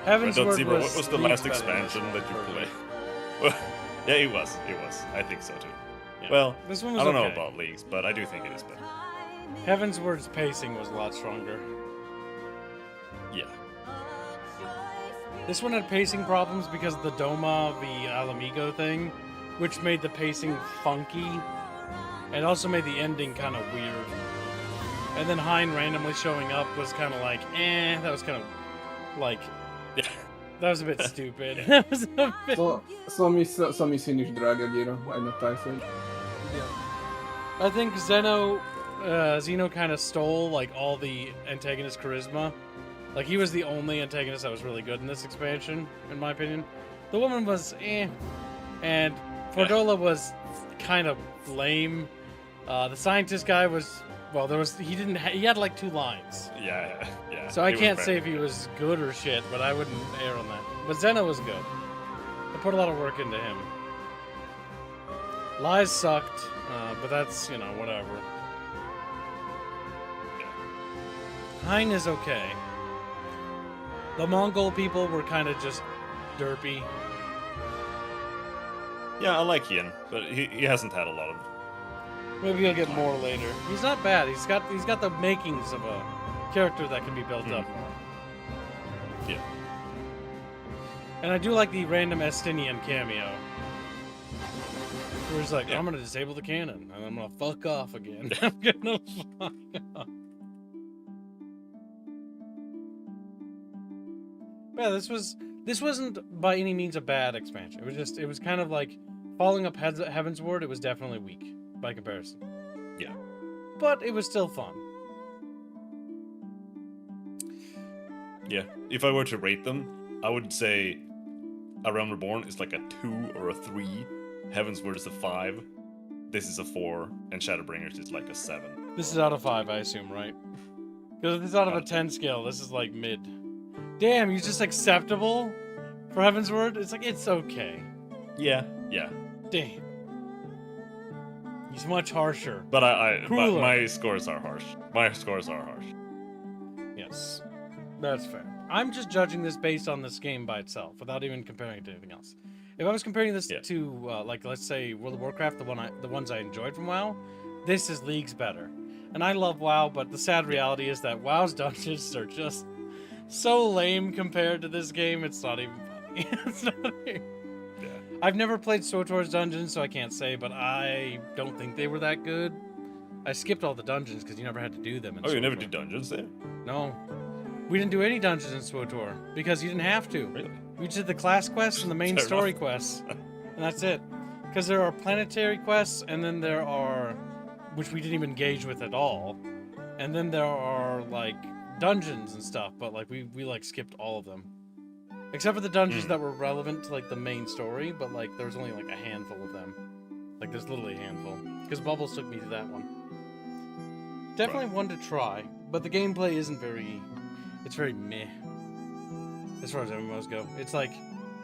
Heaven's Word Zebra, was what was the last expansion that you played? Yeah, it was. I think so too. Yeah. Well, this one was I don't know okay. about leagues, but I do think it is better. Heaven's Word's pacing was a lot stronger. Yeah. This one had pacing problems because of the Doma v Alamigo thing, which made the pacing funky, and also made the ending kind of weird. And then Hein randomly showing up was kind of like, that was kind of like, yeah, that was a bit stupid. That was a bit. So mi finish Dragon, you know, I'm not Tyson. I think Zeno kind of stole like all the antagonist charisma Like, he was the only antagonist that was really good in this expansion, in my opinion. The woman was eh, and Fordola was kind of lame. The scientist guy was, well, he had like 2 lines. Yeah. So I can't say if he was good or shit, but I wouldn't err on that. But Zena was good. I put a lot of work into him. Lies sucked, but that's, you know, whatever. Hein is okay. The Mongol people were kind of just derpy. Yeah, I like Ian, but he hasn't had a lot of. Maybe he'll get more later. He's not bad. He's got the makings of a character that can be built up. Yeah. And I do like the random Estinian cameo. Where he's like, I'm gonna disable the cannon, and I'm gonna fuck off again. I'm gonna fuck off. Yeah, this wasn't by any means a bad expansion. It was kind of like following up Heaven's Ward. It was definitely weak by comparison. Yeah. But it was still fun. Yeah. If I were to rate them, I would say A Realm Reborn is like a 2 or a 3. Heaven's Word is a 5. This is a 4, and Shadowbringers is like a 7. This is out of 5, I assume, right? Because if this is out of a 10 scale, this is like mid. Damn, he's just acceptable for Heaven's Word? It's like, it's okay. Yeah. Damn. He's much harsher. But but Cooler. my scores are harsh. Yes. That's fair. I'm just judging this based on this game by itself, without even comparing it to anything else. If I was comparing this to, like, let's say World of Warcraft, the ones I enjoyed from WoW, this is leagues better. And I love WoW, but the sad reality is that WoW's dungeons are just so lame compared to this game. It's not even funny. It's not even... Yeah. I've never played SWTOR's dungeons, so I can't say, but I don't think they were that good. I skipped all the dungeons because you never had to do them in you never SWTOR. did dungeons there? No. We didn't do any dungeons in SWTOR because you didn't have to. Really? We just did the class quests and the main Fair story enough. quests. And that's it. Because there are planetary quests, and then there are, which we didn't even engage with at all. And then there are, like, dungeons and stuff, but, like, we like, skipped all of them. Except for the dungeons that were relevant to, like, the main story, but, like, there was only, like, a handful of them. Like, there's literally a handful. Because Bubbles took me to that one. Definitely one to try, but the gameplay isn't very... It's very meh. As far as MMOs go. It's like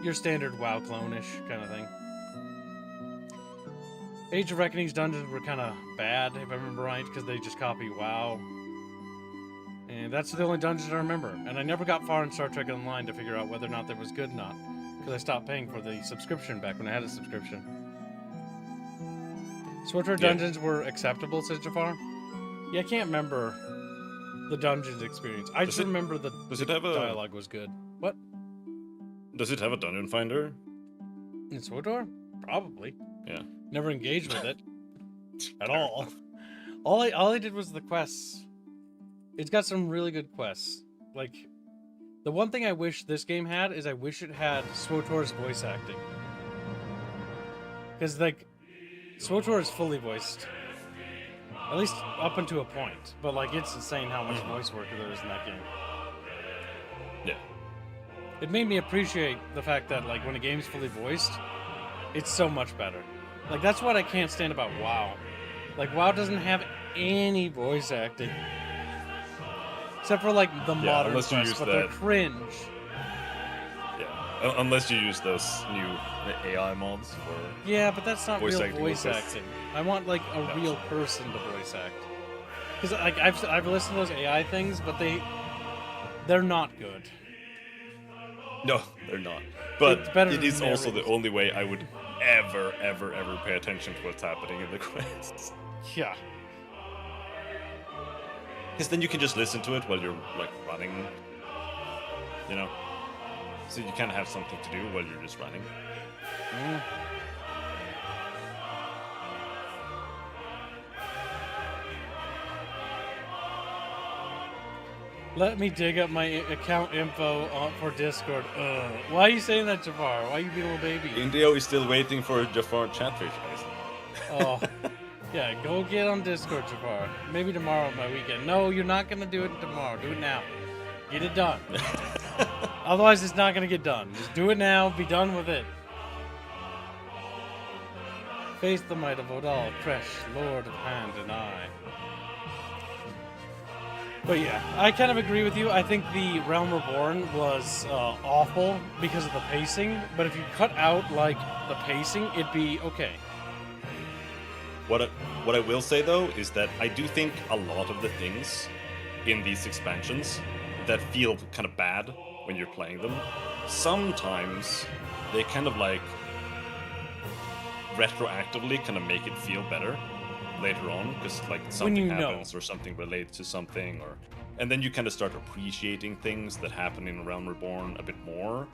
your standard WoW clone-ish kind of thing. Age of Reckoning's dungeons were kind of bad, if I remember right, because they just copy WoW. And that's the only dungeons I remember. And I never got far in Star Trek Online to figure out whether or not that was good or not. Because I stopped paying for the subscription back when I had a subscription. SWTOR dungeons were acceptable, says Jafar. Yeah, I can't remember the dungeons experience. I just remember the dialogue was good. What? Does it have a dungeon finder? In SWTOR? Probably. Yeah. Never engaged with it. At all. All I did was the quests. It's got some really good quests. Like, the one thing I wish this game had is I wish it had SWTOR's voice acting. Because, like, SWTOR is fully voiced. At least up until a point. But, like, it's insane how much voice work there is in that game. Yeah. It made me appreciate the fact that, like, when a game's fully voiced, it's so much better. Like, that's what I can't stand about WoW. Like, WoW doesn't have any voice acting. Except for, like, the modern quests, but they're cringe. Yeah, unless you use those new AI mods for Yeah, but that's not real voice with acting. I want, like, a real person to voice act. Because, like, I've listened to those AI things, but they're not good. No, they're not. But It's better it than is also the narrating. only way I would ever pay attention to what's happening in the quests. Yeah. Because then you can just listen to it while you're, like, running, you know? So you kind of have something to do while you're just running. Mm. Let me dig up my account info for Discord. Why are you saying that, Jafar? Why are you being a little baby? Indio is still waiting for Jafar Chatfish. Oh, yeah, go get on Discord, Jafar. Maybe tomorrow, my weekend. No, you're not going to do it tomorrow. Do it now. Get it done. Otherwise, it's not going to get done. Just do it now. Be done with it. Face the might of Odal, fresh, lord of hand and eye. But yeah, I kind of agree with you. I think the Realm Reborn was awful because of the pacing. But if you cut out, like, the pacing, it'd be okay. What I will say, though, is that I do think a lot of the things in these expansions that feel kind of bad when you're playing them, sometimes they kind of like retroactively kind of make it feel better later on, because like something happens or something relates to something, or and then you kind of start appreciating things that happen in Realm Reborn a bit more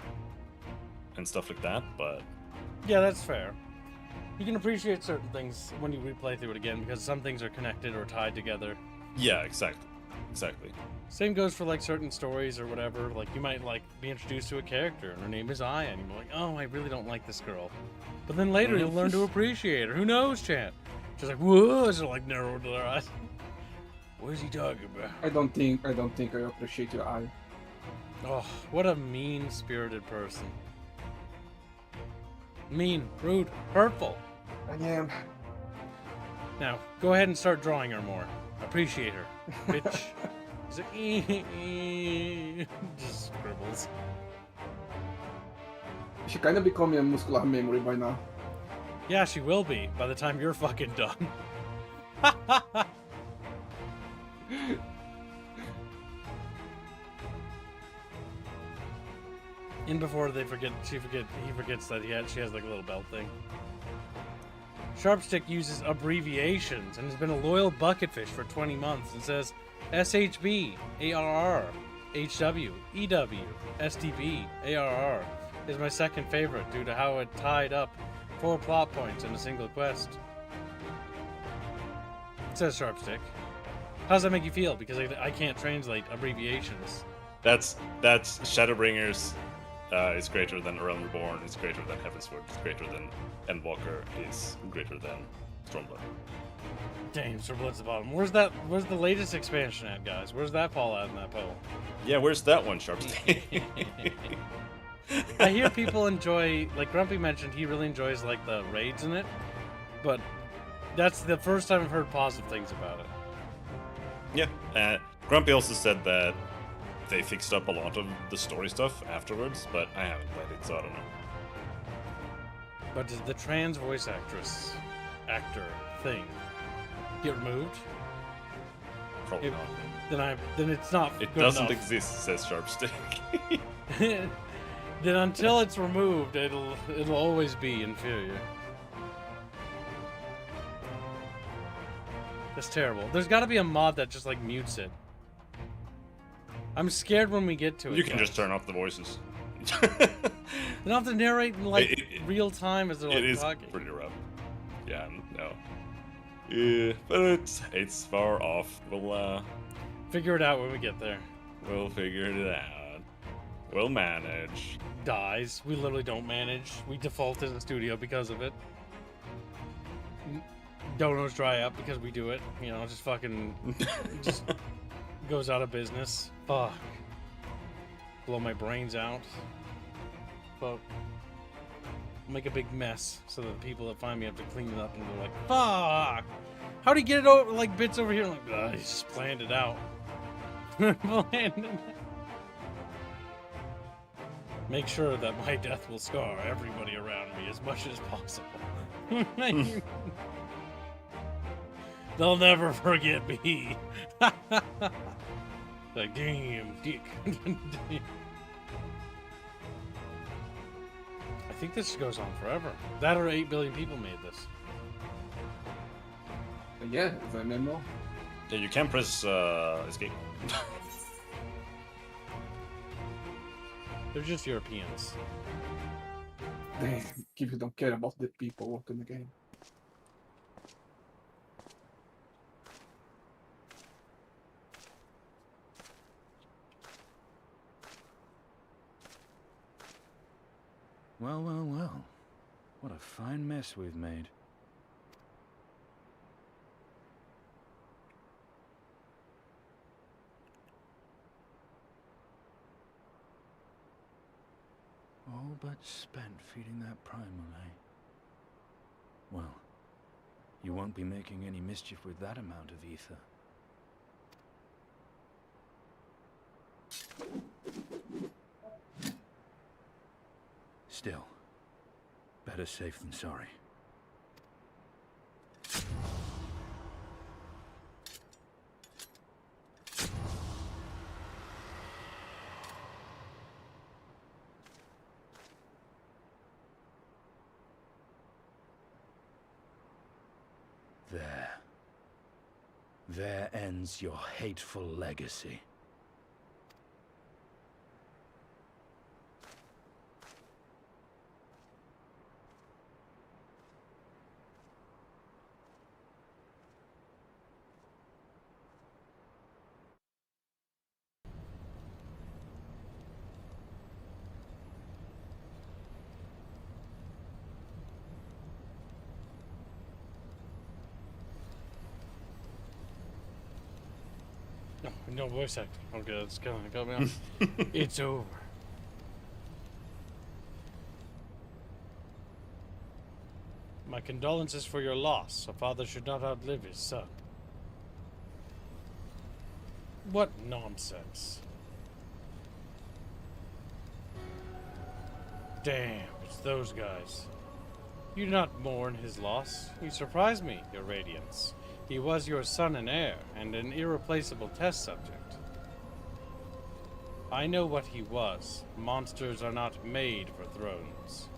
and stuff like that. But yeah, that's fair. You can appreciate certain things when you replay through it again because some things are connected or tied together. Yeah, exactly. Same goes for like certain stories or whatever. Like you might like be introduced to a character and her name is Aya, and you're like, oh, I really don't like this girl. But then later you'll learn to appreciate her. Who knows, Chan? She's like, whoa, so like narrowed their eyes. What is he talking about? I don't think I appreciate your eye. Oh, what a mean-spirited person. Mean, rude, hurtful. I am. Now, go ahead and start drawing her more. Appreciate her, bitch. He's like, just scribbles. She kind of becoming a muscular memory by now. Yeah, she will be by the time you're fucking done. And before he forgets that she has like a little belt thing. Sharpstick uses abbreviations and has been a loyal bucketfish for 20 months and says SHB, ARR, HW, EW, STB, ARR is my second favorite due to how it tied up 4 plot points in a single quest. It says Sharpstick. How does that make you feel? Because I can't translate abbreviations. That's Shadowbringers is greater than Realm Reborn, is greater than Heavensward, is greater than Endwalker, is greater than Stormblood. Damn, Stormblood's the bottom. Where's the latest expansion at, guys? Where's that fall at in that poll? Yeah, where's that one, Sharpstick? I hear people enjoy, like Grumpy mentioned, he really enjoys like the raids in it, but that's the first time I've heard positive things about it. Yeah, Grumpy also said that they fixed up a lot of the story stuff afterwards, but I haven't played it, so I don't know. But did the trans voice actor thing get removed? Probably not. Then it's not. It good doesn't enough. exist, says Sharpstick. Then until it's removed, it'll always be inferior. That's terrible. There's got to be a mod that just like mutes it. I'm scared when we get to it. You can just turn off the voices. They don't have to narrate in like real time as they're like talking. It is pretty rough. Yeah, no. Yeah, but it's far off. We'll figure it out when we get there. We'll figure it out. We'll manage. Dies. We literally don't manage. We default in the studio because of it. Donos dry up because we do it. You know, just fucking just goes out of business. Fuck. Blow my brains out. Fuck. Make a big mess so that the people that find me have to clean it up and they're like, fuck! How do you get it over, like, bits over here? I'm like, he just planned it out. Make sure that my death will scar everybody around me as much as possible. They'll never forget me. Like, damn, dick. I think this goes on forever. That or 8 billion people made this. Yeah, if I remember. Yeah, you can press escape. They're just Europeans. Damn, people don't care about the people working the game. Well, well, well. What a fine mess we've made. All but spent feeding that primal, eh? Well, you won't be making any mischief with that amount of ether. Still, better safe than sorry. There ends your hateful legacy. No voice acting. Okay, let's go. Got me on. It's over. My condolences for your loss. A father should not outlive his son. What nonsense. Damn, it's those guys. You do not mourn his loss. You surprise me, your radiance. He was your son and heir, and an irreplaceable test subject. I know what he was. Monsters are not made for thrones.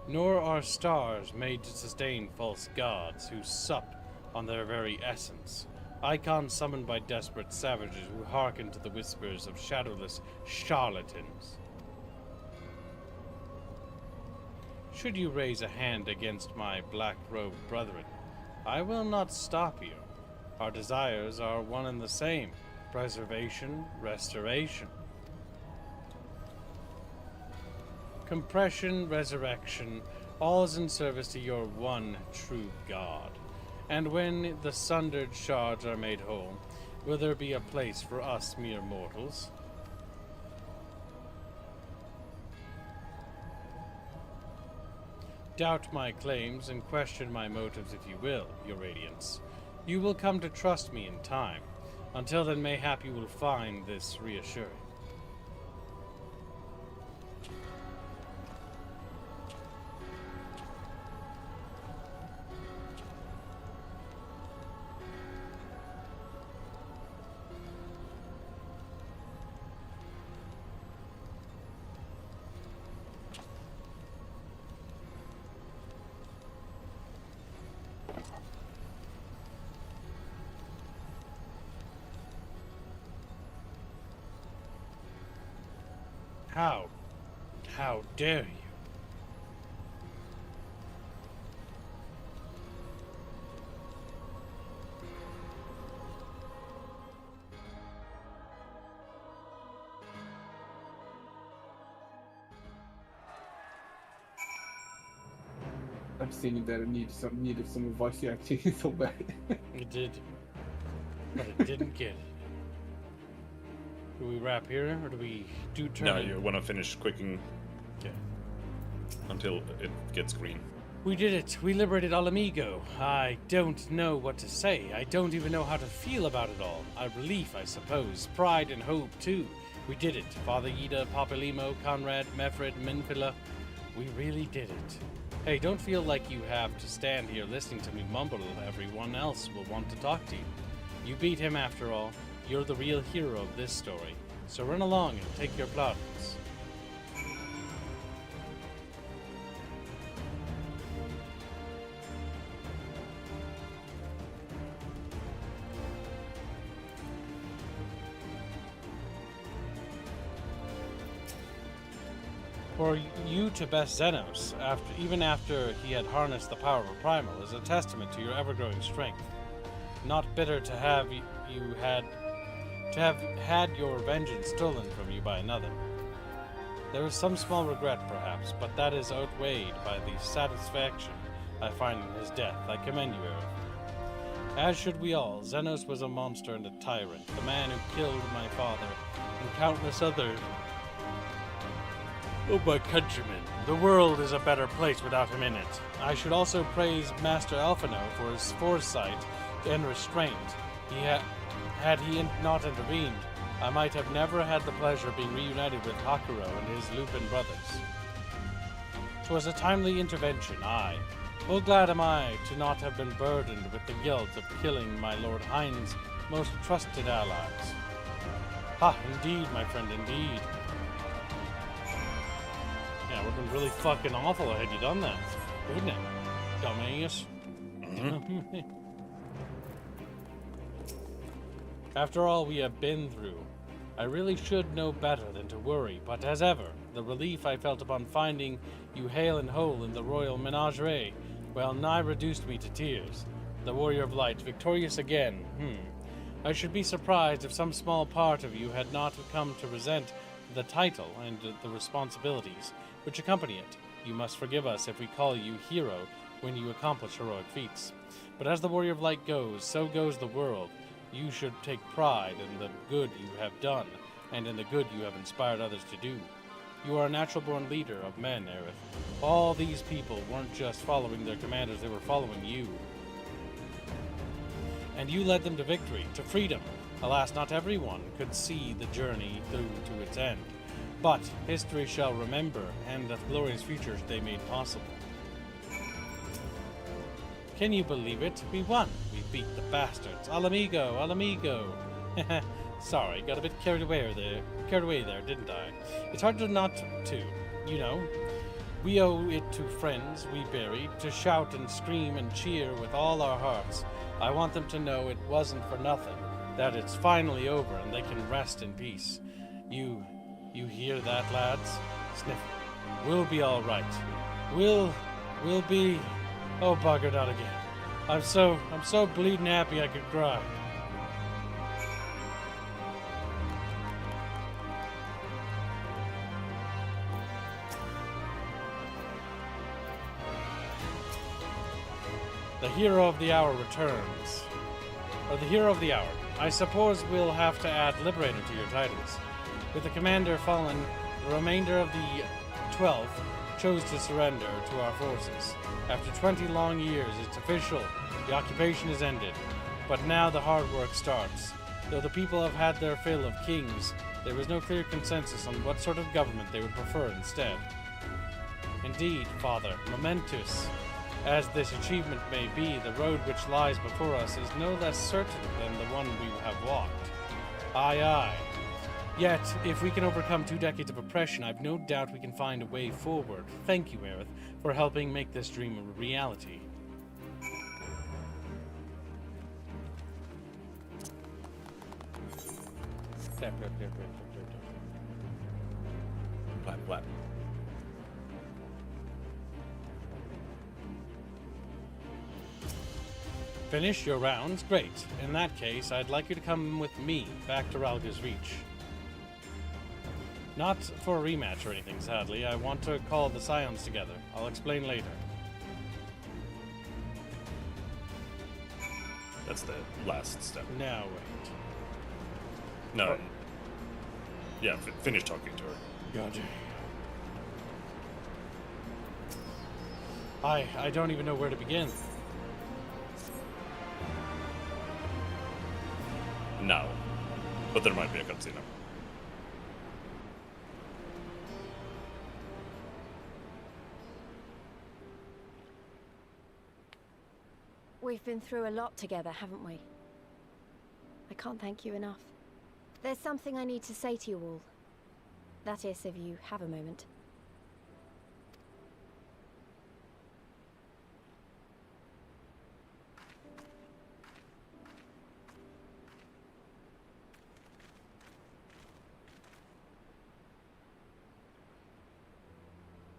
Nor are stars made to sustain false gods who sup on their very essence. Icons summoned by desperate savages who hearken to the whispers of shadowless charlatans. Should you raise a hand against my black-robed brethren, I will not stop you. Our desires are one and the same: preservation, restoration. Compression, resurrection, all is in service to your one true God. And when the sundered shards are made whole, will there be a place for us mere mortals? Doubt my claims and question my motives if you will, your radiance. You will come to trust me in time. Until then, mayhap you will find this reassuring. How dare you? I'm thinking that it needed some voice acting so bad. It did, but it didn't get it. Do we wrap here, or do we do turn? No, you want to finish quicking. Okay. Until it gets green. We did it. We liberated Alamigo. I don't know what to say. I don't even know how to feel about it all. A relief, I suppose. Pride and hope, too. We did it. Father Yida, Papalimo, Conrad, Mefred, Minfila. We really did it. Hey, don't feel like you have to stand here listening to me mumble. Everyone else will want to talk to you. You beat him after all. You're the real hero of this story. So run along and take your plaudits. For you to best Xenos, even after he had harnessed the power of a primal, is a testament to your ever-growing strength. Not bitter to have had your vengeance stolen from you by another. There is some small regret, perhaps, but that is outweighed by the satisfaction I find in his death. I commend you, Eric. As should we all. Xenos was a monster and a tyrant, the man who killed my father and countless others of my countrymen. The world is a better place without him in it. I should also praise Master Alphino for his foresight and restraint. Had he not intervened, I might have never had the pleasure of being reunited with Hakuro and his Lupin brothers. 'Twas a timely intervention, aye. Full glad am I to not have been burdened with the guilt of killing my Lord Hein's most trusted allies. Ha, indeed, my friend, indeed. Yeah, it would have been really fucking awful had you done that, wouldn't it? Dumbass. After all we have been through, I really should know better than to worry, but as ever, the relief I felt upon finding you hale and whole in the royal menagerie, well, nigh reduced me to tears. The Warrior of Light, victorious again, I should be surprised if some small part of you had not come to resent the title and the responsibilities which accompany it. You must forgive us if we call you hero when you accomplish heroic feats. But as the Warrior of Light goes, so goes the world. You should take pride in the good you have done, and in the good you have inspired others to do. You are a natural-born leader of men, Aerith. All these people weren't just following their commanders, they were following you. And you led them to victory, to freedom. Alas, not everyone could see the journey through to its end. But history shall remember, and the glorious futures they made possible. Can you believe it? We won. We beat the bastards. Al amigo, al amigo. Sorry, got a bit carried away there, didn't I? It's hard to not to, you know. We owe it to friends we buried to shout and scream and cheer with all our hearts. I want them to know it wasn't for nothing, that it's finally over and they can rest in peace. You hear that, lads? Sniff. We'll be all right. We'll be. Oh, bugger, not again. I'm so bleeding happy I could cry. The hero of the hour returns. Or the hero of the hour. I suppose we'll have to add Liberator to your titles. With the commander fallen, the remainder of the 12th chose to surrender to our forces. After 20 long years, it's official. The occupation is ended. But now the hard work starts. Though the people have had their fill of kings, there is no clear consensus on what sort of government they would prefer instead. Indeed, Father, momentous as this achievement may be, the road which lies before us is no less certain than the one we have walked. Aye, aye. Yet, if we can overcome 2 decades of oppression, I've no doubt we can find a way forward. Thank you, Aerith, for helping make this dream a reality. Clap. Finish your rounds? Great. In that case, I'd like you to come with me back to Ralga's Reach. Not for a rematch or anything, sadly. I want to call the Scions together. I'll explain later. That's the last step. Now wait. No. Yeah, finish talking to her. Gotcha. I don't even know where to begin. No. But there might be a cutscene. We've been through a lot together, haven't we? I can't thank you enough. There's something I need to say to you all. That is, if you have a moment.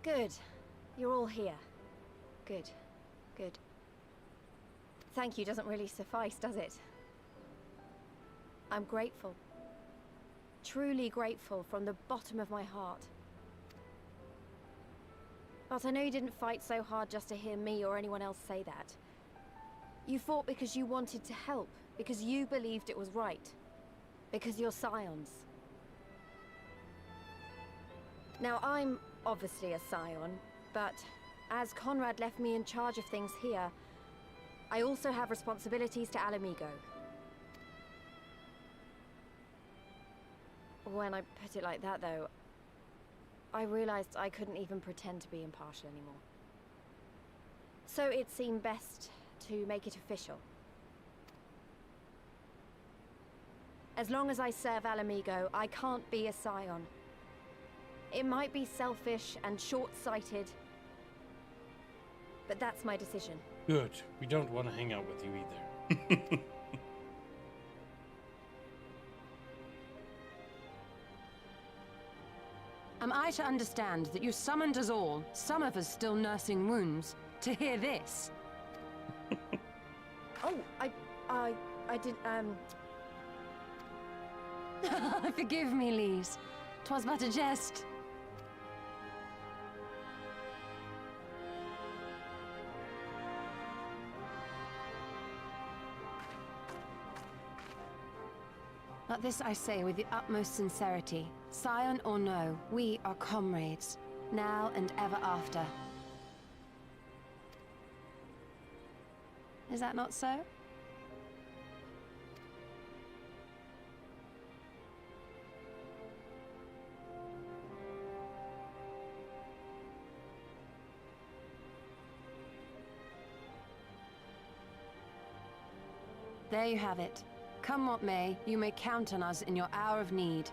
Good. You're all here. Good. Good. Thank you doesn't really suffice, does it? I'm grateful. Truly grateful from the bottom of my heart. But I know you didn't fight so hard just to hear me or anyone else say that. You fought because you wanted to help, because you believed it was right, because you're scions. Now, I'm obviously a scion, but as Conrad left me in charge of things here, I also have responsibilities to Alamigo. When I put it like that, though, I realized I couldn't even pretend to be impartial anymore. So it seemed best to make it official. As long as I serve Alamigo, I can't be a scion. It might be selfish and short-sighted, but that's my decision. Good. We don't want to hang out with you either. Am I to understand that you summoned us all, some of us still nursing wounds, to hear this? Oh, I didn't, Forgive me, Lise. 'Twas but a jest. But this I say with the utmost sincerity. Scion or no, we are comrades, now and ever after. Is that not so? There you have it. Come what may, you may count on us in your hour of need.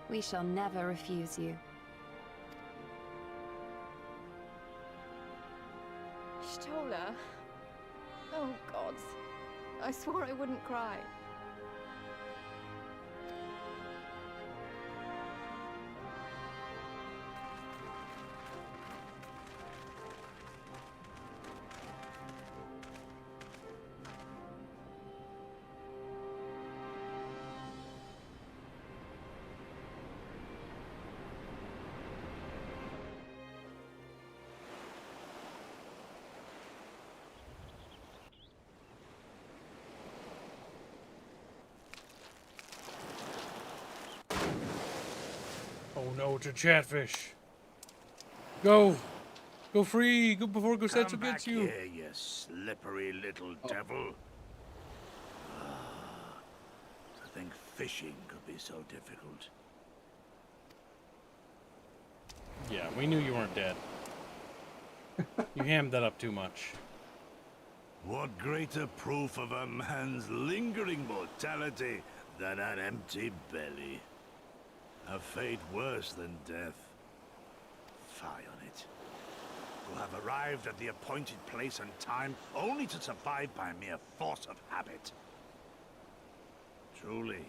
We shall never refuse you. Stola. Oh, gods. I swore I wouldn't cry. Oh no, it's a chatfish. Go! Go free! Go before Gosetsu gets you! Here, you slippery little devil. To think fishing could be so difficult. Yeah, we knew you weren't dead. You hammed that up too much. What greater proof of a man's lingering mortality than an empty belly? A fate worse than death. Fie on it. Who have arrived at the appointed place and time only to survive by mere force of habit. Truly,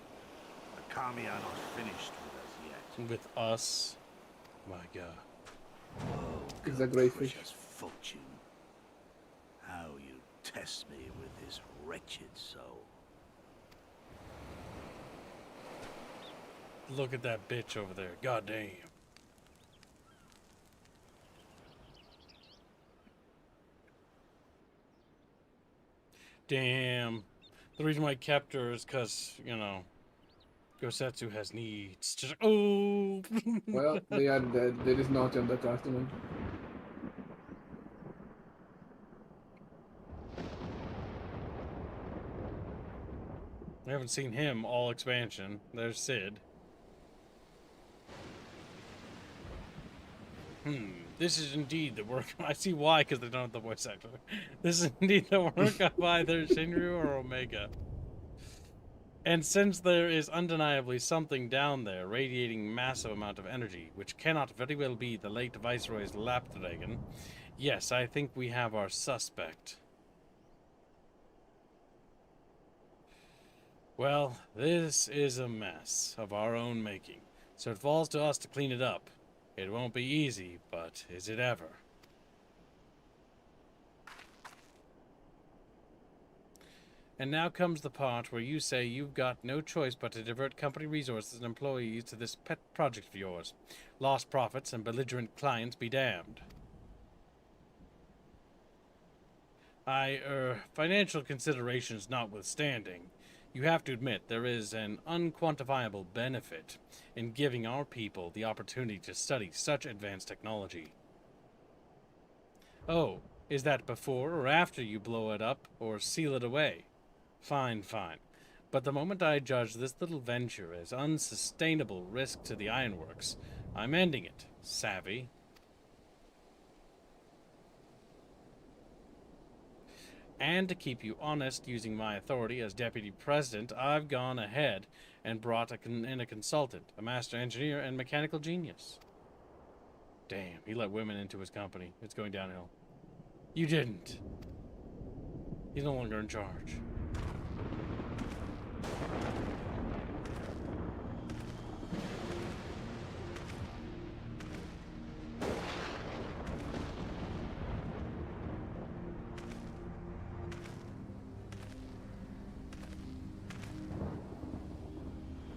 the Kami are not finished with us yet. With us? My god. Oh, It's a great fish. precious fortune. How you test me with this wretched soul. Look at that bitch over there. God damn. Damn. The reason why I kept her is because, you know, Gosetsu has needs. Just like, oh! Well, they are dead. There is not on the customer. We haven't seen him all expansion. There's Sid. This is indeed the work. I see why, because they don't have the voice actor. This is indeed the work of either Shinryu or Omega. And since there is undeniably something down there radiating massive amount of energy, which cannot very well be the late Viceroy's lapdragon, yes, I think we have our suspect. Well, this is a mess of our own making, so it falls to us to clean it up. It won't be easy, but is it ever? And now comes the part where you say you've got no choice but to divert company resources and employees to this pet project of yours. Lost profits and belligerent clients be damned. Financial considerations notwithstanding, you have to admit there is an unquantifiable benefit in giving our people the opportunity to study such advanced technology. Oh, is that before or after you blow it up or seal it away? Fine, fine. But the moment I judge this little venture as unsustainable risk to the ironworks, I'm ending it, savvy? And to keep you honest, using my authority as deputy president, I've gone ahead and brought in a consultant, a master engineer, and mechanical genius. Damn, he let women into his company. It's going downhill. You didn't. He's no longer in charge.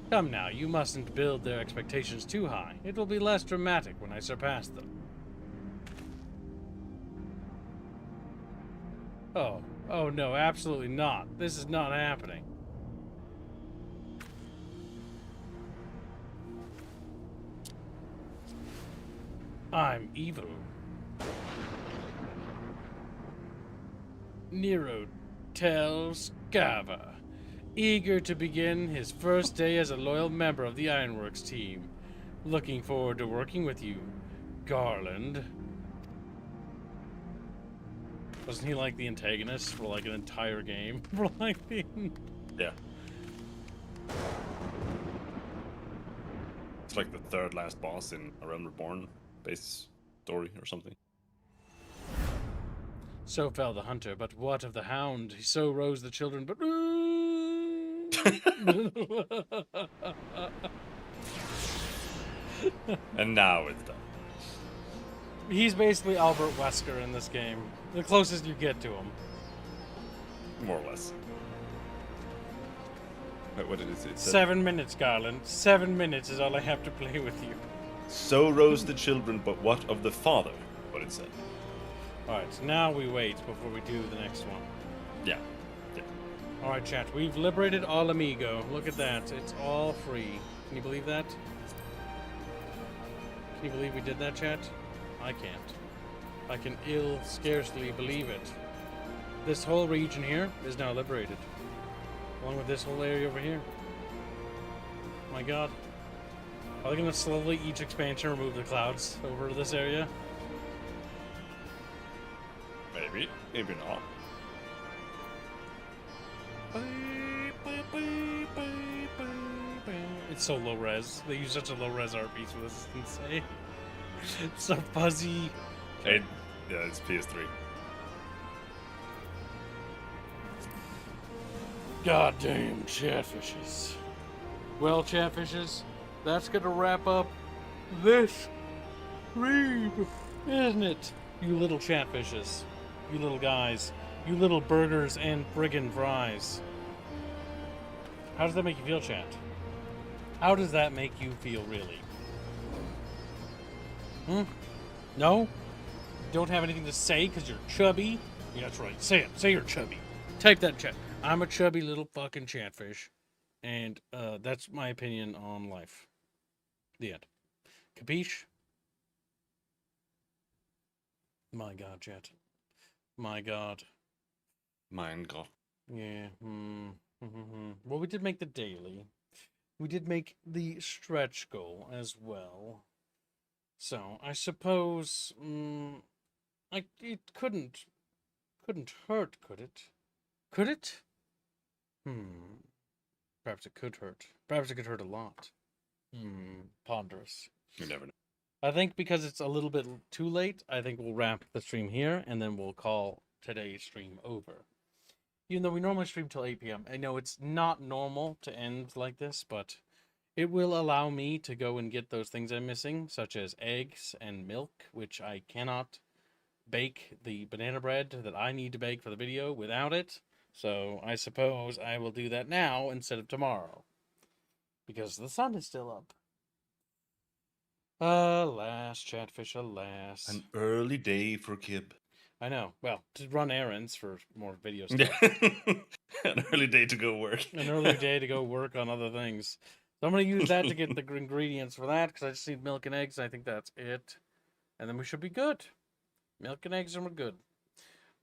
Come now, you mustn't build their expectations too high. It will be less dramatic when I surpass them. Oh no, absolutely not. This is not happening. I'm evil. Nero tells Scava, eager to begin his first day as a loyal member of the Ironworks team. Looking forward to working with you, Garland. Wasn't he like the antagonist for like an entire game? For like the... Yeah. It's like the third last boss in A Realm Reborn base story or something. So fell the hunter, but what of the hound? So rose the children, but... And now it's done. He's basically Albert Wesker in this game. The closest you get to him. More or less. Wait, what did it say? 7 minutes, Garland. 7 minutes is all I have to play with you. So rose the children, but what of the father? What it said. Alright, so now we wait before we do the next one. Yeah. Yeah. Alright, chat. We've liberated All Amigo. Look at that. It's all free. Can you believe that? Can you believe we did that, chat? I can't. I can scarcely believe it. This whole region here is now liberated. Along with this whole area over here. My god. Are they going to slowly, each expansion, remove the clouds over this area? Maybe. Maybe not. It's so low res. They use such a low res art piece for this. It's insane. It's so fuzzy. Yeah, it's PS3. Goddamn chatfishes. Well, chatfishes, that's gonna wrap up this stream, isn't it? You little chatfishes. You little guys. You little burgers and friggin' fries. How does that make you feel, chat? How does that make you feel, really? No? You don't have anything to say because you're chubby? Yeah, that's right. Say it. Say you're chubby. Type that in chat. I'm a chubby little fucking chatfish. And that's my opinion on life. The end. Capiche? My god, chat. My god. Mein Gott. Yeah. Well, we did make the daily. We did make the stretch goal as well. So, I suppose... it couldn't hurt, could it? Could it? Perhaps it could hurt. Perhaps it could hurt a lot. Ponderous. You never know. I think because it's a little bit too late, I think we'll wrap the stream here, and then we'll call today's stream over. Even though we normally stream till 8 p.m. I know it's not normal to end like this, but it will allow me to go and get those things I'm missing, such as eggs and milk, which I cannot bake the banana bread that I need to bake for the video without it. So I suppose I will do that now instead of tomorrow. Because the sun is still up. Alas, chatfish, alas. An early day for Kib. I know. Well, to run errands for more video stuff. An early day to go work. An early day to go work on other things. So I'm going to use that to get the ingredients for that, because I just need milk and eggs. I think that's it. And then we should be good. Milk and eggs, and we're good.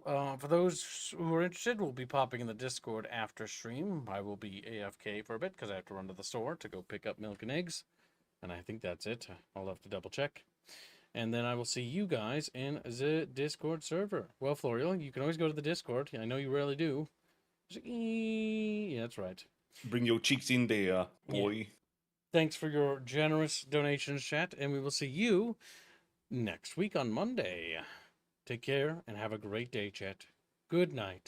For those who are interested, we'll be popping in the Discord after stream. I will be AFK for a bit, because I have to run to the store to go pick up milk and eggs. And I think that's it. I'll have to double check. And then I will see you guys in the Discord server. Well, Florial, you can always go to the Discord. I know you rarely do. Yeah, that's right. Bring your cheeks in there, boy. Yeah. Thanks for your generous donations, chat. And we will see you next week on Monday. Take care and have a great day, chat. Good night.